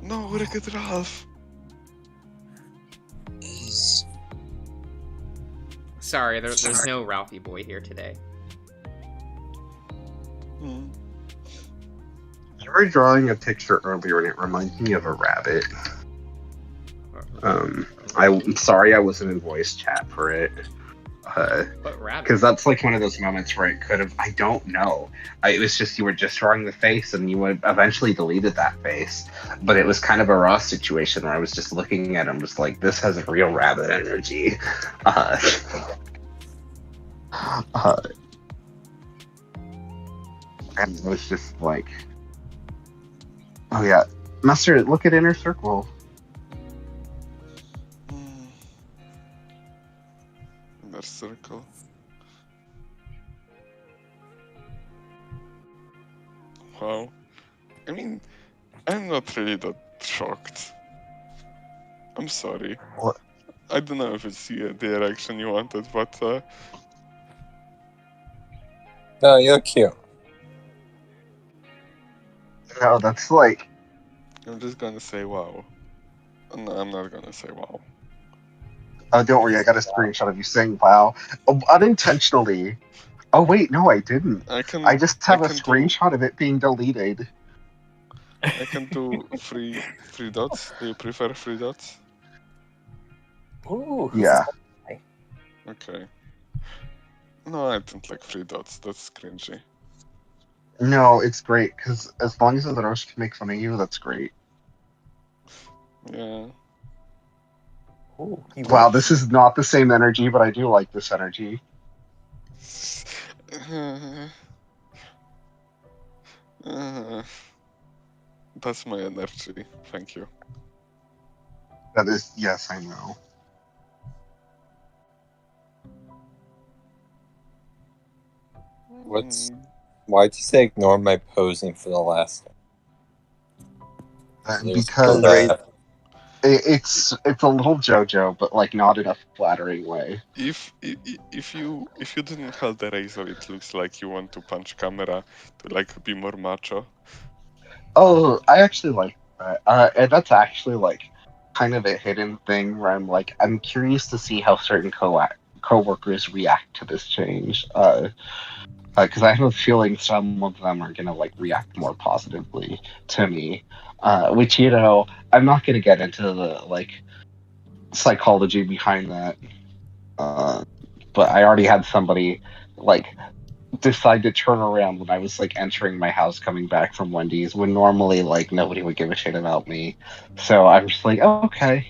E: No, look at Ralph.
A: Sorry, there's no Ralphie boy here today.
E: Hmm.
D: You were drawing a picture earlier, and it reminds me of a rabbit. I'm sorry I wasn't in voice chat for it.
A: But rabbit.
D: Because that's like one of those moments where it could have. I don't know. It was just you were just drawing the face, and you would eventually deleted that face. But it was kind of a raw situation where I was just looking at him, just like this has a real rabbit energy. And it was just like, oh yeah, Master, look at Inner Circle.
E: Inner Circle. Wow. I mean, I'm not really that shocked. I'm sorry.
D: What?
E: I don't know if it's the direction you wanted, but
F: No, you're cute.
D: No, that's like,
E: I'm just gonna say wow. No, I'm not gonna say wow.
D: oh, don't worry, I got a screenshot of you saying wow. Oh, unintentionally. Oh, wait, no, I didn't.
E: I
D: just have a
E: can do-
D: screenshot of it being deleted.
E: I can do three dots. Do you prefer 3 dots?
B: Ooh.
D: Yeah.
E: Okay. No, I don't like 3 dots. That's cringy.
D: No, it's great, because as long as the roast can make fun of you, that's great.
E: Yeah.
B: Ooh, he
D: Wow,
B: won.
D: this is not the same energy, but I do like this energy.
E: That's my energy. Thank you.
D: That is, yes, I know.
F: What's- Why'd you say ignore my posing for the last one?
D: Because
F: Right.
D: it's a little JoJo, but like not in a flattering way.
E: If you didn't have the razor, it looks like you want to punch camera to like be more macho.
D: Oh, I actually like that. And that's actually like kind of a hidden thing where I'm curious to see how certain co-workers react to this change. Because I have a feeling some of them are gonna like react more positively to me. Which, you know, I'm not gonna get into the like psychology behind that. But I already had somebody like decide to turn around when I was like entering my house coming back from Wendy's, when normally like nobody would give a shit about me. So I'm just like, oh, okay,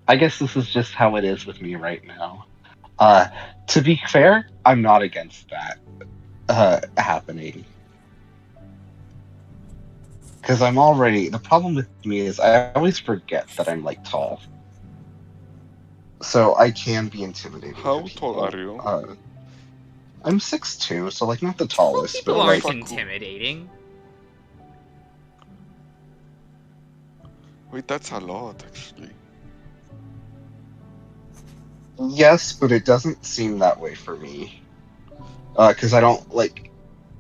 D: I guess this is just how it is with me right now. To be fair, I'm not against that happening. Because I'm already, the problem with me is I always forget that I'm like tall. So I can be intimidating.
E: How
D: to
E: tall
D: people.
E: are you?
D: I'm 6'2", so like not the
A: Well,
D: tallest,
A: people
D: but
A: aren't
D: like,
A: intimidating.
E: Wait, that's a lot actually.
D: yes, but it doesn't seem that way for me. Because I don't like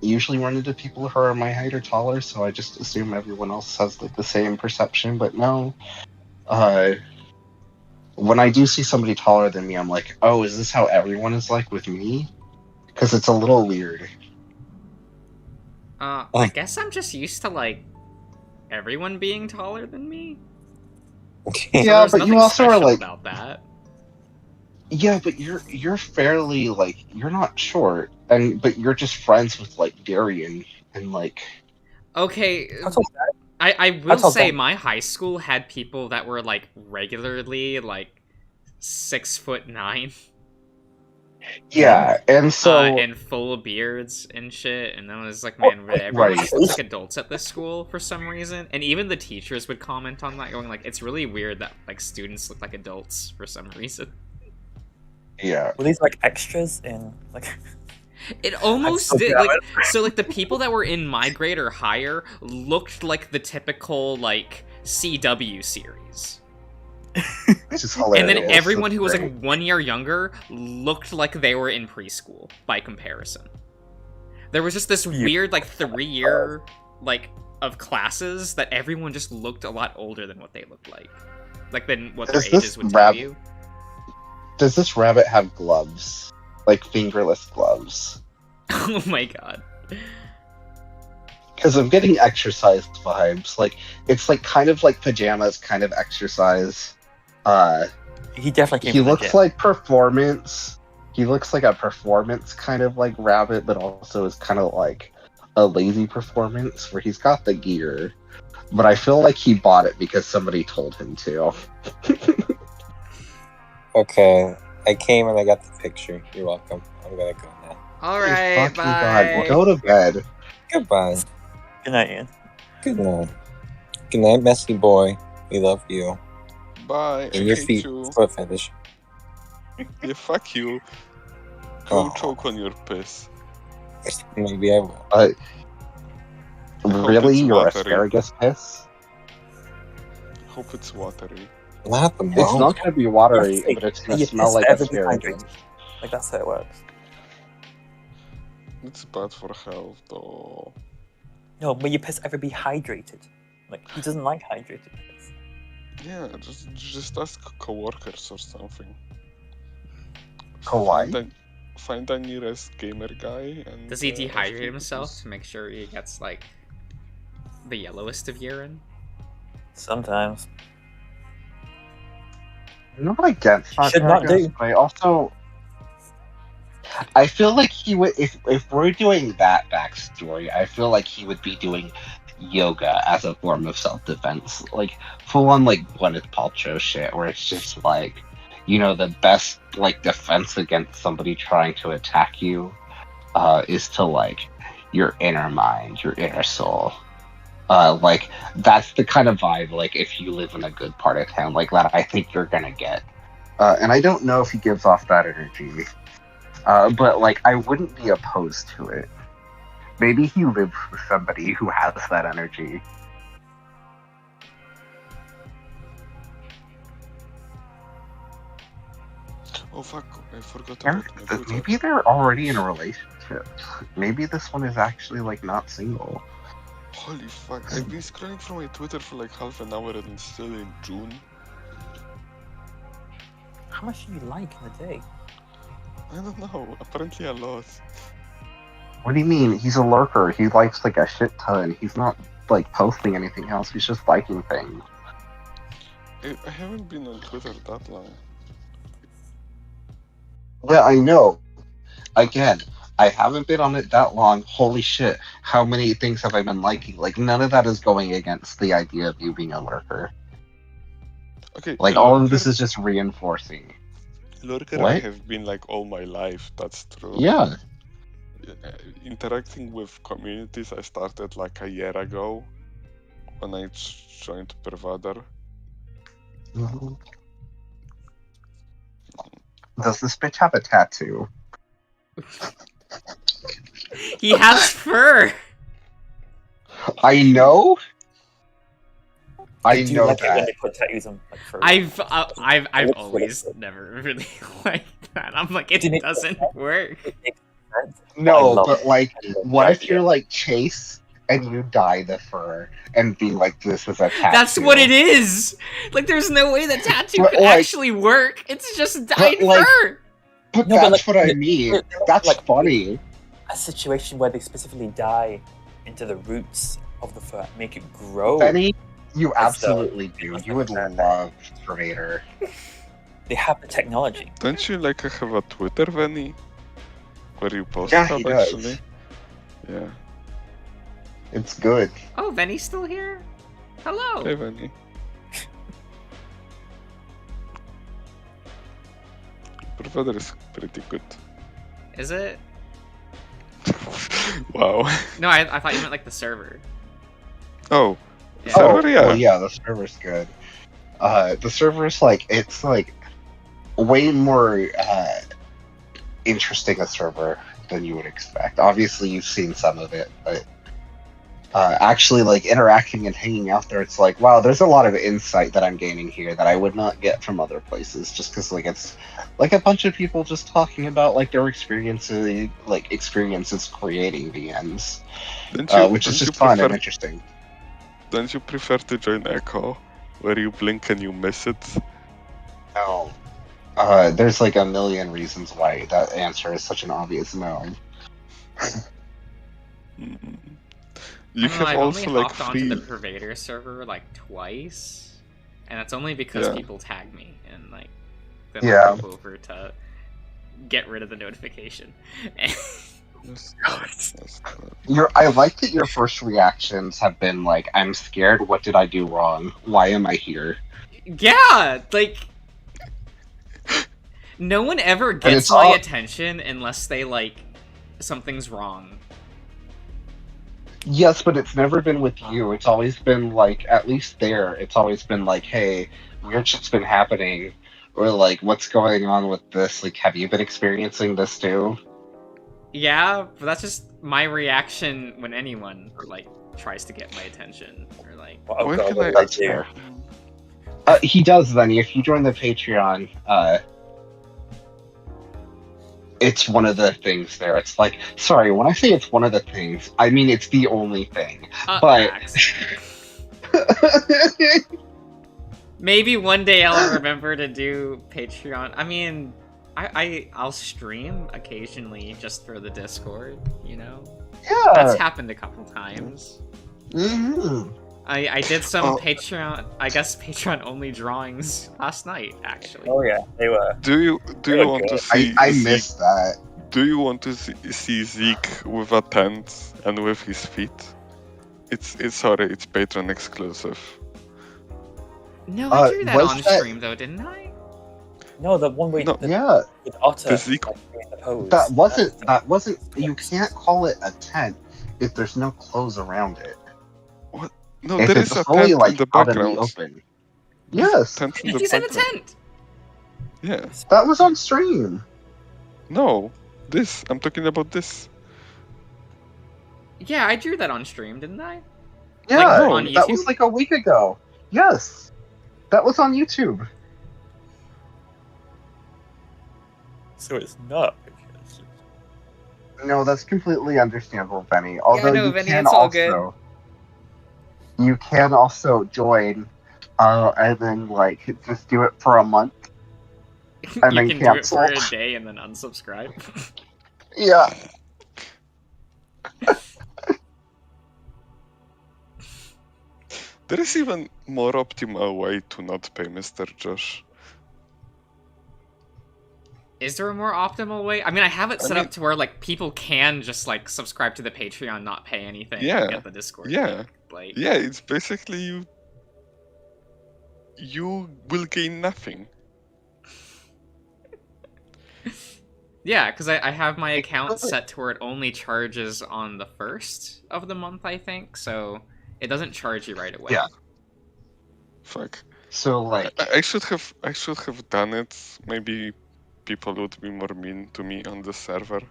D: usually run into people who are my height or taller, so I just assume everyone else has like the same perception. But no, when I do see somebody taller than me, I'm like, oh, is this how everyone is like with me? Because it's a little weird.
A: I guess I'm just used to like everyone being taller than me.
D: Yeah,
A: There's
D: but you
A: nothing
D: also are
A: special
D: like,
A: about that.
D: yeah, but you're fairly like you're not short, but you're just friends with like Darian and like.
A: Okay,
B: That's all that.
A: I will
B: That's all
A: say
B: that.
A: my high school had people that were like regularly like 6'9",
D: Yeah, and so
A: and full beards and shit, and I was like, man, everyone
D: right.
A: just looks like adults at this school for some reason, and even the teachers would comment on that, going like, it's really weird that like students look like adults for some reason.
D: yeah,
B: Were these like extras in like?
A: It almost
B: so
A: did.
B: jealous.
A: Like, so like the people that were in my grade or higher looked like the typical like CW series.
D: which is hilarious.
A: And then everyone
D: That's
A: who was
D: great.
A: like 1 year younger looked like they were in preschool by comparison. There was just this
B: Yeah.
A: weird like 3-year like of classes that everyone just looked a lot older than what they looked like than what their
D: Is this
A: ages would tell you.
D: Does this rabbit have gloves? Like fingerless gloves?
A: Oh my god.
D: Because I'm getting exercise vibes. Like it's like kind of like pajamas, kind of exercise.
B: He definitely came
D: He
B: from the
D: looks
B: gym.
D: like performance, He looks like a performance kind of like rabbit, but also is kind of like a lazy performance where he's got the gear, but I feel like he bought it because somebody told him to.
F: Okay, I came and I got the picture. You're welcome. I'm gonna go now.
A: Alright,
D: Fucking God,
A: bye.
D: go to bed.
F: Goodbye.
B: Good night, Ian.
F: Good night. Good night, messy boy. We love you.
E: Bye.
F: And
E: I
F: your
E: hate
F: feet.
E: you.
F: Foot fetish.
E: Yeah, fuck you. Go
F: Oh.
E: choke on your piss.
F: Maybe I will.
E: Hope
D: Really,
E: it's
D: your
E: watery.
D: asparagus piss?
E: Hope it's watery.
F: Not the
D: It's
F: most.
D: not going to be watery,
B: Yes,
D: but it's going
B: you
D: to smell
B: piss
D: like
B: everything
D: asparagus.
B: hydrated. Like, that's how it works.
E: It's bad for health, though.
B: No, but your piss ever be hydrated. Like, he doesn't like hydrated piss.
E: Yeah, just ask coworkers or something.
D: Kawaii?
E: Find a nearest gamer guy and.
A: Does he
E: ask him
A: dehydrate
E: to
A: himself
E: piss.
A: to make sure he gets, like, the yellowest of urine?
B: Sometimes.
D: I'm not against
B: Should not
D: asparagus,
B: do.
D: but I feel like he would, if we're doing that backstory, I feel like he would be doing yoga as a form of self-defense. Like, full on, like, Gwyneth Paltrow shit, where it's just like, you know, the best, like, defense against somebody trying to attack you is to, like, your inner mind, your inner soul. Like, that's the kind of vibe, like, if you live in a good part of town, like, that I think you're gonna get. And I don't know if he gives off that energy. But, like, I wouldn't be opposed to it. Maybe he lives with somebody who has that energy.
E: Oh fuck! I forgot
D: Yeah,
E: about my Twitter.
D: maybe they're already in a relationship. Maybe this one is actually, like, not single.
E: Holy fuck! I've been scrolling through my Twitter for like half an hour and it's still in June.
B: How much do you like in a day?
E: I don't know. Apparently a lot.
D: What do you mean? He's a lurker. He likes, like, a shit ton. He's not, like, posting anything else. He's just liking things.
E: I haven't been on Twitter that long.
D: Yeah, I know. Again, I haven't been on it that long. Holy shit. How many things have I been liking? Like, none of that is going against the idea of you being a lurker.
E: Okay.
D: Like, all of this is just reinforcing.
E: Lurker I
D: What?
E: have been like all my life. That's true.
D: Yeah.
E: Interacting with communities I started like a year ago when I joined Pervader.
D: Does this bitch have a tattoo?
A: He has fur!
D: I know. I
B: do
D: know
B: like it when
D: that.
B: they put tattoos on, like, for
A: I've
B: looks
A: always
B: good.
A: never really liked that. I'm like, it
B: Didn't it-
A: doesn't work.
B: It makes sense.
D: No,
B: I love
D: but like,
B: I love
D: what
B: the
D: if
B: idea.
D: you're like Chase and you dye the fur and be like, this is a tattoo?
A: That's what it is! Like, there's no way the tattoo
D: But,
A: could
D: like-
A: actually work. It's just dyed
D: like-
A: fur!
D: But
B: No, but,
D: that's
B: like,
D: what I mean.
B: there-
D: That's
B: like-
D: funny.
B: A situation where they specifically dye into the roots of the fur, make it grow.
D: Benny, you
B: That's the-
D: absolutely do. You would love Pervader.
B: They have the technology.
E: Don't you like have a Twitter, Venny? Where you post
D: Yeah,
E: stuff
D: he does.
E: actually? Yeah.
D: It's good.
A: Oh, Venny's still here? Hello!
E: Hey, Venny. Pervader is pretty good.
A: Is it?
E: Wow.
A: No, I thought you meant like the server.
E: Oh,
A: Yeah.
E: Server, yeah.
D: Well, yeah, the server's good. The server's like, it's like way more interesting a server than you would expect. Obviously, you've seen some of it, but actually, like, interacting and hanging out there, it's like, wow, there's a lot of insight that I'm gaining here that I would not get from other places, just because, like, it's like a bunch of people just talking about, like, their experiences creating VMs, which is just fun and interesting.
E: Don't you prefer to join Echo, where you blink and you miss it?
D: No. There's like a million reasons why that answer is such an obvious no.
E: Mm.
A: I
E: You
A: don't know,
E: have
A: I've
E: also
A: only
E: like
A: hopped
E: free.
A: onto the Pervader server like twice, and that's only because
E: Yeah.
A: people tag me and like then
D: Yeah.
A: I go over to get rid of the notification.
D: I like that your first reactions have been like, I'm scared, what did I do wrong? Why am I here?
A: Yeah, like no one ever gets
D: it's
A: my
D: all-
A: attention unless they like something's wrong.
D: Yes, but it's never been with you. It's always been like, at least there, it's always been like, hey, weird shit's been happening. Or like, what's going on with this? Like, have you been experiencing this too?
A: Yeah, but that's just my reaction when anyone like tries to get my attention or like.
B: What
E: Where
B: I've got
E: can
B: to
E: I-
B: do.
D: That's fair. He does, Lenny. If you join the Patreon, it's one of the things there. It's like, sorry, when I say it's one of the things, I mean it's the only thing. But-
A: Max. Maybe one day I'll remember to do Patreon. I mean, I'll stream occasionally just for the Discord, you know? That's
D: Yeah.
A: happened a couple times.
D: Mhm.
A: I did some
E: Oh.
A: Patreon, I guess Patreon only drawings last night, actually.
B: Oh yeah, they were.
E: Do you
B: Oh,
E: want to
B: God.
E: see?
D: I
E: Zeke-
D: missed that.
E: Do you want to see Zeke with a tent and with his feet? It's sorry, it's Patreon exclusive.
A: No, I drew that
D: was
A: on
D: that-
A: stream though, didn't I?
B: No, the one with
E: No.
B: the
D: Yeah,
B: with Otter.
E: The Zeke-
B: like, doing the pose.
D: that wasn't.
B: That's-
D: That wasn't. You can't call it a tent if there's no clothes around it.
E: No,
D: If
E: there
D: it's
E: is a
D: fully
E: tent
D: like
E: in the
D: out in the
E: background.
D: open. Yes,
E: Tent in the
A: He's in a
E: background.
A: tent!
E: Yeah.
D: that was on stream.
E: No, this. I'm talking about this.
A: Yeah, I drew that on stream, didn't I?
D: Yeah,
A: no, on
D: that was
A: YouTube?
D: like a week ago. Yes, that was on YouTube.
B: So it's not. Because
D: No, that's completely understandable, Benny. Although
A: no,
D: you
A: Benny,
D: can
A: it's all
D: also, you can also join, and then like just do it for a month. And
A: you
D: then
A: can do it for a
D: cancel.
A: day and then unsubscribe.
D: Yeah.
E: There is even more optimal way to not pay Mr. Josh.
A: Is there a more optimal way? I mean, I have it
E: I
A: set
E: mean-
A: up to where like people can just like subscribe to the Patreon, not pay anything,
E: Yeah,
A: and get the Discord.
E: yeah.
A: link. Like,
E: Yeah, it's basically you will gain nothing.
A: yeah, because I have my account
D: doesn't-
A: set to where it only charges on the first of the month, I think. So it doesn't charge you right away.
D: Yeah.
E: Fuck.
D: So like,
E: I should have done it. Maybe people would be more mean to me on the server.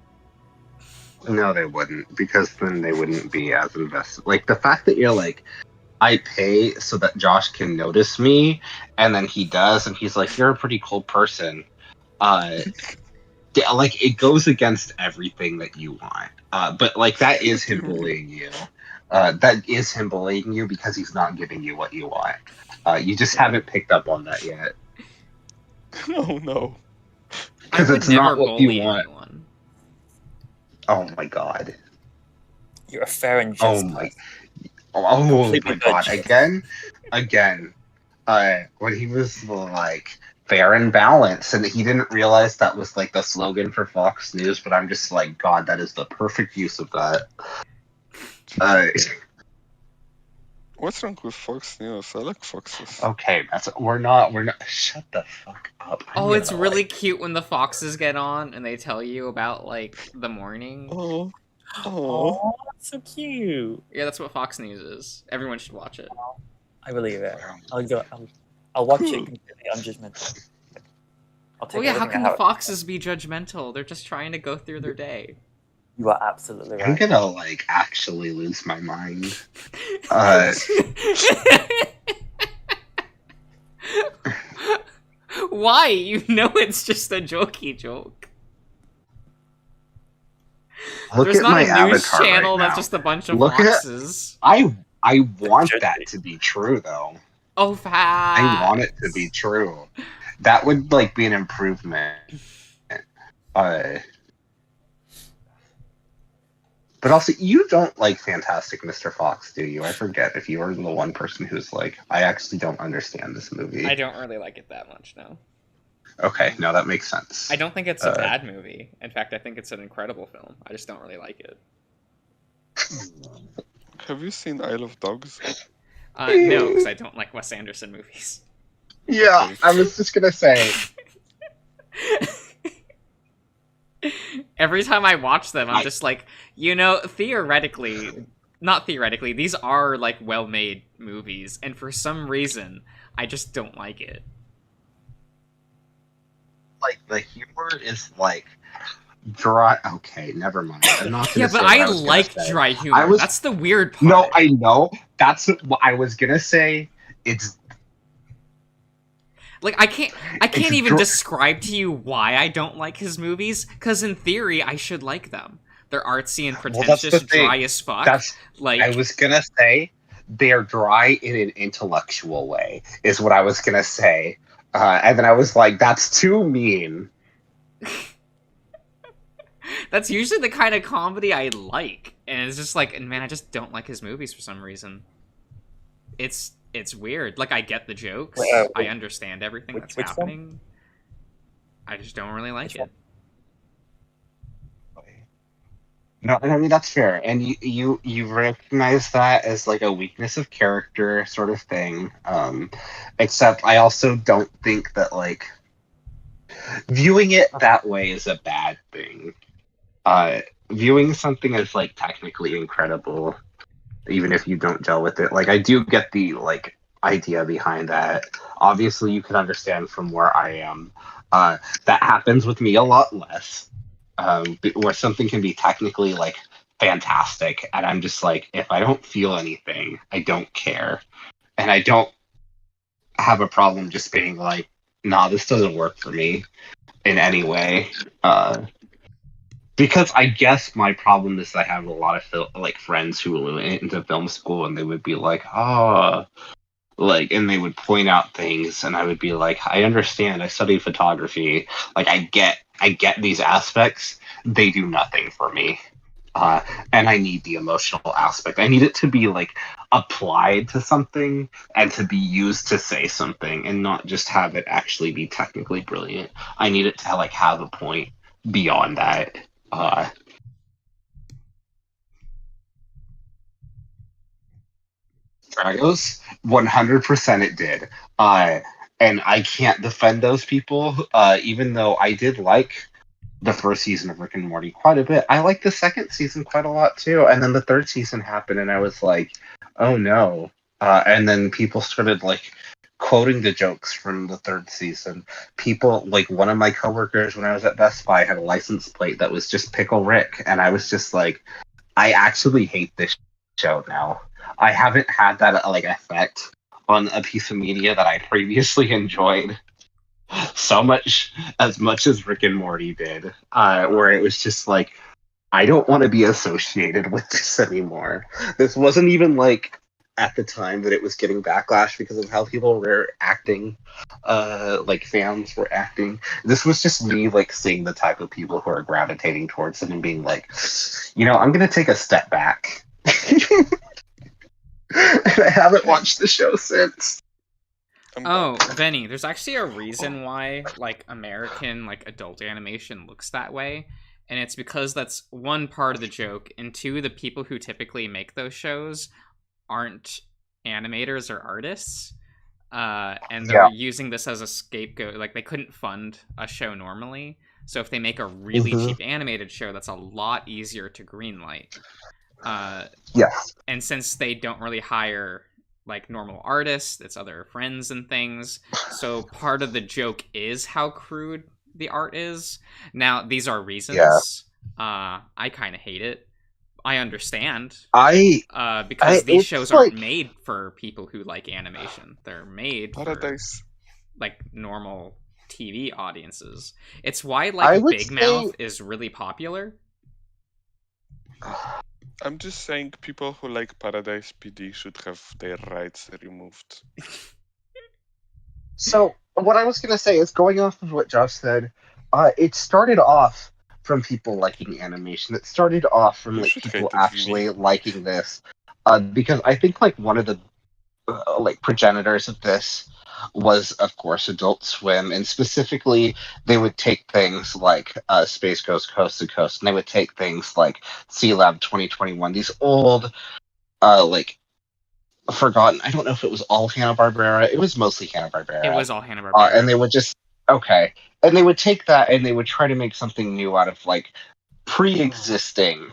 D: no, they wouldn't, because then they wouldn't be as invested. Like the fact that you're like, I pay so that Josh can notice me, and then he does, and he's like, "You're a pretty cool person." Yeah, like it goes against everything that you want. But like that is him bullying you. That is him bullying you because he's not giving you what you want. You just haven't picked up on that yet.
E: No.
A: I
D: 'Cause
A: would
D: it's
A: never
D: not what you
A: bully
D: want.
A: anyone.
D: Oh my god.
B: you're a fair and just.
D: Oh my. Oh my
B: Completely
D: god.
B: good.
D: Again. When he was like fair and balanced, and he didn't realize that was like the slogan for Fox News, but I'm just like, God, that is the perfect use of that.
E: What's wrong with Fox News? I like Foxes.
D: Okay, we're not shut the fuck up. I'm
A: Oh, it's
D: gonna,
A: really
D: like-
A: cute when the foxes get on and they tell you about like the morning.
E: Oh.
B: Oh, that's so cute.
A: Yeah, that's what Fox News is. Everyone should watch it.
B: I believe it. I'll watch
E: Cool.
B: it completely unjudgmental. I'll take
A: Oh yeah, how
B: everything
A: can
B: I
A: the
B: have.
A: foxes be judgmental? They're just trying to go through their day.
B: You are absolutely
D: I'm
B: right.
D: gonna like actually lose my mind.
A: Why? You know it's just a jokey joke.
D: Look
A: There's
D: at
A: not
D: my
A: a news
D: avatar
A: channel
D: right
A: that's
D: now.
A: just a bunch of
D: Look at-
A: foxes.
D: I want
B: Should
D: that
B: be.
D: to be true though.
A: Oh, facts.
D: I want it to be true. That would like be an improvement. But also, you don't like Fantastic Mr. Fox, do you? I forget if you are the one person who's like, I actually don't understand this movie.
A: I don't really like it that much, no.
D: Okay, no, that makes sense.
A: I don't think it's a bad movie. In fact, I think it's an incredible film. I just don't really like it.
E: Have you seen Isle of Dogs?
A: No, because I don't like Wes Anderson movies.
D: Yeah,
E: Okay.
D: I was just gonna say.
A: Every time I watch them, I'm just like, theoretically, not theoretically, these are like well-made movies, and for some reason, I just don't like it.
D: Like the humor is like dry. Okay, never mind. I'm not gonna
A: Yeah, but
D: say what
A: I
D: was gonna
A: like
D: say.
A: dry humor. That's the weird part.
D: No, I know. That's what I was gonna say. It's
A: Like, I can't
D: It's
A: even
D: dr-
A: describe to you why I don't like his movies, because in theory, I should like them. They're artsy and
D: Well, that's
A: pretentious,
D: the thing.
A: dry as fuck.
D: that's.
A: Like,
D: I was gonna say they're dry in an intellectual way. Is what I was gonna say. And then I was like, that's too mean.
A: that's usually the kind of comedy I like. And it's just like, man, I just don't like his movies for some reason. It's weird. Like, I get the jokes. I understand everything that's
B: which one?
A: happening. I just don't really like
B: Which
A: it.
B: one?
D: No, I mean that's fair, and you recognize that as like a weakness of character sort of thing. Except I also don't think that like viewing it that way is a bad thing. Viewing something as like technically incredible, even if you don't gel with it, like I do get the like idea behind that. Obviously, you can understand from where I am. That happens with me a lot less. Where something can be technically like fantastic, and I'm just like, if I don't feel anything, I don't care, and I don't have a problem just being like, nah, this doesn't work for me in any way. Because I guess my problem is I have a lot of like friends who went into film school, and they would be like, like, and they would point out things, and I would be like, I understand. I studied photography. Like, I get these aspects. They do nothing for me, and I need the emotional aspect. I need it to be like applied to something and to be used to say something, and not just have it actually be technically brilliant. I need it to like have a point beyond that. Dragos, 100% it did. And I can't defend those people, even though I did like the first season of Rick and Morty quite a bit. I liked the second season quite a lot too, and then the third season happened, and I was like, oh no. And then people started like quoting the jokes from the third season. People, like one of my coworkers when I was at Best Buy had a license plate that was just Pickle Rick, and I was just like, I actually hate this show now. I haven't had that like effect on a piece of media that I previously enjoyed so much as Rick and Morty did, where it was just like, I don't want to be associated with this anymore. This wasn't even like at the time that it was getting backlash because of how people were acting, like fans were acting. This was just me like seeing the type of people who are gravitating towards it and being like, I'm gonna take a step back. And I haven't watched the show since.
A: Oh, Benny, there's actually a reason why, like, American, like, adult animation looks that way, and it's because that's one part of the joke, and two, the people who typically make those shows aren't animators or artists, and they're using this as a scapegoat. Like, they couldn't fund a show normally, so if they make a really cheap animated show, that's a lot easier to greenlight.
D: Yes.
A: And since they don't really hire like normal artists, it's other friends and things, so part of the joke is how crude the art is. Now, these are reasons. I kind of hate it. I understand. Because these shows aren't made for people who like animation. They're made for like normal TV audiences. It's why like Big Mouth is really popular.
E: I'm just saying people who like Paradise PD should have their rights removed.
D: So, what I was going to say is, going off of what Josh said, it started off from people liking animation. It started off from like people actually liking this. Because I think like one of the like progenitors of this was, of course, Adult Swim, and specifically, they would take things like Space Ghost Coast to Coast, and they would take things like Sea Lab 2021, these old, like forgotten. I don't know if it was all Hanna-Barbera. It was mostly Hanna-Barbera.
A: It was all Hanna-Barbera.
D: And they would just okay, and they would take that and they would try to make something new out of like pre-existing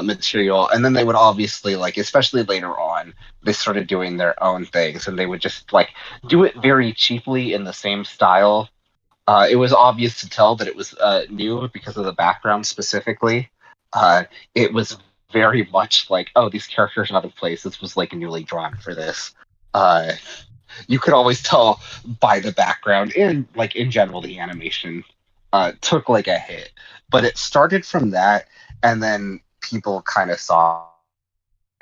D: material, and then they would obviously like, especially later on, they started doing their own things, and they would just like do it very cheaply in the same style. It was obvious to tell that it was new because of the background specifically. It was very much like, oh, these characters are out of place. This was like newly drawn for this. You could always tell by the background and like in general the animation took like a hit. But it started from that, and then people kind of saw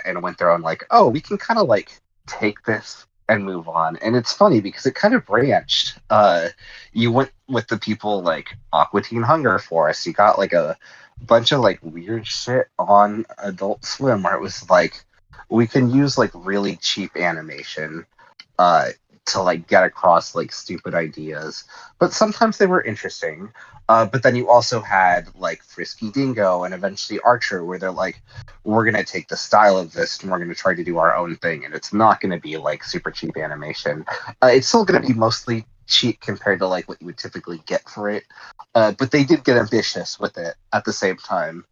D: and went their own like, oh, we can kind of like take this and move on. And it's funny because it kind of branched. You went with the people like Aqua Teen Hunger Force. You got like a bunch of like weird shit on Adult Swim where it was like, we can use like really cheap animation to like get across like stupid ideas, but sometimes they were interesting. But then you also had like Frisky Dingo and eventually Archer, where they're like, we're gonna take the style of this and we're gonna try to do our own thing, and it's not gonna be like super cheap animation. It's still gonna be mostly cheap compared to like what you would typically get for it. But they did get ambitious with it at the same time.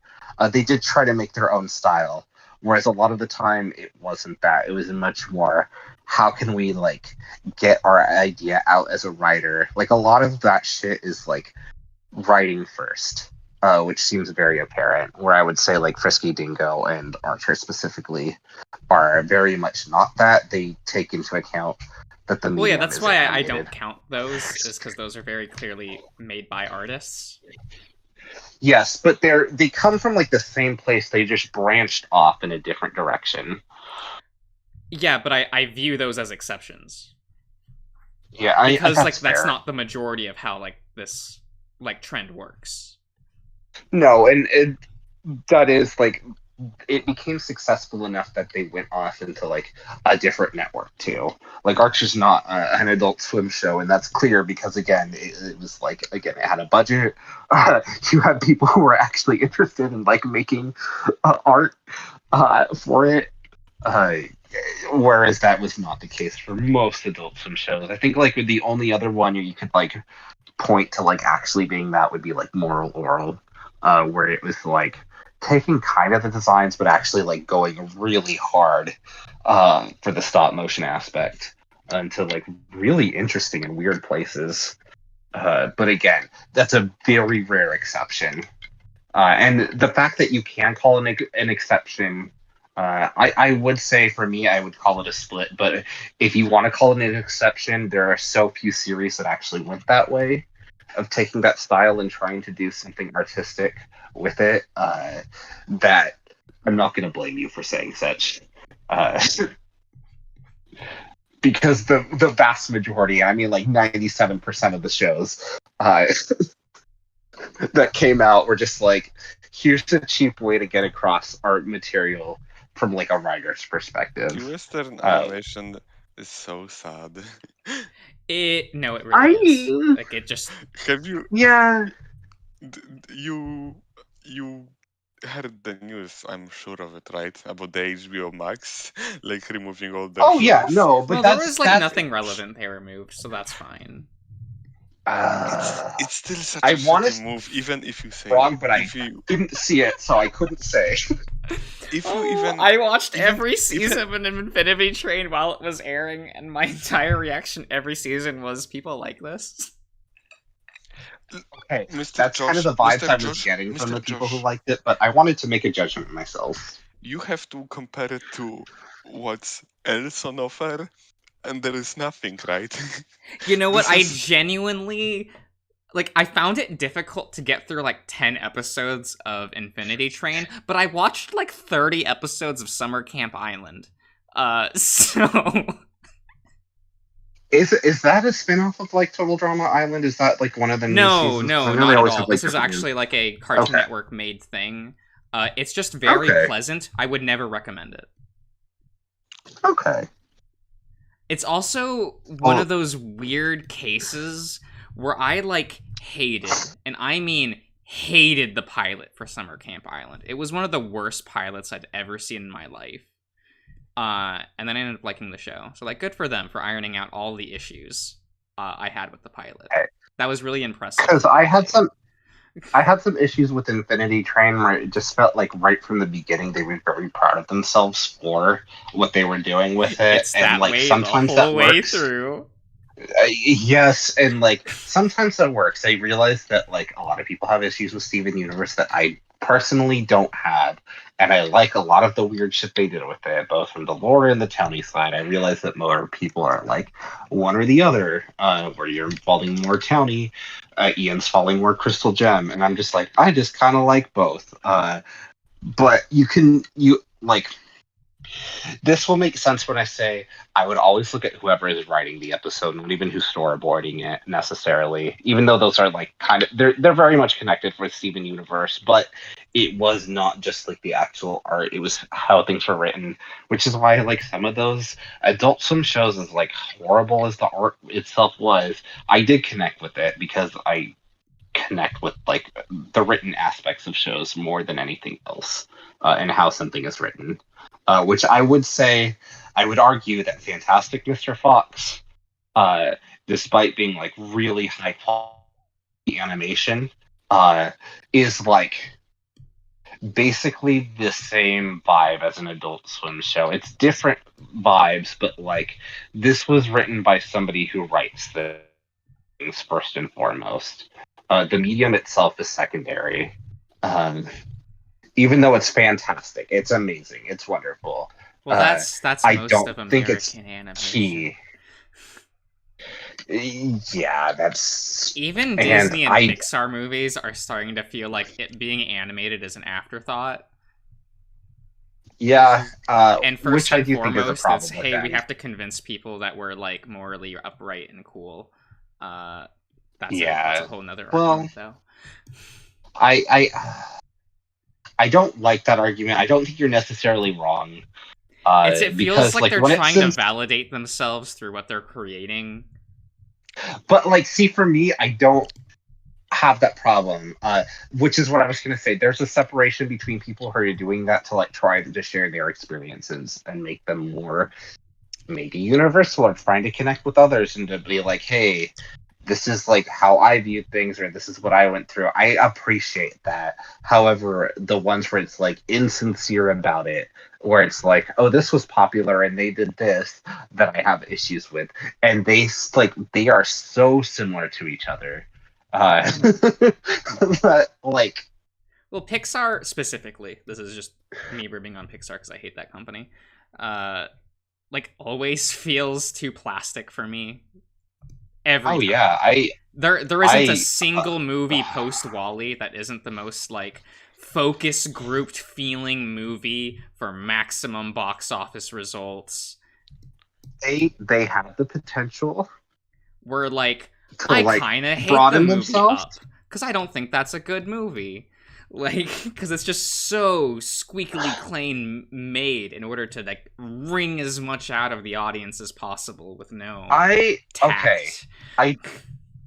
D: They did try to make their own style, whereas a lot of the time it wasn't that. It was much more, how can we like get our idea out as a writer? Like a lot of that shit is like writing first, which seems very apparent. Where I would say like Frisky Dingo and Archer specifically are very much not that. They take into account that the
A: Well, yeah,
D: medium
A: that's
D: is
A: why I
D: animated.
A: don't count those, is because those are very clearly made by artists.
D: Yes, but they come from like the same place. They just branched off in a different direction.
A: Yeah, but I view those as exceptions.
D: Yeah,
A: Because like that's
D: fair.
A: not the majority of how like this like trend works.
D: No, and that is like, it became successful enough that they went off into like a different network too. Like Archer's not an Adult Swim show, and that's clear because again, it was like, again, it had a budget. You had people who were actually interested in like making art for it. Whereas that was not the case for most Adult Swim shows. I think like with the only other one you could like point to like actually being that would be like Moral Oral, where it was like taking kind of the designs but actually like going really hard for the stop motion aspect into like really interesting and weird places. But again, that's a very rare exception. And the fact that you can call an exception, I would say for me, I would call it a split. But if you want to call it an exception, there are so few series that actually went that way, of taking that style and trying to do something artistic with it, that I'm not going to blame you for saying such. Because the vast majority, I mean like 97% of the shows that came out were just like, here's a cheap way to get across art material from like a writer's perspective.
E: Western animation is so sad.
A: No, it really is. Like it just.
E: Have you
D: Yeah.
E: you heard the news? I'm sure of it, right? About the HBO Max, like removing all the.
D: Oh yeah,
E: shows.
D: no, but
A: Well,
D: that's,
A: there was like
D: that's,
A: nothing relevant they removed, so that's fine.
E: It's still such
D: I
E: a
D: wanna
E: shitty move, even if you say
D: wrong, but
E: if you
D: didn't see it, so I couldn't say.
E: if you even
A: I watched
E: even-
A: every season of Infinity Train while it was airing, and my entire reaction every season was, people like this.
D: Okay,
E: Mr.
D: that's
E: Josh,
D: kind of the vibes
E: Mr.
D: I was
E: Josh,
D: getting from
E: Mr.
D: the people who
E: Josh,
D: liked it, but I wanted to make a judgment myself.
E: you have to compare it to what's else on offer, and there is nothing, right?
A: You know what?
E: This
A: I
E: is-
A: genuinely like. I found it difficult to get through like 10 episodes of Infinity Train, but I watched like 30 episodes of Summer Camp Island. So
D: Is that a spin-off of like Total Drama Island? Is that like one of the new
A: no,
D: seasons? I
A: no,
D: know
A: not
D: they
A: at
D: always
A: all.
D: have, like,
A: This is
D: different
A: actually like a Cartoon
D: Okay.
A: Network made thing. It's just very
D: Okay.
A: pleasant. I would never recommend it.
D: Okay.
A: It's also one
D: Oh.
A: of those weird cases where I like hated, and I mean hated, the pilot for Summer Camp Island. It was one of the worst pilots I'd ever seen in my life. And then I ended up liking the show. So like, good for them for ironing out all the issues I had with the pilot.
D: Okay.
A: That was really impressive.
D: Because I had some issues with Infinity Train where it just felt like right from the beginning they were very proud of themselves for what they were doing with it,
A: It's
D: and
A: that
D: like
A: way
D: sometimes
A: the
D: that
A: whole way
D: works.
A: through.
D: Yes, and like sometimes that works. I realize that like a lot of people have issues with Steven Universe that I personally don't have, and I like a lot of the weird shit they did with it, both from the lore and the townie side. I realize that more people are like one or the other, where you're falling more townie, Ian's falling more Crystal Gem, and I'm just like, I just kind of like both. But you like. This will make sense when I say I would always look at whoever is writing the episode, not even who's storyboarding it necessarily. Even though those are like kind of they're very much connected with Steven Universe, but it was not just like the actual art; it was how things were written, which is why like some of those Adult Swim shows, as like horrible as the art itself was, I did connect with it because I connect with like the written aspects of shows more than anything else, and how something is written. Which I would say, I would argue that Fantastic Mr. Fox, despite being like really high quality animation, is like basically the same vibe as an Adult Swim show. It's different vibes, but like this was written by somebody who writes the things first and foremost. The medium itself is secondary. Even though it's fantastic, it's amazing, it's wonderful.
A: Well, that's
D: I
A: most
D: don't
A: of American
D: think it's
A: animation.
D: Yeah, that's
A: Even
D: and
A: Disney and
D: I-
A: Pixar movies are starting to feel like it being animated is an afterthought.
D: yeah.
A: And first
D: Which I
A: and
D: do think is a
A: foremost,
D: problem
A: it's
D: with
A: hey, we
D: them.
A: have to convince people that we're like morally upright and cool. That's
D: Yeah,
A: a whole nother
D: well,
A: argument, though.
D: I don't like that argument. I don't think you're necessarily wrong.
A: It feels
D: because,
A: like they're
D: when it
A: trying to
D: says-
A: validate themselves through what they're creating.
D: But like, see, for me, I don't have that problem. Which is what I was going to say. There's a separation between people who are doing that to like try to share their experiences and make them more maybe universal, or trying to connect with others and to be like, hey, this is like how I view things, or this is what I went through. I appreciate that. However, the ones where it's like insincere about it, where it's like, oh, this was popular and they did this, that I have issues with, and they are so similar to each other. But like,
A: Well, Pixar specifically, this is just me ribbing on Pixar because I hate that company. Like always feels too plastic for me. Every
D: oh
A: time.
D: yeah,
A: There isn't
D: I-
A: a single movie post Wall-E that isn't the most like focus grouped feeling movie for maximum box office results.
D: they have the potential
A: Where like
D: to
A: I
D: like
A: kind of hate
D: broaden
A: the movie
D: themselves.
A: Up because I don't think that's a good movie. Like, because it's just so squeakily clean made in order to like wring as much out of the audience as possible with no tact.
D: Okay.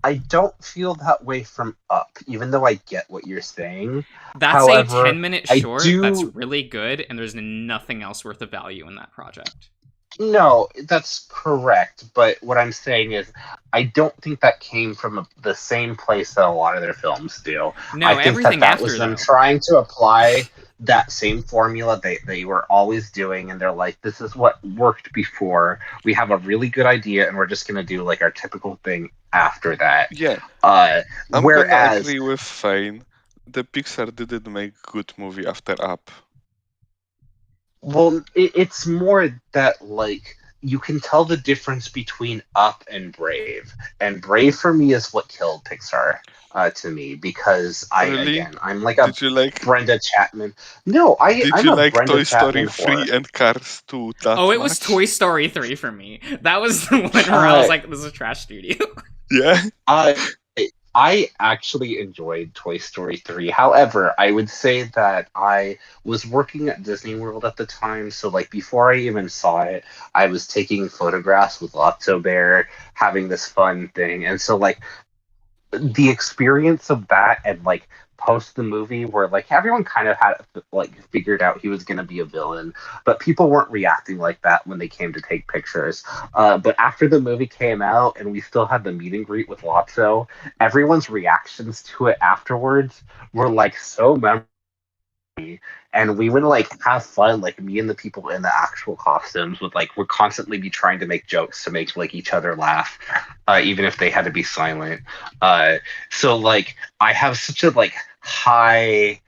D: I don't feel that way from Up, even though I get what you're saying.
A: That's
D: However,
A: a 10-minute
D: I
A: short
D: do-
A: that's really good, and there's nothing else worth of value in that project.
D: No, that's correct. But what I'm saying is, I don't think that came from the same place that a lot of their films do.
A: No,
D: I think
A: everything
D: that
A: after
D: was them
A: though.
D: trying to apply that same formula they were always doing, and they're like, this is what worked before. We have a really good idea, and we're just going to do like our typical thing after that.
E: Yeah, I'm gonna
D: Whereas
E: agree with Fane. The Pixar didn't make good movie after Up.
D: Well, it's more that, like, you can tell the difference between Up and Brave. And Brave, for me, is what killed Pixar to me, because
E: Really?
D: I'm like a
E: Did you like?
D: Brenda Chapman. No,
E: Did
D: I'm
E: you
D: a
E: like
D: Brenda
E: Toy Story
D: Chapman
E: 3
D: whore.
E: and Cars 2 that
A: Oh, it was
E: much?
A: Toy Story 3 for me. That was the one where I was like, this is a trash studio.
E: Yeah.
D: I actually enjoyed Toy Story 3. However, I would say that I was working at Disney World at the time, so like before I even saw it, I was taking photographs with Lotso Bear, having this fun thing. And so like the experience of that and like post the movie where like everyone kind of had like figured out he was going to be a villain, but people weren't reacting like that when they came to take pictures. But after the movie came out and we still had the meet and greet with Lotso, everyone's reactions to it afterwards were like so memorable, and we would like have fun, like me and the people in the actual costumes would constantly be trying to make jokes to make like each other laugh, even if they had to be silent. So like I have such a like high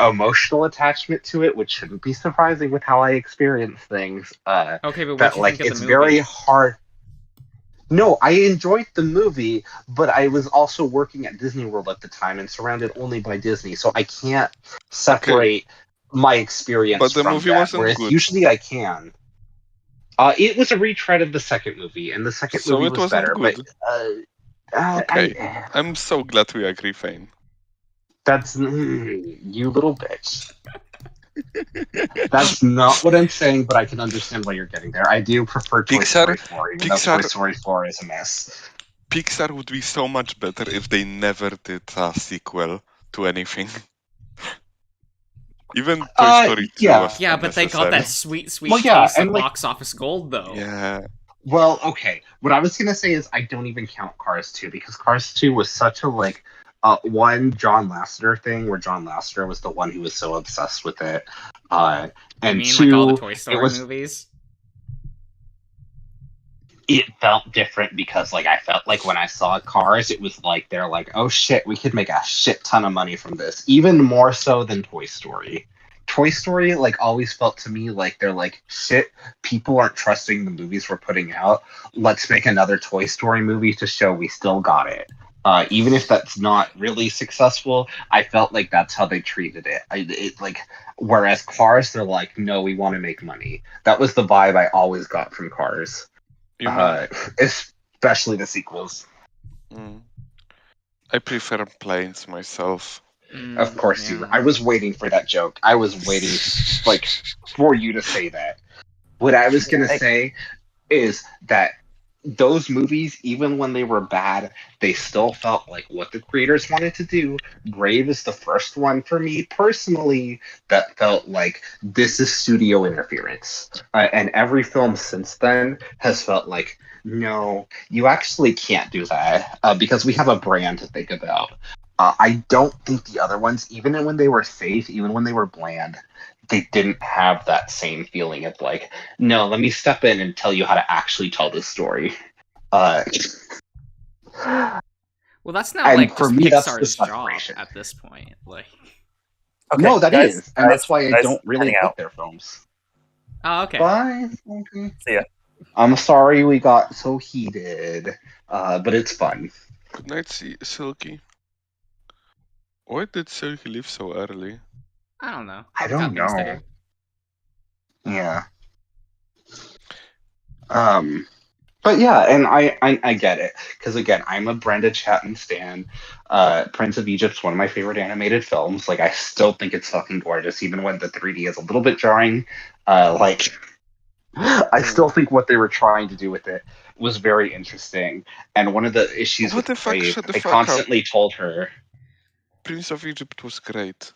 D: emotional attachment to it, which shouldn't be surprising with how I experience things.
A: Okay, but what
D: That
A: do you
D: like
A: think of
D: it's
A: the movie?
D: very hard. No, I enjoyed the movie, but I was also working at Disney World at the time and surrounded only by Disney, so I can't separate my experience
E: But the
D: from
E: movie
D: that.
E: wasn't
D: Whereas
E: good.
D: usually I can. It was a retread of the second movie, and the second
E: So
D: movie
E: it
D: was
E: wasn't
D: better.
E: good. Okay. I'm so glad we agree, Fane.
D: That's you little bitch. That's not what I'm saying, but I can understand why you're getting there. I do prefer Toy Story 4, even though Toy Story 4 is a mess.
E: Pixar would be so much better if they never did a sequel to anything. Even Toy Story 2
D: yeah.
E: was
A: Yeah, but they got
E: unnecessary.
A: that sweet
D: Well, yeah,
A: taste of
D: and, like-
A: box office gold, though.
E: Yeah.
D: Well, okay. What I was gonna say is I don't even count Cars 2 because Cars 2 was such a like one John Lasseter thing where John Lasseter was the one who was so obsessed with it.
A: I
D: And
A: mean,
D: two,
A: like all the Toy Story
D: was-
A: movies.
D: it felt different because like I felt like when I saw Cars, it was like they're like, oh shit, we could make a shit ton of money from this, even more so than Toy Story. Toy Story like always felt to me like they're like, shit, people aren't trusting the movies we're putting out. Let's make another Toy Story movie to show we still got it. Even if that's not really successful, I felt like that's how they treated it. Whereas Cars, they're like, no, we want to make money. That was the vibe I always got from Cars.
E: You mean,
D: Especially the sequels.
E: I prefer planes myself.
D: Of course you. I was waiting for that joke. I was waiting, like, for you to say that. What I was gonna say is that those movies, even when they were bad, they still felt like what the creators wanted to do. Brave is the first one for me personally that felt like this is studio interference. And every film since then has felt like, no, you actually can't do that because we have a brand to think about. I don't think the other ones, even when they were safe, even when they were bland, they didn't have that same feeling of like, no, let me step in and tell you how to actually tell this story.
A: Well, that's not
D: and
A: like
D: for
A: just
D: me, that's the
A: Pixar's job
D: separation.
A: at this point. Like,
B: Okay,
D: no, that
B: guys,
D: is, and that's why I
B: guys,
D: don't really
B: heading
D: like
B: out.
D: their films.
A: oh, okay.
D: Bye. Okay.
B: See ya.
D: I'm sorry we got so heated, but it's fun.
E: Good night, Silky. Why did Silky leave so early?
A: I don't know.
D: I
A: Probably got
D: don't
A: things to
D: know.
A: do.
D: Yeah. But yeah, and I get it because again, I'm a Brenda Chapman stan. Prince of Egypt's one of my favorite animated films. Like, I still think it's fucking gorgeous, even when the 3D is a little bit jarring. I still think what they were trying to do with it was very interesting. And one of the issues
E: What
D: with
E: the fuck?
D: Brave,
E: Shut the
D: they
E: fuck up.
D: constantly told her,
E: Prince of Egypt was great.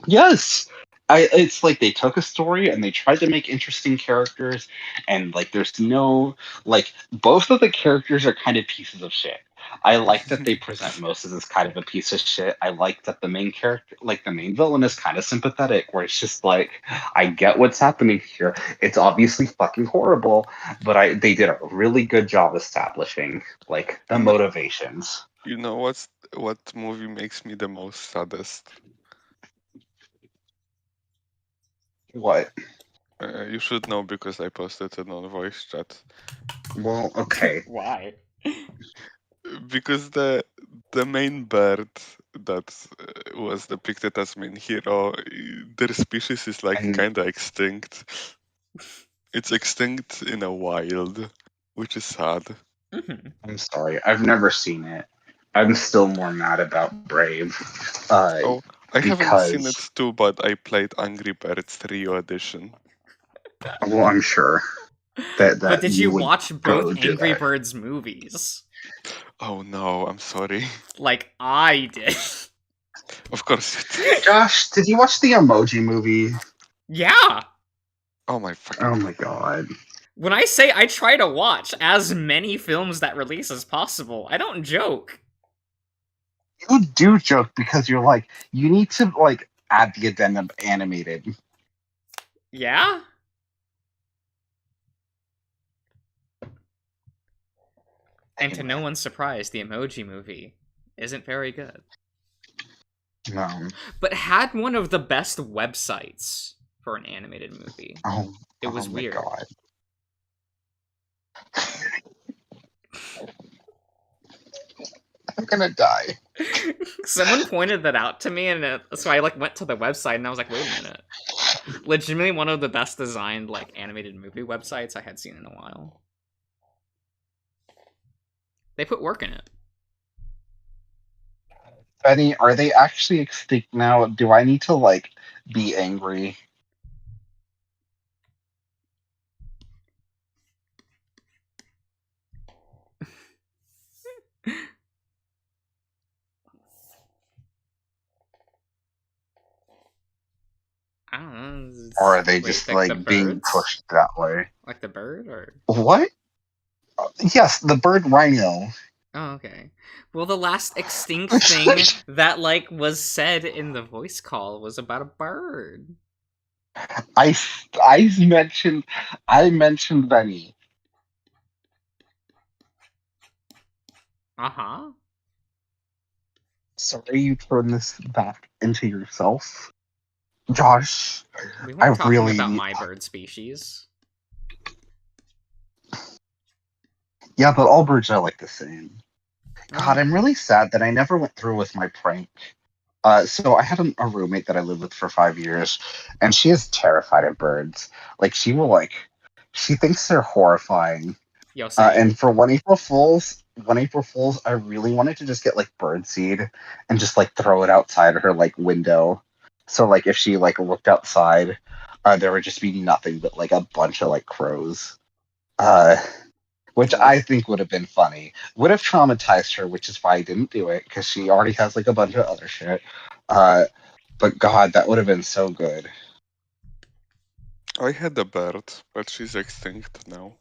D: yes. It's like they took a story and they tried to make interesting characters, and like there's no like both of the characters are kind of pieces of shit. I like that they present Moses as kind of a piece of shit. I like that the main character, like the main villain, is kind of sympathetic, where it's just like, I get what's happening here. It's obviously fucking horrible, but they did a really good job establishing like the motivations.
E: You know what movie makes me the most saddest?
D: What?
E: You should know because I posted it on voice chat.
D: Well, okay.
A: Why?
E: Because the main bird that was depicted as main hero, their species is like
D: And-
E: kinda extinct. It's extinct in a wild, which is sad.
A: Mm-hmm.
D: I'm sorry, I've never seen it. I'm still more mad about Brave.
E: Oh, I haven't seen it
D: Because,
E: too, but I played Angry Birds Rio Edition.
D: well, I'm sure that
A: But did
D: you
A: you
D: would
A: watch
D: go
A: both
D: do
A: Angry
D: that.
A: Birds movies?
E: Oh no, I'm sorry.
A: Like I did.
E: Of course you did.
D: Josh, did you watch the Emoji Movie?
A: Yeah.
E: Oh my fucking
D: Oh my
E: god.
D: god.
A: When I say I try to watch as many films that release as possible, I don't joke.
D: You do joke because you're like, you need to like add the addendum animated.
A: Yeah? And to no one's surprise, the Emoji Movie isn't very good.
D: No.
A: But had one of the best websites for an animated movie.
D: Oh,
A: It was
D: oh my
A: weird.
D: god. I'm gonna die.
A: Someone pointed that out to me, and so I like went to the website, and I was like, "Wait a minute!" Legitimately, one of the best designed like animated movie websites I had seen in a while. They put work in it.
D: Benny, are they actually extinct now? Do I need to like be angry?
A: I don't know.
D: Or are they
A: Wait,
D: just
A: like the
D: like being
A: birds?
D: pushed that way?
A: Like the bird, or
D: What? Yes, the bird rhino.
A: oh, okay. Well, the last extinct thing that like was said in the voice call was about a bird.
D: I mentioned Benny.
A: Uh huh.
D: Sorry you turned this back into yourself. Josh,
A: We
D: I
A: weren't talking
D: really
A: about
D: need.
A: my bird species.
D: Yeah, but all birds are like the same. God,
A: Oh.
D: I'm really sad that I never went through with my prank. So I had a roommate that I lived with for 5 years, and she is terrified of birds. Like she thinks they're horrifying.
A: Yo, same.
D: And for one April Fools, I really wanted to just get like bird seed and just like throw it outside her like window. So like if she like looked outside, there would just be nothing but like a bunch of like crows. Uh, which I think would have been funny. Would have traumatized her, which is why I didn't do it because she already has like a bunch of other shit. But God, that would have been so good.
E: I had a bird, but she's extinct now.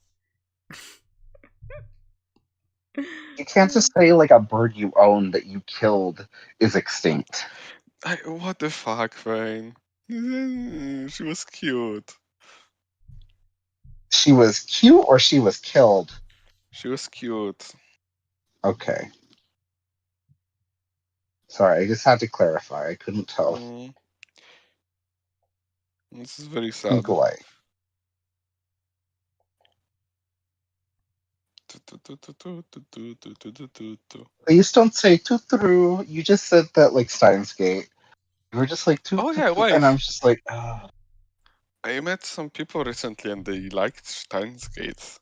D: You can't just say like a bird you own that you killed is extinct.
E: What the fuck, Vane? She was cute.
D: She was cute or she was killed.
E: She was cute.
D: Okay. Sorry, I just had to clarify. I couldn't tell.
E: Mm. This is very sad.
D: Go away. Please don't say toot-through. You just said that like Steins Gate. You were just like toot.
E: Oh yeah, why?
D: And I'm just like, oh.
E: I met some people recently and they liked Steins Gate.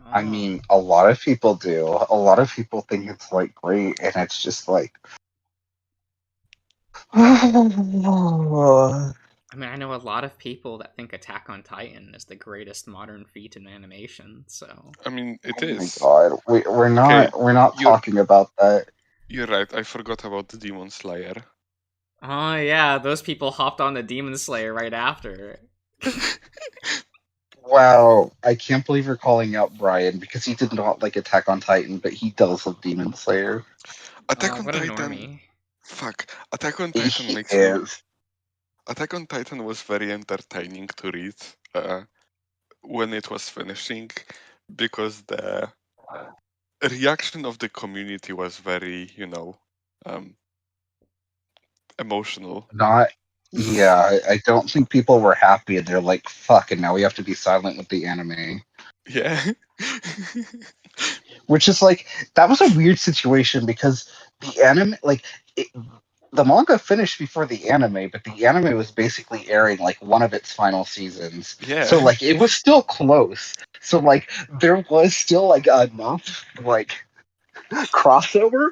D: I mean, a lot of people do. A lot of people think it's like great, and it's just like.
A: I mean, I know a lot of people that think Attack on Titan is the greatest modern feat in animation. So
E: I mean, it
D: Oh
E: is.
D: my god, we're not talking about that.
E: You're right. I forgot about the Demon Slayer.
A: oh yeah, those people hopped on the Demon Slayer right after.
D: Wow, I can't believe you're calling out Brian because he did not like Attack on Titan, but he does love Demon Slayer.
E: Attack on
A: What a
E: Titan.
A: normie.
E: Fuck. Attack on Titan
D: He
E: makes me.
D: is.
E: Attack on Titan was very entertaining to read when it was finishing because the reaction of the community was very, emotional.
D: Not. Yeah, I don't think people were happy, and they're like, "Fuck!" And now we have to be silent with the anime,
E: Yeah.
D: which is like that was a weird situation because the anime, like, the manga finished before the anime, but the anime was basically airing like one of its final seasons.
E: Yeah.
D: So like it was still close. So like there was still like enough like crossover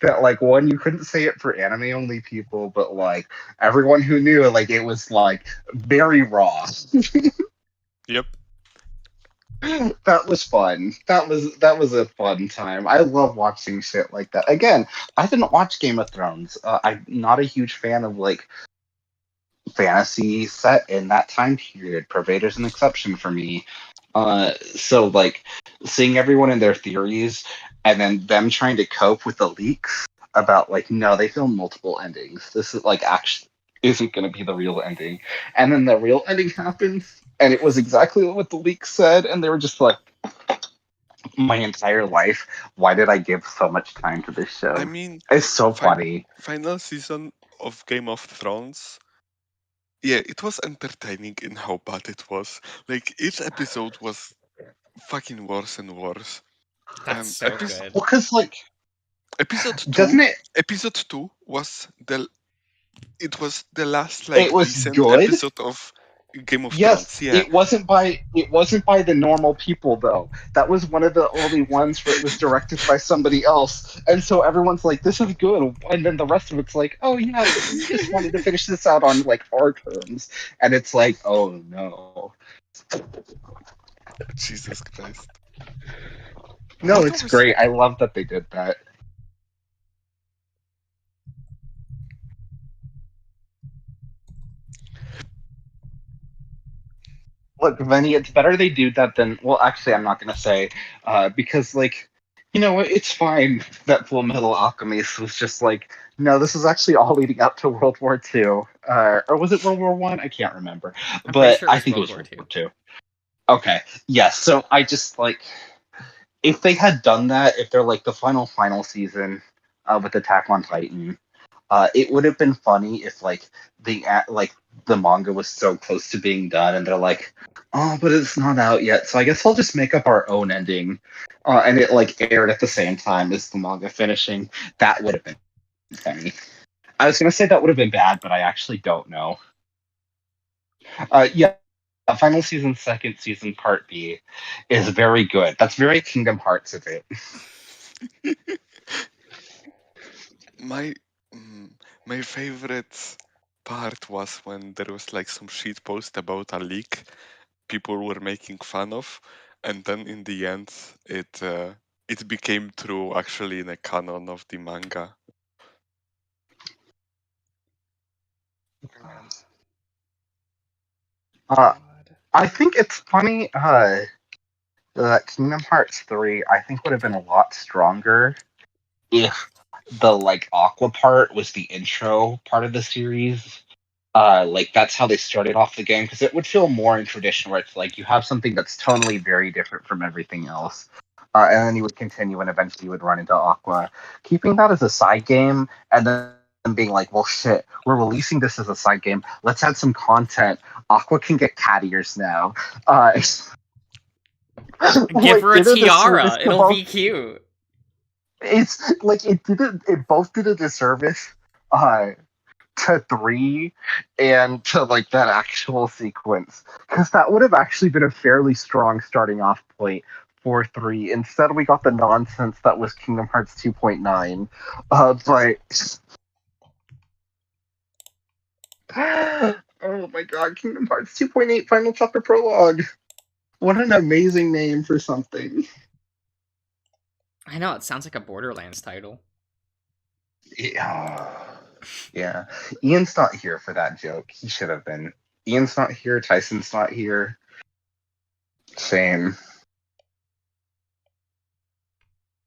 D: that like one you couldn't say it for anime only people, but like everyone who knew like it was like very raw.
E: Yep.
D: That was fun. That was a fun time. I love watching shit like that. Again, I didn't watch Game of Thrones. I'm not a huge fan of like fantasy set in that time period. Pervader's an exception for me. So like seeing everyone in their theories and then them trying to cope with the leaks about like no, they filmed multiple endings. This is like actually isn't going to be the real ending, and then the real ending happens, and it was exactly what the leaks said, and they were just like, my entire life, why did I give so much time to this show?
E: I mean,
D: It's so
E: fin-
D: funny.
E: final season of Game of Thrones. Yeah, it was entertaining in how bad it was. Like each episode was fucking worse and worse.
A: That's so good.
D: Well, because like,
E: Episode
D: doesn't
E: two,
D: it?
E: episode two was the last
D: It
E: like
D: was
E: decent
D: good.
E: episode of Game of
D: Yes,
E: Thrones. Yeah,
D: it wasn't by the normal people though. That was one of the only ones where it was directed by somebody else, and so everyone's like, "This is good," and then the rest of it's like, "Oh yeah, we just wanted to finish this out on like our terms," and it's like, "Oh no,
E: Jesus Christ.
D: no,
E: What
D: it's
E: was
D: great. I love that they did that." Look, Venny, it's better they do that than. Well, actually, I'm not gonna say, because like, it's fine that Full Metal Alchemist was just like, no, this is actually all leading up to World War II, or was it World War One? I can't remember,
A: I'm pretty
D: but
A: sure it
D: I
A: was
D: think it
A: World
D: was
A: War
D: World
A: Two.
D: War Two. Okay, yes. So I just like if they had done that, if they're like the final season with Attack on Titan, it would have been funny if the manga was so close to being done, and they're like, "Oh, but it's not out yet, so I guess I'll just make up our own ending," and it like aired at the same time as the manga finishing. That would have been funny. I was gonna say that would have been bad, but I actually don't know. Yeah, final season, second season, part B is very good. That's very Kingdom Hearts of it.
E: my mm, my favorite part was when there was like some shit post about a leak people were making fun of, and then in the end it became true actually in a canon of the manga.
D: Uh, I think it's funny. Kingdom Hearts 3, I think would have been a lot stronger if the like Aqua part was the intro part of the series. Like that's how they started off the game because it would feel more in tradition where it's like you have something that's totally very different from everything else. And then you would continue and eventually you would run into Aqua. Keeping that as a side game and then being like, well, shit, we're releasing this as a side game. Let's add some content. Aqua can get cat ears now.
A: Give
D: like,
A: her a
D: did disservice
A: tiara.
D: to
A: It'll
D: both.
A: be cute.
D: It's like it both did a disservice uh to 3 and to like that actual sequence because that would have actually been a fairly strong starting off point for 3. Instead we got the nonsense that was Kingdom Hearts 2.9. But oh my god, Kingdom Hearts 2.8 final chapter prologue. What an amazing name for something.
A: I know, it sounds like a Borderlands title.
D: Yeah. Yeah. Ian's not here for that joke. He should have been. Ian's not here. Tyson's not here. Shame.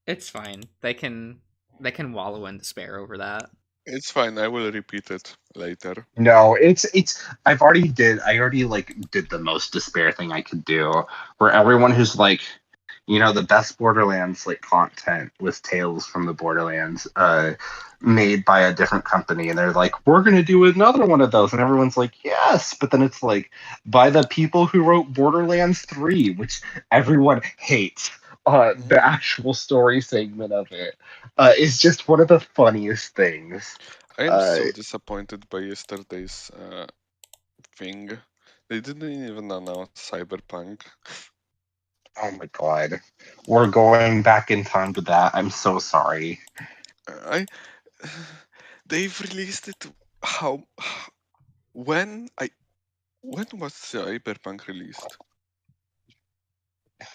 A: It's fine. They can wallow in despair over that.
E: It's fine, I will repeat it later.
D: No, it's I already like did the most despair thing I could do. Where everyone who's like, the best Borderlands like content was Tales from the Borderlands, made by a different company, and they're like, we're gonna do another one of those, and everyone's like, yes, but then it's like by the people who wrote Borderlands 3, which everyone hates. The actual story segment of it is just one of the funniest things.
E: I am
D: Uh,
E: so disappointed by yesterday's thing. They didn't even announce Cyberpunk.
D: Oh my god. We're going back in time to that. I'm so sorry.
E: I they've released it. How when I when was Cyberpunk released? In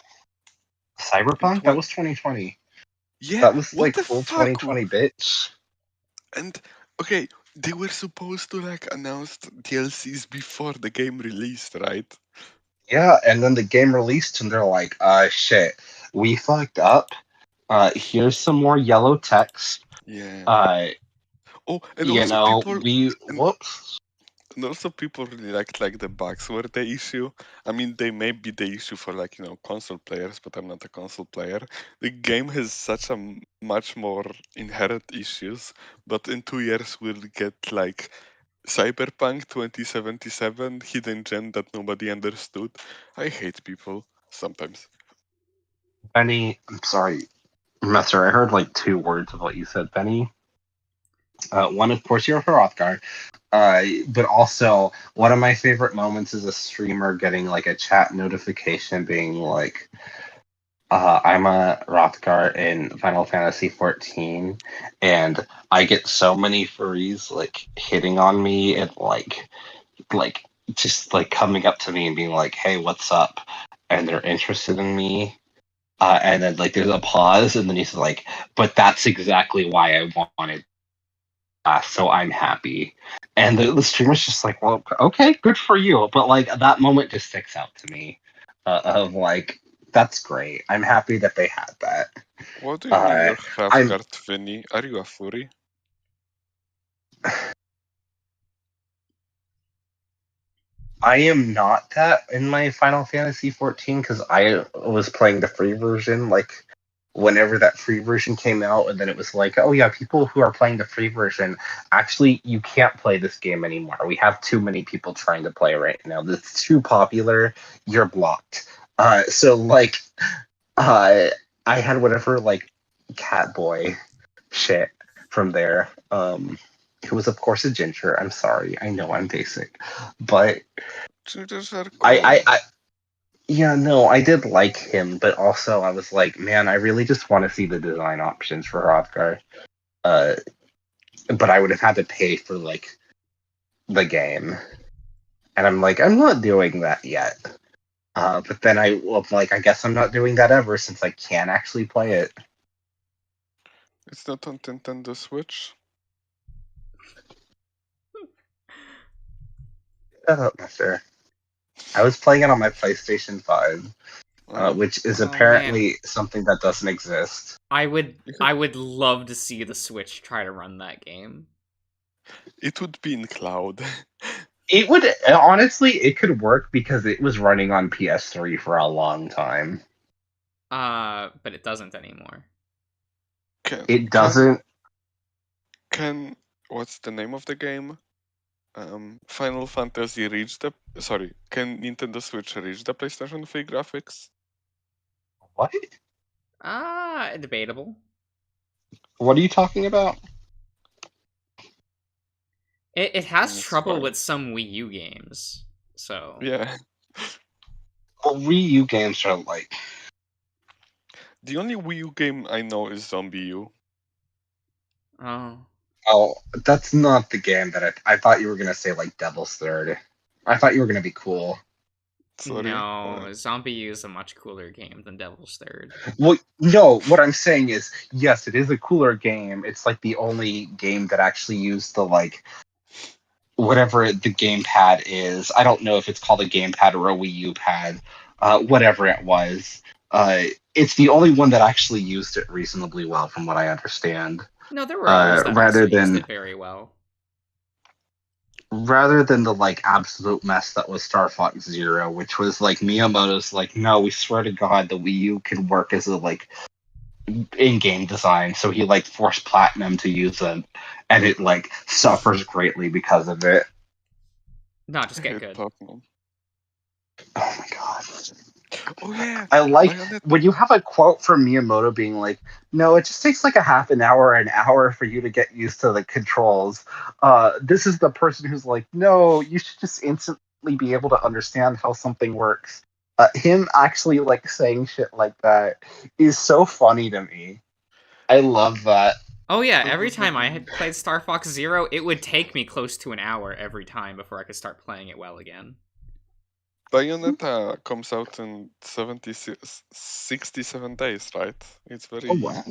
D: Cyberpunk? That was 2020.
E: Yeah,
D: That was
E: what
D: like
E: the
D: full
E: fuck?
D: 2020, bitch.
E: And okay, they were supposed to like announce DLCs before the game released, right?
D: Yeah, and then the game released and they're like, shit, we fucked up. Here's some more yellow text.
E: Yeah.
D: Uh,
E: Oh, and also people and
D: whoops.
E: And also, people really like the bugs were the issue. I mean, they may be the issue for console players, but I'm not a console player. The game has such a much more inherent issues. But in 2 years, we'll get like Cyberpunk 2077 hidden gem that nobody understood. I hate people sometimes.
D: Benny, I'm sorry, Messer, I heard like 2 words of what you said, Benny. One, of course, you're Hrothgar. But also, one of my favorite moments is a streamer getting like a chat notification being like, I'm a Hrothgar in Final Fantasy 14, and I get so many furries like hitting on me and like just like coming up to me and being like, "Hey, what's up?" And they're interested in me. And then like there's a pause, and then he's like, "But that's exactly why I wanted." So I'm happy. And the streamer's just like, well, okay, good for you. But like that moment just sticks out to me of like, that's great. I'm happy that they had that.
E: What do you mean
D: Uh,
E: you're
D: I'm
E: Hrothgar Vinny? Are you a furry?
D: I am not that in my Final Fantasy 14 because I was playing the free version like whenever that free version came out, and then it was like, oh yeah, people who are playing the free version, actually you can't play this game anymore. We have too many people trying to play right now. It's too popular. You're blocked. So like, uh, I had whatever like Catboy shit from there. Who was of course a ginger. I'm sorry. I know I'm basic, but
E: Gingers are
D: I,
E: cool.
D: I, I yeah, no, I did like him, but also I was like, man, I really just want to see the design options for Hrothgar. Uh, but I would have had to pay for like the game, and I'm like, I'm not doing that yet. But then I was like, I guess I'm not doing that ever since I can't actually play it.
E: It's not on Nintendo Switch.
D: Shut up, Mister. I was playing it on my PlayStation 5, which is
A: Oh, man.
D: apparently something that doesn't exist.
A: I would love to see the Switch try to run that game.
E: It would be in cloud.
D: It would honestly, it could work because it was running on PS3 for a long time.
A: But it doesn't anymore.
D: It doesn't.
E: Can what's the name of the game? Final Fantasy reach the sorry? Can Nintendo Switch reach the PlayStation 3 graphics?
D: What?
A: Debatable.
D: What are you talking about?
A: It has
E: It's
A: trouble
E: fine.
A: with some Wii U games, so
E: Yeah.
D: Well, Wii U games are like.
E: The only Wii U game I know is Zombie U.
A: oh.
D: Oh, that's not the game that I thought you were gonna say like Devil's Third. I thought you were gonna be cool.
E: Sorry.
A: No, Zombie U is a much cooler game than Devil's Third.
D: Well, no, what I'm saying is, yes, it is a cooler game. It's like the only game that actually used the like whatever the gamepad is. I don't know if it's called a gamepad or a Wii U pad. Whatever it was. It's the only one that actually used it reasonably well, from what I understand.
A: No, there were others that
D: rather
A: also used
D: than
A: it very well.
D: rather than the like absolute mess that was Star Fox Zero, which was like Miyamoto's like, no, we swear to God the Wii U can work as a like in-game design, so he like forced Platinum to use them, and it like suffers greatly because of it.
A: No, just
E: I
A: get
E: hate
A: good.
E: Platinum.
D: Oh my god.
E: Oh yeah.
D: I like
E: Bayonetta.
D: when you have a quote from Miyamoto being like, no, it just takes like a half an hour for you to get used to the controls. This is the person who's like, no, you should just instantly be able to understand how something works. him actually like saying shit like that is so funny to me. I love that.
A: Oh yeah, every time I had played Star Fox Zero, it would take me close to an hour every time before I could start playing it well again.
E: Bayonetta comes out in 67 days, right? It's very
D: Oh wow.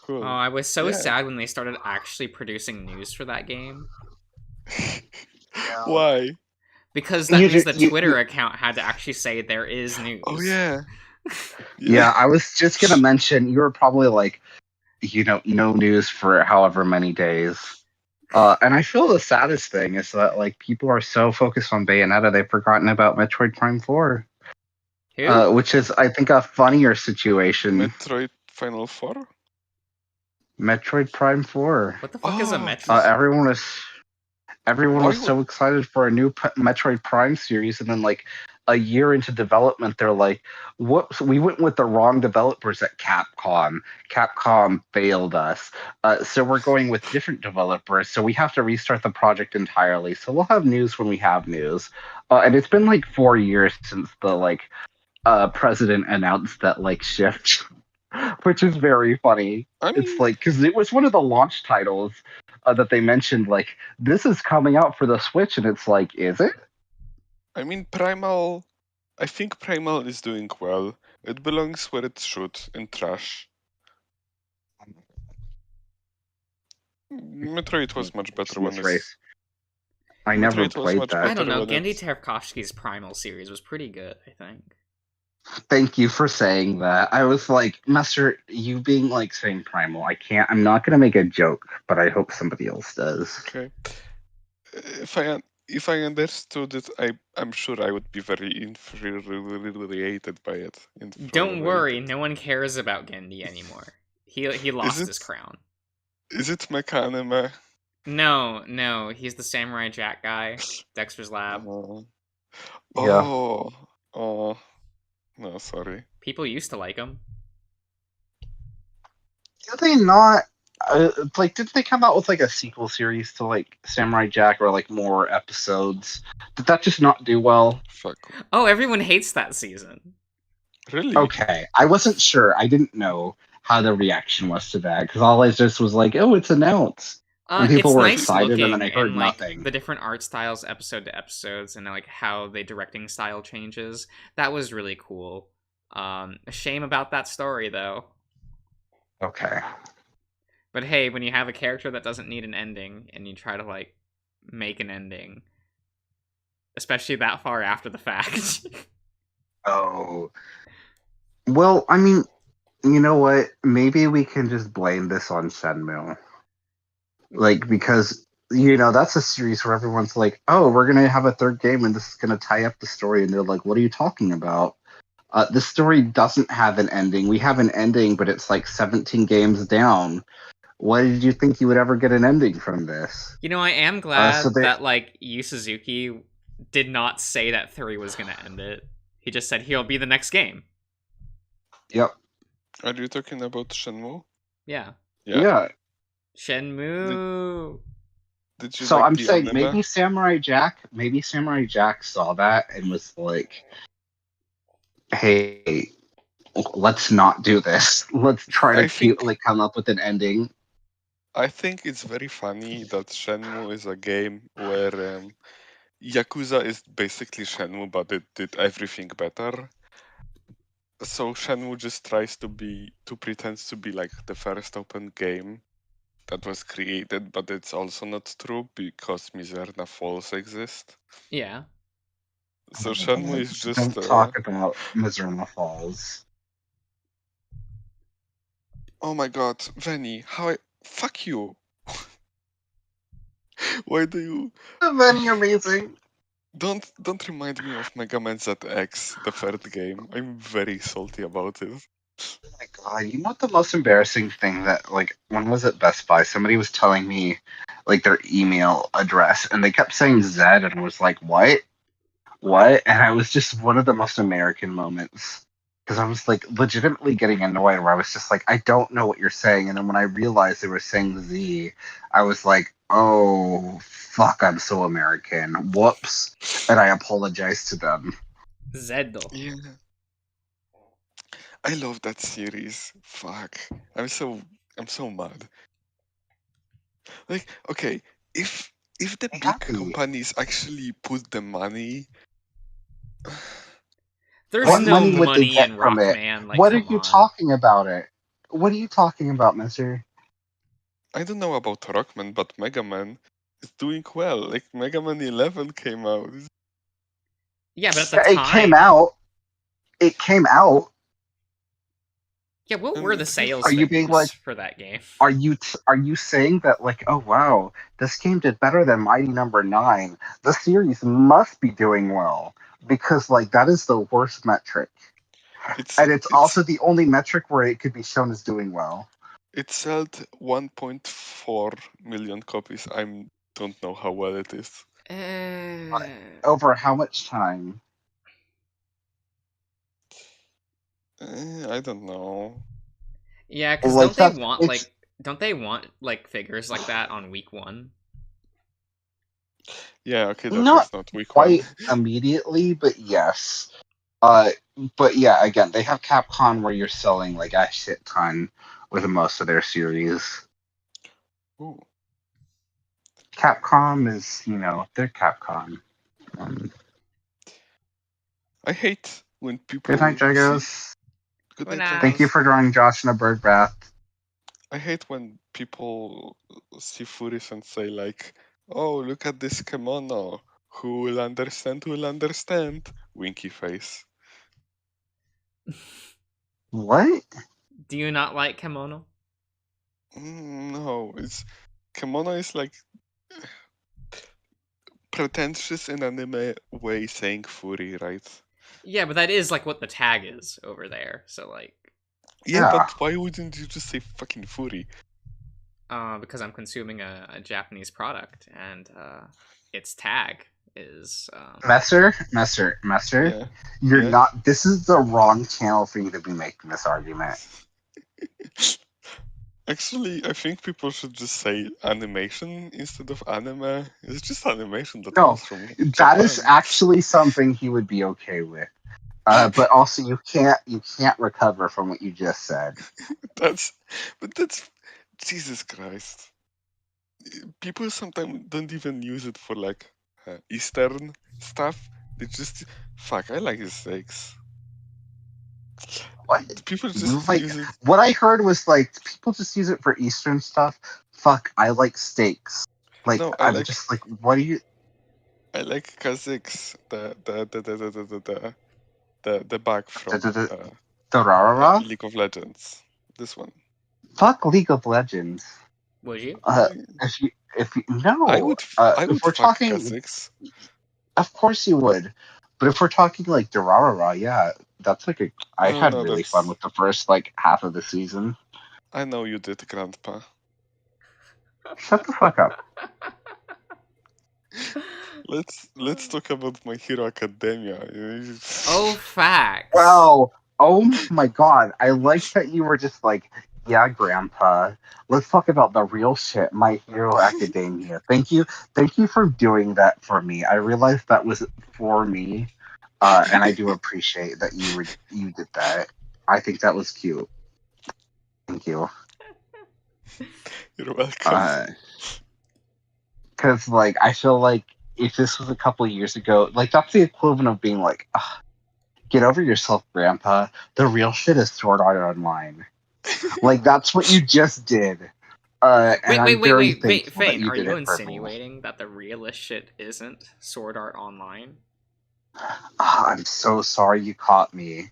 E: cool.
A: Oh, I was so
E: Yeah.
A: sad when they started actually producing news for that game.
E: Why?
A: Because that
D: You
A: means
D: ju-
A: the
D: you-
A: Twitter account had to actually say there is news.
E: Oh yeah.
D: Yeah, I was just gonna mention you were probably like, no news for however many days. And I feel the saddest thing is that like people are so focused on Bayonetta they've forgotten about Metroid Prime 4.
A: Who?
D: Which is I think a funnier situation.
E: Metroid Final 4?
D: Metroid Prime 4.
A: What the fuck is a
E: Oh,
A: Metroid?
D: Everyone was
E: Why
D: so excited for a new Metroid Prime series, and then like a year into development, they're like, "Whoops, we went with the wrong developers at Capcom. Capcom failed us, so we're going with different developers. So we have to restart the project entirely. So we'll have news when we have news." And it's been like 4 years since the president announced that like shift, which is very funny.
E: I mean,
D: It's like because it was one of the launch titles that they mentioned, like this is coming out for the Switch, and it's like, is it?
E: I mean, Primal. I think Primal is doing well. It belongs where it should, in trash. Metroid was much better when
D: This
E: it's.
D: race. I never
E: Metroid was
D: played
E: much
D: that.
A: I don't know.
E: when
A: Gendy
E: it's-
A: Tarkovsky's Primal series was pretty good, I think.
D: Thank you for saying that. I was like, Master, you being like saying Primal. I'm not gonna make a joke, but I hope somebody else does.
E: Okay. If I understood it, I'm sure I would be very infuriated by it.
A: Don't worry,
E: Infuriated.
A: no one cares about Gendy anymore. He lost
E: it-
A: his crown.
E: Is it mecha anime?
A: No, he's the Samurai Jack guy. Dexter's Lab.
E: Oh.
D: Yeah.
E: Oh. No, sorry.
A: People used to like him.
D: Did they not? Didn't they come out with like a sequel series to like Samurai Jack or like more episodes? Did that just not do well?
E: Fuck.
A: Oh, everyone hates that season.
E: Really?
D: Okay, I wasn't sure. I didn't know how the reaction was to that because all I just was like, "Oh, it's announced." And people
A: It's
D: were
A: nice
D: excited, and then
A: looking,
D: I heard
A: and, like,
D: nothing.
A: the different art styles, episode to episodes, and like how the directing style changes. That was really cool. A shame about that story though.
D: Okay.
A: But hey, when you have a character that doesn't need an ending and you try to like make an ending, especially that far after the fact.
D: Oh. Well, I mean, you know what? Maybe we can just blame this on Shenmue. Like, because, that's a series where everyone's like, oh, we're going to have a third game and this is going to tie up the story. And they're like, what are you talking about? The story doesn't have an ending. We have an ending, but it's like 17 games down. Why did you think you would ever get an ending from this?
A: I am glad
D: so they-
A: that like Yu Suzuki did not say that 3 was gonna end it. He just said he'll be the next game.
D: Yep.
E: Are you talking about Shenmue?
A: Yeah.
D: Yeah.
A: Shenmue.
E: Did you
D: So
E: like
D: I'm
E: the
D: saying
E: anime?
D: maybe Samurai Jack saw that and was like, hey, let's not do this. Let's try to
E: I think-
D: come up with an ending.
E: I think it's very funny that Shenmue is a game where Yakuza is basically Shenmue, but it did everything better. So Shenmue just tries to pretend to be like the first open game that was created, but it's also not true because Miserna Falls exist.
A: Yeah.
E: So Shenmue is just
D: Don't talk about Miserna Falls.
E: oh my god, Venny, fuck you. Why do you
D: Very amazing.
E: don't remind me of Mega Man ZX, the third game. I'm very salty about it.
D: Oh my god, you know what the most embarrassing thing that when was it Best Buy? Somebody was telling me their email address and they kept saying Z and I was like, what? What? And I was just one of the most American moments. Because I was legitimately getting annoyed where I was just like, I don't know what you're saying. And then when I realized they were saying Z, I was like, oh fuck, I'm so American. Whoops. And I apologized to them.
A: Zeddle.
E: Yeah. I love that series. Fuck. I'm so mad. Like, okay, if the
D: Hey,
E: big
D: Happy.
E: companies actually put the money,
A: There's
D: What
A: no
D: money would they
A: money
D: get
A: in
D: from it?
A: Rockman. Like,
D: What are
A: come
D: you
A: on.
D: talking about it? What are you talking about, mister?
E: I don't know about Rockman, but Mega Man is doing well. Like Mega Man 11 came out.
A: Yeah, but at the
D: Yeah, it came
A: time,
D: out. It came out.
A: yeah, what were
E: And
A: the sales
D: Are you being
A: figures
D: like,
A: for that game?
D: are you saying that like, oh wow, this game did better than Mighty Number 9? The series must be doing well because like that is the worst metric.
E: it's
D: And it's also the only metric where it could be shown as doing well.
E: it sold 1.4 million copies. I don't know how well it is.
D: Over how much time?
E: I don't know.
A: Yeah, because
D: Like
A: don't they want like figures like that on week 1?
E: Yeah, okay, that
D: not
E: was not week
D: quite
E: one.
D: immediately, but yes. But yeah, again, they have Capcom where you're selling like a shit ton with most of their series.
E: Ooh.
D: Capcom is, they're Capcom.
E: I hate when
D: Good night,
E: people see.
D: Jagos.
E: Good
A: Good
E: night,
A: night.
D: Thank you
E: Jagos.
D: for drawing Josh in a bird bath.
E: I hate when people see furries and say like, "Oh, look at this kimono. Who will understand? Who will understand?" Winky face.
D: What?
A: Do you not like kimono?
E: No, it's kimono is like pretentious in anime way saying furry, right?
A: Yeah, but that is like what the tag is over there. So like,
E: Yeah,
D: Yeah.
E: but why wouldn't you just say fucking furry?
A: because I'm consuming a Japanese product and its tag is
D: Messer,
E: Yeah.
D: you're
E: Yeah.
D: not. This is the wrong channel for you to be making this argument.
E: Actually, I think people should just say animation instead of anime. It's just animation that
D: No,
E: comes from
D: that is
E: Japan.
D: actually something he would be okay with. But also, you can't recover from what you just said.
E: That's Jesus Christ. People sometimes don't even use it for like Eastern stuff. They just fuck. I like the steaks.
D: What?
E: People
D: You
E: just
D: like?
E: use it.
D: What I heard was like people just use it for Eastern stuff. Fuck, I like steaks. Like
E: No,
D: I'm just like, what do you?
E: I like Kha'Zix, the bag from
D: The Rarara?
E: League of Legends. This one.
D: Fuck League of Legends.
A: would you?
D: If you no,
E: I
D: if
E: would
D: we're
E: fuck
D: talking,
E: Kha'Zix.
D: of course you would. But if we're talking like Durarara, yeah, that's like a. I
E: Oh
D: had
E: no,
D: really fun
E: that's.
D: with the first like half of the season.
E: I know you did, Grandpa.
D: Shut the fuck up.
E: Let's talk about My Hero Academia.
A: Oh, facts.
D: Wow. Oh my god. I like that you were just like, yeah, Grandpa. Let's talk about the real shit, My Hero Academia. Thank you. Thank you for doing that for me. I realized that was for me. And I do appreciate that you did that. I think that was cute. Thank you.
E: You're welcome.
D: Because like I feel like if this was a couple of years ago, like that's the equivalent of being like, "Ugh, get over yourself, Grandpa. The real shit is Sword Art Online." Like that's what you just did. And I'm very
A: Wait,
D: thankful that
A: Fane,
D: you
A: are
D: did
A: you
D: it for me.
A: insinuating that the realest shit isn't Sword Art Online?
D: I'm so sorry you caught me.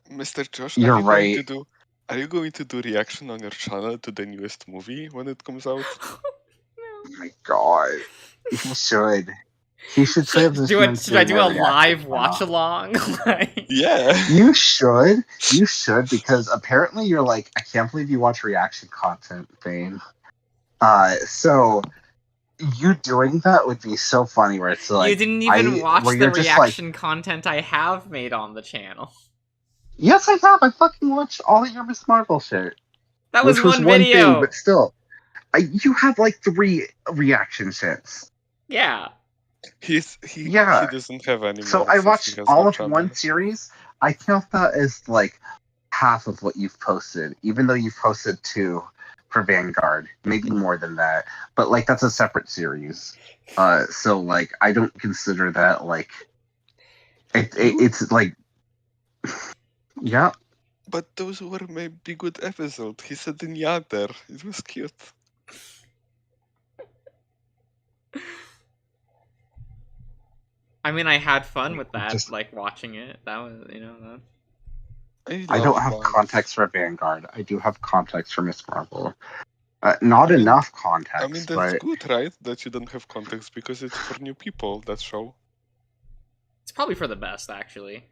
E: Mr. Josh,
D: You're right.
E: Are you going to do reaction on your channel to the newest movie when it comes out?
D: Oh my god. He should. He should transition into
A: Should I
D: doing
A: do
D: my
A: a
D: reaction
A: live
D: channel.
A: watch along? Like-
E: Yeah.
D: You should. You should, because apparently you're like, I can't believe you watch reaction content, Fane. So you doing that would be so funny where it's like
A: you didn't even watch
D: where
A: the
D: you're just like,
A: reaction content I have made on the channel.
D: yes, I have. I fucking watched all of your Miss Marvel shit.
A: That was
D: Which was
A: one
D: one
A: video.
D: thing, but still. You have like 3 reaction shits.
A: Yeah.
E: He
D: Yeah.
E: doesn't have any
D: So
E: more
D: I
E: since he
D: watched
E: has
D: all
E: no
D: of
E: channel.
D: one series. I count that as like half of what you've posted, even though you've posted 2 for Vanguard, maybe more than that. But like that's a separate series. So like I don't consider that like it's like yeah.
E: But those were maybe good episodes. He said in Yater. It was cute.
A: I mean, I had fun with that,
D: Just-
A: like watching it. That was, you know, that...
D: I don't have
E: love
D: context for Vanguard. I do have context for Miss Marvel. Not
E: I mean-
D: enough context,
E: I mean, that's
D: but
E: good, right? That you don't have context because it's for new people, that show.
A: It's probably for the best, actually.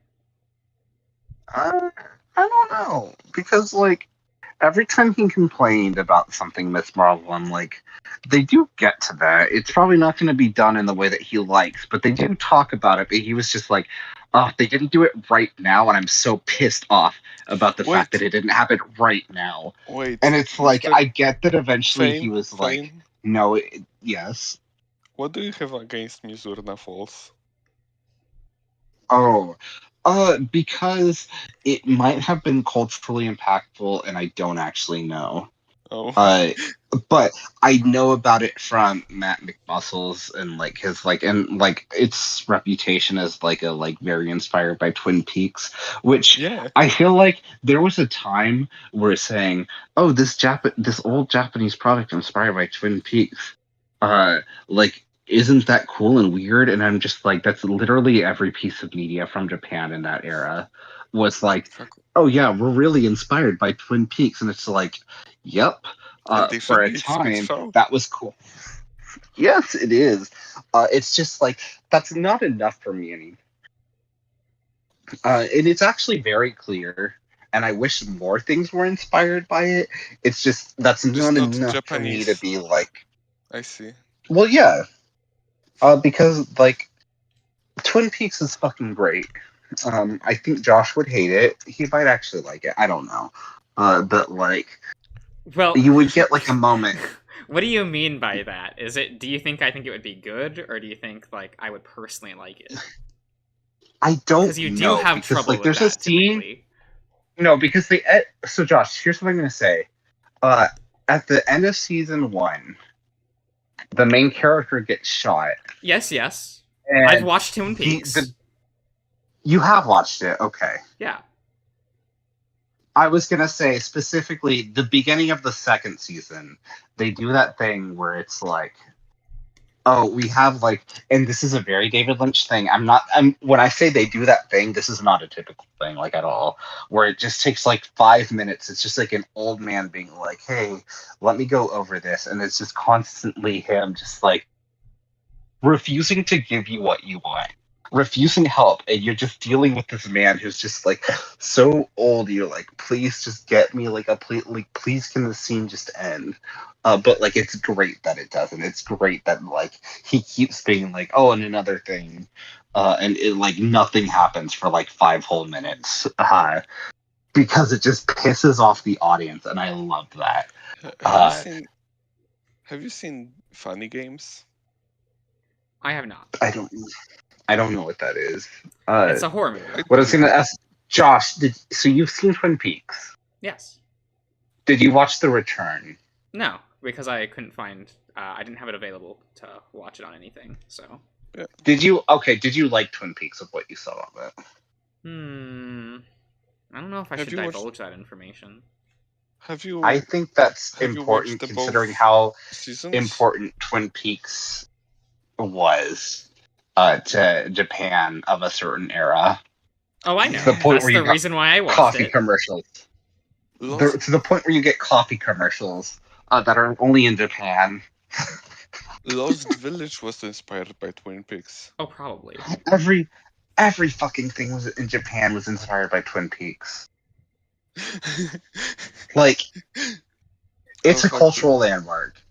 D: I don't know because like every time he complained about something Miss Marvel, I'm like, they do get to that. It's probably not going to be done in the way that he likes, but they do talk about it. But he was just like, oh, they didn't do it right now, and I'm so pissed off about the fact
E: Wait.
D: that it didn't happen right now.
E: Wait.
D: And it's like,
E: Mr.
D: I get that eventually he
E: Fane-
D: was like,
E: Fane,
D: no, yes.
E: what do you have against Mizurna Falls?
D: Oh, because it might have been culturally impactful, and I don't actually know.
E: Oh.
D: But I know about it from Matt McMuscles and like his like and like its reputation as like a like very inspired by Twin Peaks, which
E: Yeah.
D: I feel like there was a time where saying, "Oh, this old Japanese product inspired by Twin Peaks," like isn't that cool and weird? And I'm just like, that's literally every piece of media from Japan in that era was like,
E: Fuck.
D: oh yeah, we're really inspired by Twin Peaks, and it's like, yep.
E: And they
D: For a
E: should be, it's a good
D: time,
E: show.
D: that was cool. Yes, it is. It's just like that's not enough for me anymore. And it's actually very clear, and I wish more things were inspired by it. It's just that's
E: Just
D: not
E: not
D: enough for me to
E: Japanese.
D: be like,
E: I see.
D: well, yeah, because like Twin Peaks is fucking great. I think Josh would hate it. He might actually like it. I don't know. But like,
A: Well,
D: you would get like a moment.
A: What do you mean by that? Is it? Do you think I think it would be good, or do you think like I would personally like it?
D: I don't
A: Because you do
D: know,
A: have
D: because,
A: trouble
D: like,
A: with
D: there's
A: that.
D: a scene.
A: Typically.
D: No, because so Josh, here's what I'm gonna say. At the end of season 1, the main character gets shot.
A: Yes, yes.
D: And
A: I've watched Twin Peaks.
D: You have watched it, okay.
A: Yeah.
D: I was gonna say specifically the beginning of the 2nd season, they do that thing where it's like, oh, we have like, and this is a very David Lynch thing. When I say they do that thing, this is not a typical thing, like at all, where it just takes like 5 minutes. It's just like an old man being like, hey, let me go over this. And it's just constantly him just like refusing to give you what you want, refusing help. And you're just dealing with this man who's just like so old. You're like, please just get me like please can the scene just end? But like, it's great that it doesn't. It's great that like he keeps being like, oh, and another thing, and it like nothing happens for like 5 whole minutes, because it just pisses off the audience, and I love that.
E: Have you seen Funny Games?
A: I have not.
D: I don't know what that is.
A: It's a horror movie.
D: What I was gonna ask, Josh, so you've seen Twin Peaks?
A: Yes.
D: Did you watch The Return?
A: No, because I couldn't find. I didn't have it available to watch it on anything. So.
D: Did you like Twin Peaks with what you saw of it?
A: I don't know if I
E: Have
A: should
E: you watched-
A: divulge that information.
E: Have you?
D: I think that's
E: Have you
D: important
E: watched the
D: considering
E: both
D: how
E: seasons?
D: important Twin Peaks was to Japan of a certain era.
A: Oh, I know.
D: To the point
A: That's
D: where you
A: the
D: got
A: reason why I watched
D: coffee
A: it.
D: commercials.
E: Lost,
D: To the point where you get coffee commercials that are only in Japan.
E: Lost Village was inspired by Twin Peaks.
A: Oh, probably.
D: Every fucking thing was in Japan was inspired by Twin Peaks. Like, it's
E: Oh,
D: a
E: fuck.
D: cultural landmark,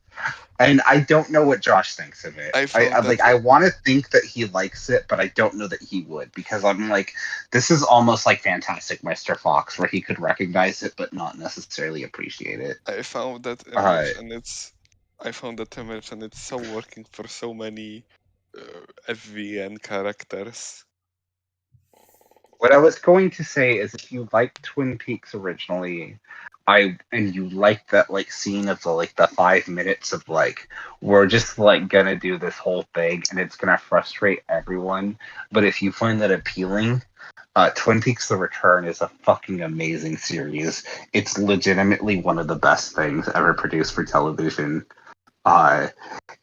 D: and I don't know what Josh thinks of it.
E: I found that-
D: I want to think that he likes it, but I don't know that he would, because I'm like, this is almost like Fantastic Mr. Fox, where he could recognize it but not necessarily appreciate it.
E: I found that image,
D: Alright.
E: and it's so working for so many FVN characters.
D: What I was going to say is, if you liked Twin Peaks originally, and you like that like scene of the 5 minutes of like, we're just like gonna do this whole thing and it's gonna frustrate everyone. But if you find that appealing, Twin Peaks: The Return is a fucking amazing series. It's legitimately one of the best things ever produced for television. Uh,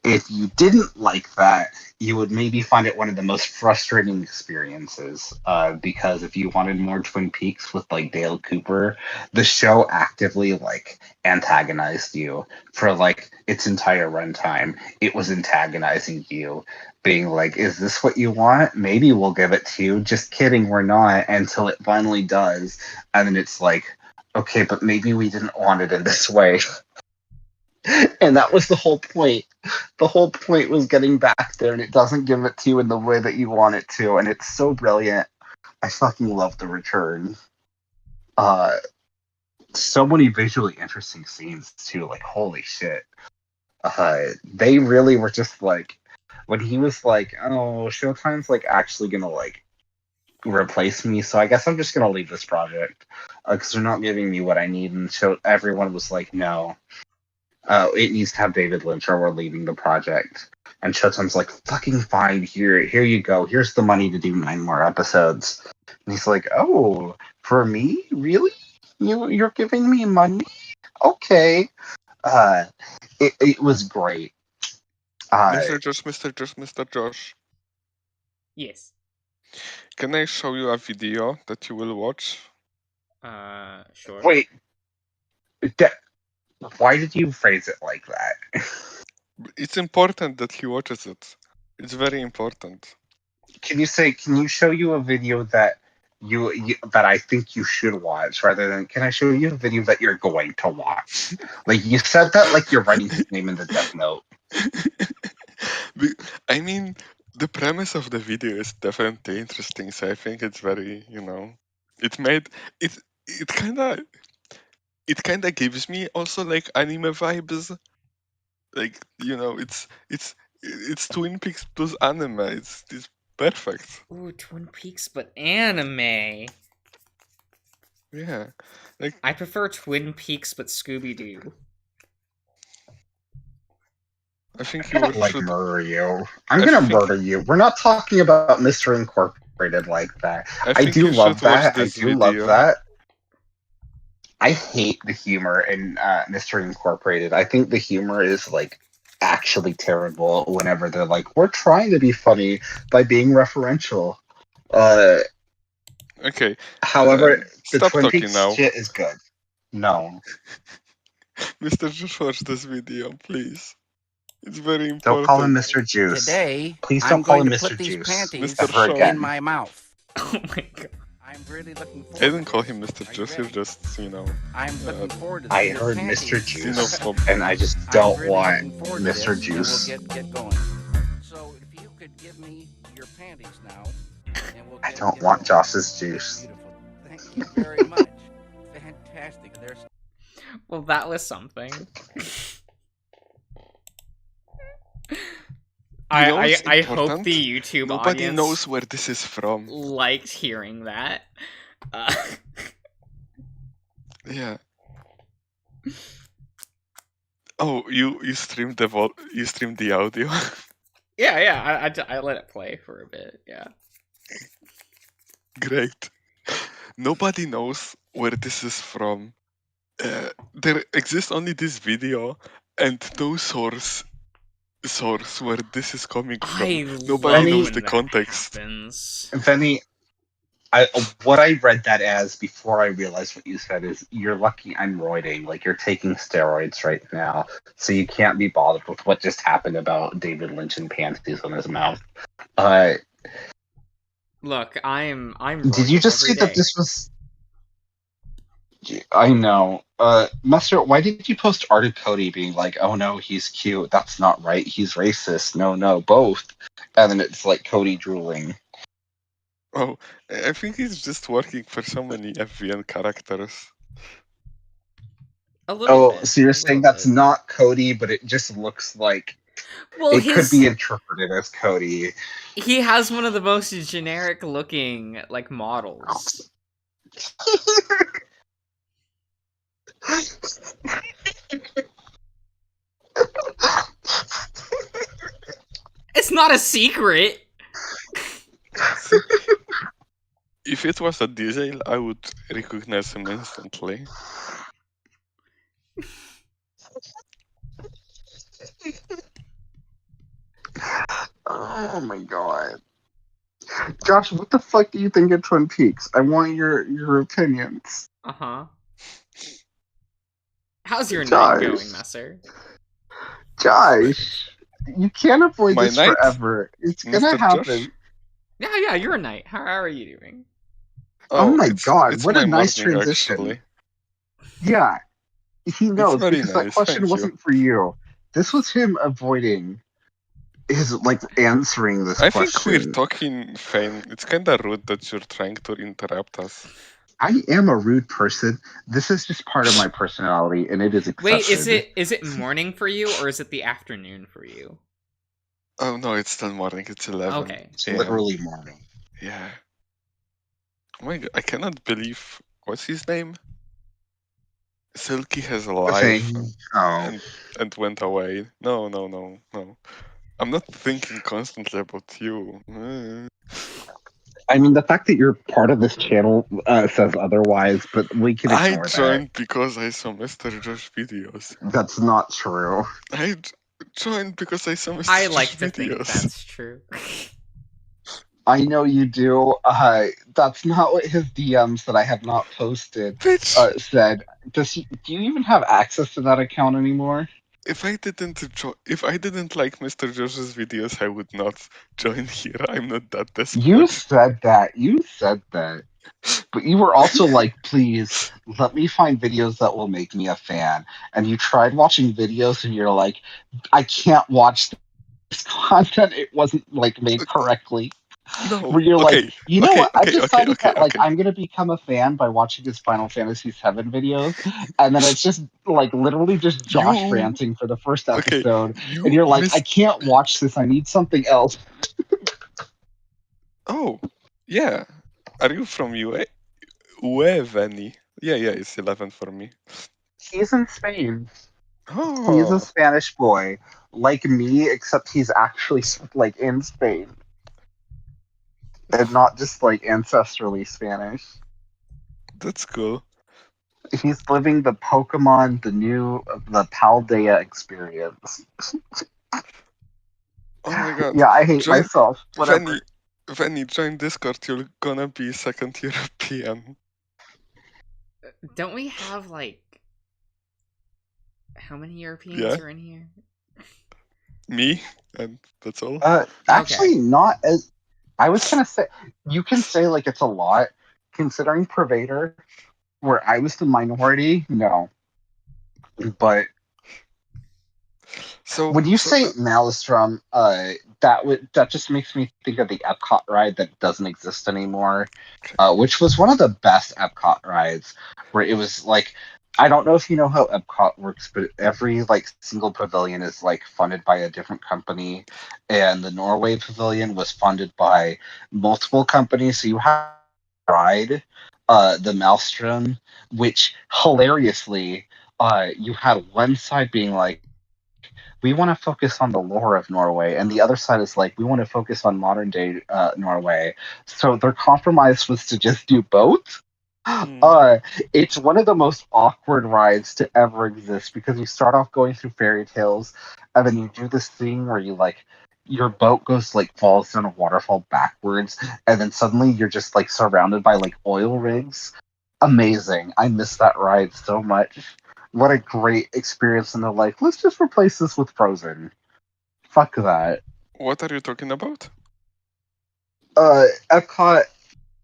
D: if you didn't like that, you would maybe find it one of the most frustrating experiences. Because if you wanted more Twin Peaks with like Dale Cooper, the show actively like antagonized you for like its entire runtime. It was antagonizing you, being like, "Is this what you want? Maybe we'll give it to you." Just kidding, we're not. Until it finally does, and then it's like, "Okay, but maybe we didn't want it in this way." And that was the whole point. The whole point was getting back there, and it doesn't give it to you in the way that you want it to, and it's so brilliant. I fucking love The Return. So many visually interesting scenes too. Like, holy shit. They really were just like, when he was like, "Oh, Showtime's like actually gonna like replace me, so I guess I'm just gonna leave this project because they're not giving me what I need." And everyone was like, "No. It needs to have David Lynch or we're leaving the project." And Showtime's like, "Fucking fine, here you go. Here's the money to do 9 more episodes." And he's like, "Oh, for me? Really? You're giving me money? Okay." It was great.
E: Mr. Josh,
A: Yes.
E: can I show you a video that you will watch?
A: Sure.
D: Wait. Why did you phrase it like that?
E: It's important that he watches it. It's very important.
D: Can you show you a video that that I think you should watch, rather than, can I show you a video that you're going to watch? Like, you said that like you're writing his name in the Death Note.
E: I mean, the premise of the video is definitely interesting, so I think it's very, it made it it kind of gives me also like anime vibes. Like, it's Twin Peaks plus anime. It's perfect.
A: Ooh, Twin Peaks, but anime.
E: Yeah. Like,
A: I prefer Twin Peaks, but Scooby-Doo.
E: I think
D: I'm
E: you
D: gonna like
E: should.
D: murder you. I'm gonna murder you. We're not talking about Mr. Incorporated like that. I
E: think
D: do
E: you
D: love
E: should watch
D: that. I
E: this
D: do love
E: video.
D: that. I hate the humor in Mr. Incorporated. I think the humor is like actually terrible whenever they're like, "We're trying to be funny by being referential."
E: Okay.
D: However, the
E: Stop
D: Twin
E: talking
D: Peaks
E: now.
D: shit is good. No,
E: Mr. Josh, watch this video, please. It's very important.
D: don't call him Mr. Juice.
G: Today,
D: Please
G: I'm
D: don't call
G: going
D: him
G: to put
D: Mr.
G: these
D: Juice
G: panties
E: Mr.
D: ever
E: Shaw.
D: again.
G: in my mouth.
A: Oh my god.
G: I'm really looking forward.
E: I didn't call
G: to
E: him
G: this.
E: Mr.
G: Are you
E: Juice,
G: ready?
E: he's just,
G: I'm looking forward to this.
D: I
G: Your
D: heard
G: panties.
D: Mr. Juice,
E: xenophobe.
D: and I just
G: I'm
D: don't
G: really
D: want
G: looking forward to
D: Mr.
G: this,
D: Juice.
G: and we'll get going. So if you could give me your panties now, and we'll
D: I
G: get
D: don't want
G: going.
D: Josh's juice.
G: Beautiful. Thank you very much. Fantastic. There's
A: Well, that was something. I hope
E: important?
A: the YouTube
E: Nobody
A: audience
E: knows where this is from.
A: liked hearing that.
E: Yeah. Oh, you streamed the audio.
A: Yeah, I let it play for a bit. Yeah.
E: Great. Nobody knows where this is from. There exists only this video and no source where this is coming from. Nobody knows the context.
D: Vinny, what I read that as before I realized what you said is, you're lucky I'm roiding. Like, you're taking steroids right now, so you can't be bothered with what just happened about David Lynch and panties on his mouth.
A: Look, I'm.
D: Did you just say that this was? I know. Master, why did you post art of Cody being like, "Oh no, he's cute. That's not right. He's racist. No, both." And then it's like Cody drooling.
E: Oh, I think he's just working for so many FVN characters.
A: A little bit.
D: So you're saying that's not Cody, but it just looks like
A: Well,
D: it could be interpreted as Cody.
A: he has one of the most generic looking like models. It's not a secret.
E: If it was a Diesel, I would recognize him instantly.
D: Oh my god. Josh, what the fuck do you think of Twin Peaks? I want your opinions.
A: Uh-huh. How's your
D: Josh.
A: night going, Messer?
D: Josh, you can't avoid
E: My
D: this
E: night?
D: forever. It's gonna
E: Mr.
D: happen.
E: Josh?
A: Yeah, you're a knight. How are you doing?
D: Oh my
E: it's-
D: God,
E: it's
D: what a
E: my
D: nice
E: morning,
D: transition.
E: actually.
D: Yeah, he knows
E: very
D: because that
E: nice,
D: question
E: thank you.
D: wasn't for you. This was him avoiding his answering this
E: I
D: question.
E: think we're talking fine. It's kind of rude that you're trying to interrupt us.
D: I am a rude person. This is just part of my personality, and it is accepted.
A: Wait, is it morning for you or is it the afternoon for you?
E: Oh no, it's still morning. It's 11.
A: Okay.
D: It's
E: a.m.
D: literally morning.
E: Yeah. Oh my god, I cannot believe. What's his name? Silky has a life
D: Thing. Oh,
E: and went away. No. I'm not thinking constantly about you.
D: I mean, the fact that you're part of this channel says otherwise, but we can
E: I
D: ignore that.
E: joined because I saw Mr. Josh videos.
D: That's not true.
E: I joined because I saw Mr.
A: I
E: Josh
A: like to
E: videos.
A: think that's true.
D: I know you do. That's not what his DMs that I have not posted
E: Bitch,
D: said. Do you even have access to that account anymore?
E: if I didn't like Mr. Josh's videos, I would not join here. I'm not that desperate.
D: You said that. But you were also like, please let me find videos that will make me a fan. And you tried watching videos and you're like, I can't watch this content. It wasn't made correctly.
E: No.
D: Where you're
E: okay.
D: like, you know what? I've
E: okay,
D: decided that
E: okay.
D: I'm gonna become a fan by watching his Final Fantasy VII videos, and then it's just literally just Josh
E: You-
D: ranting for the first
E: Okay,
D: episode,
E: you
D: and you're like,
E: missed-
D: I can't watch this. I need something else.
E: Oh, yeah. Are you from Ueveni? Yeah, it's 11 for me.
D: He's in Spain.
E: Oh,
D: He's a Spanish boy, like me, except he's actually in Spain, and not just ancestrally Spanish.
E: that's cool.
D: He's living the Pokemon, the Paldea experience.
E: Oh my god.
D: Yeah, I hate
E: Join-
D: myself. Whatever.
E: When you join Discord, you're gonna be second European.
A: Don't we have how many Europeans
E: Yeah.
A: are in here?
E: Me, and that's all.
D: Actually, not as. I was gonna say, you can say it's a lot, considering Pervader, where I was the minority. No, but
E: So
D: when you say Maelstrom, that just makes me think of the Epcot ride that doesn't exist anymore, which was one of the best Epcot rides, where it was I don't know if you know how Epcot works, but every single pavilion is funded by a different company, and the Norway pavilion was funded by multiple companies. So you have ride, the Maelstrom, which hilariously, you had one side being we want to focus on the lore of Norway, and the other side is we want to focus on modern day Norway. So their compromise was to just do both. It's one of the most awkward rides to ever exist because you start off going through fairy tales, and then you do this thing where you your boat goes falls down a waterfall backwards, and then suddenly you're just surrounded by oil rigs. Amazing! I miss that ride so much. What a great experience! And they're like, let's just replace this with Frozen. Fuck that.
E: what are you talking about?
D: Epcot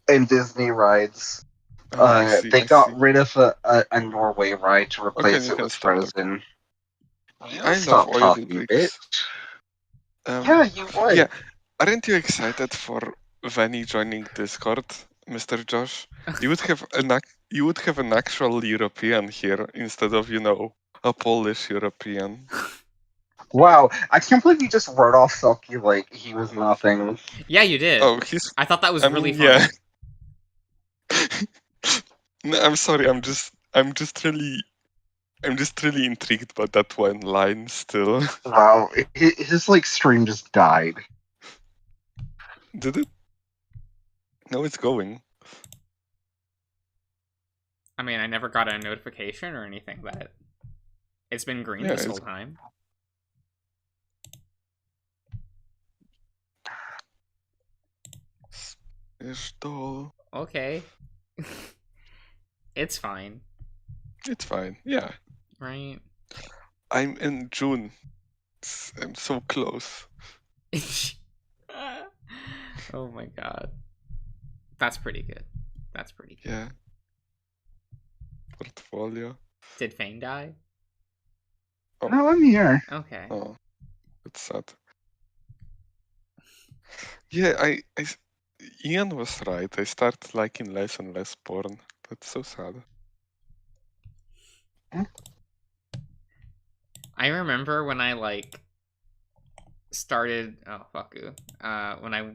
D: and Disney rides. They got rid of a Norway ride to replace
E: you
D: it
E: can
D: with
E: stop
D: Frozen.
E: I
D: Stop
E: love oil
D: talking,
E: rigs.
D: bitch.
E: Um,
D: Yeah, you would.
E: yeah. Aren't you excited for Vanny joining Discord, Mr. Josh? You would have an actual European here instead of a Polish European.
D: Wow, I can't believe you just wrote off Silky like he was nothing.
A: Yeah, you did.
E: Oh, he's.
A: I thought that was
E: I
A: really
E: mean,
A: funny.
E: yeah. No, I'm sorry. I'm just really intrigued by that one line still.
D: Wow, his like stream just died.
E: Did it? No, it's going.
A: I mean, I never got a notification or anything that it's been green
E: Yeah,
A: this
E: it's-
A: whole time.
E: Install.
A: Okay. It's fine,
E: It's fine. Yeah,
A: right?
E: I'm in June. I'm so close.
A: Oh my god. That's pretty good. That's pretty good.
E: Yeah. Portfolio.
A: Did Fane die?
D: No, I'm here.
A: Okay.
E: Oh, that's sad. Yeah, Ian was right. I start liking less and less porn. That's so sad.
A: I remember when I started when I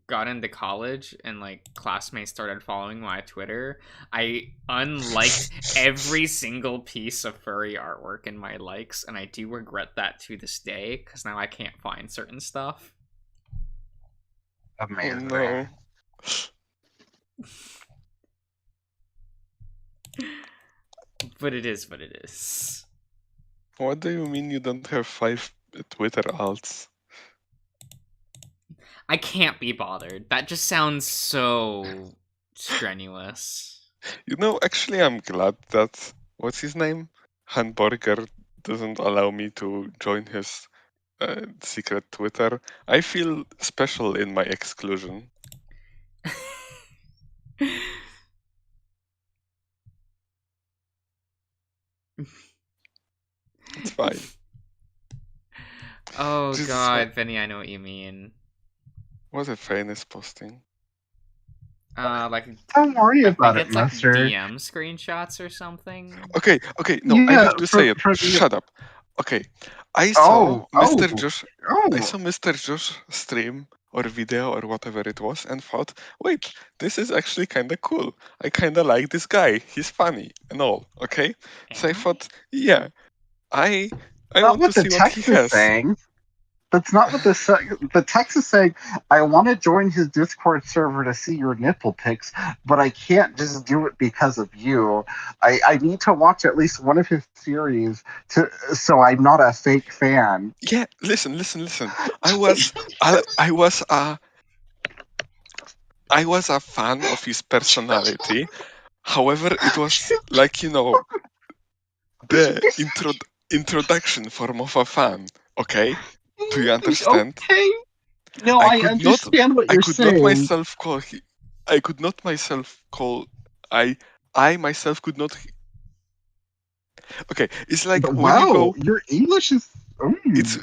A: got into college and classmates started following my Twitter, I unliked every single piece of furry artwork in my likes, and I do regret that to this day because now I can't find certain stuff.
E: Oh
D: Amazing.
E: no.
A: But it is what it is.
E: What do you mean you don't have 5 Twitter alts?
A: I can't be bothered. That just sounds so strenuous.
E: You know, actually, I'm glad that what's his name, Hamburger, doesn't allow me to join his secret Twitter. I feel special in my exclusion. It's fine.
A: Oh
E: Just-
A: god, Vinny, I know what you mean.
E: What a fan is posting.
D: Don't worry
A: I
D: about
A: think
D: it,
A: it's like
D: Master.
A: DM screenshots or something.
E: Okay, no, I
D: Yeah,
E: have to say it.
D: for the-
E: Shut up. Okay, I saw Mr. Josh.
D: Oh,
E: I saw Mr. Josh stream or video or whatever it was, and thought, wait, this is actually kind of cool. I kind of like this guy. He's funny and all. Okay, so I
A: Am I?
E: thought, yeah, I
D: not
E: want
D: what
E: to
D: the
E: see what
D: text
E: he
D: is
E: has.
D: saying. That's not what the text is saying. I want to join his Discord server to see your nipple pics, but I can't just do it because of you. I need to watch at least one of his series so I'm not a fake fan.
E: Yeah, listen. I was a fan of his personality. However, it was the introduction form of a fan. Okay, do you understand?
D: Okay. No, I understand what you're saying.
E: I could not myself call. I myself could not. Okay, it's like
D: But
E: when you
D: wow,
E: go.
D: your English is.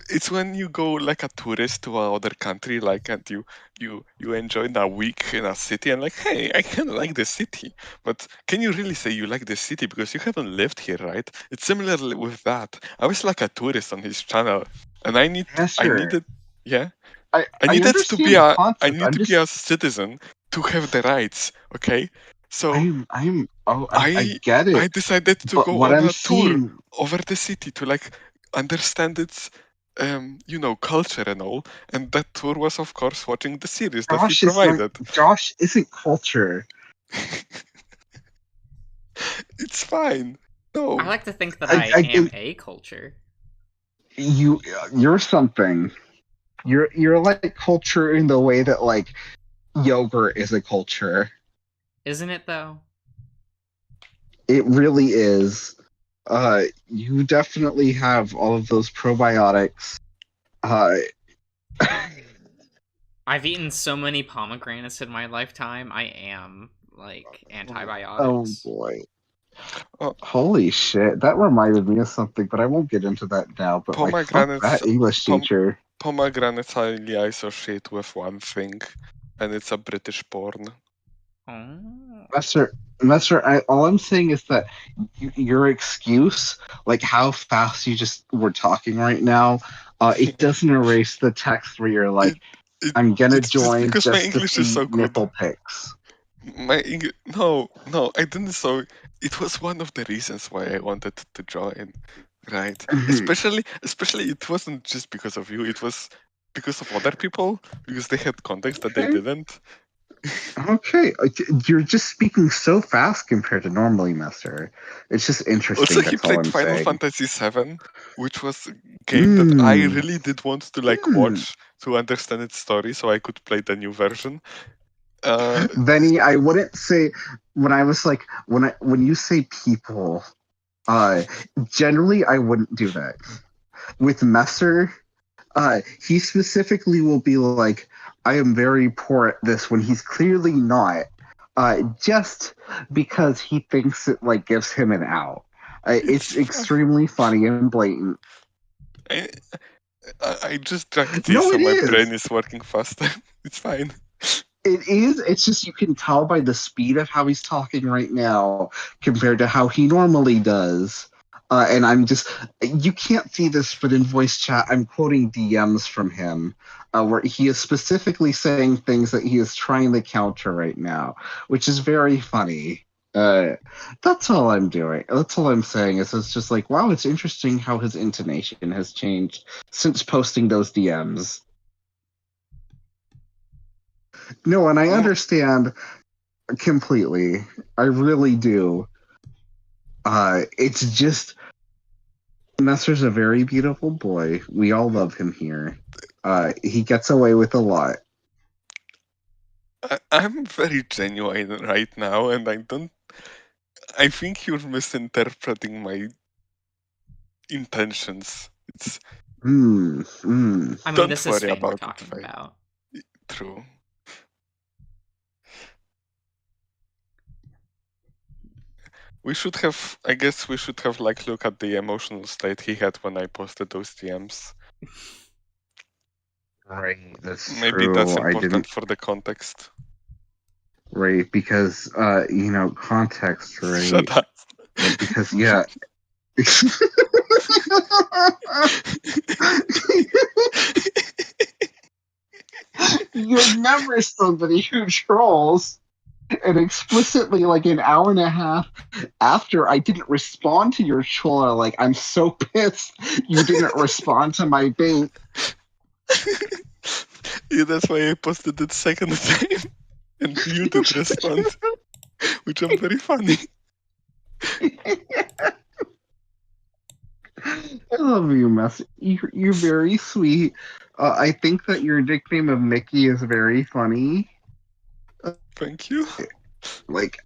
E: It's when you go like a tourist to another country, and you enjoy a week in a city, and hey, I kind of like the city, but can you really say you like the city because you haven't lived here, right? It's similar with that. I was like a tourist on his channel, and I needed, yeah, I needed to be a citizen to have the rights. Okay, so
D: I get it.
E: I decided to
D: But
E: go
D: what
E: on
D: I'm
E: a tour
D: seeing-
E: over the city to understand its culture and all, and that tour was of course watching the series that he provided.
D: Josh isn't culture.
E: It's fine. No,
A: I like to think that
D: I
A: I am
D: can-
A: a culture.
D: You're something. You're like culture in the way that yogurt is a culture.
A: Isn't it though?
D: It really is. You definitely have all of those probiotics.
A: I've eaten so many pomegranates in my lifetime. I am
D: Oh
A: antibiotics.
D: boy.
E: Oh.
D: Holy shit. That reminded me of something, but I won't get into that now. But fuck
E: Pomegranates-
D: that English teacher.
E: Pomegranates I only associate with one thing, and it's a British porn.
A: Oh.
D: Messer, all I'm saying is that your excuse, like how fast you just were talking right now, it doesn't erase the text where you're like, I'm gonna
E: It's just
D: join
E: because my
D: just to
E: English is
D: see
E: so good.
D: nipple pics.
E: No, I didn't. So it was one of the reasons why I wanted to join, right? Especially it wasn't just because of you. It was because of other people because they had context that they
D: Okay.
E: didn't.
D: Okay, you're just speaking so fast compared to normally, Messer. It's just interesting.
E: Also, he
D: That's all
E: played
D: I'm
E: Final
D: saying.
E: Fantasy VII, which was a game that I really did want to watch to understand its story, so I could play the new version.
D: Benny, I wouldn't say when I was like when you say people, generally I wouldn't do that. With Messer, he specifically will be like, I am very poor at this when he's clearly not. Just because he thinks it like gives him an out. It's
E: fine.
D: extremely funny and blatant.
E: I just drank tea,
D: No,
E: so
D: it
E: my
D: is.
E: brain is working faster. It's fine.
D: It is. It's just you can tell by the speed of how he's talking right now compared to how he normally does. And I'm just, you can't see this, but in voice chat, I'm quoting DMs from him where he is specifically saying things that he is trying to counter right now, which is very funny. That's all I'm doing. That's all I'm saying is it's just like, wow, it's interesting how his intonation has changed since posting those DMs. No, and I understand completely. I really do. It's just Messer's a very beautiful boy. We all love him here. He gets away with a lot.
E: I'm very genuine right now, and I think you're misinterpreting my intentions. It's
A: I mean,
E: Don't
A: this is
E: worry
A: Fane we're
E: about it,
A: talking
E: Fane.
A: about.
E: true. I guess we should have look at the emotional state he had when I posted those DMs.
D: Right, that's
E: Maybe
D: true.
E: that's
D: I
E: important
D: didn't.
E: for the context.
D: Right, because context. Right.
E: Shut up.
D: Because yeah. You're never somebody who trolls. And explicitly, like an hour and a half after I didn't respond to your troll, like, I'm so pissed you didn't respond to my bait.
E: Yeah, that's why I posted it second time. And you did respond. Which I'm very funny.
D: I love you, Mess. You're very sweet. I think that your nickname of Mickey is very funny.
E: Thank you.
D: Like,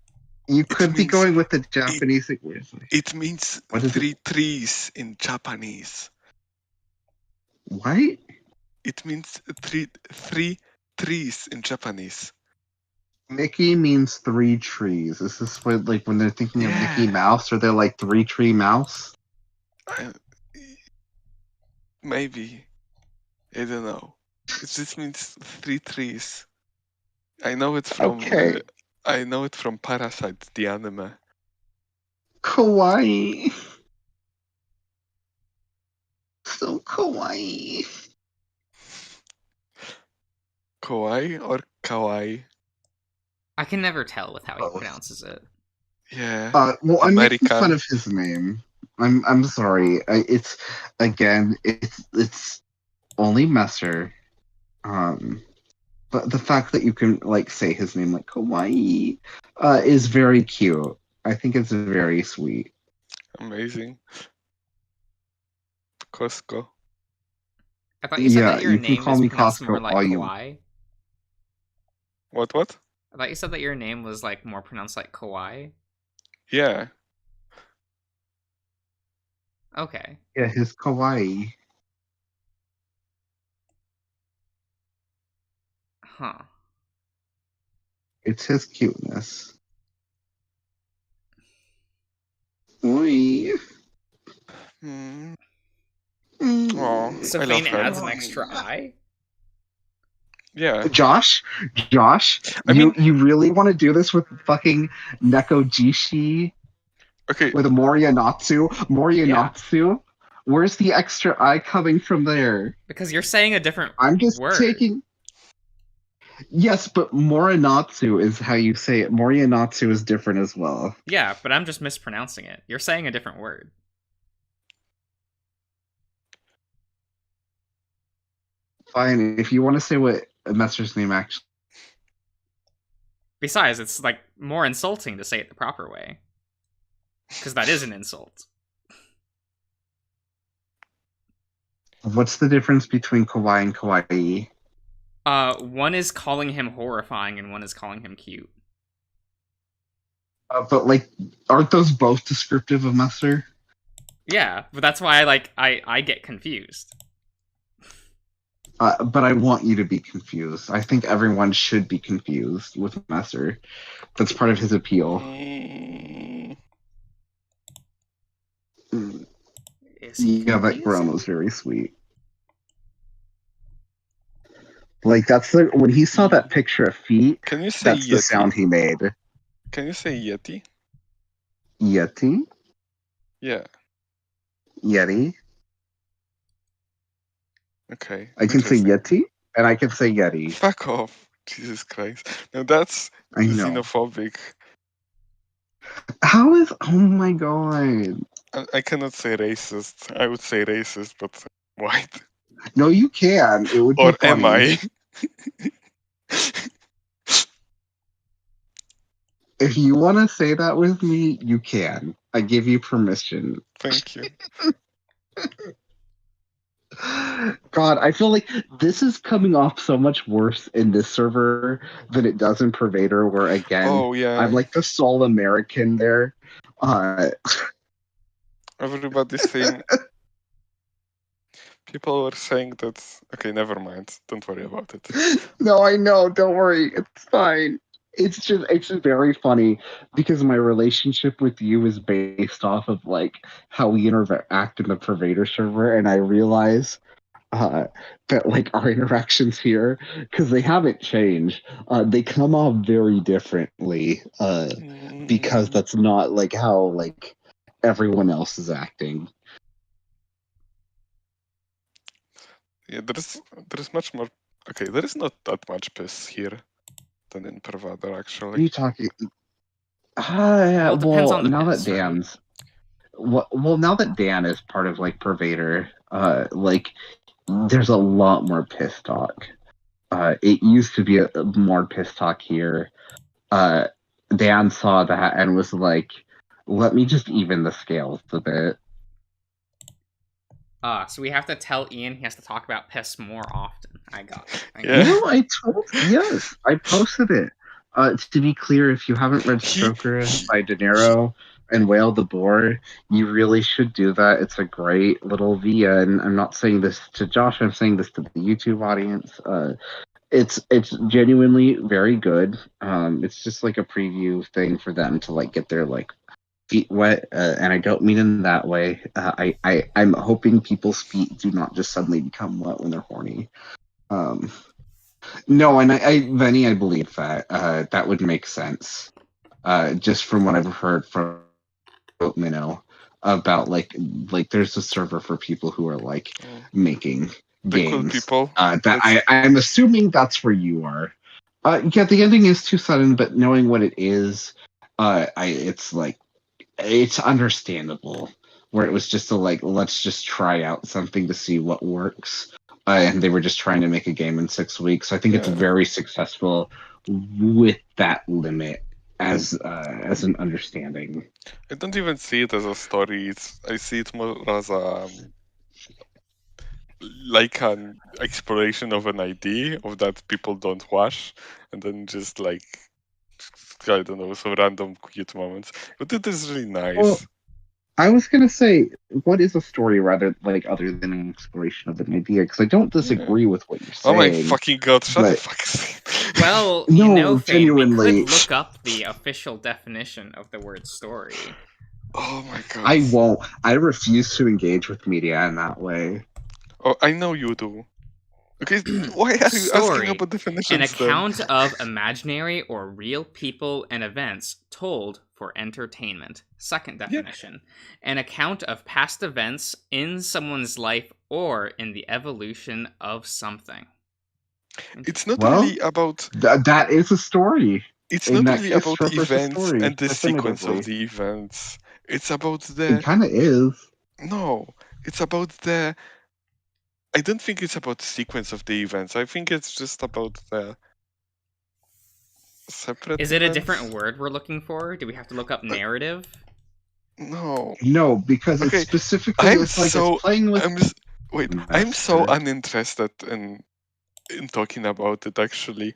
D: you could be
E: means-
D: going with the Japanese.
E: It means
D: What is
E: 3 trees in Japanese.
D: What?
E: It means three trees in Japanese.
D: Mickey means 3 trees. Is this what, like, when they're thinking of Mickey
E: Yeah.
D: Mouse, or they're like 3-tree mouse?
E: Maybe. I don't know. It just means 3 trees. I know it from
D: Okay.
E: I know it from Parasite, the anime.
D: Kawaii. So kawaii.
E: Kawaii or kawaii?
A: I can never tell with how he
D: Both.
A: pronounces it.
E: Yeah.
D: Well, I'm making
E: American.
D: fun of his name. I'm sorry. It's only Messer. But the fact that you can like say his name like kawaii is very cute. I think it's very sweet.
E: Amazing. Costco.
A: I thought you said
D: Yeah,
A: that your
D: you can
A: name
D: call
A: is
D: me
A: pronounced
D: Costco
A: more like
D: all you-
A: Kawaii.
E: What?
A: I thought you said that your name was like more pronounced like Kawaii.
E: Yeah.
A: Okay.
D: Yeah, his kawaii.
A: Huh.
D: It's his cuteness. Oi.
E: Hmm.
D: Mm.
E: Oh,
A: So
E: I love
A: Fane
E: her.
A: adds an extra I?
E: Yeah.
D: Josh,
E: I mean,
D: you really want to do this with fucking Nekojishi
E: okay.
D: with Moriyanatsu? Where's the extra I coming from there?
A: Because you're saying a different
D: I'm just
A: word.
D: taking. Yes, but Morinatsu is how you say it. Moriyanatsu is different as well.
A: Yeah, but I'm just mispronouncing it. You're saying a different word.
D: Fine, if you want to say what Messer's name actually.
A: Besides, it's like more insulting to say it the proper way. Because that is an insult.
D: What's the difference between kawaii and kawaii?
A: One is calling him horrifying and one is calling him cute.
D: But like, aren't those both descriptive of Messer?
A: Yeah, but that's why I get confused.
D: But I want you to be confused. I think everyone should be confused with Messer. That's part of his appeal.
E: Mm,
A: Is he
D: Yeah, that
A: confusing?
D: groan was very sweet. Like that's the when he saw that picture of feet.
E: can you say
D: That's the sound
E: Yeti?
D: he made.
E: Can you say Yeti?
D: Yeti,
E: Yeah.
D: Yeti.
E: Okay.
D: I can say
E: interesting.
D: Yeti, and I can say Yeti.
E: Fuck off. Jesus Christ. Now that's
D: I know.
E: xenophobic.
D: How is? Oh my god!
E: I cannot say racist. I would say racist, but white.
D: No, you can. It would
E: Or
D: be funny.
E: am I?
D: If you want to say that with me, you can. I give you permission.
E: Thank you.
D: God, I feel like this is coming off so much worse in this server than it does in Pervader, where again,
E: Oh yeah.
D: I'm like the sole American there.
E: Everybody's saying. People were saying that. Okay, never mind. Don't worry about it.
D: No, I know. Don't worry. It's fine. It's just very funny because my relationship with you is based off of like how we interact in the Pervader server, and I realize that like our interactions here, because they haven't changed, they come off very differently because that's not like how like everyone else is acting.
E: Yeah, there's much more. Okay, there is not that much piss here than in Pervada
D: What are
E: actually.
D: you talking?
A: Well, it depends on the
D: now
A: piss,
D: that
A: right?
D: Dan's now that Dan is part of like Pervader, like there's a lot more piss talk. It used to be a more piss talk here. Dan saw that and was like, "Let me just even the scales a bit."
A: So we have to tell Ian he has to talk about piss more often. I got it.
E: Yeah.
D: No, yes, I posted it. To be clear, if you haven't read Stroker by De Niro and Whale the Boar, you really should do that. It's a great little via, and I'm not saying this to Josh. I'm saying this to the YouTube audience. It's genuinely very good. It's just like a preview thing for them to like get their like feet wet, and I don't mean in that way. I'm hoping people's feet do not just suddenly become wet when they're horny. No, and Venny, I believe that that would make sense. Just from what I've heard from Minnow about like there's a server for people who are like making
E: The cool
D: games.
E: people.
D: I'm assuming that's where you are. Yeah, the ending is too sudden, but knowing what it is, it's like it's understandable. Where it was just a like, let's just try out something to see what works, and they were just trying to make a game in 6 weeks. So I think it's
E: Yeah.
D: very successful with that limit as an understanding.
E: I don't even see it as a story. I see it more as like an exploration of an idea of that people don't wash, and then just like I don't know, some random cute moments. But it is really nice.
D: Well, I was gonna say, what is a story rather like other than an exploration of an idea? Because I don't disagree with what you're
E: Oh
D: saying.
E: my fucking god! Shut the
D: but-
E: fuck up.
A: Well,
D: No,
A: you know, Fane,
D: genuinely.
A: we could look up the official definition of the word story.
E: Oh my god!
D: I won't. I refuse to engage with media in that way.
E: Oh, I know you do. Okay, why are you
A: Story.
E: asking about definitions?
A: An
E: then?
A: account of imaginary or real people and events told for entertainment. Second definition. An account of past events in someone's life or in the evolution of something.
E: It's not
D: Well,
E: really about.
D: That is a story.
E: It's
D: and
E: not
D: that
E: really
D: is
E: about
D: represents a
E: events
D: story,
E: and the sequence of
D: definitively.
E: the events. It's about
D: It
E: the.
D: kind of is.
E: No, it's about the. I don't think it's about the sequence of the events. I think it's just about the separate.
A: Is it a
E: events.
A: different word we're looking for? Do we have to look up narrative?
E: No.
D: No, because
E: Okay,
D: it's specifically
E: I'm
D: it's like
E: so.
D: it's playing with.
E: I'm so
D: Master.
E: uninterested in talking about it. Actually,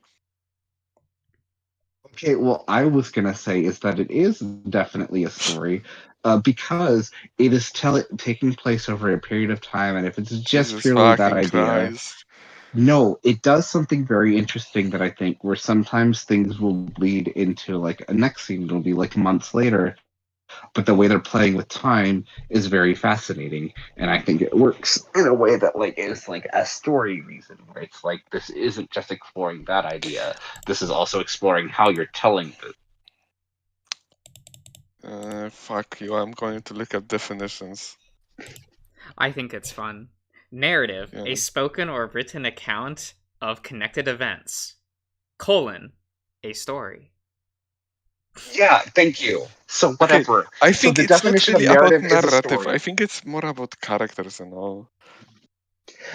D: Okay, well, I was gonna say is that it is definitely a story, because it is taking place over a period of time, and if it's just
E: Jesus
D: purely that
E: fucking
D: idea,
E: Christ.
D: no, it does something very interesting that I think where sometimes things will lead into like a next scene. It'll be like months later, but the way they're playing with time is very fascinating, and I think it works in a way that like is like a story reason where it's like this isn't just exploring that idea, this is also exploring how you're telling it.
E: Fuck you. I'm going to look up definitions.
A: I think it's fun. Narrative,
E: Yeah.
A: a spoken or written account of connected events. A story.
D: Yeah, thank you. So whatever.
E: I think
D: the
E: it's not
D: definition of
E: really about
D: narrative is a
E: narrative.
D: story.
E: I think it's more about characters and all.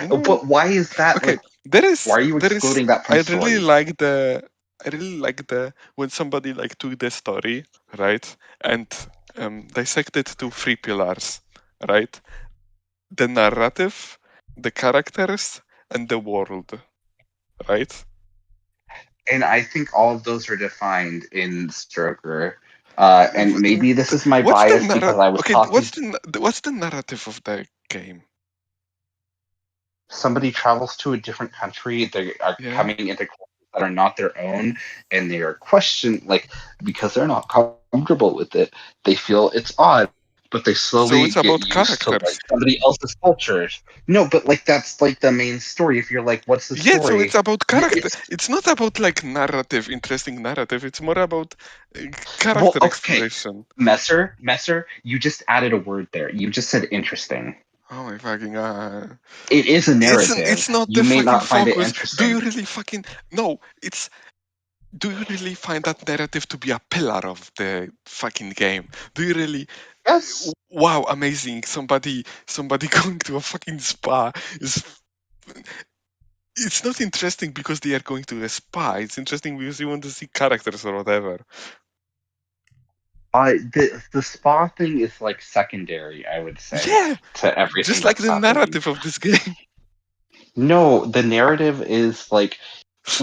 E: You know?
D: But why is that?
E: Okay,
D: Like,
E: there is.
D: why are you
E: there is-
D: excluding that from
E: I
D: story?
E: really like the. I really like the when somebody like took the story, right, and dissected to three pillars, right? The narrative, the characters, and the world, right?
D: And I think all of those are defined in Stroker. And maybe this is my
E: What's the
D: bias because I was
E: Okay,
D: talking.
E: what's the narrative of the game?
D: Somebody travels to a different country. They are
E: Yeah.
D: coming into cultures that are not their own, and they are questioned like because they're not comfortable with it. They feel it's odd, but they slowly
E: So it's
D: get
E: about
D: used to like
E: characters.
D: somebody else's cultures. No, but like that's like the main story. If you're like, what's the story?
E: Yeah, so it's about character.
D: It's-
E: It's not about like narrative, interesting narrative. It's more about character
D: Well, okay.
E: exploration.
D: Messer, you just added a word there. You just said interesting.
E: Oh my fucking god.
D: It is a narrative.
E: It's not
D: you
E: the
D: may
E: fucking
D: not find
E: focus.
D: it interesting.
E: Do you really fucking no? It's do you really find that narrative to be a pillar of the fucking game? Do you really?
D: Yes.
E: Wow, amazing! Somebody going to a fucking spa is. It's not interesting because they are going to a spa. It's interesting because you want to see characters or whatever.
D: The spa thing is like secondary, I would say.
E: Yeah,
D: to everything.
E: just like
D: that's
E: the
D: happening.
E: narrative of this game.
D: No, the narrative is like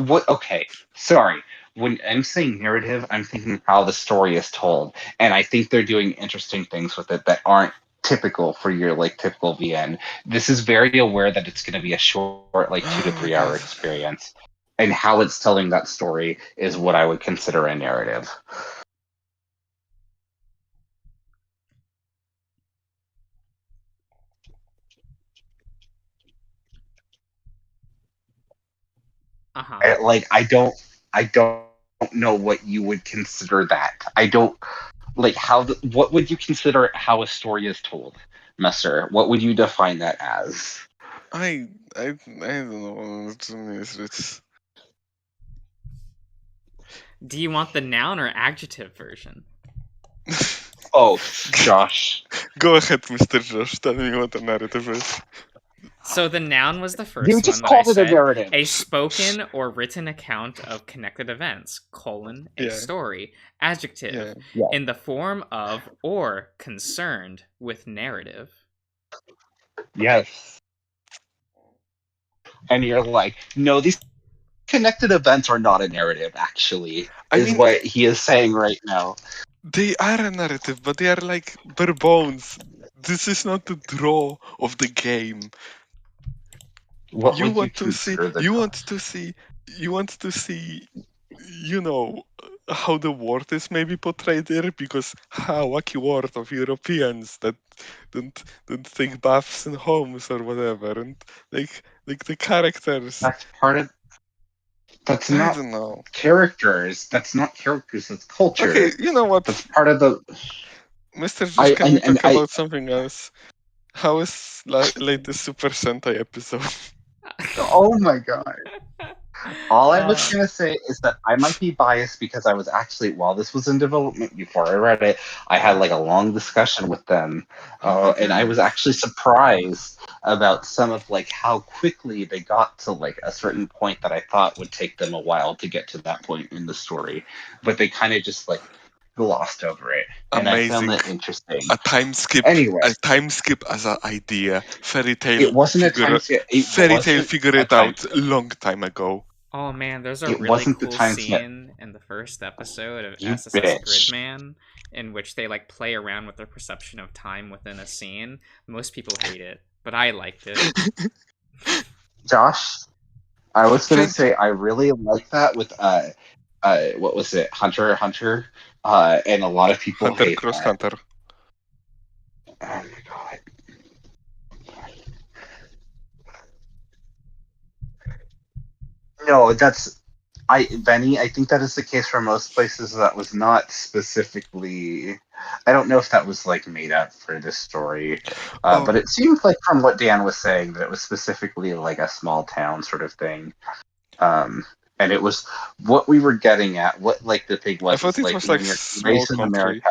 D: what? Okay, sorry. When I'm saying narrative, I'm thinking how the story is told, and I think they're doing interesting things with it that aren't typical for your like typical VN. This is very aware that it's going to be a short, like 2 to 3 hour experience, and how it's telling that story is what I would consider a narrative.
A: Uh-huh.
D: I don't know what you would consider that. I don't like what would you consider how a story is told, Messer? What would you define that as?
E: I don't know. It's
A: Do you want the noun or adjective version?
D: Oh, Josh.
E: Go ahead, Mr. Josh. Tell me what the narrative is.
A: So the noun was the first
D: You
A: one
D: just
A: that
D: called
A: I
D: it
A: said.
D: a narrative.
A: A spoken or written account of connected events, a story. Adjective,
D: Yeah.
A: in the form of or concerned with narrative.
D: Yes. And you're like, no, these connected events are not a narrative, actually, what he is saying right now.
E: They are a narrative, but they are like bare bones. This is not the draw of the game.
D: What
E: You
D: would
E: want
D: you
E: to see.
D: consider the
E: You want to see. You want to see. You know, how the word is maybe portrayed there, because wacky word of Europeans that don't take baths in homes or whatever, and like the characters.
D: That's part of. That's
E: I
D: not
E: don't know.
D: characters. That's not characters. That's culture.
E: Okay, you know what,
D: That's part of the.
E: Mr. Josh, can we talk
D: I
E: about something else? How is latest Super Sentai episode?
D: oh my god. All I was
A: Uh,
D: gonna say is that I might be biased because I was actually, while this was in development before I read it, I had like a long discussion with them, and I was actually surprised about some of like how quickly they got to like a certain point that I thought would take them a while to get to that point in the story, but they kind of just like glossed over it, and I found
E: Amazing.
D: that interesting.
E: A time skip.
D: Anyway,
E: A time skip as an idea. Fairy tale.
D: it wasn't a time skip.
E: Fairy tale figured it out a long time ago.
A: oh man, there's a
D: It
A: really
D: wasn't the
A: cool
D: time skip.
A: scene in the first episode of
D: You
A: SSS
D: bitch.
A: Gridman in which they like play around with their perception of time within a scene. Most people hate it, but I liked it.
D: Josh, I was gonna
E: Thank
D: say I really like that with what was it, Hunter x Hunter, and a lot of people
E: Hunter
D: hate
E: Cross
D: that.
E: Hunter.
D: Oh my god. No, Benny, I think that is the case for most places. That was not specifically. I don't know if that was like made up for this story,
E: Oh.
D: but it seemed like from what Dan was saying that it was specifically like a small town sort of thing. And it was what we were getting at. What like the thing was.
E: I thought
D: is,
E: it was like
D: when you're
E: small
D: raised in
E: country,
D: America.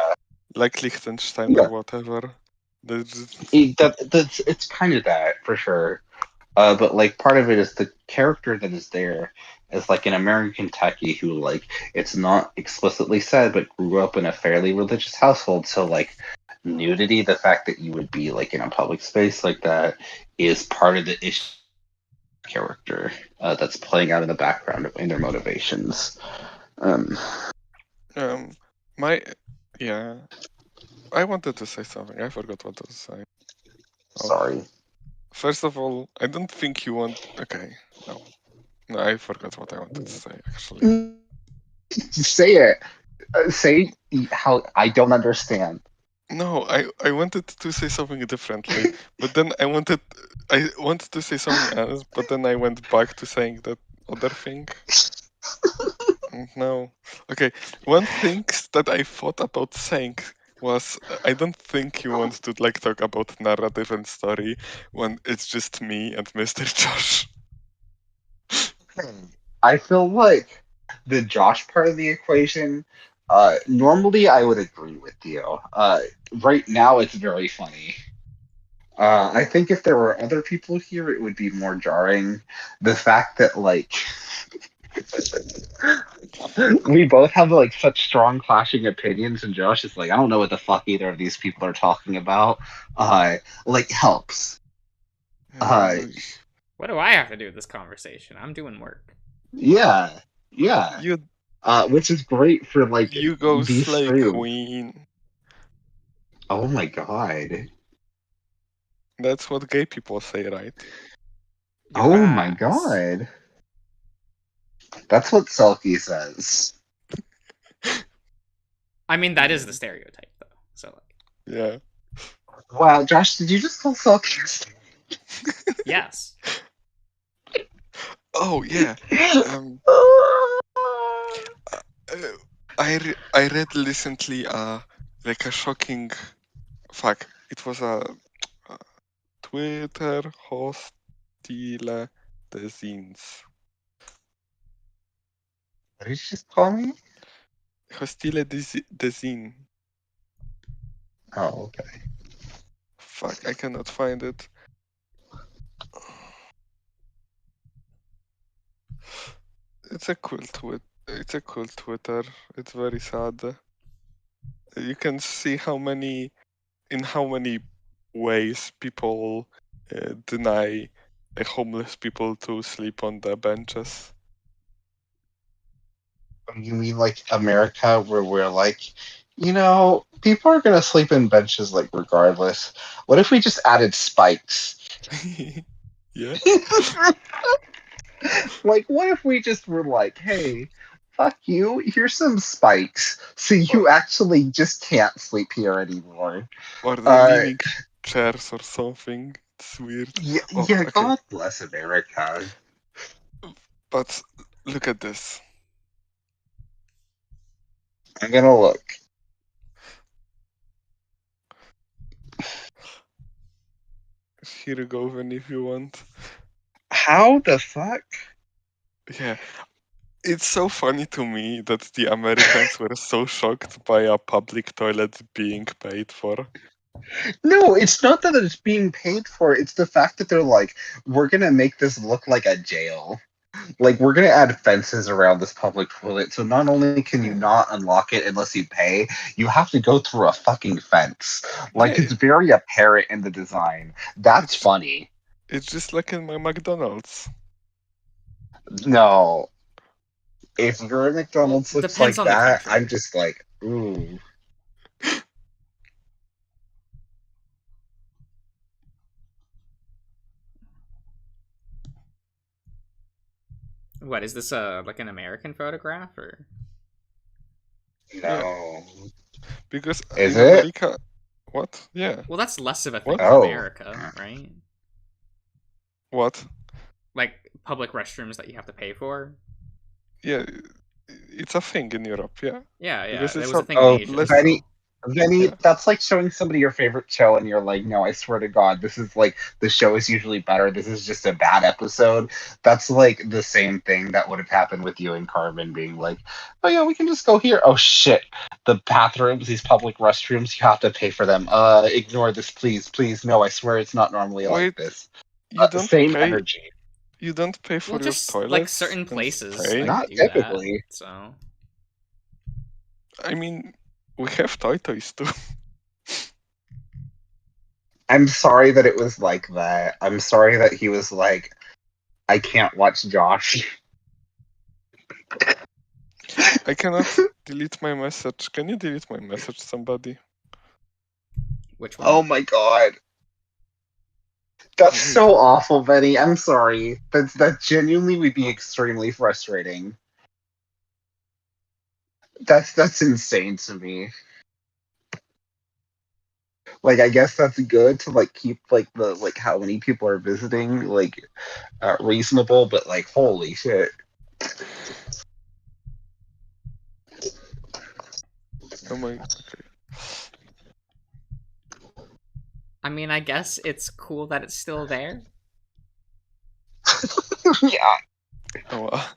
E: like Liechtenstein
D: Yeah.
E: or whatever.
D: It's kind of that for sure. But like part of it is the character that is there is like an American techie who like it's not explicitly said but grew up in a fairly religious household. So like nudity, the fact that you would be like in a public space like that is part of the issue character that's playing out in the background in their motivations.
E: I wanted to say something. I forgot what to say.
D: Sorry.
E: First of all, I don't think you want. Okay, no, I forgot what I wanted to say. Actually,
D: Say it. Say how I don't understand.
E: no, I wanted to say something differently, but then I wanted to say something else, but then I went back to saying that other thing. No, okay. One thing that I thought about saying was I don't think you want to like talk about narrative and story when it's just me and Mr. Josh.
D: I feel like the Josh part of the equation, normally I would agree with you. Right now it's very funny. I think if there were other people here, it would be more jarring. The fact that, like, we both have, like, such strong clashing opinions, and Josh is like, I don't know what the fuck either of these people are talking about, like, helps.
A: What do I have to do with this conversation? I'm doing work.
D: Yeah.
E: You
D: Which is great for, like,
E: you go
D: these
E: slay
D: two.
E: queen.
D: Oh my god.
E: That's what gay people say, right?
D: Oh my
A: Yes.
D: god. That's what Sulky says.
A: I mean, that is the stereotype, though. So, like,
E: Yeah.
D: Wow, Josh, did you just call Sulky?
A: yes.
E: Oh yeah. I read recently like a shocking fuck. It was a Twitter hostile disease.
D: What did you just call me?
E: Hostile disease.
D: Oh, okay.
E: Fuck, I cannot find it. It's a cool tweet. It's a cool Twitter. It's very sad. You can see in how many ways people deny homeless people to sleep on the benches.
D: You mean like America, where we're like, you know, people are gonna sleep in benches like regardless. What if we just added spikes?
E: Yeah.
D: Like, what if we just were like, hey, Fuck you. Here's some spikes. So you actually just can't sleep here anymore.
E: Or the
D: Uh,
E: leaning chairs or something. It's weird.
D: yeah,
E: Oh,
D: yeah,
E: okay.
D: God bless America.
E: But look at this.
D: I'm gonna look.
E: Here you go, Vinny, if you want.
D: How the fuck?
E: Yeah. It's so funny to me that the Americans were so shocked by a public toilet being paid for.
D: No, it's not that it's being paid for. It's the fact that they're like, we're gonna make this look like a jail. Like, we're gonna add fences around this public toilet, so not only can you not unlock it unless you pay, you have to go through a fucking fence. Like,
E: Yeah.
D: it's very apparent in the design. That's
E: It's-
D: funny.
E: It's just like in my McDonald's.
D: No. If your McDonald's
A: Well,
D: looks like
A: depends on the
D: that,
A: country.
D: I'm just like, ooh.
A: What is this? Like an American photograph or?
D: No.
E: Because
D: Is
E: in
D: it?
E: America. What? Yeah.
A: Well, that's less of a thing
E: What?
A: in
D: Oh.
A: America, right?
E: What?
A: Like public restrooms that you have to pay for.
E: Yeah. It's a thing in Europe, yeah.
A: Yeah, yeah.
E: Because
A: It
E: it's
A: was a
E: a-
A: thing
D: Oh,
A: in Asia.
E: less-
D: Benny,
A: so-
D: Benny,
E: Yeah.
D: that's like showing somebody your favorite show, and you're like, no, I swear to God, this is like, the show is usually better. This is just a bad episode. That's like the same thing that would have happened with you and Carmen being like, oh yeah, we can just go here. Oh shit, the bathrooms, these public restrooms, you have to pay for them. Ignore this, please, please. No, I swear it's not normally like
E: Wait,
D: this.
E: You don't
D: Same
E: pay.
D: energy.
E: You don't pay for
A: Well,
E: your
A: just
E: toilets.
A: like certain
E: and
A: places
E: pay?
A: like,
D: Not
A: do
D: typically.
A: that. So
E: I mean, we have toys too.
D: I'm sorry that it was like that. I'm sorry that he was like, I can't watch Josh.
E: I cannot delete my message. Can you delete my message, somebody?
A: which one?
D: Oh my god. That's so awful, Benny. I'm sorry. That genuinely would be extremely frustrating. That's insane to me. Like, I guess that's good to like keep like the like how many people are visiting like reasonable, but like holy shit.
E: Oh my. Okay.
A: I mean, I guess it's cool that it's still there.
D: Yeah.
E: Oh,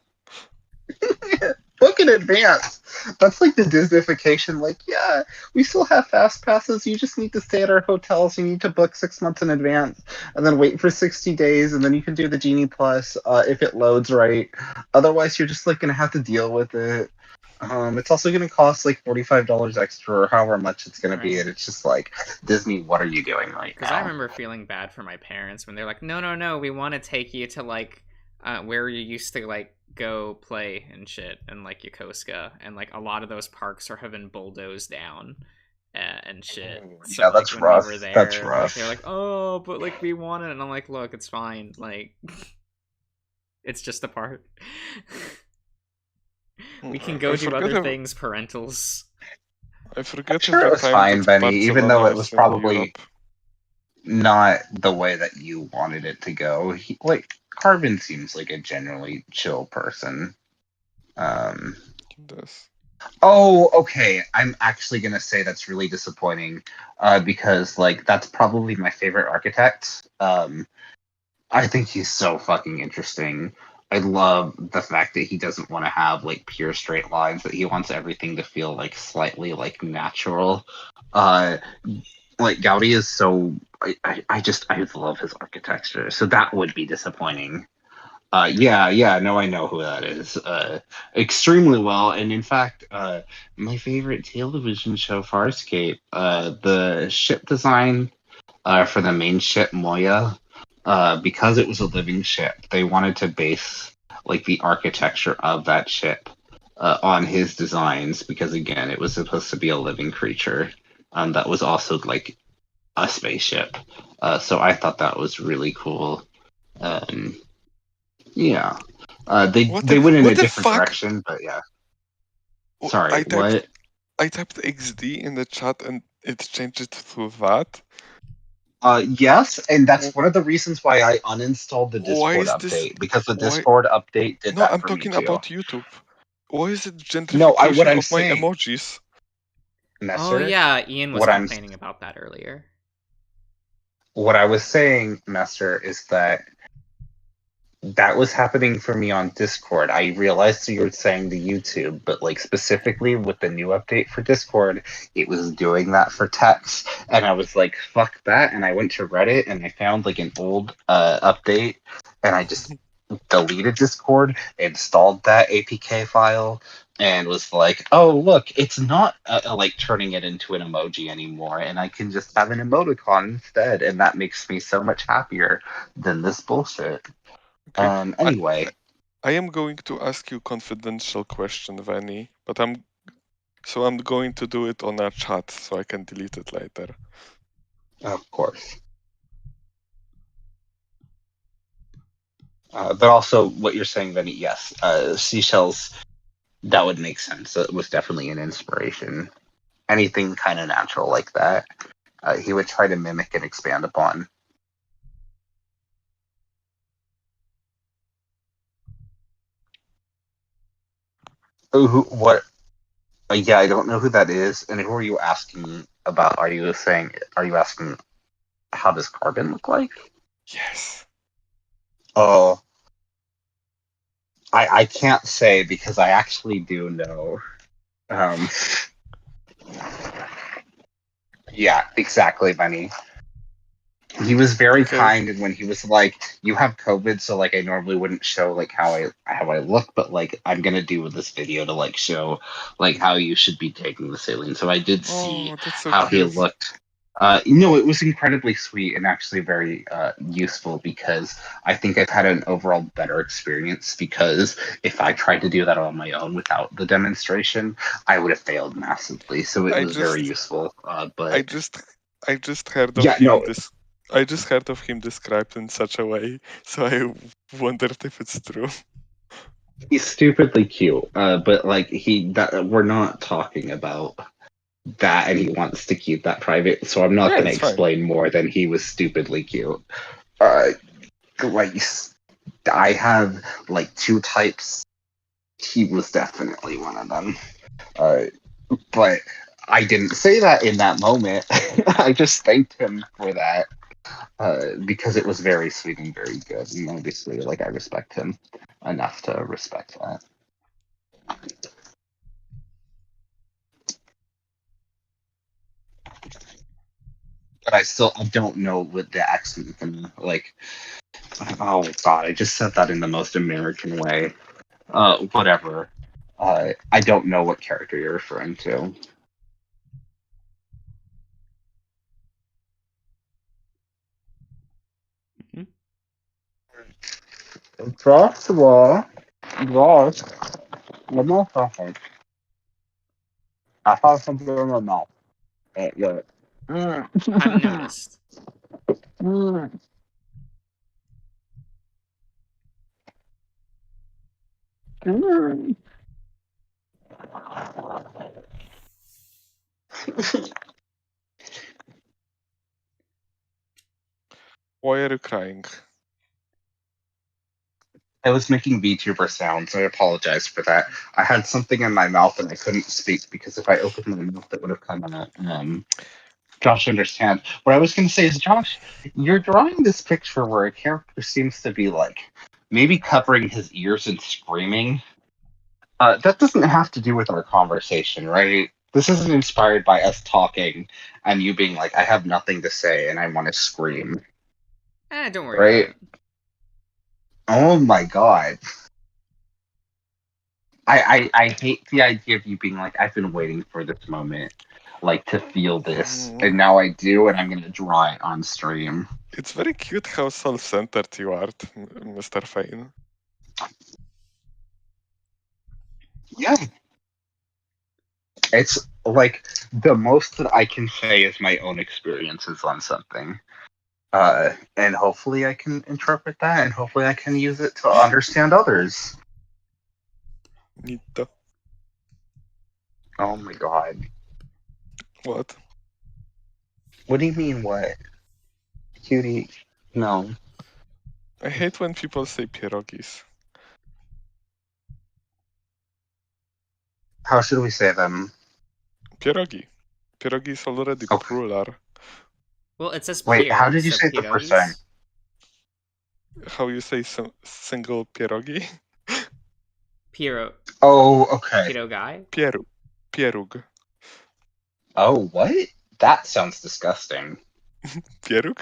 D: Book in advance. That's like the Disneyfication. Like, yeah, we still have fast passes. You just need to stay at our hotels. You need to book 6 months in advance, and then wait for 60 days, and then you can do the Genie Plus if it loads right. Otherwise, you're just like gonna have to deal with it. It's also gonna cost like $45 extra, or however much it's gonna be,
A: Right.
D: and it's just like, Disney, what are you doing right
A: Because
D: now?
A: I remember feeling bad for my parents when they're like, no, we want to take you to like where you used to like go play and shit, and like Yokosuka, and like a lot of those parks have been bulldozed down and shit. So,
D: Yeah, that's
A: like,
D: rough.
A: when we were there,
D: That's
A: like,
D: rough.
A: they're like, oh, but like we want it, and I'm like, look, it's fine. Like, it's just a park. We can go
E: I
A: do
E: forget
A: other
E: ev-
A: things, parentals.
E: I forget
D: sure it
E: every
D: was
E: time
D: fine,
E: that
D: Benny, even though
E: Barcelona
D: it was
E: in
D: probably
E: Europe.
D: not the way that you wanted it to go. Like, Carbon seems like a generally chill person.
E: Yes.
D: Oh, okay. I'm actually gonna say that's really disappointing, because like that's probably my favorite architect. I think he's so fucking interesting. I love the fact that he doesn't want to have like pure straight lines, that he wants everything to feel like slightly like natural. Like Gaudi is so I love his architecture. So that would be disappointing. Yeah, no, I know who that is. Extremely well, and in fact, my favorite television show, Farscape, the ship design for the main ship Moya, because it was a living ship, they wanted to base like the architecture of that ship on his designs, because again, it was supposed to be a living creature that was also like a spaceship. So I thought that was really cool. Yeah. They
E: What
D: went in
E: what
D: a
E: the
D: different
E: fuck?
D: direction, but yeah. Sorry, what?
E: I typed XD in the chat and it changed it to that.
D: Yes, and that's one of the reasons why I uninstalled the
E: Why
D: Discord
E: is this?
D: update, because the
E: Why?
D: Discord update did
E: No,
D: that
E: I'm
D: for me
E: talking
D: too.
E: about YouTube. Why is it
D: What
E: gentrification
D: I'm
E: of my
D: saying,
E: emojis?
A: Oh
D: Messer,
A: yeah, Ian was
D: what I'm
A: complaining about that earlier.
D: what I was saying, Messer, is that was happening for me on Discord. I realized you were saying the YouTube, but like specifically with the new update for Discord, it was doing that for text, and I was like, "Fuck that!" And I went to Reddit and I found like an old update, and I just deleted Discord, installed that APK file, and was like, "Oh look, it's not like turning it into an emoji anymore, and I can just have an emoticon instead, and that makes me so much happier than this bullshit."
E: Okay.
D: Anyway,
E: I am going to ask you confidential question, Vanny, but I'm going to do it on our chat so I can delete it later.
D: of course. But also, what you're saying, Vinny, yes, seashells, that would make sense. It was definitely an inspiration. Anything kind of natural like that, he would try to mimic and expand upon. What? Yeah, I don't know who that is. And who are you asking about? Are you asking, how does Carbon look like?
E: Yes.
D: Oh, I can't say because I actually do know. Um, yeah, exactly, Bunny. He was very
E: Okay.
D: kind, and when he was like, "You have COVID, so like I normally wouldn't show like how I look, but like I'm gonna do this video to like show like how you should be taking the saline." So I did see
E: Oh, that's so
D: how he
E: cute.
D: looked. It was incredibly sweet and actually very useful, because I think I've had an overall better experience, because if I tried to do that on my own without the demonstration, I would have failed massively. So it
E: I
D: was very
E: just,
D: useful.
E: I
D: But
E: just heard of
D: yeah,
E: him
D: no,
E: this. I just heard of him described in such a way, so I wondered if it's true.
D: he's stupidly cute, but like we're not talking about that, and he wants to keep that private. So I'm not
E: Yeah,
D: going to
E: it's fine.
D: explain more than he was stupidly cute. Uh, like I have like two types. He was definitely one of them. But I didn't say that in that moment. I just thanked him for that, because it was very sweet and very good. And obviously, like, I respect him enough to respect that. But I don't know what the accent can like. Oh God, I just said that in the most American way. Whatever. I don't know what character you're referring to. Joshua, Josh, what am I talking? I have something in my mouth. Yeah.
A: I've noticed.
E: Why are you crying?
D: I was making VTuber sounds. I apologize for that. I had something in my mouth and I couldn't speak, because if I opened my mouth, it would have come out. Josh, understand. What I was going to say is, Josh, you're drawing this picture where a character seems to be like maybe covering his ears and screaming. That doesn't have to do with our conversation, right? This isn't inspired by us talking and you being like, "I have nothing to say and I want to scream,"
A: Don't worry about
D: right?
A: it.
D: Oh my God. I hate the idea of you being like, "I've been waiting for this moment, like to feel this, and now I do, and I'm gonna draw it on stream."
E: It's very cute how self-centered you are, Mr. Fane.
D: Yeah, it's like the most that I can say is my own experiences on something, and hopefully I can interpret that, and hopefully I can use it to understand others.
E: Nito.
D: Oh my god.
E: What?
D: What do you mean, what? Cutie. No.
E: I hate when people say pierogis.
D: How should we say them?
E: Pierogi. Pierogi is already
D: Okay.
E: plural.
A: Well, it says
D: Wait,
A: pier,
D: how did you
A: so
D: say it the first
A: pierogis.
D: time?
E: How you say single pierogi?
A: Piero,
D: Oh, okay.
A: guy.
E: Pierug.
D: Oh, what? That sounds disgusting.
E: Pierug?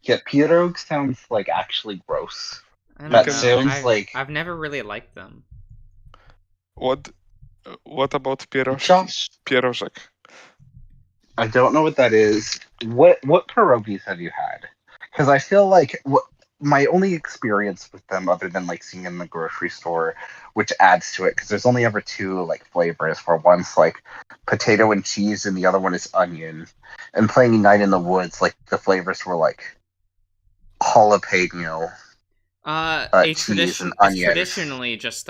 D: Yeah, pierog sounds like actually gross.
A: I don't
D: That
A: know.
D: sounds like
A: I've never really liked them.
E: What about pierożki?
D: Josh.
E: Pierożek.
D: I don't know what that is. What pierogies have you had? Because I feel like my only experience with them, other than like seeing in the grocery store, which adds to it, because there's only ever two like flavors. Where one's like potato and cheese, and the other one is onion. And playing Night in the Woods, like the flavors were like jalapeno. Cheese and
A: It's
D: onion.
A: traditionally just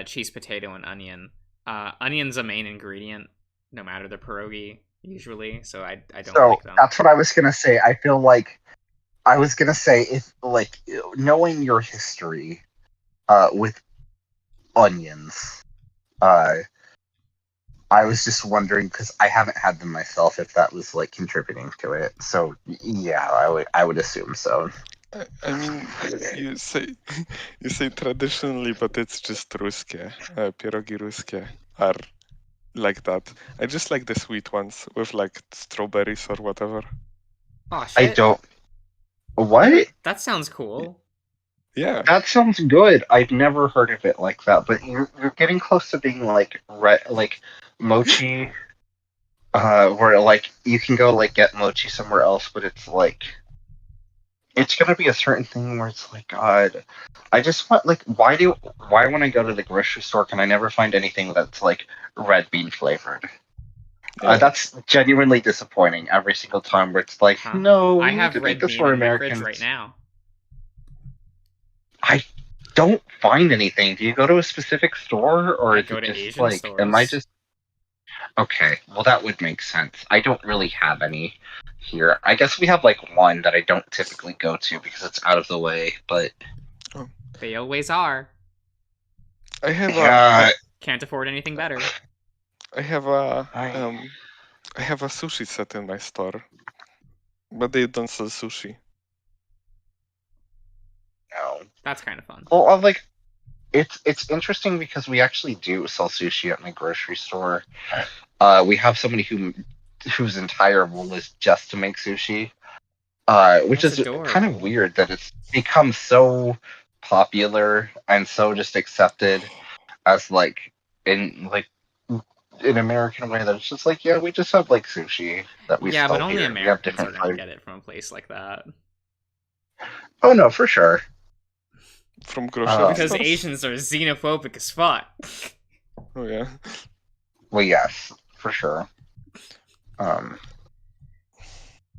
A: cheese, potato, and onion. Onion's a main ingredient, no matter the pierogi usually. So I don't
D: So
A: like them.
D: that's what I was gonna say. I feel like I was gonna say, if like knowing your history with onions, I was just wondering, because I haven't had them myself, if that was like contributing to it. So yeah, I would assume so.
E: I mean, you say traditionally, but it's just ruskie. Pierogi ruskie are like that. I just like the sweet ones with like strawberries or whatever.
A: Oh shit!
D: I don't. What?
A: That sounds cool.
E: Yeah.
D: That sounds good. I've never heard of it like that, but you're getting close to being like mochi, where like you can go like get mochi somewhere else, but it's like it's gonna be a certain thing where it's like, God, I just want like why when I go to the grocery store can I never find anything that's like red bean flavored?
E: Yeah.
D: That's genuinely disappointing every single time. Where it's like,
A: Huh.
D: no,
A: I
D: we
A: have
D: need to make
A: red
D: this
A: bean
D: for
A: in my
D: Americans
A: fridge right now.
D: I don't find anything. Do you go to a specific store, or
A: I
D: is
A: go
D: it
A: to
D: just
A: Asian
D: like? Am I
A: stores.
D: just okay? Well, that would make sense. I don't really have any here. I guess we have like one that I don't typically go to because it's out of the way. But
A: They always are.
E: I have
D: yeah,
A: Can't afford anything better.
E: I have a sushi set in my store, but they don't sell sushi.
D: no.
A: That's kind of fun.
D: Well, like it's interesting because we actually do sell sushi at my grocery store. We have somebody whose entire role is just to make sushi. Which
A: That's
D: is kind of weird that it's become so popular and so just accepted as like in an American way that it's just like, yeah, we just have like sushi that we
A: Yeah,
D: sell
A: but only
D: here. We have
A: Americans are
D: different
A: gonna
D: flavors.
A: get it from a place like that.
D: Oh no, for sure.
E: From grocery
A: Because
E: stores?
A: Asians are xenophobic as fuck.
E: Oh yeah.
D: Well, yes, for sure.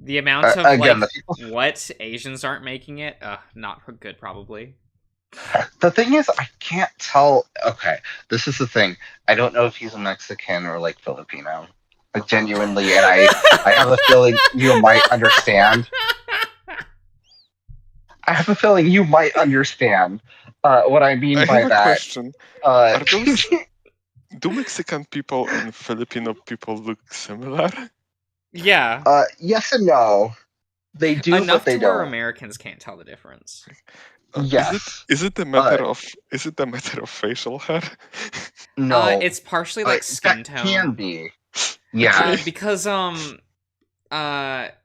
A: The amount of
D: again,
A: like
D: the people-
A: what Asians aren't making it, not good probably.
D: The thing is, I can't tell. Okay, this is the thing. I don't know if he's a Mexican or like Filipino. Genuinely, and I have a feeling you might understand. I have a feeling you might understand what I mean
E: I
D: by
E: have a
D: that.
E: question.
D: Uh,
E: Do Mexican people and Filipino people look similar?
A: Yeah.
D: yes and no. They do,
A: Enough
D: but they
A: to where
D: don't.
A: Americans can't tell the difference.
D: Yes.
E: Is it a matter of facial hair?
D: No.
A: It's partially like skin
D: that
A: tone.
D: can be. Yeah.
E: Okay.
A: Because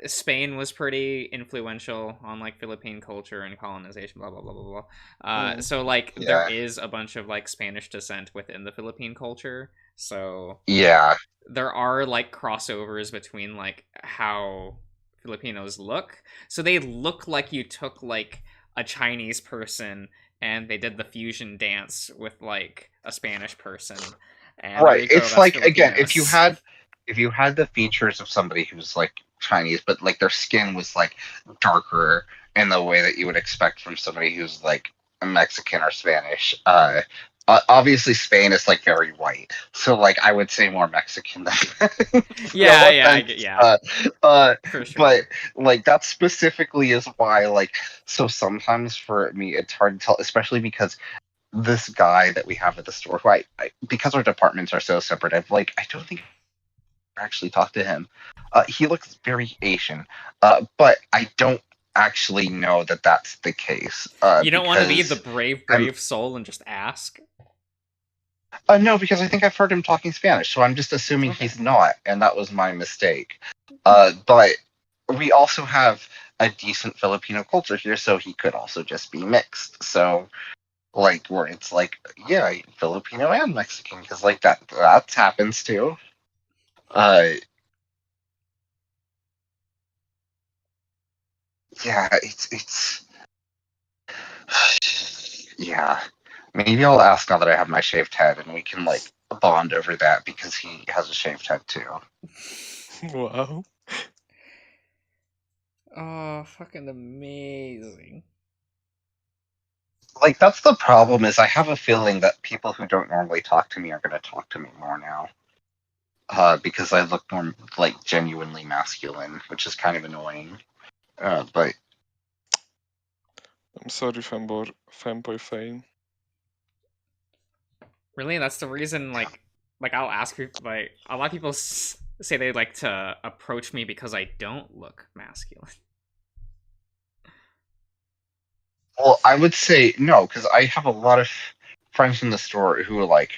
A: Spain was pretty influential on like Philippine culture and colonization, blah blah blah blah blah. So like there is a bunch of like Spanish descent within the Philippine culture. So
D: Yeah.
A: there are like crossovers between like how Filipinos look. So they look like you took like a Chinese person and they did the fusion dance with like a Spanish person. And
D: Right.
A: there you go,
D: It's
A: that's
D: like again, if you
A: Filipinos.
D: had the features of somebody who's like Chinese, but like their skin was like darker in the way that you would expect from somebody who's like Mexican or Spanish, obviously Spain is like very white, so like I would say more Mexican than
A: Yeah,
D: no
A: yeah,
D: offense.
A: yeah, for sure.
D: But like that specifically is why like so sometimes for me it's hard to tell, especially because this guy that we have at the store, who because our departments are so separate, I don't think I actually talked to him. He looks very Asian, but I don't actually know that that's the case.
A: You don't want to be the
D: Because
A: brave soul and just ask?
D: no, because I think I've heard him talking Spanish, so I'm just assuming
A: Okay.
D: he's not, and that was my mistake. But we also have a decent Filipino culture here, so he could also just be mixed. So like where it's like, yeah, Filipino and Mexican, because like that happens too. Uh, yeah, it's yeah. Maybe I'll ask now that I have my shaved head, and we can like bond over that because he has a shaved head too.
E: Wow.
A: Oh, fucking amazing.
D: Like that's the problem is I have a feeling that people who don't normally talk to me are going to talk to me more now. Because I look more like genuinely masculine, which is kind of annoying. But
E: I'm sorry, fanboy Fane.
A: Really? That's the reason, like I'll ask people, like, a lot of people say they like to approach me because I don't look masculine.
D: well, I would say no because I have a lot of friends in the store who are like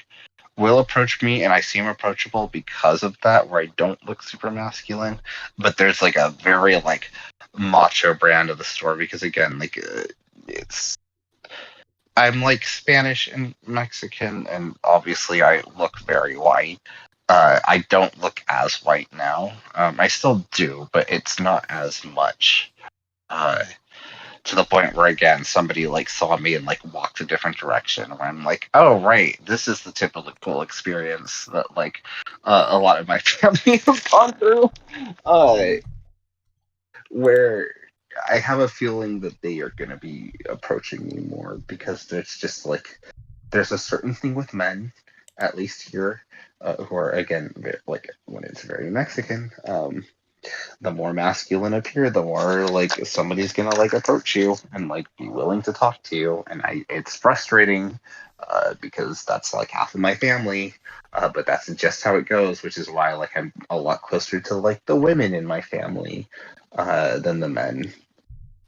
D: will approach me, and I seem approachable because of that, where I don't look super masculine. But there's like a very like macho brand of the store because again, like it's I'm like Spanish and Mexican, and obviously I look very white. I don't look as white now. I still do, but it's not as much. Uh, to the point where again somebody like saw me and like walked a different direction. Where I'm like, oh right, this is the typical experience that like a lot of my family have gone through. Uh, where I have a feeling that they are going to be approaching me more because there's just like there's a certain thing with men, at least here, who are again like when it's very Mexican. The more masculine appear, the more like somebody's gonna like approach you and like be willing to talk to you, and it's frustrating because that's like half of my family. But that's just how it goes, which is why like I'm a lot closer to like the women in my family than the men.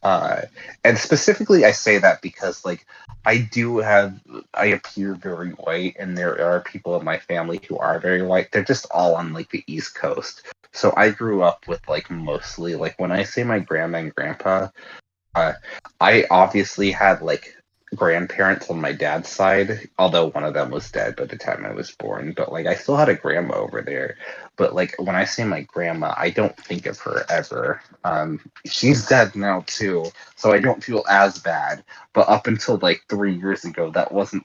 D: Uh, and specifically, I say that because, like, I appear very white, and there are people in my family who are very white. They're just all on, like, the East Coast. So I grew up with, like, mostly, like, when I say my grandma and grandpa, I obviously had, like, grandparents on my dad's side, although one of them was dead by the time I was born. But, like, I still had a grandma over there. But, like, when I say my grandma, I don't think of her ever. She's dead now too, so I don't feel as bad. But up until like 3 years ago, that wasn't.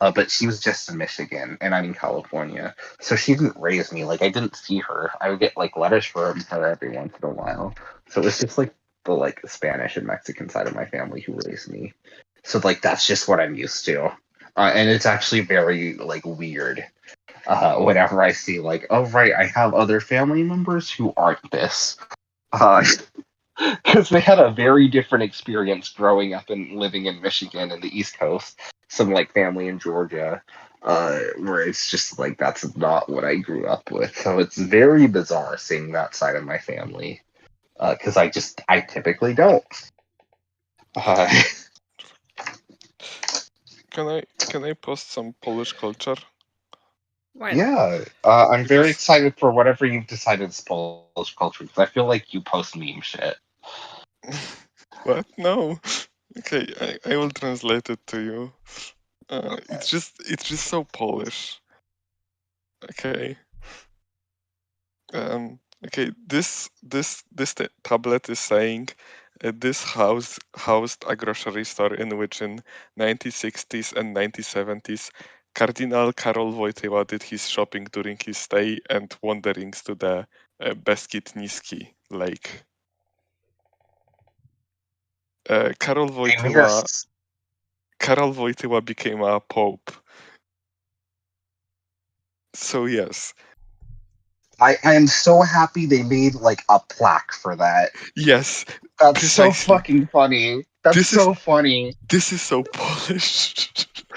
D: But she was just in Michigan, and I'm in California, so she didn't raise me. Like I didn't see her. I would get like letters from her every once in a while. So it was just like the like Spanish and Mexican side of my family who raised me. So like that's just what I'm used to, and it's actually very like weird whenever I see like, oh right, I have other family members who aren't this. Because they had a very different experience growing up and living in Michigan and the East Coast. Some like family in Georgia, where it's just like that's not what I grew up with. So it's very bizarre seeing that side of my family because I typically don't. Uh,
E: Can I post some Polish culture?
A: Why?
D: yeah, I'm very excited for whatever you've decided is Polish culture because I feel like you post meme shit.
E: What? No. Okay, I will translate it to you.
D: Okay.
E: It's just so Polish. Okay. Okay. This tablet is saying this house housed a grocery store in which in 1960s and 1970s Cardinal Karol Wojtyła did his shopping during his stay and wanderings to the Beskid Niski lake. Karol
D: Maybe
E: Wojtyła. Karol Wojtyła became a pope. So yes.
D: I am so happy they made like a plaque for that.
E: Yes.
D: That's so
E: Precisely.
D: fucking funny. That's
E: This
D: so funny.
E: This is so Polish.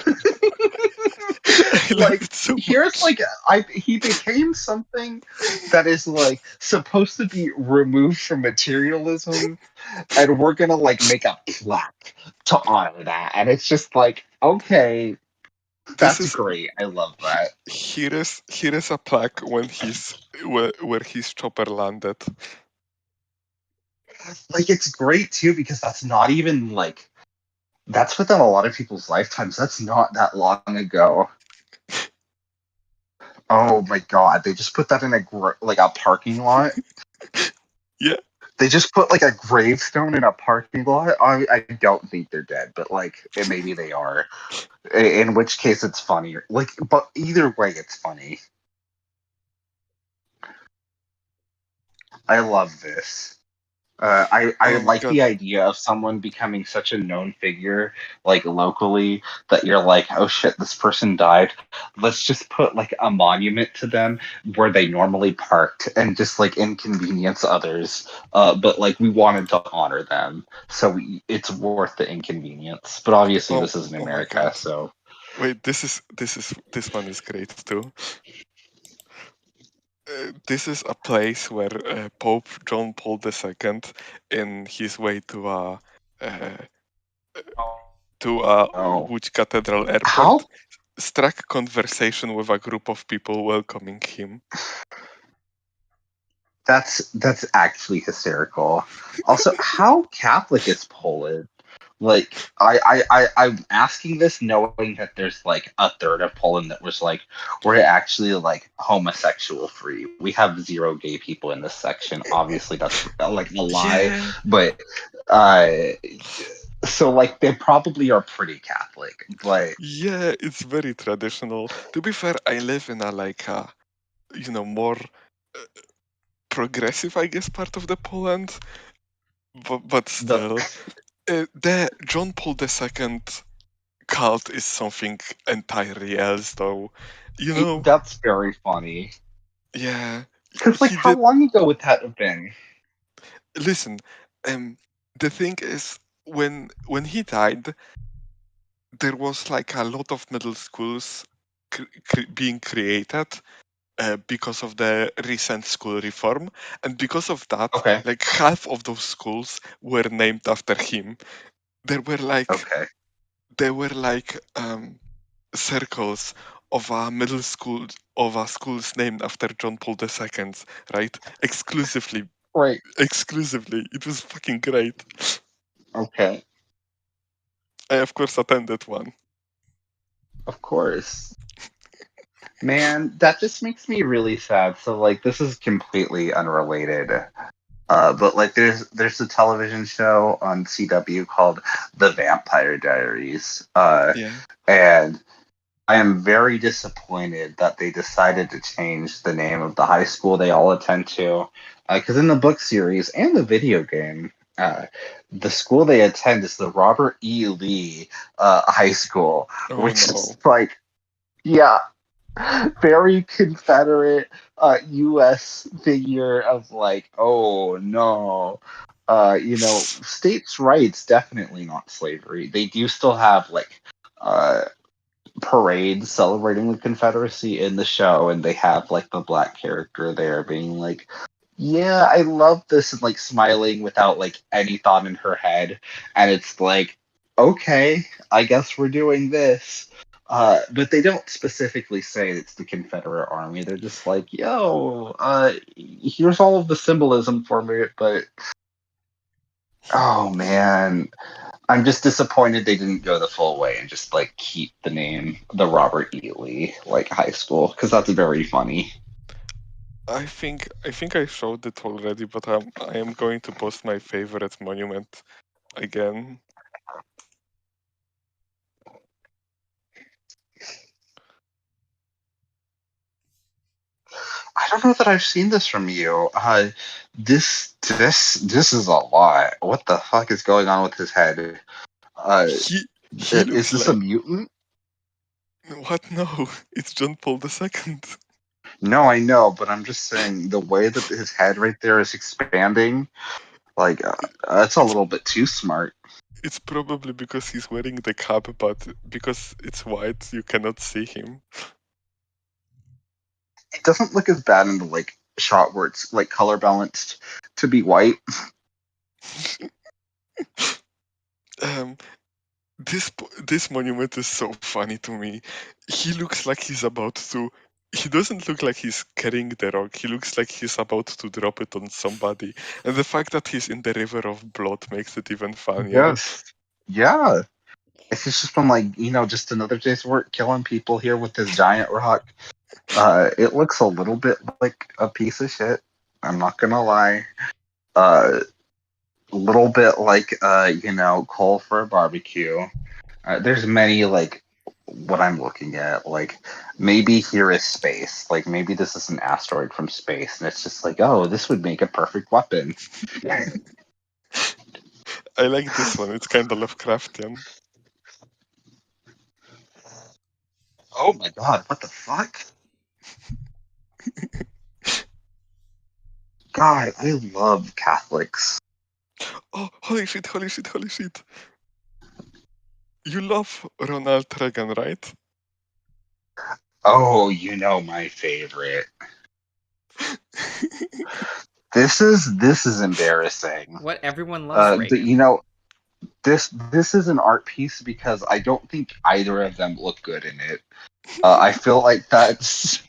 E: I love
D: Like,
E: it so
D: here's
E: much.
D: like he became something that is like supposed to be removed from materialism, and we're gonna like make a plaque to honor that. And it's just like, okay,
E: This
D: that's
E: is
D: great. I love that.
E: here is a plaque when where his chopper landed.
D: Like, it's great too because that's not even like that's within a lot of people's lifetimes. That's not that long ago. Oh my god, they just put that in a parking lot.
E: Yeah.
D: They just put like a gravestone in a parking lot. I don't think they're dead, but like maybe they are. In which case, it's funnier. Like, but either way, it's funny. I love this. I
E: Oh my
D: like
E: god.
D: the idea of someone becoming such a known figure, like locally, that you're like, oh shit, this person died. Let's just put like a monument to them where they normally parked and just like inconvenience others. But like we wanted to honor them, so it's worth the inconvenience. But obviously, this is in
E: Oh my
D: America,
E: god.
D: so
E: Wait, this one is great too. This is a place where Pope John Paul II, in his way to
D: oh,
E: Łódź Cathedral Airport,
D: how
E: struck conversation with a group of people welcoming him.
D: that's actually hysterical. Also, how Catholic is Poland? Like, I'm asking this knowing that there's like a third of Poland that was like, we're actually like homosexual free. We have 0 gay people in this section. Obviously, that's like a lie,
E: Yeah.
D: but so like they probably are pretty Catholic, but
E: Yeah, it's very traditional. To be fair, I live in a more progressive, I guess, part of the Poland. But
D: the
E: still, the John Paul II cult is something entirely else, though. You know,
D: that's very funny.
E: yeah,
D: Because like,
E: he
D: how
E: did.
D: long ago would that have been?
E: Listen, the thing is, when he died, there was like a lot of middle schools being created because of the recent school reform, and because of that,
D: Okay,
E: like half of those schools were named after him. There were like
D: okay.
E: there were like circles of a middle school of a schools named after John Paul II, right?
D: Right.
E: Exclusively. It was fucking great.
D: Okay.
E: I of course attended one.
D: Of course. Man, that just makes me really sad. So like this is completely unrelated. But like there's a television show on CW called The Vampire Diaries.
E: Yeah.
D: And I am very disappointed that they decided to change the name of the high school they all attend to. Because in the book series and the video game, the school they attend is the Robert E. Lee High School,
E: Oh
D: which
E: no.
D: is like, yeah, very Confederate U.S. figure of like, oh no. States' rights, definitely not slavery. They do still have like parades celebrating the Confederacy in the show, and they have like the black character there being like, yeah, I love this, and like smiling without like any thought in her head. And it's like, okay, I guess we're doing this. But they don't specifically say it's the Confederate Army. They're just like, yo, here's all of the symbolism for me, but oh man, I'm just disappointed they didn't go the full way and just like keep the name the Robert E. Lee like high school, because that's very funny.
E: I think I showed it already, but I am going to post my favorite monument again.
D: I don't know that I've seen this from you. This is a lot. What the fuck is going on with his head?
E: He He
D: Is
E: looks
D: this a
E: like
D: mutant?
E: what? No, it's John Paul II.
D: No, I know, but I'm just saying the way that his head right there is expanding, like that's a
E: It's
D: little bit too smart.
E: it's probably because he's wearing the cap, but because it's white, you cannot see him.
D: It doesn't look as bad in the like shot where it's like color balanced to be white.
E: um, this monument is so funny to me. He looks like he's about to. He doesn't look like he's carrying the rock. He looks like he's about to drop it on somebody. And the fact that he's in the river of blood makes it even funnier.
D: Yes. Yeah. It's just been like, just another day's work killing people here with this giant rock. It looks a little bit like a piece of shit. I'm not gonna lie. A little bit like coal for a barbecue. There's many like what I'm looking at. Like maybe here is space. Like maybe this is an asteroid from space, and it's just like, oh, this would make a perfect weapon.
E: I like this one. It's kind of Lovecraftian.
D: Oh my god, what the fuck? God, I love Catholics.
E: Oh, holy shit, holy shit, holy shit. You love Ronald Reagan, right?
D: Oh, my favorite. This is embarrassing.
A: What? Everyone loves Reagan.
D: This is an art piece because I don't think either of them look good in it. I feel like that's.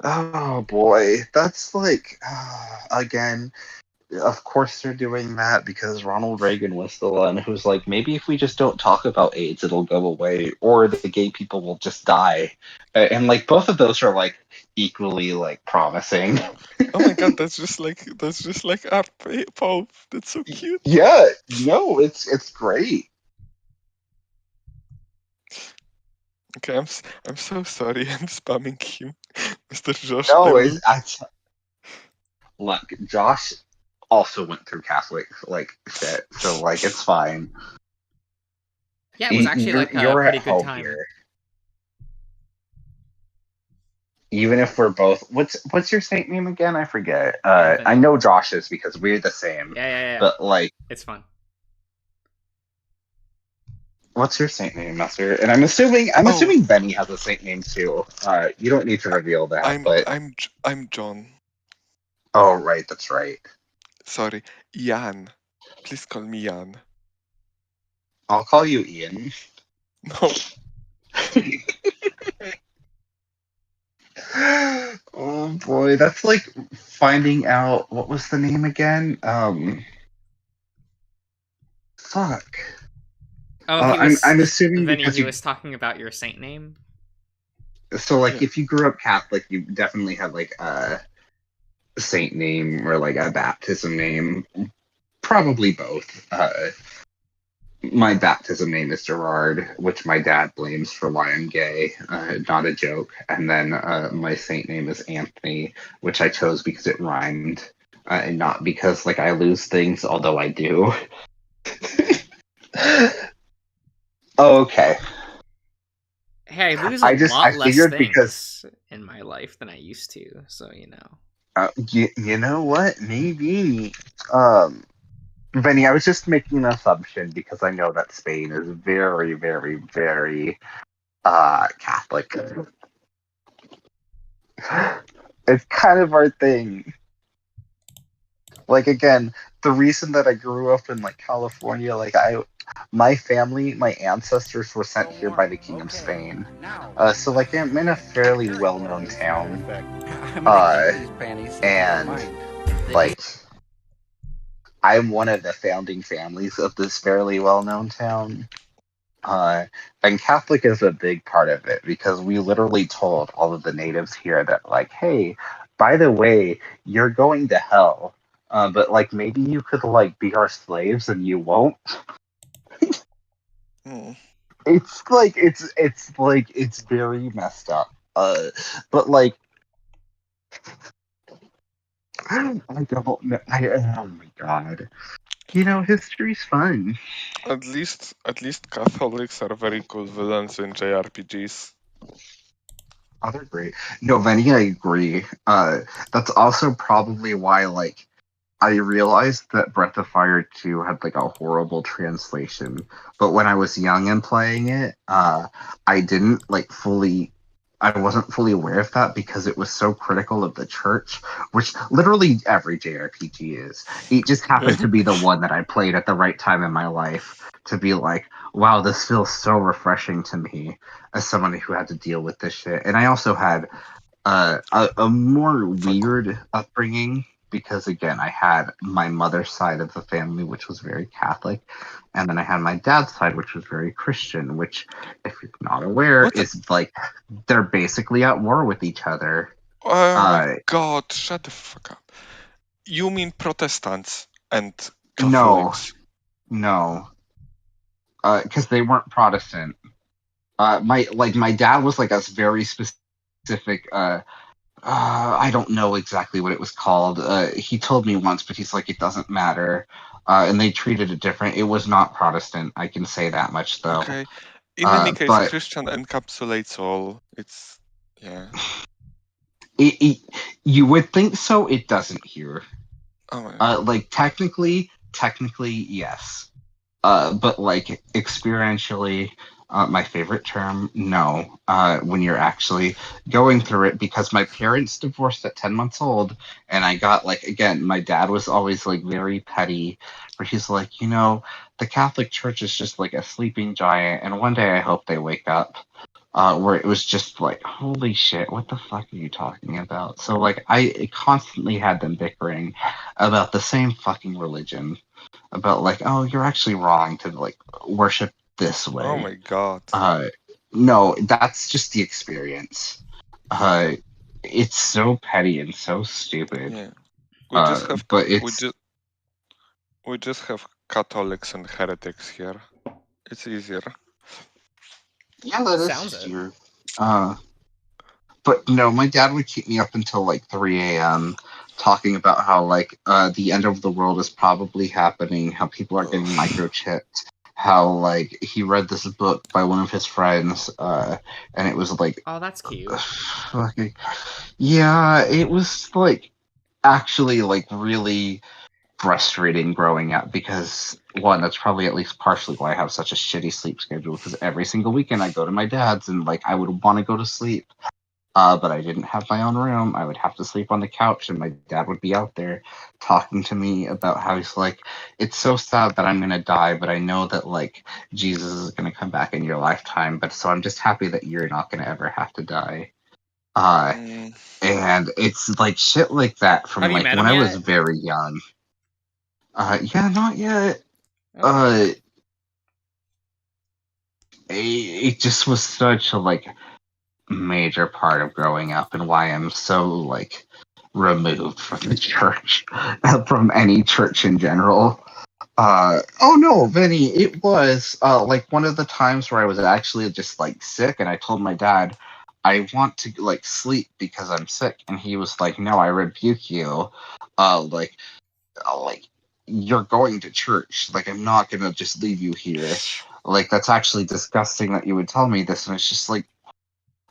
D: Oh boy, that's like again. Of course they're doing that because Ronald Reagan was the one who's like, maybe if we just don't talk about AIDS, it'll go away, or the gay people will just die. And like both of those are like equally like promising.
E: Oh my god, that's just like our Pope. That's so cute.
D: Yeah, no, it's great.
E: Okay, I'm so sorry. I'm spamming him, Mr. Josh.
D: No,
E: I will.
D: Look, Josh also went through Catholic like shit, so like it's fine.
A: Yeah, it was actually like a
D: You're
A: pretty
D: at
A: good
D: home
A: time.
D: here. Even if we're both, what's your saint name again? I forget. I know Josh's because we're the same.
A: Yeah.
D: But like,
A: It's fun.
D: what's your saint name, Master? And I'm assuming Benny has a saint name too. You don't need to reveal that.
E: I'm John.
D: Oh right, that's right.
E: Sorry, Jan. Please call me Jan.
D: I'll call you Ian.
E: No.
D: Oh boy, that's like finding out what was the name again. Fuck.
A: Oh,
D: I'm assuming
A: Vinny,
D: because
A: he was talking about your saint name.
D: So like if you grew up Catholic, you definitely had like a saint name or like a baptism name. Probably both. My baptism name is Gerard, which my dad blames for why I'm gay. Not a joke. And then my saint name is Anthony, which I chose because it rhymed, and not because like I lose things, although I do. Okay.
A: Hey, I lose a lot less
D: figured
A: things
D: because
A: in my life than I used to, so you know.
D: You know what? Maybe. Vinny, I was just making an assumption because I know that Spain is very, very, very Catholic. It's kind of our thing. Like again, the reason that I grew up in like California, like my family, my ancestors were sent here by the King of Spain. So like I'm in a fairly well-known town. And like I'm one of the founding families of this fairly well-known town. And Catholic is a big part of it because we literally told all of the natives here that, like, hey, by the way, you're going to hell, but like maybe you could like be our slaves and you won't. It's like it's very messed up. But like I don't know. Oh my god. History's fun.
E: At least Catholics are very cool villains in JRPGs.
D: Oh, they're great. No, Venny, I agree. That's also probably why, like, I realized that Breath of Fire 2 had like a horrible translation, but when I was young and playing it, I didn't like fully. I wasn't fully aware of that because it was so critical of the church, which literally every JRPG is. It just happened to be the one that I played at the right time in my life to be like, wow, this feels so refreshing to me as someone who had to deal with this shit. And I also had a more weird upbringing because again I had my mother's side of the family which was very Catholic, and then I had my dad's side which was very Christian, which if you're not aware
E: What?
D: is like they're basically at war with each other.
E: Oh my god, shut the fuck up. You mean Protestants and Catholics?
D: No, because they weren't Protestant. My dad was like a very specific I don't know exactly what it was called. He told me once, but he's like, it doesn't matter. And they treated it different. It was not Protestant. I can say that much, though.
E: Okay. In any case,
D: but
E: Christian encapsulates all. It's yeah.
D: You would think so. It doesn't here.
E: Oh my god.
D: Like technically, yes. But like experientially, my favorite term, no. When you're actually going through it, because my parents divorced at 10 months old, and I got like again, my dad was always like very petty, where he's like, the Catholic Church is just like a sleeping giant, and one day I hope they wake up. Where it was just like, holy shit, what the fuck are you talking about? So like, I constantly had them bickering about the same fucking religion, about like, oh, you're actually wrong to like worship this way.
E: Oh my god.
D: No, that's just the experience. It's so petty and so stupid.
E: Yeah. We just have Catholics and heretics here. It's easier.
D: Yeah, that is
A: Sounds it.
D: easier. But no, my dad would keep me up until like 3 a.m. talking about how like the end of the world is probably happening, how people are getting microchipped, how like he read this book by one of his friends, and it was like,
A: Oh, that's cute.
D: yeah, it was like actually like really frustrating growing up because one, that's probably at least partially why I have such a shitty sleep schedule, because every single weekend I go to my dad's and like I would want to go to sleep. But I didn't have my own room. I would have to sleep on the couch, and my dad would be out there talking to me about how he's like, it's so sad that I'm gonna die, but I know that like Jesus is gonna come back in your lifetime. But so I'm just happy that you're not gonna ever have to die. And it's like shit like that from
A: Have you
D: like
A: met
D: when
A: him
D: I was
A: yet?
D: very young. Yeah, not yet.
A: Okay.
D: It just was such a like major part of growing up and why I'm so like removed from the church, from any church in general. Oh no, Vinny, it was like one of the times where I was actually just like sick, and I told my dad I want to like sleep because I'm sick, and he was like, "No, I rebuke you. Like you're going to church. Like I'm not gonna just leave you here. Like that's actually disgusting that you would tell me this." And it's just like,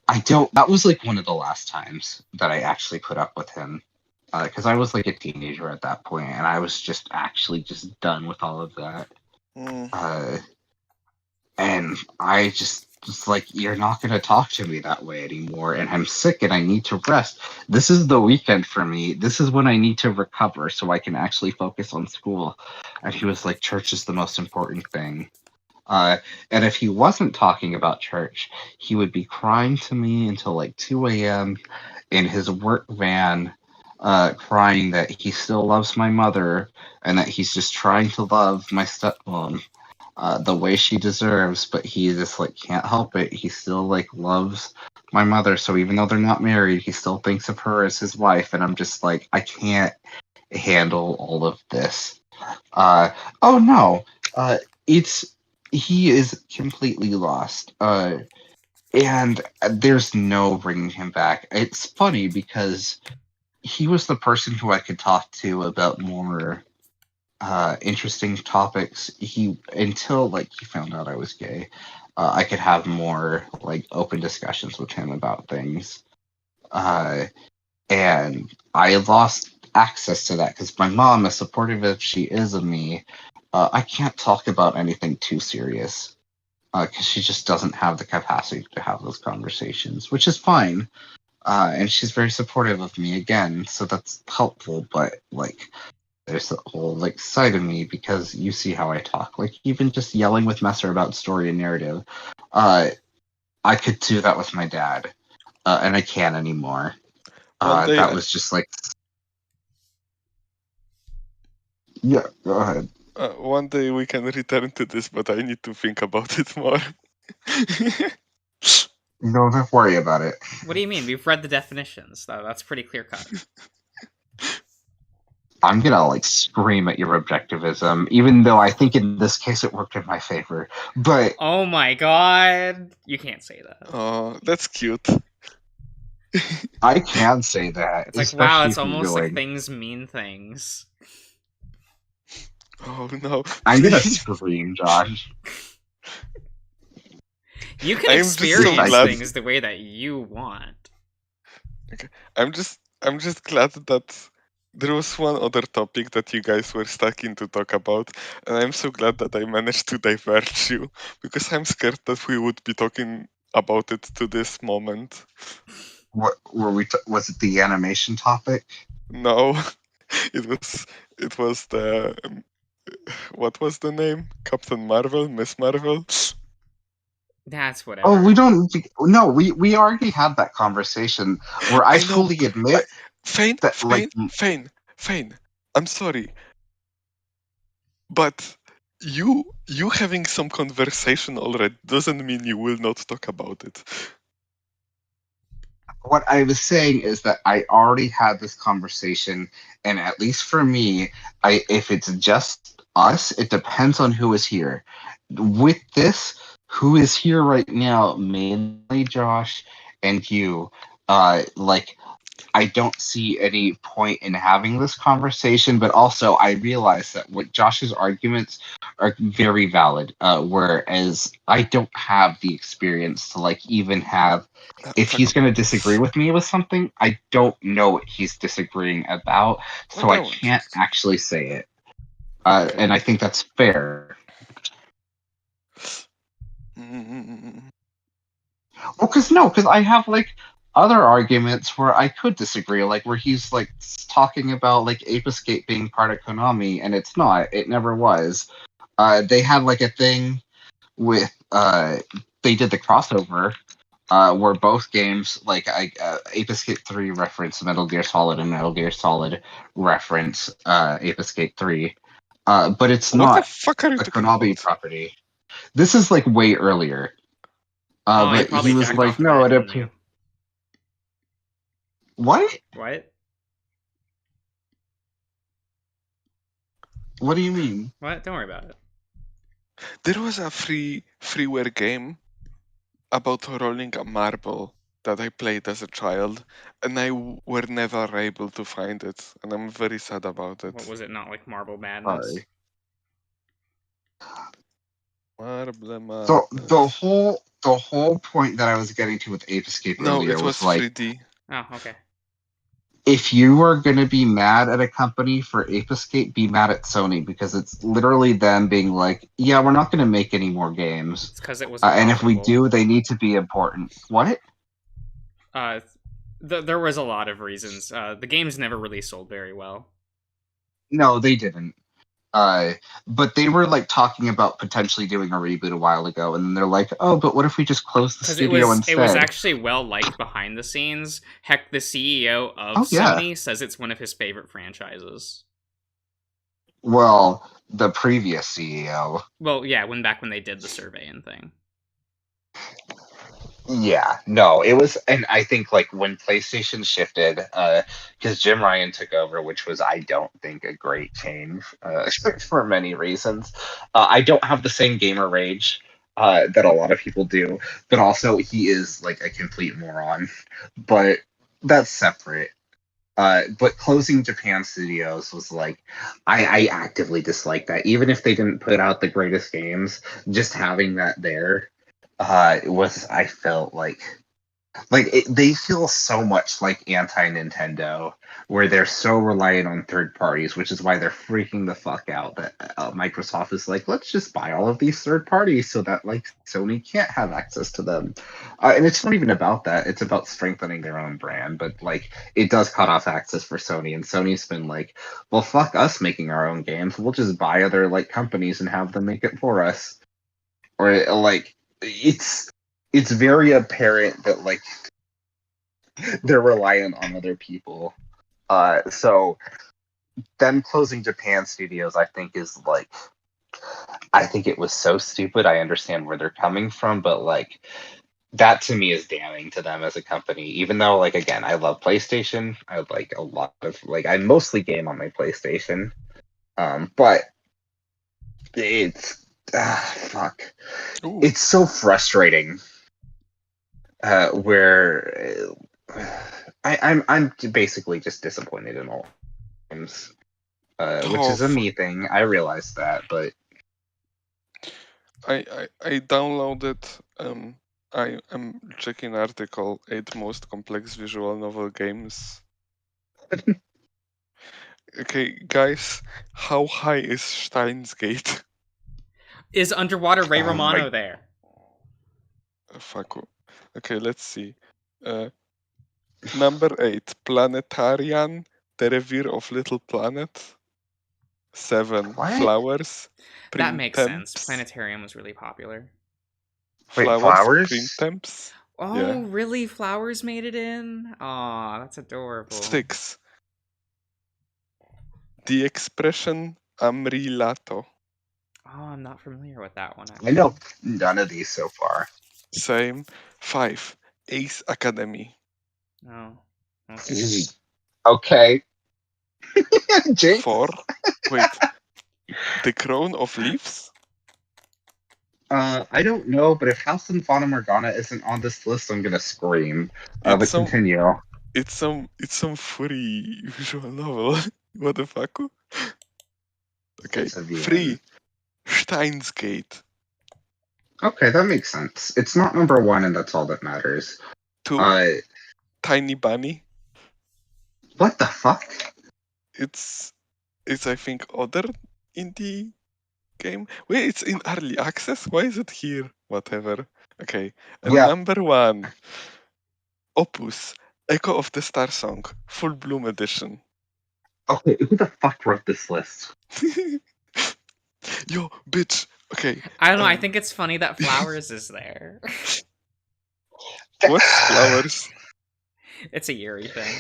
D: that was like one of the last times that I actually put up with him. Because I was like a teenager at that point, and I was just actually just done with all of that. And I just like, you're not going to talk to me that way anymore, and I'm sick and I need to rest. This is the weekend for me. This is when I need to recover so I can actually focus on school. And he was like, church is the most important thing. And if he wasn't talking about church, he would be crying to me until like 2 a.m. in his work van, crying that he still loves my mother and that he's just trying to love my stepmom the way she deserves, but he just like can't help it. He still like loves my mother, so even though they're not married, he still thinks of her as his wife, and I'm just like, I can't handle all of this. Oh no, he is completely lost. And there's no bringing him back. It's funny because he was the person who I could talk to about more interesting topics. Until like he found out I was gay, I could have more like open discussions with him about things. And I lost access to that because my mom, as supportive as she is of me, I can't talk about anything too serious because she just doesn't have the capacity to have those conversations, which is fine. And she's very supportive of me again, so that's helpful. But like, there's a whole like side of me because you see how I talk. Like even just yelling with Messer about story and narrative, I could do that with my dad, and I can't anymore.
E: One day,
D: That was just like, yeah. Go ahead.
E: one day we can return to this, but I need to think about it more.
D: No, don't worry about it.
A: What do you mean? We've read the definitions. That's pretty clear cut.
D: I'm gonna like scream at your objectivism, even though I think in this case it worked in my favor. But
A: Oh my god. You can't say that.
E: Oh, that's cute.
D: I can say that.
A: It's like, wow,
D: especially
A: it's
D: if you're
A: almost like
D: going-
A: things mean things.
E: Oh no.
D: I'm gonna
E: please.
D: scream, Josh.
A: You can
E: I'm just so
A: experience
D: glad-
A: things the way that you want.
E: I'm just glad that there was one other topic that you guys were stuck in to talk about, and I'm so glad that I managed to diverge you because I'm scared that we would be talking about it to this moment.
D: What were we? Was it the animation topic?
E: No, it was the what was the name? Captain Marvel, Miss Marvel.
A: That's whatever.
D: Oh, we don't. No, we already had that conversation where I
E: I know,
D: fully admit
E: Fane,
D: that, like,
E: Fane. I'm sorry, but you having some conversation already doesn't mean you will not talk about it.
D: what I was saying is that I already had this conversation, and at least for me, if it's just us, it depends on who is here. With this, who is here right now, mainly Josh and you, like I don't see any point in having this conversation, but also I realize that what Josh's arguments are very valid, whereas I don't have the experience to like even have. If he's going to disagree with me with something, I don't know what he's disagreeing about, so I can't actually say it. And I think that's fair.
E: Mm,
D: Well, because I have like other arguments where I could disagree, like where he's like talking about like Ape Escape being part of Konami, and it's not. It never was. They had like a thing with they did the crossover where both games like Ape Escape 3 reference Metal Gear Solid and Metal Gear Solid reference Ape Escape 3. But it's
E: what
D: not
E: the fuck are you
D: a
E: talking
D: Konami
E: about?
D: property. This is like way earlier.
A: Oh, you
D: But
A: probably
D: he was
A: jacked
D: like,
A: off to
D: no,
A: that,
D: it
A: didn't
D: appears.
A: you?
D: What?
A: What?
D: What do you mean?
A: What? Don't worry about it.
E: There was a freeware game about rolling a marble that I played as a child, and I were never able to find it, and I'm very sad about it.
A: What was it? Not like Marble Madness?
D: Sorry.
E: Marble
D: So
E: Madness.
D: the whole point that I was getting to with Ape Escape
E: No,
D: earlier
E: it was
D: like
E: 3D.
A: Oh, okay.
D: if you are gonna be mad at a company for Ape Escape, be mad at Sony because it's literally them being like, yeah, we're not gonna make any more games.
A: It's because it was
D: And if we
A: profitable.
D: do, they need to be important. What?
A: There was a lot of reasons. The games never really sold very well.
D: No, they didn't. But they were like talking about potentially doing a reboot a while ago, and then they're like, "Oh, but what if we just close the
A: Because
D: studio
A: it
D: instead?"
A: was actually well liked behind the scenes. Heck, the CEO of
D: Oh, yeah.
A: Sony says it's one of his favorite franchises.
D: Well, the previous CEO.
A: Well, yeah, back when they did the survey and thing.
D: Yeah, no, it was, and I think like when PlayStation shifted, because Jim Ryan took over, which was, I don't think, a great change for many reasons. I don't have the same gamer rage that a lot of people do, but also he is like a complete moron. But that's separate. But closing Japan Studios was like, I actively dislike that. Even if they didn't put out the greatest games, just having that there was, I felt like they feel so much like anti-Nintendo, where they're so reliant on third parties, which is why they're freaking the fuck out that Microsoft is like, let's just buy all of these third parties so that like Sony can't have access to them. And it's not even about that; it's about strengthening their own brand. But like, it does cut off access for Sony, and Sony's been like, well, fuck us making our own games. We'll just buy other like companies and have them make it for us. Or like, it's very apparent that like they're reliant on other people. So them closing Japan Studios, I think it was so stupid. I understand where they're coming from, but like that to me is damning to them as a company. Even though, like, again, I love PlayStation. I like a lot of like I mostly game on my PlayStation, but it's fuck.
E: Ooh.
D: It's so frustrating. Where I'm basically just disappointed in all games, which is a me thing. I realize that, but
E: I downloaded. I am checking article 8 most complex visual novel games. Okay, guys, how high is Steins Gate?
A: Is Underwater Ray
D: Oh
A: Romano
D: my-
A: there?
E: Fuck. Okay, let's see. Number 8, Planetarian, The Revere of Little Planet. 7,
D: What?
E: Flowers.
A: That makes sense.
E: Printemps.
A: Planetarium was really popular.
D: Wait, Flowers?
E: Printemps.
A: Oh,
E: Yeah.
A: really? Flowers made it in? Aw, that's adorable.
E: 6, The Expression Amrilato.
A: Oh, I'm not familiar with that one.
D: I
A: Actually.
D: know none of these so far.
E: Same. 5, Ace Academy.
A: No. Okay.
D: Okay. Jake?
E: 4, wait, The Crown of Leaves.
D: I don't know, but if House and Fata Morgana isn't on this list, I'm gonna scream. But
E: It's some-
D: continue.
E: It's some furry visual novel. What the fuck? Okay,
D: It's a VN.
E: 3, Steins Gate.
D: Okay, that makes sense. It's not number 1, and that's all that matters.
E: 2, Tiny Bunny.
D: What the fuck?
E: It's I think other indie game. Wait, it's in early access. Why is it here? Whatever. Okay, and
D: Yeah.
E: number 1, Opus, Echo of the Star Song, Full Bloom Edition.
D: Okay, who the fuck wrote this list?
E: Yo, bitch. Okay,
A: I don't know. I think it's funny that Flowers is there.
E: what's Flowers?
A: It's a Yuri thing.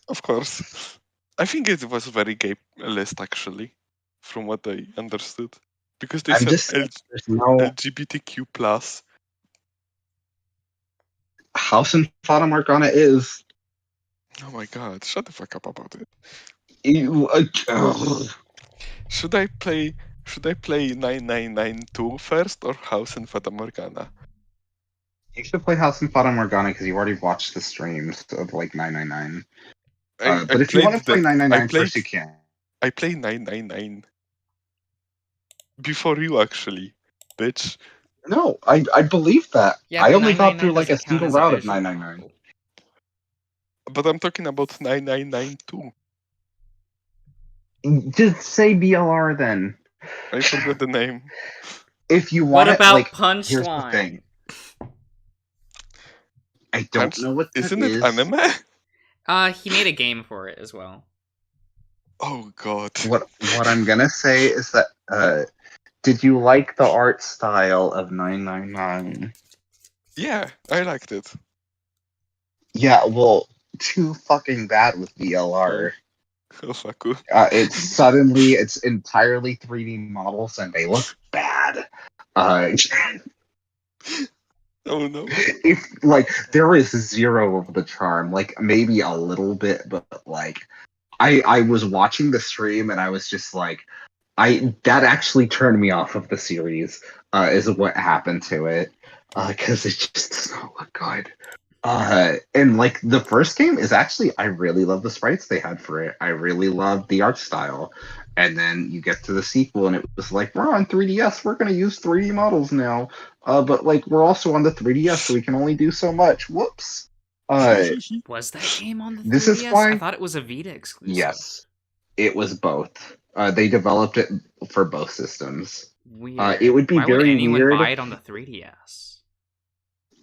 E: Of course. I think it was a very gay list, actually, from what I understood. Because they
D: I'm
E: said
D: just there's no
E: LGBTQ+.
D: House and Fata Morgana is.
E: Oh my god, shut the fuck up about it.
D: Ugh.
E: Should I play 9992 first or House and Fata Morgana?
D: You should play House and Fata Morgana because you already watched the streams of like 999. But if you want to play 999 first, you can.
E: I play 999. Before you, actually, bitch.
D: No, I believe that.
A: Yeah,
D: I
A: but
D: only got
A: 999
D: through like a
A: doesn't count
D: single
A: as a
D: route of
A: visual
D: 999.
A: novel.
E: But I'm talking about 9992.
D: Just say BLR then.
E: I forgot the name.
D: If you
A: What
D: want it,
A: about
D: like, here's the
A: Punchline?
D: thing. I don't know what that
E: Isn't
D: is.
E: it anime?
A: He made a game for it as well.
E: Oh god.
D: What I'm gonna say is that did you like the art style of 999?
E: Yeah, I liked it.
D: Yeah, well, too fucking bad with BLR.
E: Oh fuck.
D: It's entirely 3D models and they look bad.
E: Oh no.
D: If like there is zero of the charm, like maybe a little bit, but like I was watching the stream and I was just like, that actually turned me off of the series. Is what happened to it because it just does not look good. And like the first game is actually, I really love the sprites they had for it. I really love the art style. And then you get to the sequel, and it was like, we're on 3DS, we're gonna use 3D models now. But like we're also on the 3DS, so we can only do so much. Whoops.
A: Was that game on the 3DS?
D: This is why-
A: I thought it was a Vita exclusive.
D: Yes, it was both. They developed it for both systems.
A: Weird.
D: It would be
A: Why
D: very
A: would anyone
D: weird.
A: buy it on the 3DS?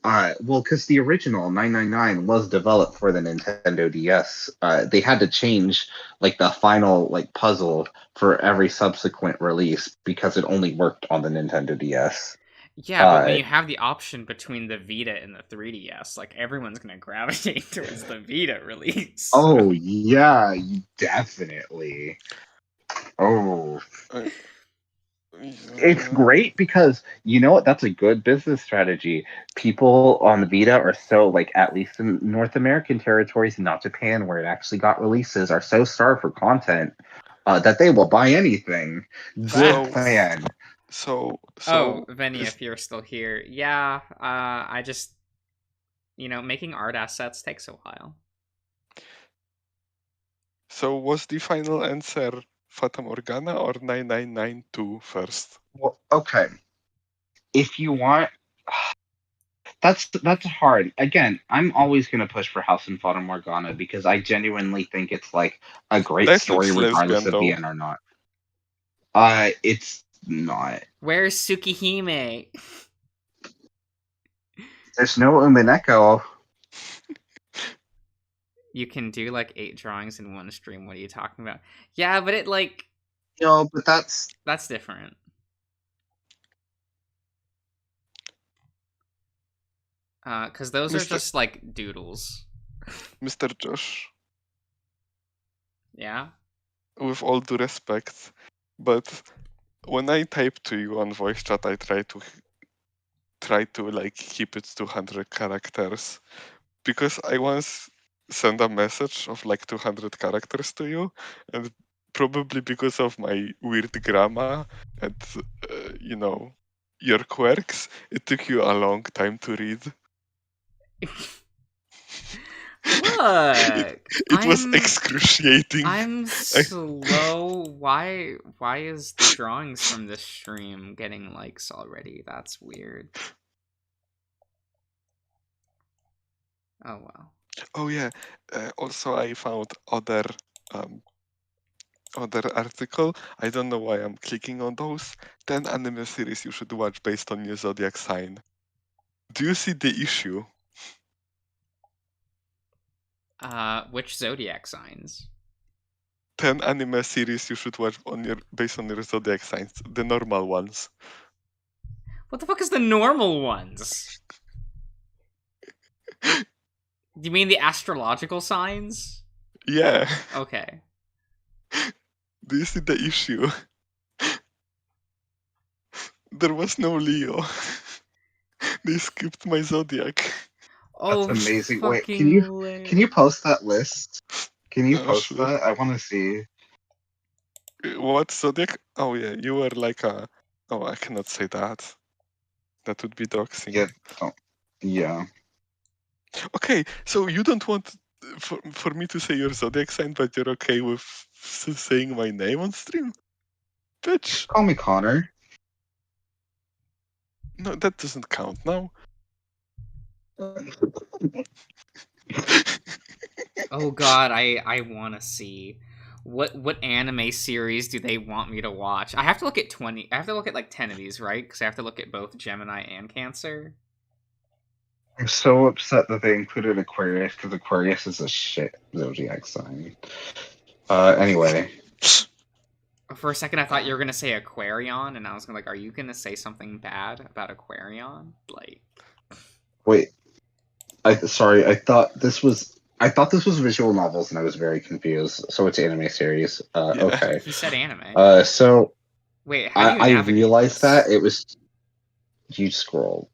D: Well, because the original 999 was developed for the Nintendo DS. They had to change like the final like puzzle for every subsequent release because it only worked on the Nintendo DS.
A: Yeah, but when you have the option between the Vita and the 3DS, like everyone's gonna gravitate towards the Vita release.
D: Oh yeah, definitely. Oh, it's great because you know what? That's a good business strategy. People on the Vita are so like, at least in North American territories, not Japan, where it actually got releases, are so starved for content that they will buy anything. Good plan.
E: So
A: Oh, Venny, if you're still here, yeah. I just, making art assets takes a while.
E: So was the final answer Fata Morgana or 9992 first?
D: Well, okay. If you want, that's hard. Again, I'm always gonna push for House and Fata Morgana because I genuinely think it's like a great
E: That
D: story,
E: looks
D: regardless of the
E: lesbian,
D: end or not. It's not.
A: Where's Tsukihime?
D: There's no Umineko.
A: You can do like 8 drawings in one stream. What are you talking about? Yeah, but it like
D: No, but that's
A: different. Because those are
E: Mr.
A: just like doodles.
E: Mr. Josh.
A: Yeah.
E: With all due respect, but when I type to you on voice chat, I try to like keep it to 100 characters because I once sent a message of like 200 characters to you, and probably because of my weird grammar and your quirks, it took you a long time to read.
A: Look,
E: It was excruciating.
A: I'm slow. Why is the drawings from this stream getting likes already? That's weird. Oh wow.
E: Oh yeah. Also, I found other article. I don't know why I'm clicking on those. 10 anime series you should watch based on your zodiac sign. Do you see the issue?
A: Which zodiac signs?
E: 10 anime series you should watch based on your zodiac signs. The normal ones.
A: What the fuck is the normal ones? You mean the astrological signs?
E: Yeah.
A: Okay.
E: Do you see the issue? There was no Leo. They skipped my zodiac.
A: Oh,
D: That's amazing. Wait,
A: fucking
D: can you post that list? Can you post
E: sure.
D: that? I want to see.
E: What zodiac? Oh yeah, you were like a. Oh, I cannot say that. That would be doxing.
D: Yeah. Oh, yeah.
E: Okay, so you don't want for me to say your zodiac sign, but you're okay with saying my name on stream? Bitch.
D: Call me Connor.
E: No, that doesn't count now.
A: Oh god, I want to see what anime series do they want me to watch? I have to look at 20. I have to look at like 10 of these, right? Because I have to look at both Gemini and Cancer.
D: I'm so upset that they included Aquarius because Aquarius is a shit zodiac sign. Anyway.
A: For a second, I thought you were gonna say Aquarion, and I was like, "Are you gonna say something bad about Aquarion?" Like,
D: Wait. Sorry. I thought this was visual novels, and I was very confused. So it's anime series. Okay.
A: he said anime.
D: So
A: Wait, how do you
D: I
A: navigate
D: realized
A: this?
D: that it was. You scroll.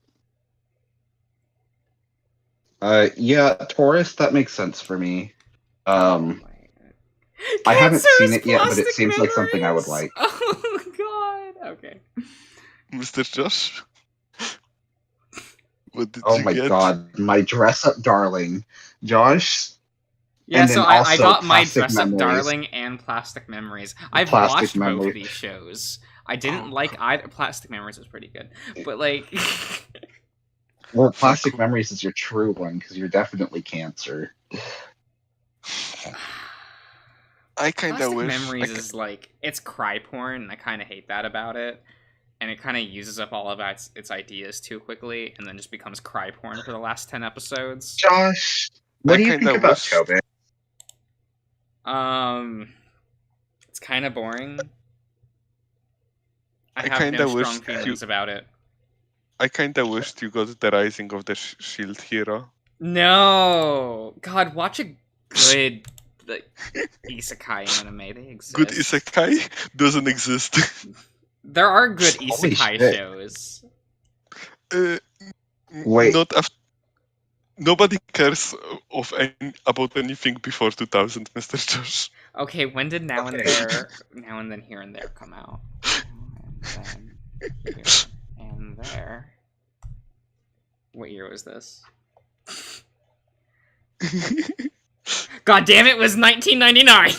D: Yeah, Taurus. That makes sense for me. I haven't seen it yet, but it seems like something I would like.
A: Oh god. Okay.
E: Mr. Josh? What did
D: Oh
E: you
D: my
E: get?
D: god, my dress up darling, Josh.
A: Yeah,
D: And
A: so
D: then
A: I
D: also
A: got my
D: Plastic
A: Dress Up
D: Memories.
A: Darling and Plastic Memories. I've
D: Plastic
A: watched both
D: Memories.
A: of these shows. I didn't
E: Oh,
A: like either. Plastic Memories was pretty good, but like,
D: Well, Plastic Memories is your true one because you're definitely Cancer.
E: I kind of
A: Plastic
E: wish.
A: Memories is like it's cry porn, and I kind of hate that about it. And it kind of uses up all of its ideas too quickly, and then just becomes cry porn for the last 10 episodes.
D: Josh, what
E: I
D: do you
E: kinda
D: think about
E: wish-
D: Chobit?
A: It's kind of boring. I
E: I
A: have
E: kinda
A: no strong
E: wish
A: feelings about it.
E: I kind of wished you got the Rising of the Shield Hero.
A: No, God, watch a good like, isekai anime. They exist.
E: Good Isekai doesn't exist.
A: There are good
D: Holy
A: isekai
D: shit.
A: shows.
E: Uh,
D: Wait.
E: Not nobody cares about anything before 2000, Mr. Josh.
A: Okay, when did Now and
D: Okay.
A: There, Now and Then Here and There come out? Now and Then Here and There. What year was this? God damn it, it was 1999!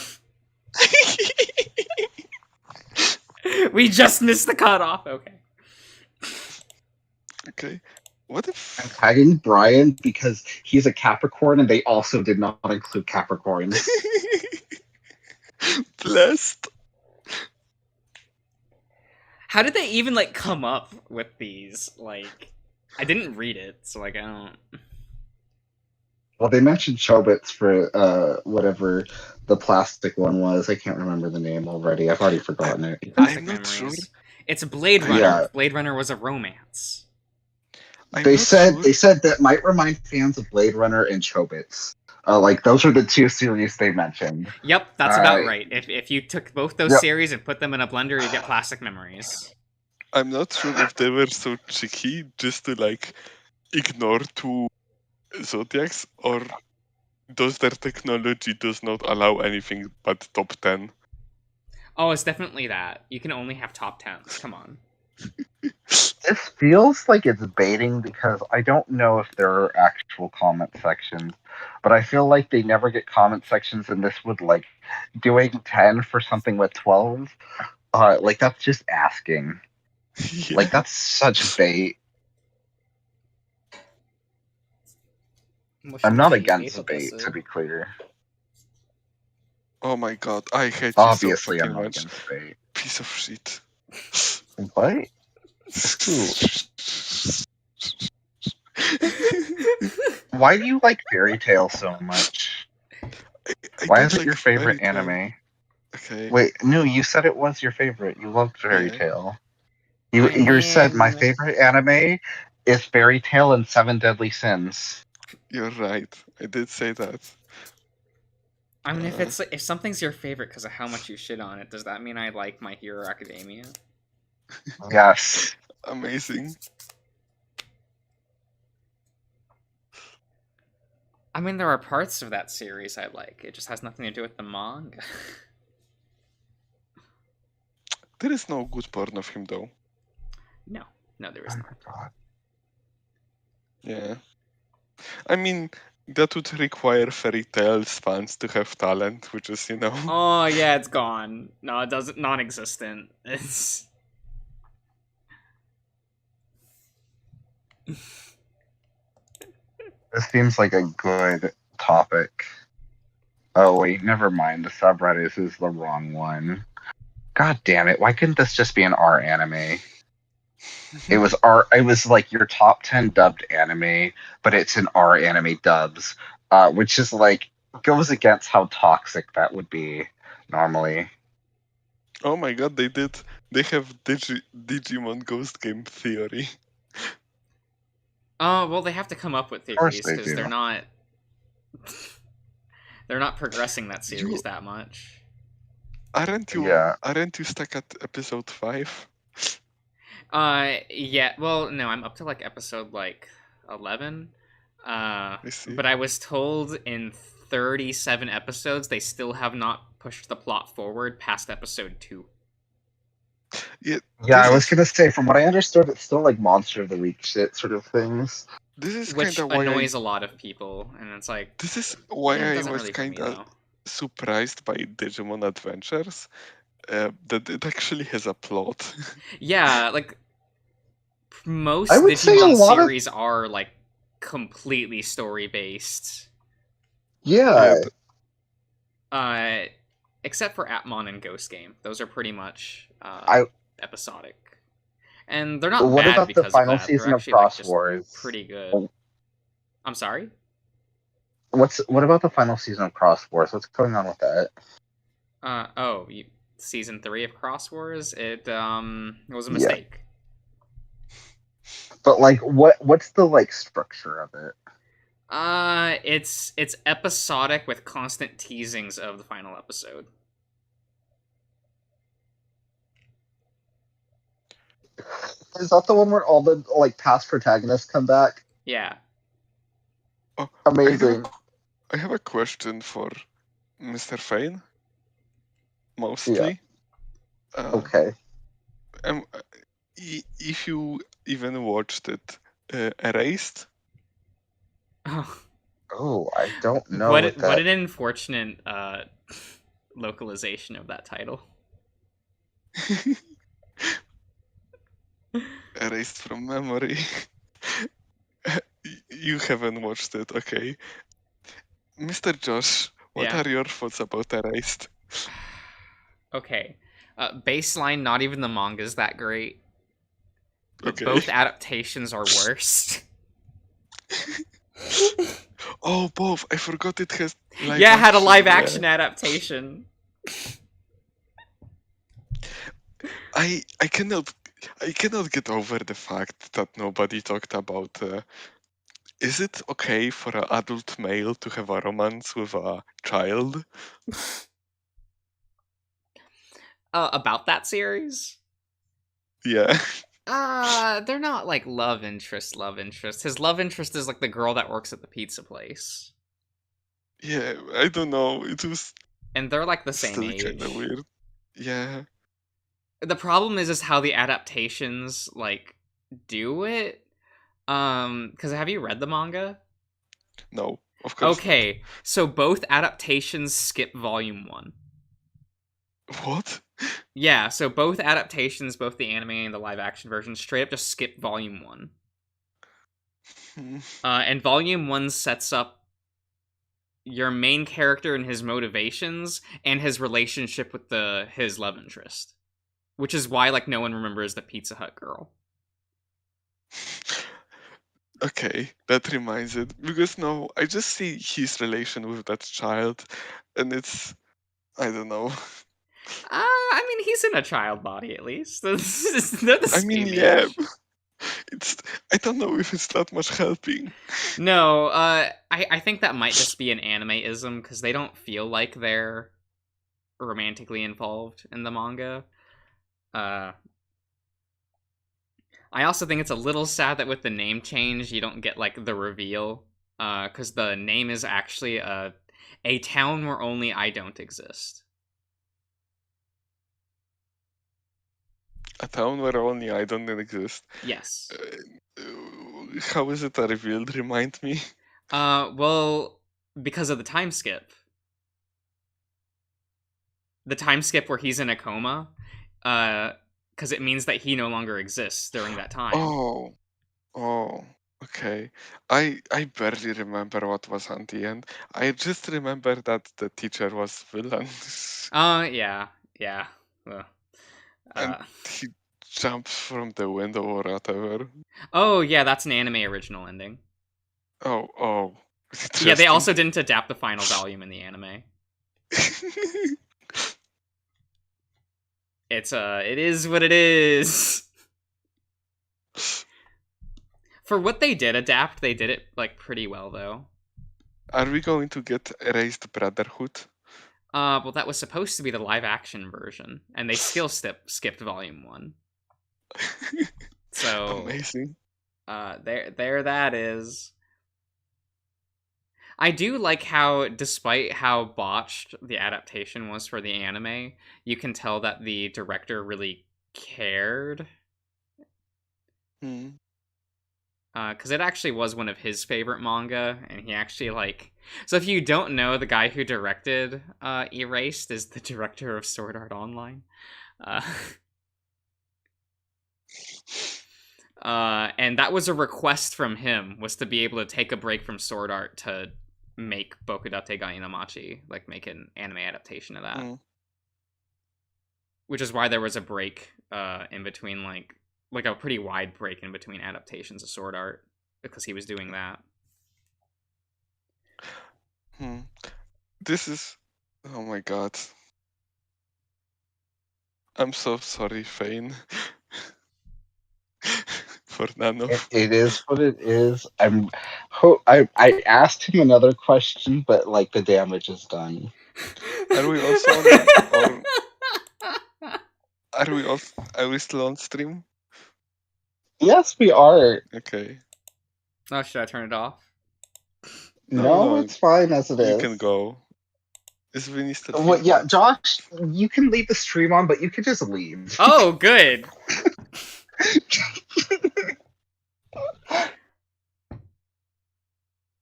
A: We just missed the cutoff. Okay.
E: Okay. What if
D: I'm tagging Brian because he's a Capricorn and they also did not include Capricorns.
E: blessed?
A: How did they even like come up with these? Like, I didn't read it, so like I don't.
D: Well, they mentioned Chobits for whatever the plastic one was. I can't remember the name already. I've already forgotten it.
A: Plastic
E: I'm not
A: Memories.
E: sure.
A: It's Blade Runner.
D: Yeah.
A: Blade Runner was a romance.
E: I'm
D: They
E: not
D: said
E: sure.
D: they said that might remind fans of Blade Runner and Chobits. Like those are the two series they mentioned.
A: Yep, that's about
D: Alright.
A: right. If you took both those
D: Yep.
A: series and put them in a blender, you get Plastic Memories.
E: I'm not sure if they were so cheeky just to like ignore two zodiacs, or does their technology does not allow anything but top 10.
A: Oh, it's definitely that. You can only have top 10s. Come on.
D: This feels like it's baiting because I don't know if there are actual comment sections, but I feel like they never get comment sections, and this would like doing 10 for something with 12. Like that's just asking.
E: Yeah.
D: Like that's such bait. I'm not against the bait, to be clear.
E: Oh my god, I hate
D: Obviously,
E: you so
D: I'm
E: freaking
D: not
E: much.
D: against bait.
E: Piece of shit.
D: What? Why do you like Fairy Tail so much?
E: I
D: Why
E: don't
D: is it
E: like
D: your favorite
E: Fairy Tail.
D: anime?
E: Okay.
D: Wait, no, you said it was your favorite. You loved Fairy
E: Yeah.
D: Tail. You said my favorite anime is Fairy Tail and Seven Deadly Sins.
E: You're right. I did say that.
A: I mean, if something's your favorite because of how much you shit on it, does that mean I like My Hero Academia?
D: Yes.
E: Amazing.
A: I mean, there are parts of that series I like. It just has nothing to do with the manga.
E: There is no good porn of him though.
A: No, there
D: Oh
A: isn't.
D: my god.
E: Yeah. I mean, that would require Fairy Tail's fans to have talent, which is,
A: Oh yeah, it's gone. No, it doesn't. Non-existent. It's.
D: This seems like a good topic. Oh wait, never mind. The subreddit is the wrong one. God damn it! Why couldn't this just be an R anime? It was like your top 10 dubbed anime, but it's an R anime dubs, which is like goes against how toxic that would be normally.
E: Oh my god, they did. They have Digimon Ghost Game Theory.
A: Oh well, they have to come up with
D: course
A: theories
D: they
A: because
D: do.
A: they're not. They're not progressing that series
E: You-
A: that much.
E: Aren't you?
D: Yeah.
E: Aren't you stuck at episode 5?
A: Yeah. Well, no, I'm up to like episode 11.
E: I see.
A: But I was told in 37 episodes they still have not pushed the plot forward past episode 2.
E: Yeah.
D: Yeah, I
E: this
D: was
E: is-
D: gonna say, from what I understood, it's still like Monster of the Week shit sort of things.
E: This is
A: which
E: kind of why
A: annoys a lot of people, and it's like,
E: this is why
A: it
E: I
A: doesn't
E: was
A: really for me
E: kind of
A: though.
E: surprised by Digimon Adventures. That it actually has a plot.
A: Yeah, like most
D: I would say a
A: Digimon
D: lot of-
A: series are like completely story based.
D: Yeah.
A: Except for Atmon and Ghost Game. Those are pretty much
D: I-
A: episodic. And they're not
D: What
A: bad
D: about the
A: because
D: final
A: of that.
D: season
A: They're
D: of
A: actually like
D: Cross
A: just
D: Wars?
A: pretty good. I'm sorry?
D: What about the final season of Cross Wars? What's going on with that?
A: Season 3 of Cross Wars? It was a
D: Yeah.
A: mistake.
D: But like, what's the like structure of it?
A: It's episodic with constant teasings of the final episode.
D: Is that the one where all the like past protagonists come back?
A: Yeah.
E: Oh,
D: Amazing.
E: I have a question for Mr. Fane. Mostly.
D: Okay.
E: If you even watched it, Erased.
D: Oh, I don't know.
A: What
D: what that...
A: what an unfortunate localization of that title.
E: Erased from memory. You haven't watched it, okay? Mr. Josh, what
A: Yeah.
E: are your thoughts about Erased?
A: Okay. Baseline, not even the manga's that great. But
E: Okay.
A: both adaptations are worse.
E: Oh, both! I forgot it has. Live
A: Yeah, it had a
E: action,
A: live
E: yeah.
A: action adaptation.
E: I cannot get over the fact that nobody talked about. Is it okay for an adult male to have a romance with a child?
A: About that series?
E: Yeah.
A: They're not like love interest. His love interest is like the girl that works at the pizza place.
E: Yeah, I don't know. It was
A: And they're like the same
E: still
A: age.
E: kind of weird. Yeah.
A: The problem is how the adaptations like do it. Because have you read the manga?
E: No, of course.
A: Okay, so both adaptations skip volume 1.
E: Not. What?
A: Yeah, so both adaptations, both the anime and the live action version, straight up just skip volume 1.
E: Hmm.
A: And volume 1 sets up your main character and his motivations and his relationship with his love interest. Which is why like no one remembers the Pizza Hut girl.
E: Okay, that reminds it. Because no, I just see his relation with that child, and it's, I don't know.
A: I mean, he's in a child body at least. They're the
E: I mean,
A: same
E: yeah.
A: age.
E: It's. I don't know if it's that much helping.
A: No, I think that might just be an anime-ism because they don't feel like they're romantically involved in the manga. I also think it's a little sad that with the name change, you don't get like the reveal, because the name is actually a town where only I don't exist.
E: A town where only I don't exist.
A: Yes.
E: How is it revealed? Remind me.
A: Well, because of the time skip. The time skip where he's in a coma, because it means that he no longer exists during that time.
E: Oh, okay. I barely remember what was on the end. I just remember that the teacher was villain.
A: Yeah. Ugh.
E: And he jumps from the window or whatever.
A: Oh, yeah, that's an anime original ending.
E: Oh.
A: Yeah, they also didn't adapt the final volume in the anime. It is what it is. For what they did adapt, they did it like pretty well though.
E: Are we going to get Erased Brotherhood?
A: Well, that was supposed to be the live action version, and they still skipped volume 1. So
E: Amazing.
A: there that is. I do like how, despite how botched the adaptation was for the anime, you can tell that the director really cared. because it actually was one of his favorite manga, and he actually like. So if you don't know, the guy who directed Erased is the director of Sword Art Online. And that was a request from him, was to be able to take a break from Sword Art to make Bokudate ga Inamachi, like make an anime adaptation of that.
E: Mm.
A: Which is why there was a break in between, like a pretty wide break in between adaptations of Sword Art, because he was doing that.
E: This is... Oh my god. I'm so sorry, Fane. For Nano.
D: It is what it is. I asked him another question, but like the damage is done.
E: Are we also on... Are we still on stream?
D: Yes, we are.
E: Okay.
A: Oh, should I turn it off?
D: No, it's fine as it is.
E: You can go. Is Vinny still
D: Well,
E: here?
D: yeah, Josh, you can leave the stream on, but you can just leave.
A: Oh, good.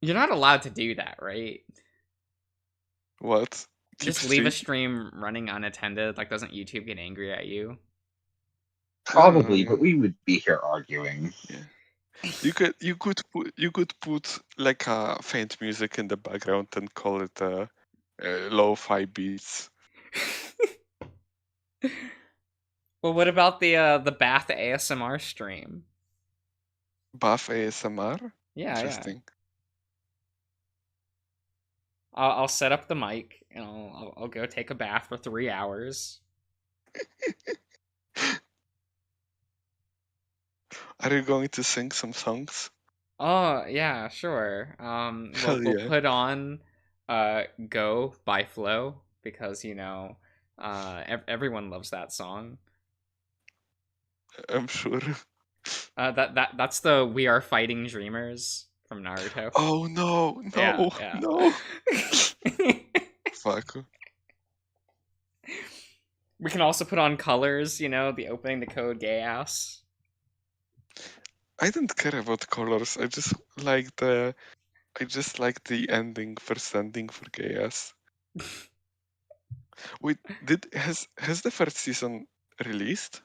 A: You're not allowed to do that, right?
E: What?
A: Just leave a stream running unattended. Like, doesn't YouTube get angry at you?
D: Probably, but we would be here arguing.
E: Yeah. You could put like a faint music in the background and call it lo-fi beats.
A: Well, what about the Bath ASMR stream?
E: Buff ASMR?
A: Yeah,
E: Interesting.
A: I'll set up the mic and I'll go take a bath for 3 hours.
E: Are you going to sing some songs?
A: Oh yeah, sure.
E: Hell
A: We'll
E: yeah.
A: put on "Go" by Flo, because everyone loves that song.
E: I'm sure.
A: That's the "We Are Fighting Dreamers" from Naruto.
E: Oh no, no,
A: Yeah.
E: no. Fuck.
A: We can also put on "Colors," the opening to Code Geass.
E: I don't care about colors. I just like the ending, first ending for Chaos. Wait, has the first season released?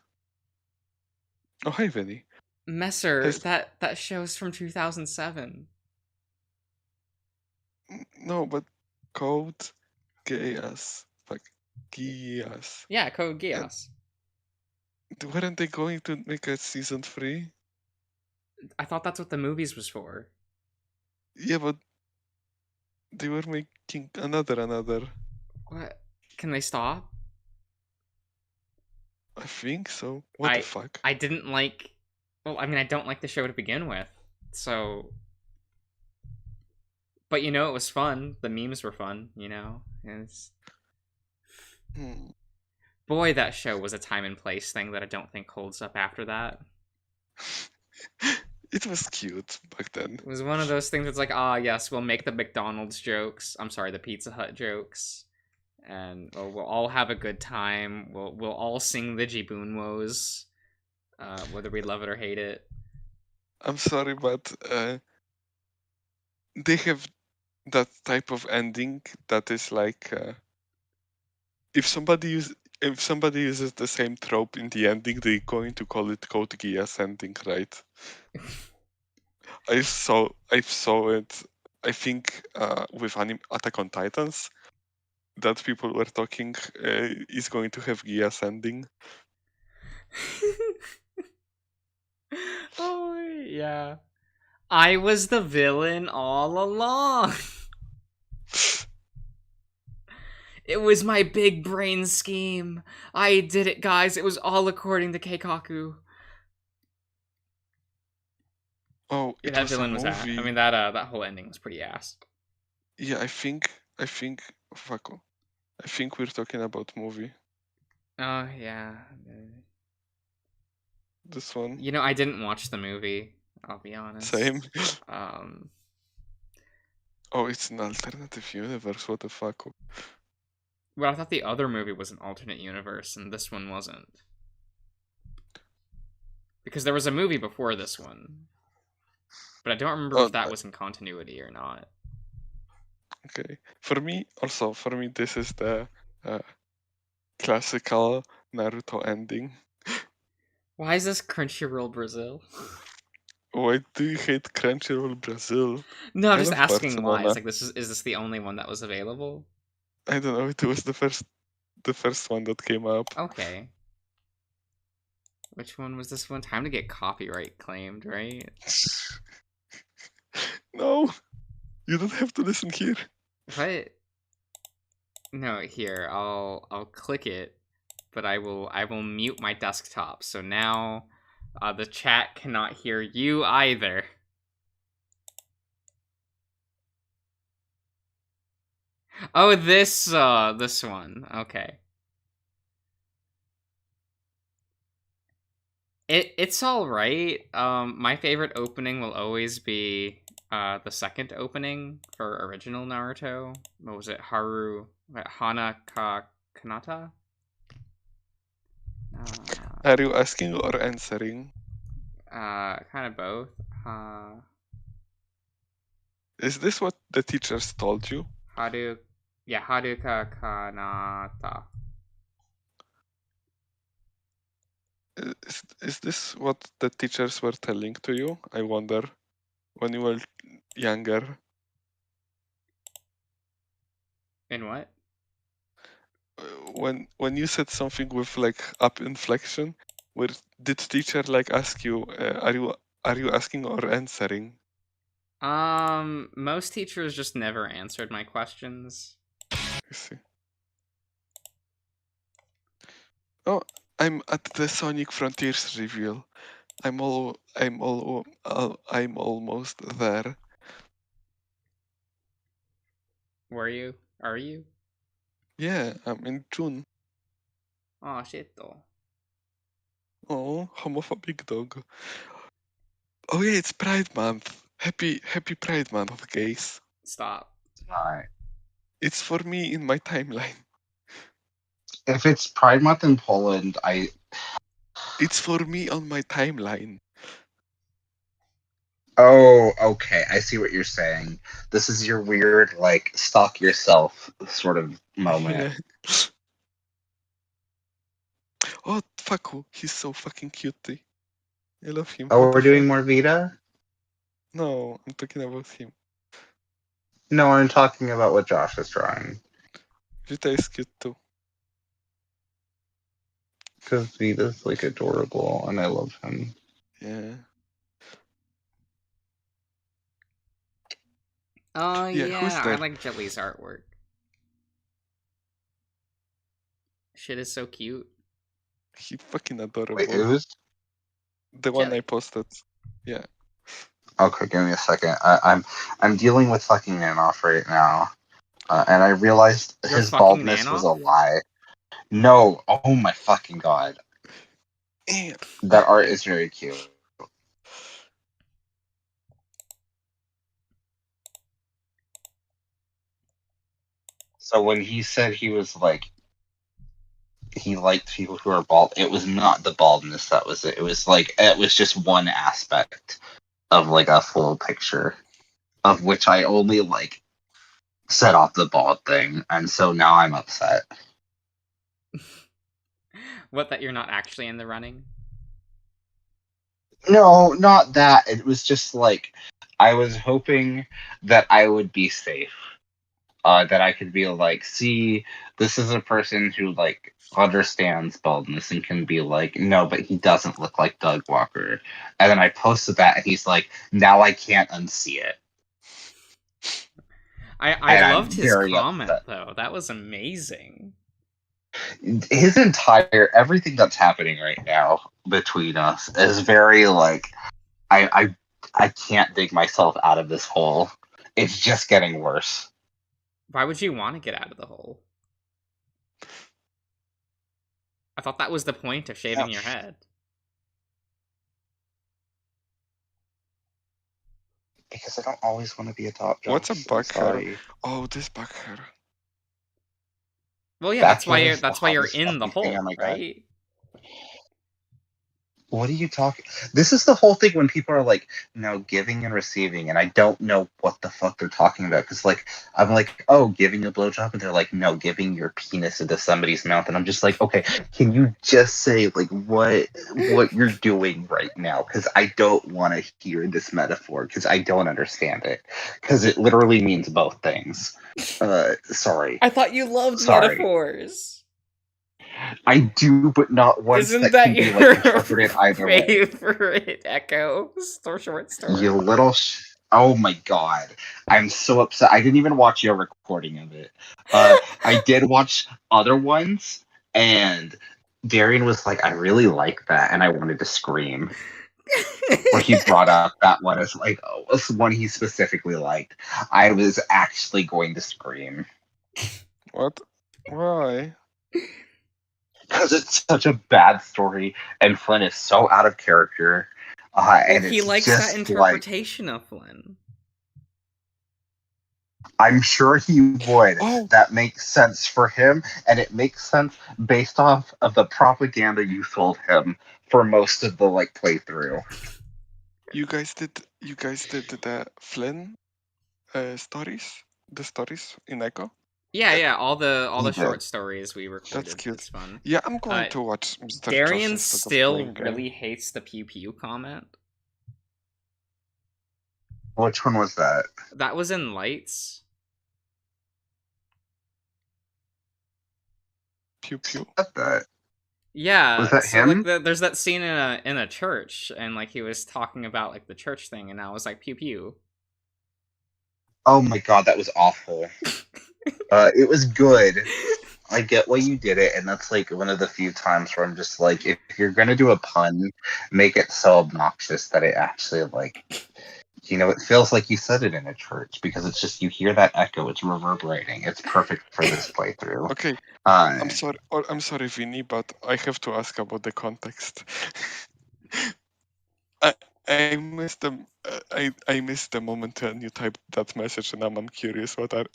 E: Oh, hi, Vinny.
A: Messer,
E: Has-
A: that show's from 2007.
E: No, but Code Geass. Fuck. Geass.
A: Yeah, Code Geass.
E: Weren't they going to make a season 3?
A: I thought that's what the movies was for.
E: Yeah, but they were making another.
A: What? Can they stop?
E: I think so. What the fuck?
A: I didn't like... Well, I mean, I don't like the show to begin with, so... But, it was fun. The memes were fun, It's... Boy, that show was a time and place thing that I don't think holds up after that.
E: It was cute back then.
A: It was one of those things that's like, yes, we'll make the McDonald's jokes. I'm sorry, the Pizza Hut jokes. And we'll all have a good time. We'll all sing the Jibunwos, whether we love it or hate it.
E: I'm sorry, but they have that type of ending that is like if somebody uses the same trope in the ending, they're going to call it Code Geass ending, right? I saw it. I think with Attack on Titans, that people were talking is going to have Geass ending.
A: Oh yeah, I was the villain all along. It was my big brain scheme. I did it, guys. It was all according to Keikaku.
E: Oh,
A: Yeah,
E: it
A: that
E: was
A: villain
E: a
A: was ass.
E: movie.
A: I mean, that whole ending was pretty ass.
E: Yeah, I think. Fuck. I think we're talking about movie.
A: Oh yeah.
E: This one.
A: I didn't watch the movie. I'll be honest.
E: Same.
A: Oh,
E: it's an alternative universe. What the fuck?
A: Well, I thought the other movie was an alternate universe, and this one wasn't. Because there was a movie before this one. but I don't remember
E: Oh,
A: if that was in continuity or not.
E: Okay. For me, this is the classical Naruto ending.
A: Why is this Crunchyroll Brazil?
E: Why do you hate Crunchyroll Brazil?
A: No, I'm
E: I
A: just
E: love
A: asking why. It's
E: Barcelona.
A: like is this the only one that was available?
E: I don't know. It was the first one that came up.
A: Okay. Which one was this one? Time to get copyright claimed, right?
E: No, you don't have to listen here.
A: What? No, here, I'll click it, but I will mute my desktop. So now the chat cannot hear you either. Oh, this one. Okay. It's all right. My favorite opening will always be the second opening for original Naruto. What was it? Hana Kanata?
E: Are you asking or answering?
A: Kind of both.
E: Is this what the teachers told you?
A: Haruka Kanata.
E: Is this what the teachers were telling to you? I wonder. When you were younger.
A: In what?
E: When you said something with like up inflection, where did teacher like ask you, are you asking or answering?
A: Most teachers just never answered my questions.
E: I see. Oh, I'm at the Sonic Frontiers reveal. I'm almost there.
A: Were you? Are you?
E: Yeah, I'm in June.
A: Oh shit though.
E: Oh, homophobic dog. Oh yeah, it's Pride Month. Happy Pride Month, guys.
A: Stop.
D: Alright.
E: It's for me in my timeline.
D: If it's Pride Month in Poland,
E: It's for me on my timeline.
D: Oh, okay. I see what you're saying. This is your weird, like, stalk yourself sort of moment.
E: Yeah. Oh, Faku. He's so fucking cutie. I love him.
D: Oh,
E: What
D: we're
E: the
D: doing
E: fuck?
D: more Vita?
E: No, I'm talking about him.
D: No, I'm talking about what Josh is drawing.
E: Vita is cute too.
D: Because Vita's, like, adorable, and I love him.
E: Yeah.
A: Oh
E: Yeah, who's
A: yeah, I
E: there?
A: like Jelly's artwork. Shit is so cute.
E: He fucking adorable.
D: Wait, who's?
E: The one I
A: Jelly.
E: posted. Yeah.
D: Okay, give me a second. I'm dealing with fucking Nanoff right now. And I realized
A: You're
D: his
A: fucking
D: baldness was
A: Nanoff?
D: a lie. No, oh my fucking god.
E: Eh,
D: That art is very cute. So when he said he was like, he liked people who are bald, it was not the baldness that was it. It was like, it was just one aspect of like a full picture, of which I only like set off the bald thing. And so now I'm upset.
A: What, that you're not actually in the running?
D: No, not that. It was just like, I was hoping that I would be safe. That I could be like, see, this is a person who like understands baldness and can be like, no, but he doesn't look like Doug Walker. And then I posted that, and he's like, now I can't unsee it.
A: I
D: And I'm
A: loved his
D: very
A: comment
D: upset.
A: though. That was amazing.
D: His entire everything that's happening right now between us is very like, I can't dig myself out of this hole. It's just getting worse.
A: Why would you want to get out of the hole? I thought that was the point of shaving your head.
D: Because I don't always want to be a top job.
E: What's a back hair? Oh, this back hair.
A: Well, yeah,
D: Back
A: that's why
D: hair
A: you're
D: is the
A: that's why you're
D: hottest
A: in the
D: fucking thing
A: hole,
D: on my god.
A: right?
D: What are you talking? This is the whole thing when people are like, no, giving and receiving, and I don't know what the fuck they're talking about. Because, like, I'm like, oh, giving a blowjob, and they're like, no, giving your penis into somebody's mouth, and I'm just like, okay, can you just say like what you're doing right now? Because I don't want to hear this metaphor because I don't understand it because it literally means both things. Sorry,
A: I thought you loved
D: Sorry.
A: metaphors.
D: I do, but not ones
A: Isn't
D: that
A: that
D: can be
A: your
D: like interpreted either way.
A: favorite Echo short story?
D: You little oh my god. I'm so upset. I didn't even watch your recording of it. I did watch other ones, and Darian was like, I really like that, and I wanted to scream. Or he brought up that one as like, oh, it's one he specifically liked. I was actually going to scream.
E: What? Why?
D: Because it's such a bad story, and Flynn is so out of character. And
A: he
D: it's
A: likes
D: just
A: that
D: like,
A: interpretation of Flynn.
D: I'm sure he would.
E: Oh.
D: That makes sense for him, and it makes sense based off of the propaganda you sold him for most of the like playthrough.
E: You guys did the Flynn stories? The stories in Echo?
A: Yeah, all the
D: He
A: short
D: did.
A: stories we recorded.
E: cute.
A: It's fun.
E: Yeah, I'm going to watch Mr. Josh
A: Darian
E: instead of
A: still
E: playing game.
A: really hates the pew pew comment.
D: Which one was that?
A: That was in Lights.
E: Pew pew.
D: What that?
A: Yeah,
D: Was that
A: so
D: him?
A: like there's that scene in a church, and like he was talking about like the church thing, and I was like pew pew.
D: Oh my god, that was awful. It was good. I get why you did it, and that's like one of the few times where I'm just like, if you're gonna do a pun, make it so obnoxious that it actually like, you know, it feels like you said it in a church because it's just you hear that echo, it's reverberating. It's perfect for this playthrough.
E: Okay,
D: Uh,
E: I'm sorry, Vinny, but I have to ask about the context. I missed the I missed the moment when you typed that message, and I'm curious what are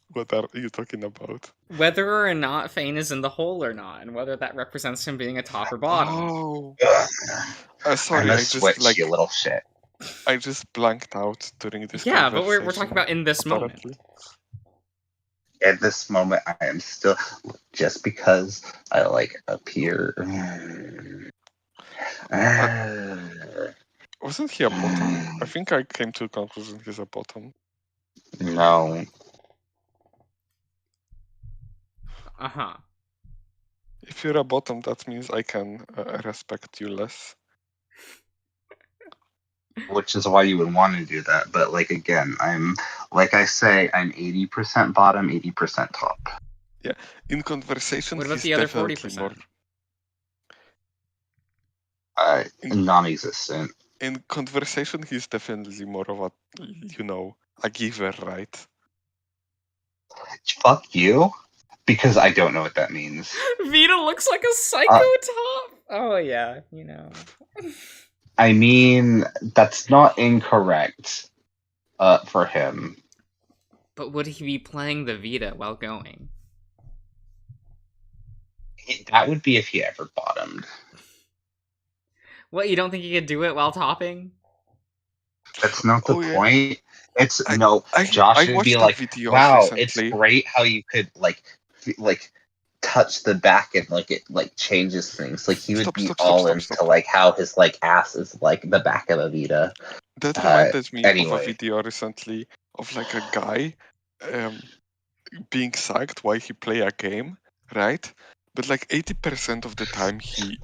E: you talking about?
A: Whether or not Fane is in the hole or not, and whether that represents him being a top or bottom.
E: Oh, sorry,
D: I'm
E: I
D: a switch,
E: just
D: you little shit.
E: I just blanked out during this.
A: Yeah, but we're talking about in this moment.
E: apparently.
D: At this moment, I am still just because I like appear.
E: Wasn't he a bottom? I think I came to a conclusion he's a bottom.
D: No.
A: Uh-huh.
E: If you're a bottom, that means I can respect you less.
D: Which is why you would want to do that. But like again, I'm like I say, I'm 80% bottom, 80% top.
E: Yeah. In conversation,
A: What about
E: he's
A: the other
E: definitely
A: 40%?
E: more.
D: Non-existent.
E: In conversation, he's definitely more of a giver, right?
D: Fuck you, because I don't know what that means.
A: Vita looks like a psycho top. Oh yeah, you know.
D: I mean, that's not incorrect. For him.
A: But would he be playing the Vita while going?
D: That would be if he ever bottomed.
A: What, you don't think he could do it while topping?
D: That's not the
E: Yeah.
D: point. It's
E: I
D: Josh would
E: watched
D: be
E: a
D: like,
E: video
D: wow,
E: recently.
D: it's great how you could like touch the back and like it like changes things. Like he would be all into like how his like ass is like the back of a Vita.
E: That reminded me of a
D: anyway.
E: video recently of like a guy being sacked while he play a game, right? But like 80% of the time he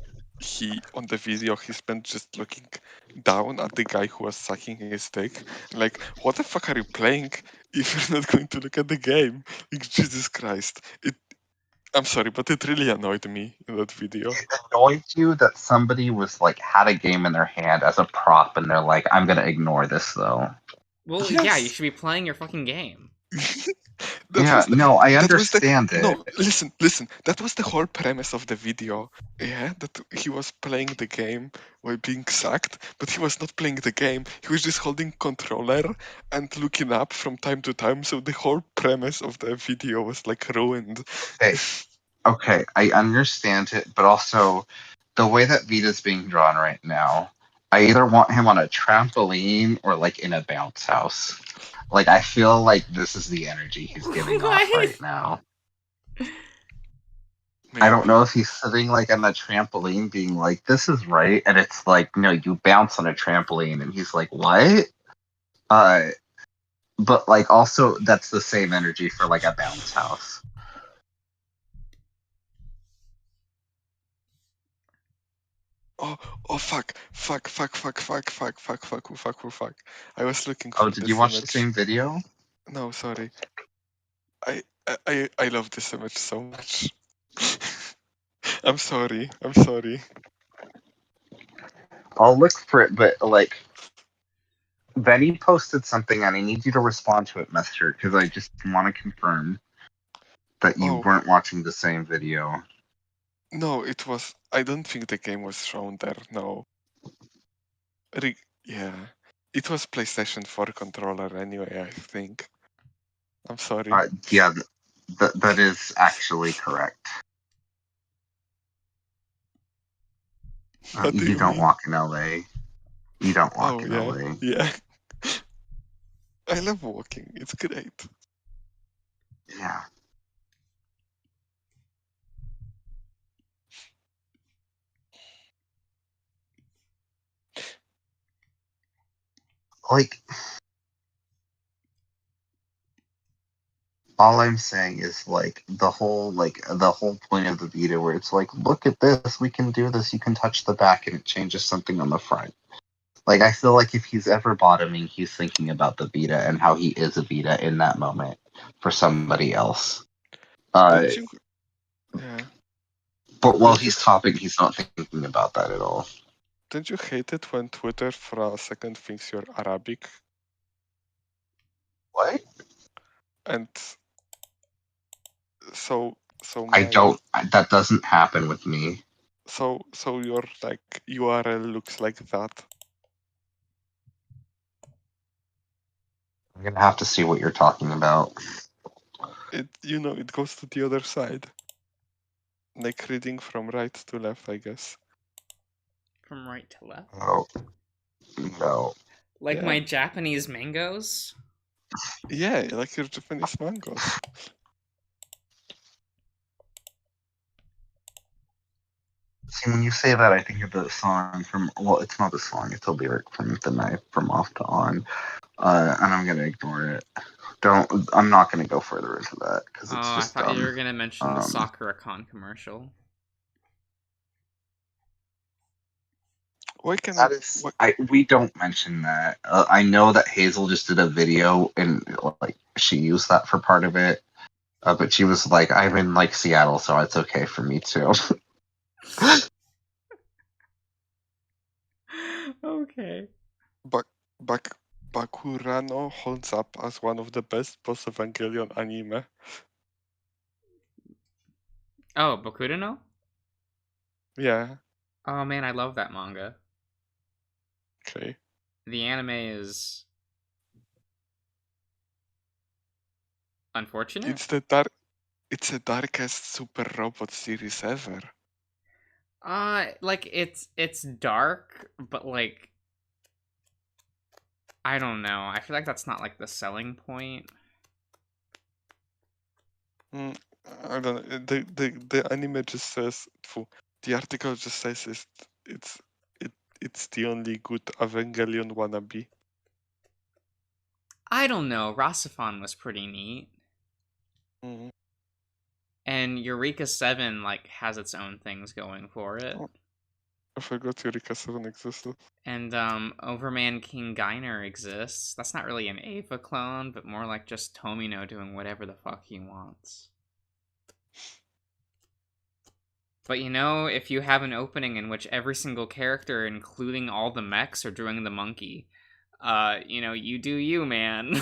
E: on the video he spent just looking down at the guy who was sucking his dick. Like, what the fuck are you playing if you're not going to look at the game? Like, Jesus Christ. I'm sorry, but it really annoyed me in that video.
D: It annoyed you that somebody was like had a game in their hand as a prop and they're like, I'm gonna ignore this though.
A: Well,
E: Yes.
A: yeah, you should be playing your fucking game.
D: I understand it.
E: No, listen. That was the whole premise of the video. Yeah, that he was playing the game while being sacked, but he was not playing the game. He was just holding controller and looking up from time to time. So the whole premise of the video was like ruined.
D: Okay, I understand it, but also the way that Vita's being drawn right now, I either want him on a trampoline or like in a bounce house. Like I feel like this is the energy he's giving off
A: What?
D: right now. I don't know if he's sitting like on the trampoline being like, this is right, and it's like, no, you bounce on a trampoline, and he's like, what? But like also that's the same energy for like a bounce house.
E: Oh, fuck. I was looking for
D: Oh,
E: this
D: did you watch the
E: image.
D: same video?
E: No, sorry. I love this image so much. I'm sorry.
D: I'll look for it, but like Benny posted something and I need you to respond to it, Mester, because I just want to confirm that you
E: Oh,
D: weren't watching the same video.
E: no, it was. I don't think the game was shown there. No. Yeah. It was PlayStation 4 controller anyway, I think. I'm sorry.
D: Yeah, that is actually correct.
E: What do
D: You
E: you
D: don't
E: mean?
D: walk in LA. You don't walk
E: Oh,
D: in
E: yeah.
D: LA.
E: Yeah. I love walking. It's great.
D: Yeah. Like, all I'm saying is like the whole point of the Vita where it's like, look at this, we can do this, you can touch the back and it changes something on the front. Like I feel like if he's ever bottoming, he's thinking about the Vita and how he is a Vita in that moment for somebody else.
E: Don't you? Yeah.
D: But while
E: Don't you?
D: he's topping, he's not thinking about that at all.
E: Don't you hate it when Twitter for a second thinks you're Arabic?
D: What?
E: And so
D: I
E: my
D: don't. That doesn't happen with me.
E: so your like URL looks like that.
D: I'm gonna have to see what you're talking about.
E: It goes to the other side. Like reading from right to left, I guess.
A: From right to left.
D: Oh no.
A: Like
E: Yeah.
A: my Japanese mangoes?
E: Yeah, like your Japanese mangoes.
D: See, when you say that, I think of the song from. Well, it's not a song; it's a lyric from "The Knife" from "Off to On," and I'm gonna ignore it. Don't. I'm not gonna go further into that because
A: Oh,
D: it's
A: I
D: just
A: thought you were
D: dumb.
A: gonna mention the Sakura-Con commercial.
E: Why can
D: That
E: we?
D: is, we don't mention that. I know that Hazel just did a video and like she used that for part of it, but she was like, "I'm in like Seattle, so it's okay for me too."
A: Okay.
E: Bakurano holds up as one of the best post Evangelion anime.
A: Oh, Bokuto no?
E: Yeah.
A: Oh man, I love that manga.
E: Okay.
A: The anime is unfortunate.
E: It's the darkest super robot series ever.
A: Like it's dark, but like I don't know. I feel like that's not like the selling point.
E: I don't know. The anime just says the article just says it's the only good Evangelion wannabe.
A: I don't know. Rasifan was pretty neat.
E: Mhm.
A: And Eureka 7 like has its own things going for it.
E: Oh. I forgot Eureka 7 existed.
A: And Overman King Geiner exists. That's not really an Ava clone, but more like just Tomino doing whatever the fuck he wants. But if you have an opening in which every single character, including all the mechs, are doing the monkey, you do you, man.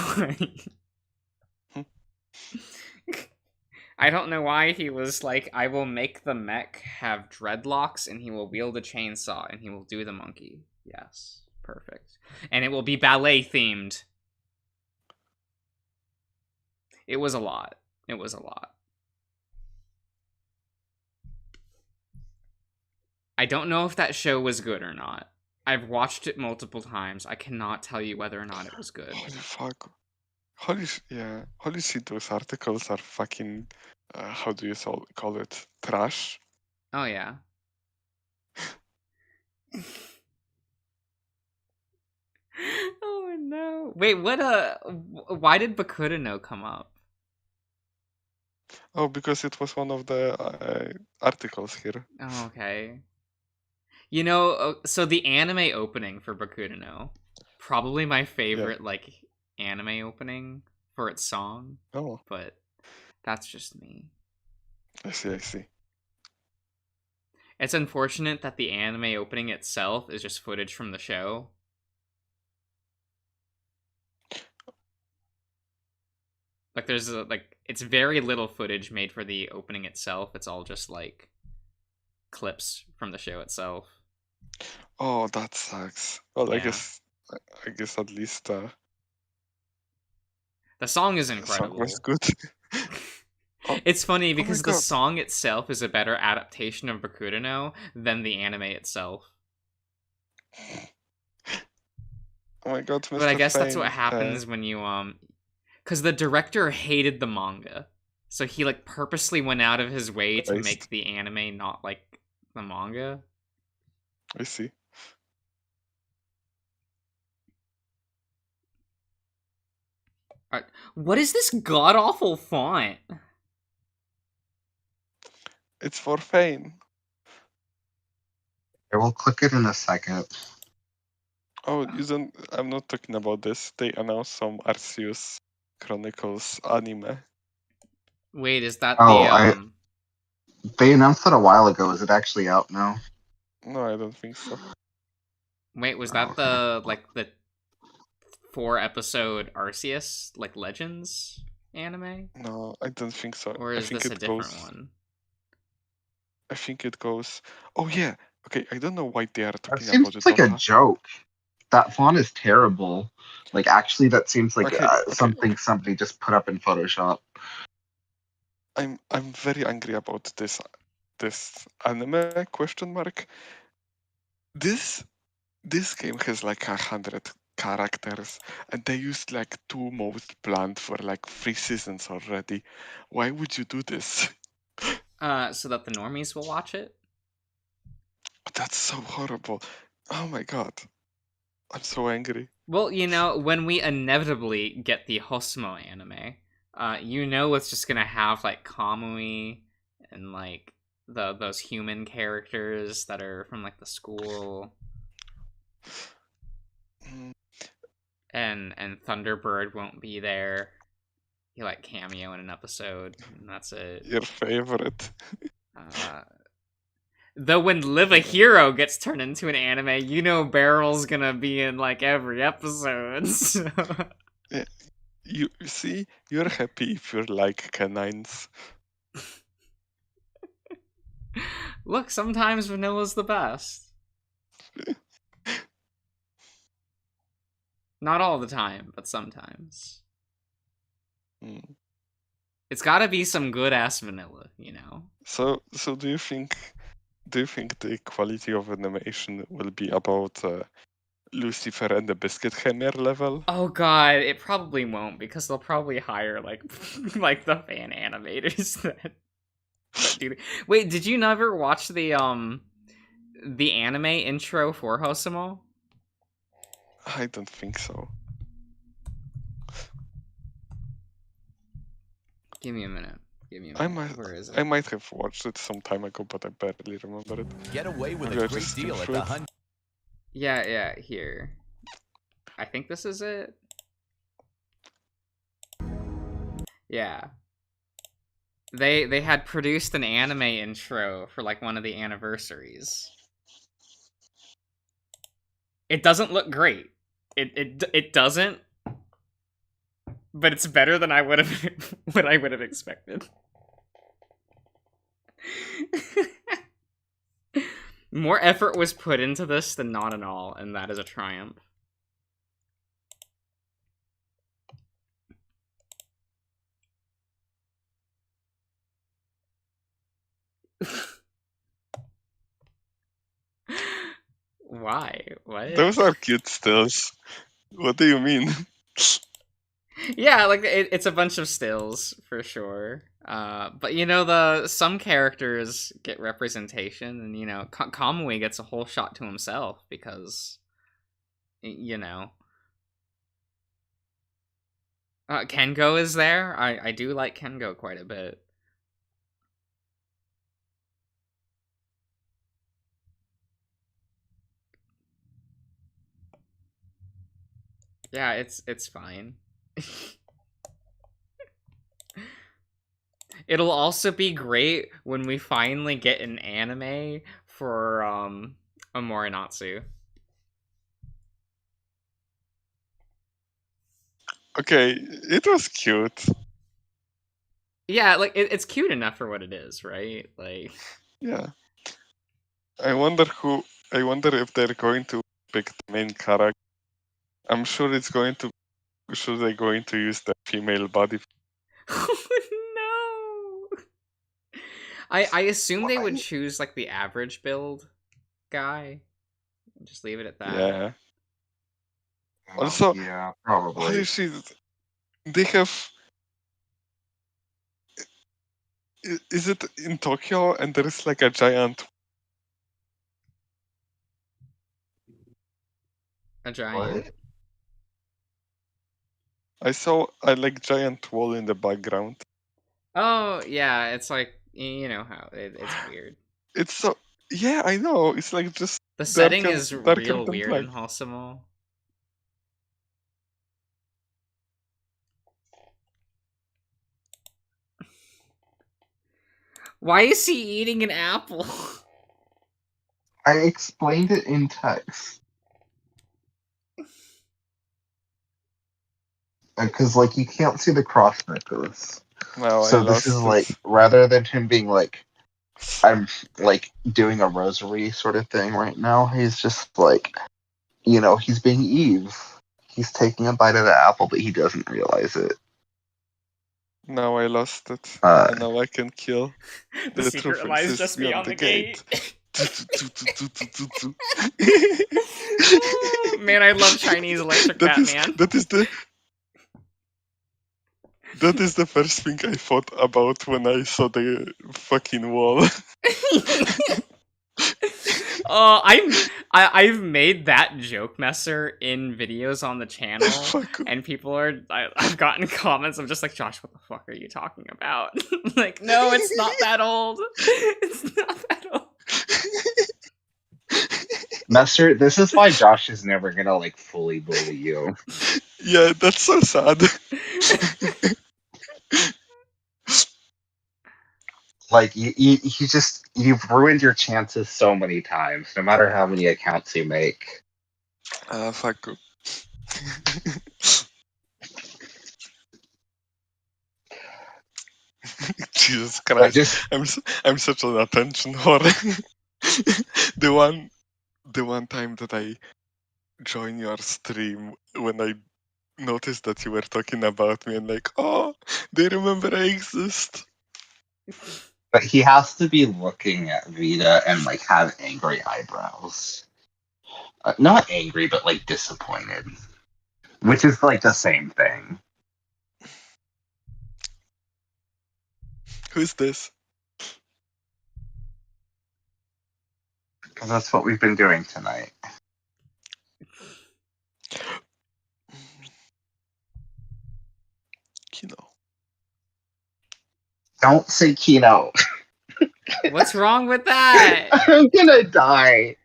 A: I don't know why he was like, I will make the mech have dreadlocks and he will wield a chainsaw and he will do the monkey. Yes, perfect. And it will be ballet themed. It was a lot. It was a lot. I don't know if that show was good or not. I've watched it multiple times. I cannot tell you whether or not it was good.
E: Holy fuck. Holy shit, those articles are fucking, how do you call it? Trash?
A: Oh yeah. Oh no. Wait, what why did Bakuda no come up?
E: Oh, because it was one of the articles here.
A: Oh, okay. You know, so the anime opening for Bakuda no, probably my favorite like anime opening for its song,
E: Oh,
A: but that's just me.
E: I see.
A: It's unfortunate that the anime opening itself is just footage from the show. Like there's it's very little footage made for the opening itself. It's all just like clips from the show itself.
E: Oh, that sucks. Well,
A: Yeah.
E: I guess at least
A: The song is
E: the song
A: incredible.
E: was good.
A: It's funny
E: Oh my
A: because the
E: God.
A: song itself is a better adaptation of Bakuda no than the anime itself.
E: Oh my God, Mr.
A: But I guess that's what
E: Fane.
A: happens when you because the director hated the manga, so he like purposely went out of his way to
E: Christ.
A: make the anime not like the manga.
E: I see.
A: What is this god awful font?
E: It's for Fane.
D: I will click it in a second.
E: Oh, I'm not talking about this. They announced some Arceus Chronicles anime.
A: Wait, is that
D: Oh,
A: the
D: They announced it a while ago. Is it actually out now?
E: No, I don't think so.
A: Wait, was
D: Oh,
A: that
D: okay.
A: the 4-episode Arceus like Legends anime?
E: No, I don't think so.
A: Or
E: I
A: is
E: think
A: this a
E: it
A: different
E: goes.
A: one?
E: I think it goes. Oh yeah. Okay, I don't know why they are
D: That
E: talking
D: seems
E: about it.
D: like a joke. That font is terrible. Like, actually, that seems like
E: Okay.
D: something somebody just put up in Photoshop.
E: I'm very angry about this anime question mark. This game has like 100 characters, and they used like 2 most planned for like 3 seasons already. Why would you do this?
A: So that the normies will watch it?
E: That's so horrible. Oh my god. I'm so angry.
A: Well, you know, when we inevitably get the Hosmo anime, you know it's just gonna have like Kamui and like those human characters that are from like the school,
E: Mm,
A: and Thunderbird won't be there. He like cameo in an episode, and that's it.
E: Your favorite.
A: Though when Live a Hero gets turned into an anime, you know Barrel's gonna be in like every episode. So.
E: You see, you're happy if you're like canines.
A: Look, sometimes vanilla's the best. Not all the time, but sometimes.
E: Mm.
A: It's gotta be some good ass vanilla, you know?
E: So do you think the quality of animation will be about Lucifer and the Biscuit Hammer level?
A: Oh god, it probably won't, because they'll probably hire like like the fan animators that do. Wait, did you never watch the anime intro for Hosomo?
E: I don't think so.
A: Give me a minute. Where is it?
E: I might have watched it some time ago, but I barely remember it.
H: Get away with
E: Maybe I
H: a great
E: just
H: deal
E: skimmed
H: at
E: through
H: the
E: it.
H: Hun.
A: Yeah, here. I think this is it. Yeah. They had produced an anime intro for like one of the anniversaries. It doesn't look great. It doesn't. But it's better than I would have what I would have expected. More effort was put into this than not at all, and that is a triumph. Why? What?
E: Those are cute stills. What do you mean?
A: Yeah, like it's a bunch of stills for sure. But some characters get representation, and Kamui gets a whole shot to himself because, Kengo is there. I do like Kengo quite a bit. Yeah, it's fine. It'll also be great when we finally get an anime for Amorinatsu.
E: Okay, it was cute.
A: Yeah, like it's cute enough for what it is, right? Like,
E: Yeah. I wonder if they're going to pick the main character. I'm sure it's going to. Sure, they're going to use the female body.
A: no. I assume they would choose like the average build guy. Just leave it at that.
E: Yeah. Also,
D: yeah,
E: holy
D: probably.
E: shit, they have. Is it in Tokyo and there is like a giant?
A: A giant.
D: What?
E: I saw a like giant wall in the background.
A: Oh yeah, it's like you know how it's weird.
E: It's so yeah, I know. It's like just
A: The setting
E: darker-
A: is
E: darker
A: real
E: than
A: weird
E: black.
A: in Hosomo. Why is he eating an apple?
D: I explained it in text. Because, like, you can't see the cross necklace.
E: Now
D: So
E: I
D: this
E: lost
D: is
E: it.
D: like, rather than him being like, I'm like doing a rosary sort of thing right now, he's just like, he's being Eve. He's taking a bite of the apple, but he doesn't realize it.
E: Now I lost it.
D: Uh,
E: And now I can kill.
A: The
E: The
A: secret
E: truth
A: lies
E: is
A: just beyond the gate. Man, I love Chinese electric Batman.
E: That is the first thing I thought about when I saw the fucking wall.
A: I've made that joke messer in videos on the channel,
E: Fuck.
A: and I've gotten comments. I'm just like, Josh, what the fuck are you talking about? Like, no, it's not that old. It's not that old.
D: Messer, this is why Josh is never gonna like fully bully you.
E: Yeah, that's so sad.
D: Like you've ruined your chances so many times, no matter how many accounts you make.
E: Fuck. Jesus
D: But
E: Christ. I'm such an attention whore. the one time that I joined your stream when I noticed that you were talking about me and like, oh, they remember I exist.
D: But he has to be looking at Vita and like have angry eyebrows. Not angry, but like disappointed. Which is like the same thing.
E: Who's this?
D: Because that's what we've been doing tonight.
E: Kino.
D: Don't say Kino.
A: What's wrong with that?
D: I'm gonna die.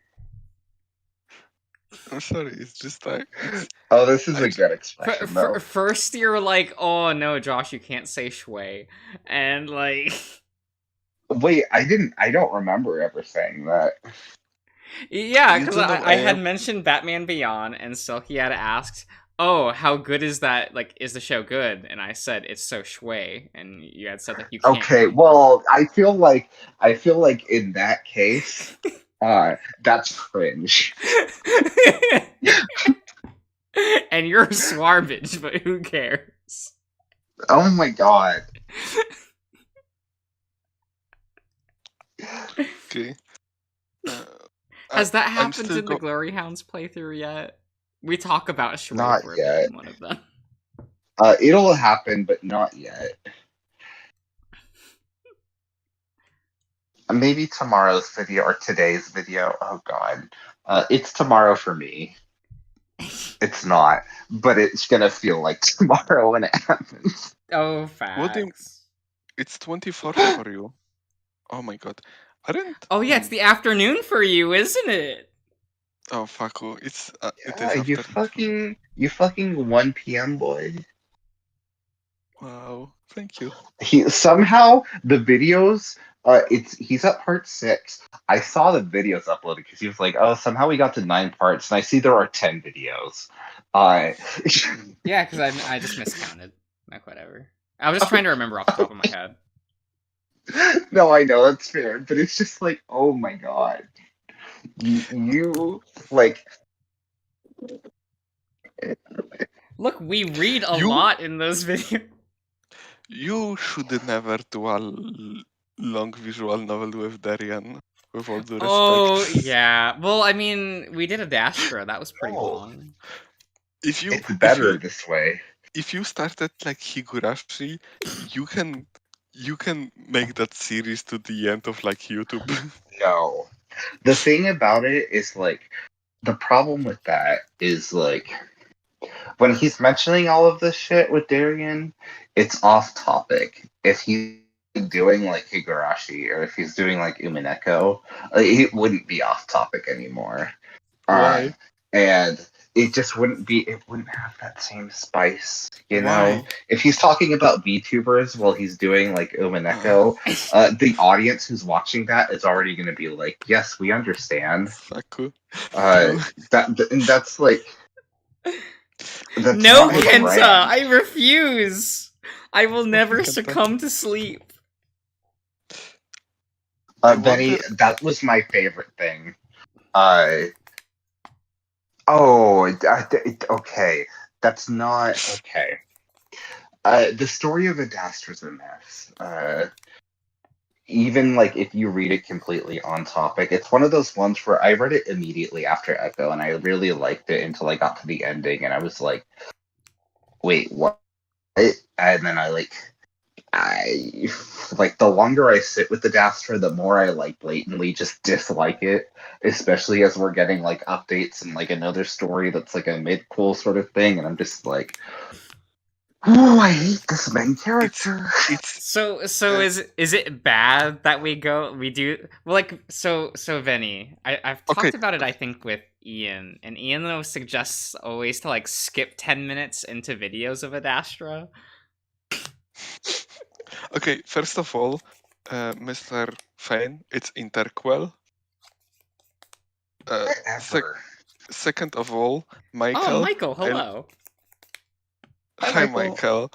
E: I'm sorry, it's just like
D: Oh, this is a good expression, though.
A: First, you're like, oh no, Josh, you can't say Shui, and like,
D: Wait, I don't remember ever saying that.
A: yeah,
E: You
A: because
E: don't know
A: I had
E: am.
A: mentioned Batman Beyond, and Silky had asked, oh, how good is that? Like, is the show good? And I said it's so Shui, and you had said like you can't.
D: Okay, well, I feel like in that case, that's cringe.
A: And you're swarbage, but who cares?
D: Oh my god.
E: Okay.
A: Has that
E: I'm
A: happened
E: still
A: in the Glory Hounds playthrough yet? We talk about
D: Not
A: Schwafer
D: yet.
A: being one of them.
D: It'll happen, but not yet. Maybe tomorrow's video or today's video. Oh god. It's tomorrow for me. It's not, but it's gonna feel like tomorrow when it happens.
A: Oh,
E: What do you-
A: facts.
E: It's 24th for you. Oh my god. Aren't...
A: Oh yeah, it's the afternoon for you, isn't it?
E: Oh, fuck. It
D: Yeah,
E: is
D: you
E: after.
D: fucking 1 p.m. boy.
E: Wow. Thank you.
D: He somehow the videos. He's at part 6. I saw the videos uploaded because he was like, "Oh, somehow we got to 9 parts," and I see there are 10 videos.
A: Yeah, because I just miscounted. Like, whatever. I was just trying to remember off the top of my head.
D: No, I know that's fair, but it's just like, oh my god, you like.
A: Look, we read a
E: You-
A: lot in those videos.
E: You should never do a long visual novel with Darian. With all due respect.
A: Oh yeah. Well, I mean, we did a Dastra. That was pretty
D: No.
A: long.
E: If you
D: It's better this way.
E: if you started like Higurashi, you can make that series to the end of like YouTube.
D: No, the thing about it is like the problem with that is like when he's mentioning all of this shit with Darien, it's off topic. If he's doing like Higurashi or if he's doing like Umineko, it wouldn't be off topic anymore.
E: Why?
D: And it just wouldn't be. It wouldn't have that same spice, you know.
E: Why?
D: If he's talking about VTubers while he's doing like Umineko, the audience who's watching that is already going to be like, "Yes, we understand."
E: Saku.
D: That's like. That's
A: No,
D: not his
A: Kenta,
D: brand.
A: I refuse. I will never
E: Kenta.
A: succumb to sleep.
D: Benny,
E: wonder-
D: that was my favorite thing. Okay. That's not okay. The story of Adastra's a mess. Even like if you read it completely on topic, it's one of those ones where I read it immediately after Echo, and I really liked it until I got to the ending, and I was like, "Wait, what?" And then I the longer I sit with the Dastra, the more I like blatantly just dislike it, especially as we're getting like updates and like another story that's like a mid-cool sort of thing, and I'm just like, oh, I hate this main character.
E: It's
A: So is it bad that we do well, like so Venny, I've talked
E: Okay.
A: about it I think with Ian, and Ian though suggests always to like skip 10 minutes into videos of Adastra.
E: okay. First of all, Mr. Fane, it's Interquel.
D: Whatever.
E: Second of all,
A: Oh,
E: Michael.
A: Michael, hello.
E: Hi,
D: Michael.
E: Michael.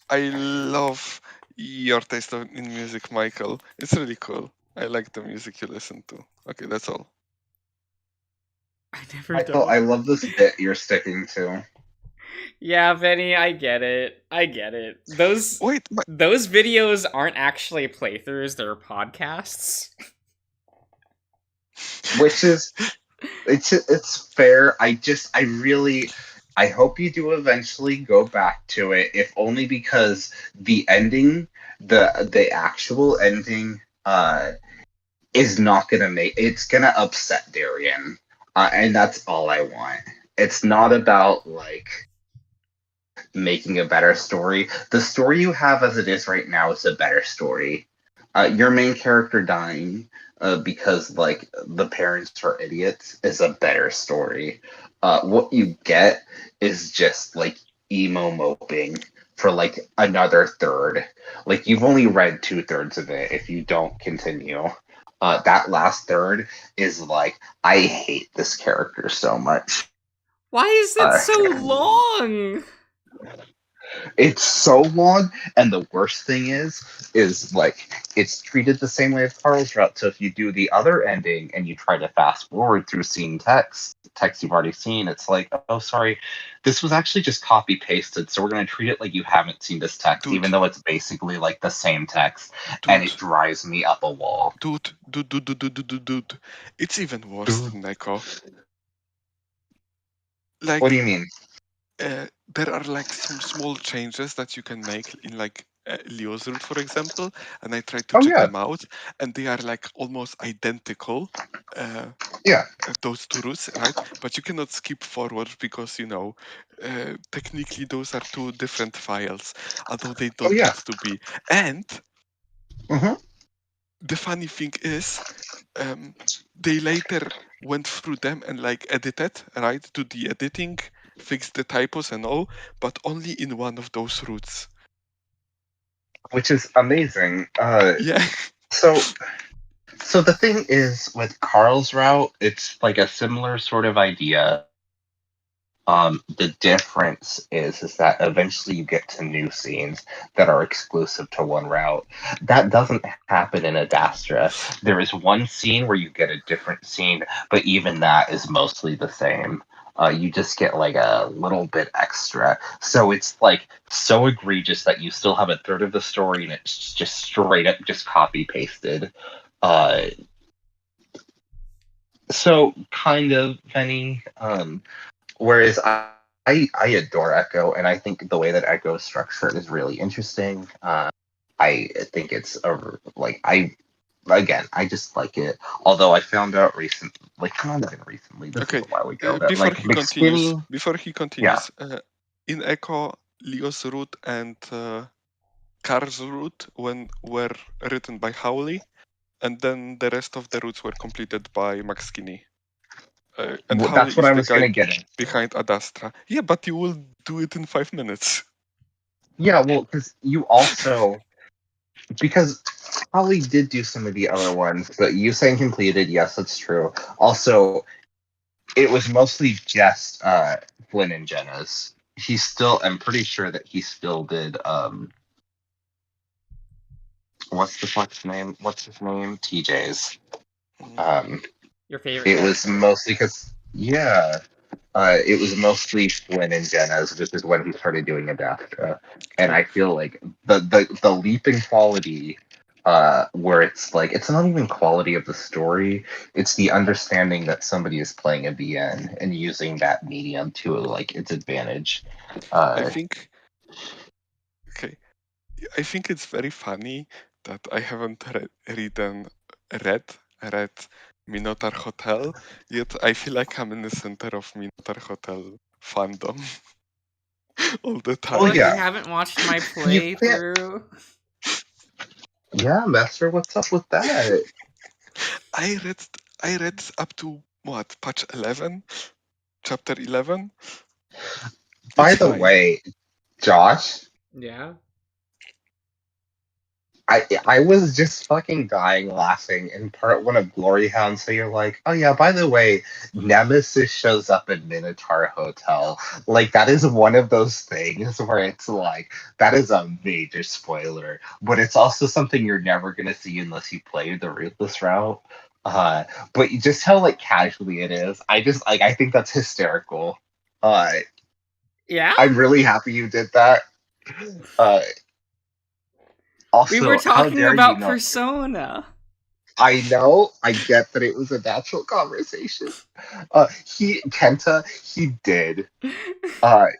E: I love your taste in music, Michael. It's really cool. I like the music you listen to. Okay, that's all.
A: I never
D: Michael,
A: don't.
D: I love this bit you're sticking to.
A: Yeah, Venny, I get it. Those
E: Wait,
A: those videos aren't actually playthroughs, they're podcasts.
D: Which is it's fair. I hope you do eventually go back to it, if only because the ending, the actual ending, is not gonna it's gonna upset Darian, and that's all I want. It's not about like making a better story. The story you have as it is right now is a better story. Your main character dying because like the parents are idiots is a better story. What you get is just like emo moping for like another third. Like you've only read 2/3 of it if you don't continue. That last third is like, I hate this character so much.
A: Why is it so long?
D: It's so long, and the worst thing is like it's treated the same way as Carl's route. So if you do the other ending and you try to fast forward through seeing text you've already seen, it's like, oh, sorry, this was actually just copy pasted. So we're gonna treat it like you haven't seen this text,
E: Dude,
D: even though it's basically like the same text, and it
E: dude,
D: drives me up a wall.
E: dude. It's even worse
D: Dude.
E: than Neko.
D: What
E: Like,
D: do you mean?
E: there are like some small changes that you can make in like Leo's route, for example, and I tried to
D: Oh
E: check
D: yeah,
E: them out, and they are like almost identical.
D: yeah.
E: Those two routes, right? But you cannot skip forward because technically those are two different files, although they
D: Oh
E: don't
D: yeah.
E: need to be. And
D: hmm
E: the funny thing is, they later went through them and like edited, right? Do the editing, fix the typos and all, but only in one of those routes.
D: Which is amazing.
E: Yeah.
D: So So the thing is with Carl's route, it's like a similar sort of idea. The difference is that eventually you get to new scenes that are exclusive to one route. That doesn't happen in Adastra. There is one scene where you get a different scene, but even that is mostly the same. You just get like a little bit extra. So it's like so egregious that you still have a third of the story and it's just straight up just copy pasted. Uh, so kind of Penny. Whereas I adore Echo, and I think the way that Echo is structured is really interesting. I think it's like I just like it. Although I found out recently, like not even recently, this was
E: Okay.
D: a while ago, that
E: Before
D: like
E: he continues,
D: McSkinny, yeah,
E: in Echo, Leo's route and Car's route were written by Howley, and then the rest of the routes were completed by Max Skinny. And Howley
D: that's what
E: is
D: I
E: the
D: was gonna
E: guy
D: get into.
E: behind Adastra. Yeah, but you will do it in 5 minutes.
D: Yeah, well, because you also because Holly did do some of the other ones, but you saying completed, yes, that's true. Also, it was mostly just Flynn and Jenna's. I'm pretty sure that he still did what's his name? TJ's. Um
A: Your favorite
D: it was
A: character.
D: mostly because it was mostly Flynn and Jenna's, which is when he started doing Adastra. And
E: Okay.
D: I feel like the leap in quality where it's like it's not even quality of the story, it's the understanding that somebody is playing a VN and using that medium to like its advantage.
E: I
D: Uh
E: think okay. I think it's very funny that I haven't read Minotaur Hotel, yet I feel like I'm in the center of Minotaur Hotel fandom all the
D: oh
A: What,
E: time.
A: you
D: yeah.
A: haven't watched my
D: You can't
A: playthrough?
D: Yeah, Master, what's up with that?
E: I read I read up to what, patch 11, chapter 11.
D: By
E: It's
D: the
E: fine.
D: way, Josh,
A: Yeah.
D: I was just fucking dying laughing in part one of Glory Hound. So you're like, oh yeah, by the way, Nemesis shows up in Minotaur Hotel. Like that is one of those things where it's like that is a major spoiler, but it's also something you're never gonna see unless you play the Ruthless route. Uh, but just how like casually it is, I just like I think that's hysterical. Uh,
A: Yeah?
D: I'm really happy you did that. Uh,
A: We were
D: also, how
A: talking
D: dare you
A: about
D: not?
A: Persona.
D: I know, I get that it was a natural conversation. He did.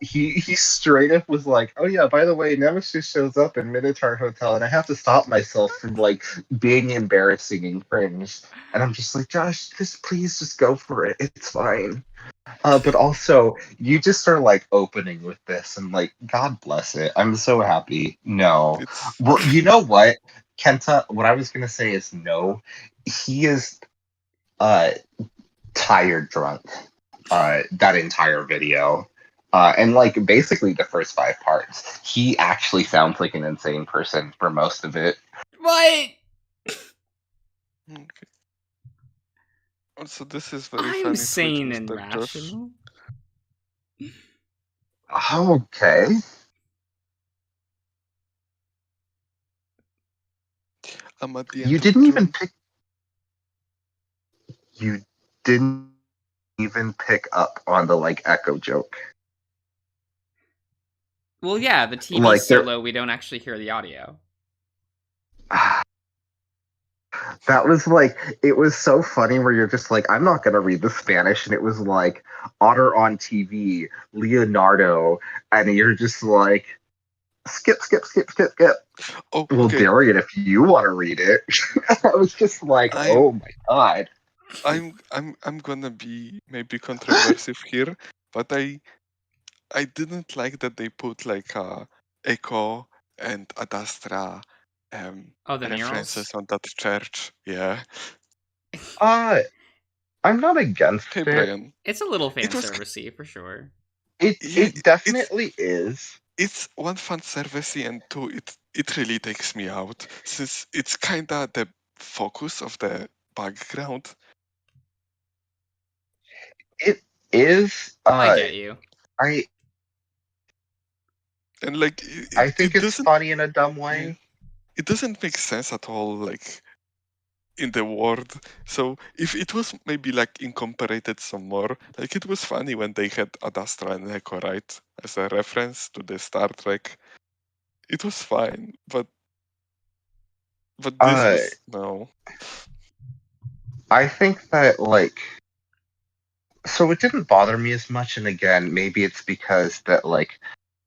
D: He straight up was like, "Oh yeah, by the way, Nemesis shows up in Minotaur Hotel, and I have to stop myself from like being embarrassing and cringe." And I'm just like, Josh, just please just go for it. It's fine. But also, you just are like opening with this, and like, God bless it. I'm so happy. No,
E: It's
D: well, you know what, Kenta? What I was gonna say is no. He is uh tired drunk. That entire video. And like basically the first 5 parts, he actually sounds like an insane person for most of it.
A: What?
E: okay. Also, this is very
A: I'm
E: funny tweet,
A: sane and
E: Mr. Josh.
A: rational.
D: Okay.
E: I'm at the end
D: You
E: of
D: didn't even
E: June.
D: pick. You didn't even pick up on the like echo joke.
A: Well, yeah, the TV's
D: Like,
A: so
D: there-
A: low we don't actually hear the audio.
D: That was like, it was so funny where you're just like, I'm not gonna read the Spanish, and it was like Otter on TV, Leonardo, and you're just like, skip.
E: Oh,
D: Well,
E: okay.
D: Darian, if you want to read it, I was just like,
E: I-
D: oh my god.
E: I'm gonna be maybe controversial here, but I didn't like that they put like Echo and Adastra
A: Oh, the
E: references
A: murals?
E: on that church. Yeah.
D: I'm not against
E: Hey
D: it.
E: Brian.
A: It's a little fan
E: It was-
A: servicey for sure.
D: It
E: Yeah,
D: it definitely is.
E: It's one fan servicey and two it really takes me out since it's kinda the focus of the background.
D: It is.
A: I get you.
D: I
E: And like
D: I think
E: it
D: it's
E: doesn't
D: funny in a dumb way.
E: it doesn't make sense at all like in the world. So if it was maybe like incorporated some more, like it was funny when they had Adastra and Echo, right? As a reference to the Star Trek. It was fine, but this was no.
D: I think that like, so it didn't bother me as much, and again, maybe it's because that like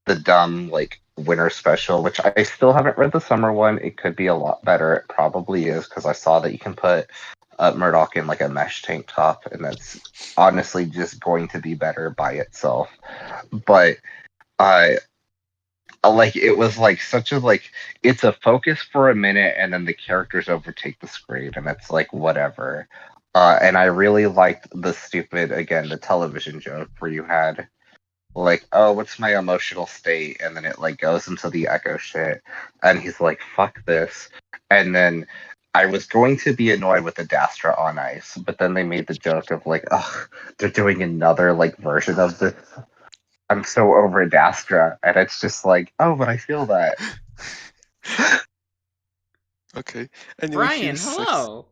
D: the dumb like winter special, which I still haven't read the summer one. It could be a lot better. It probably is because I saw that you can put Murdoch in like a mesh tank top, and that's honestly just going to be better by itself. But I like it was like such a like it's a focus for a minute, and then the characters overtake the screen, and it's like whatever. And I really liked the stupid again the television joke where you had like, oh, what's my emotional state? And then it like goes into the echo shit. And he's like, fuck this. And then I was going to be annoyed with the Dastra on ice, but then they made the joke of like, oh, they're doing another like version of this. I'm so over Dastra. And it's just like, oh, but I feel that.
E: Okay. Anyway,
A: Brian,
E: here's
A: hello.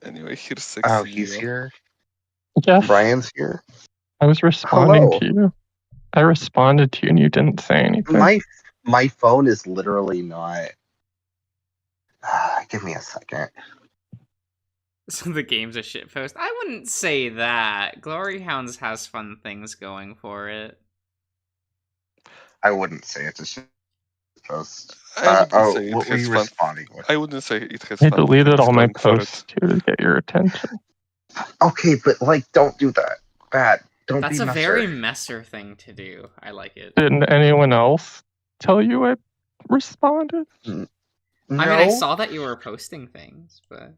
E: Anyway, here's sexy.
D: Oh, he's
E: Leo.
D: here.
H: Yes,
D: Brian's here.
H: I was responding
D: Hello.
H: to you. I responded to you and you didn't say anything.
D: My phone is literally not. Give me a second.
A: So the game's a shitpost. I wouldn't say that. Glory Hounds has fun things going for it.
D: I wouldn't say it's a shit post.
E: I wouldn't say it
D: what were
E: has
D: you
E: fun.
D: responding with?
E: I wouldn't say it has
H: I
E: fun
H: deleted
E: things
H: all my
E: going for it.
H: posts too to get your attention.
D: Okay, but like, don't do that. Bad. Don't
A: That's
D: be
A: a
D: Messer.
A: very Messer thing to do. I like it.
H: Didn't anyone else tell you I responded?
D: No?
A: I mean, I saw that you were posting things, but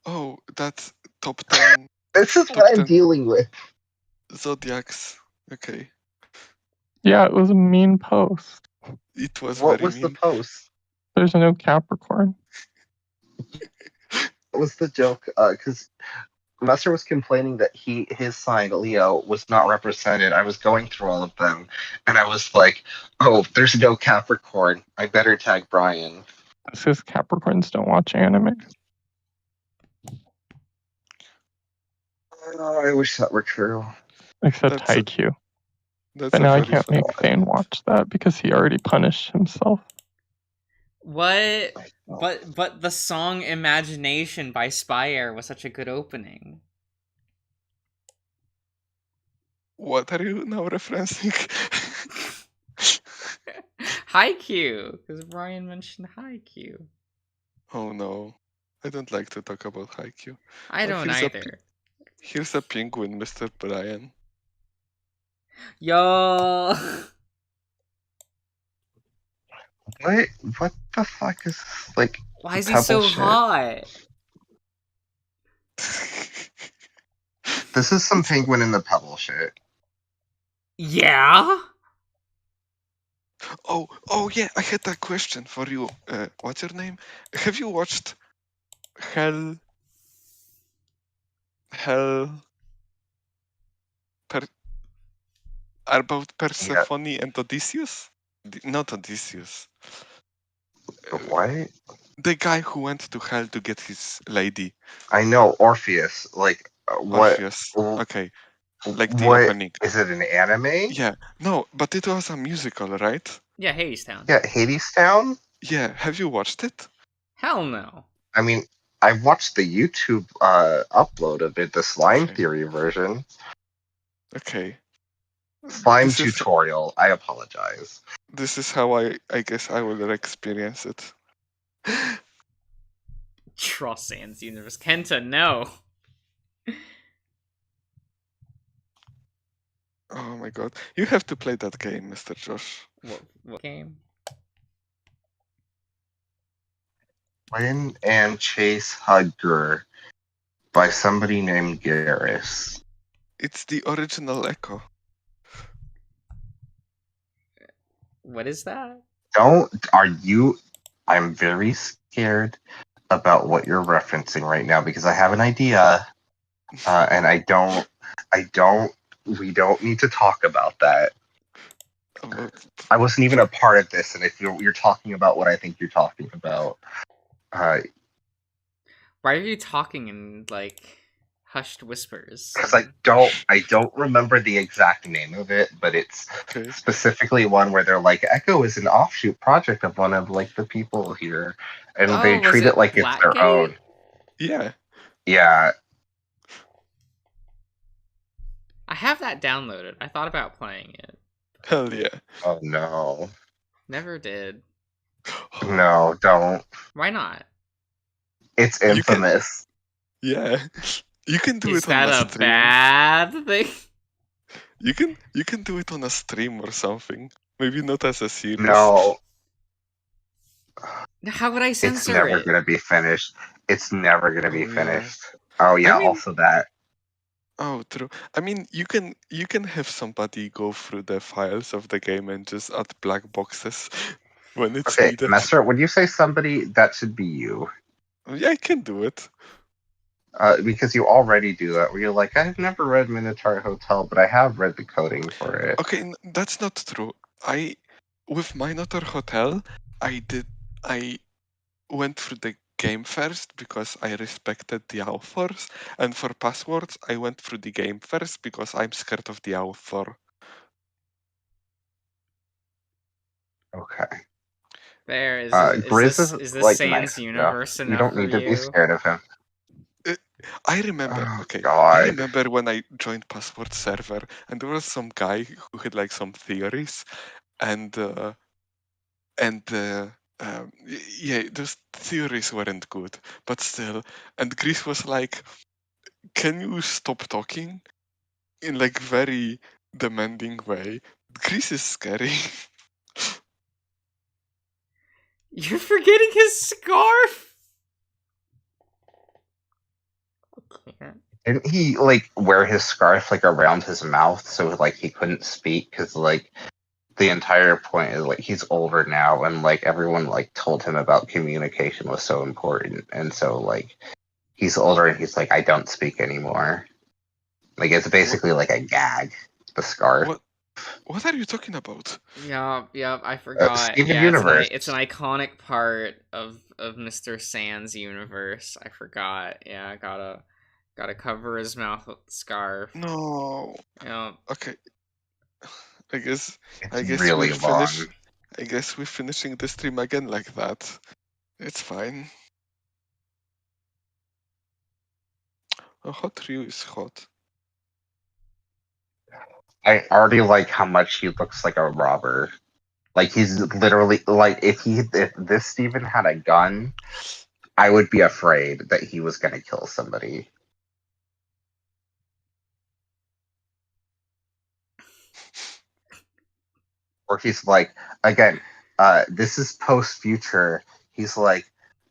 E: Oh, that's top 10
D: This is
E: top
D: what I'm
E: 10
D: dealing with.
E: Zodiacs. Okay.
H: Yeah, it was a mean post.
E: It was
D: What
E: very
D: was the
E: mean.
D: post?
H: There's no Capricorn.
D: What was the joke? Because Messer was complaining that his sign, Leo, was not represented. I was going through all of them, and I was like, oh, there's no Capricorn. I better tag Brian.
H: This is Capricorns don't watch anime.
D: Oh, I wish that were true.
H: Except
E: That's a-
H: Haikyuu.
E: That's
H: But
E: a
H: now I
E: very
H: can't
E: fun-
H: make Thane watch that because he already punished himself.
A: what? But the song "Imagination" by Spire was such a good opening.
E: What are you now referencing?
A: Haikyuu, because Brian mentioned Haikyuu.
E: Oh no. I don't like to talk about Haikyuu.
A: I
E: But
A: don't
E: here's a
A: either.
E: Here's a penguin, Mr. Brian.
A: Yo.
D: What the fuck is this? Like,
A: Why is he
D: Pebble
A: so
D: shit.
A: hot?
D: This is some penguin in the pebble shit.
A: Yeah?
E: Oh yeah, I had a question for you. What's your name? Have you watched Hell about Persephone and Odysseus? Not Odysseus. what? The guy who went to hell to get his lady.
D: I know Orpheus. Like what?
E: Orpheus. Okay. Like the
D: what
E: opening.
D: is it? An anime?
E: Yeah. No, but it was a musical, right?
A: Yeah, Hades Town.
D: Yeah, Hades Town.
E: Yeah. Have you watched it?
A: Hell no.
D: I mean, I watched the YouTube upload of it, the Slime
E: Okay.
D: Theory version.
E: Okay.
D: Slime
E: This is-
D: tutorial. I apologize.
E: This is how I guess I will experience it.
A: Trust Sans Universe. Kenta, no.
E: Oh my god. You have to play that game, Mr. Josh.
A: What game?
D: Win and Chase Hudger by somebody named Garrus.
E: It's the original Echo.
A: What is that?
D: I'm very scared about what you're referencing right now because I have an idea, and we don't need to talk about that. I wasn't even a part of this, and if you're talking about what I think you're talking about,
A: Why are you talking in like hushed whispers?
D: because I don't remember the exact name of it, but it's
E: Okay.
D: specifically one where they're like, Echo is an offshoot project of one of like the people here, and
A: Oh,
D: they
A: was
D: treat
A: it
D: it like it's their
A: Blackgate?
D: own.
E: Yeah.
D: Yeah,
A: I have that downloaded. I thought about playing it.
E: Hell yeah.
D: oh no,
A: Never did.
D: no, don't.
A: Why not?
D: It's
E: You can-
D: infamous.
E: Yeah. You can do
A: Is
E: it on
A: that
E: a
A: a
E: stream.
A: bad thing?
E: You can do it on a stream or something. Maybe not as a series.
D: No,
A: How would I
D: it's
A: censor
D: never
A: it?
D: gonna be finished. It's never gonna be
E: Oh, yeah.
D: finished. Oh yeah,
E: I mean-
D: also that.
E: Oh, true. I mean, you can have somebody go through the files of the game and just add black boxes when it's
D: Okay,
E: needed.
D: Messer, when you say somebody, that should be you.
E: Yeah, I can do it.
D: Because you already do that, where you're like, I've never read Minotaur Hotel, but I have read the coding for it.
E: Okay, that's not true. With Minotaur Hotel, I went through the game first because I respected the authors, and for passwords, I went through the game first because I'm scared of the author.
D: Okay.
A: There is.
D: Grizz
A: Is this
D: like
A: Sans
D: nice
A: Universe
D: stuff.
A: enough
D: You don't
A: for
D: need to be
A: you?
D: scared of him.
E: I remember.
D: Oh,
E: Okay, I
D: God.
E: remember when I joined Password server, and there was some guy who had like some theories, and yeah, those theories weren't good, but still. And Chris was like, "Can you stop talking?" In like very demanding way. Chris is scary.
A: You're forgetting his scarf. I can't.
D: Didn't he like wear his scarf like around his mouth so like he couldn't speak? Because like the entire point is like he's older now and like everyone like told him about communication was so important, and so like he's older and he's like, I don't speak anymore. Like it's basically like a gag. The scarf.
E: What are you talking about?
A: Yeah, I forgot.
D: Steven
A: Yeah,
D: Universe.
A: it's an iconic part of Mr. Sans Universe. I forgot. Yeah, gotta cover his mouth with the scarf.
E: No.
A: Yeah.
E: Okay. I guess
D: It's really long.
E: I guess we're finishing the stream again like that. It's fine. Oh, Hot Ryu is hot.
D: I already like how much he looks like a robber. Like he's literally like if this Steven had a gun, I would be afraid that he was gonna kill somebody. Or he's like, again, this is post future. He's like,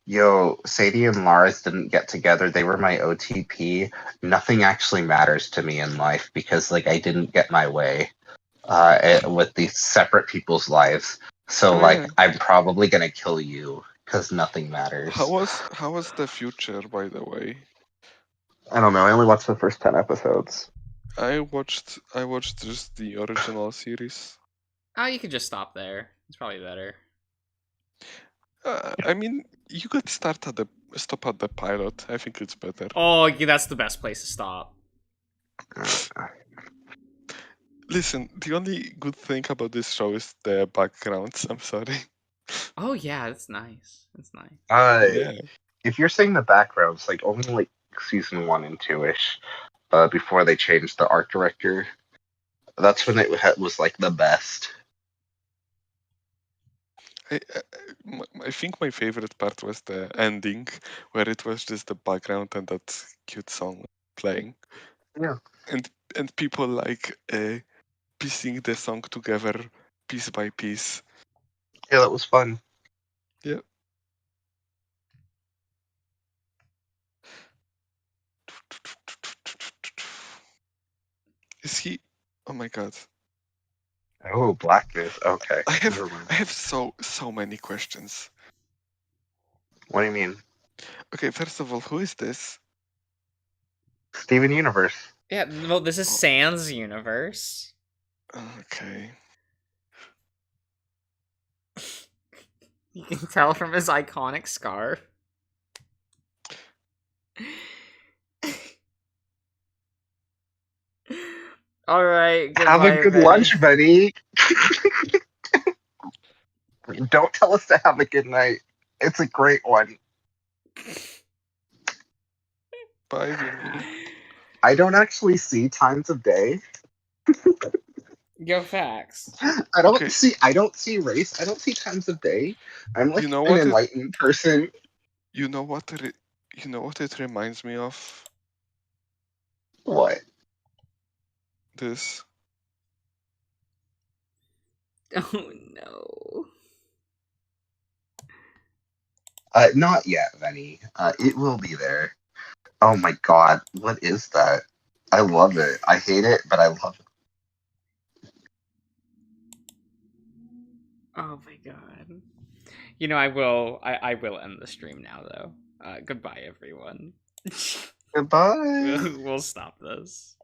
D: yo, Sadie and Lars didn't get together. They were my OTP. Nothing actually matters to me in life because like I didn't get my way with these separate people's lives. So
E: Oh,
D: like
E: yeah.
D: I'm probably gonna kill you because nothing matters.
E: How was the future, by the way?
D: I don't know. I only watched the first 10 episodes.
E: I watched just the original series.
A: Oh, you could just stop there. It's probably better.
E: I mean, you could stop at the pilot. I think it's better.
A: Oh, yeah, that's the best place to stop.
E: Listen, the only good thing about this show is the backgrounds. I'm sorry.
A: Oh yeah, that's nice. That's nice.
E: Yeah.
D: If you're saying the backgrounds, like only like season 1 and 2-ish, before they changed the art director, that's when it was like the best.
E: I think my favorite part was the ending, where it was just the background and that cute song playing.
D: Yeah.
E: And people like piecing the song together piece by piece.
D: Yeah, that was fun.
E: Yeah. Is he? Oh my god!
D: Oh, Blackness. Okay.
E: I
D: Never mind.
E: have so many questions.
D: What do you mean?
E: Okay, first of all, who is this?
D: Steven Universe.
A: Yeah, well, this is
E: Oh.
A: Sans universe.
E: Okay.
A: You can tell from his iconic scarf. All right.
D: Have a
A: goodbye,
D: good
A: Vinny.
D: lunch, buddy. Don't tell us to have a good night. It's a great one.
E: Bye, Vinny.
D: I don't actually see times of day.
A: Yo, facts.
D: I don't
E: Okay.
D: see race. I don't see times of day. I'm like
E: You know
D: an
E: what
D: enlightened person.
E: You know what? You know what it reminds me of?
D: What?
E: This.
A: Oh no.
D: Not yet, Venny. It will be there. Oh my god, what is that? I love it. I hate it, but I love it.
A: Oh my god. You know, I will end the stream now though. Goodbye everyone.
D: Goodbye.
A: We'll stop this.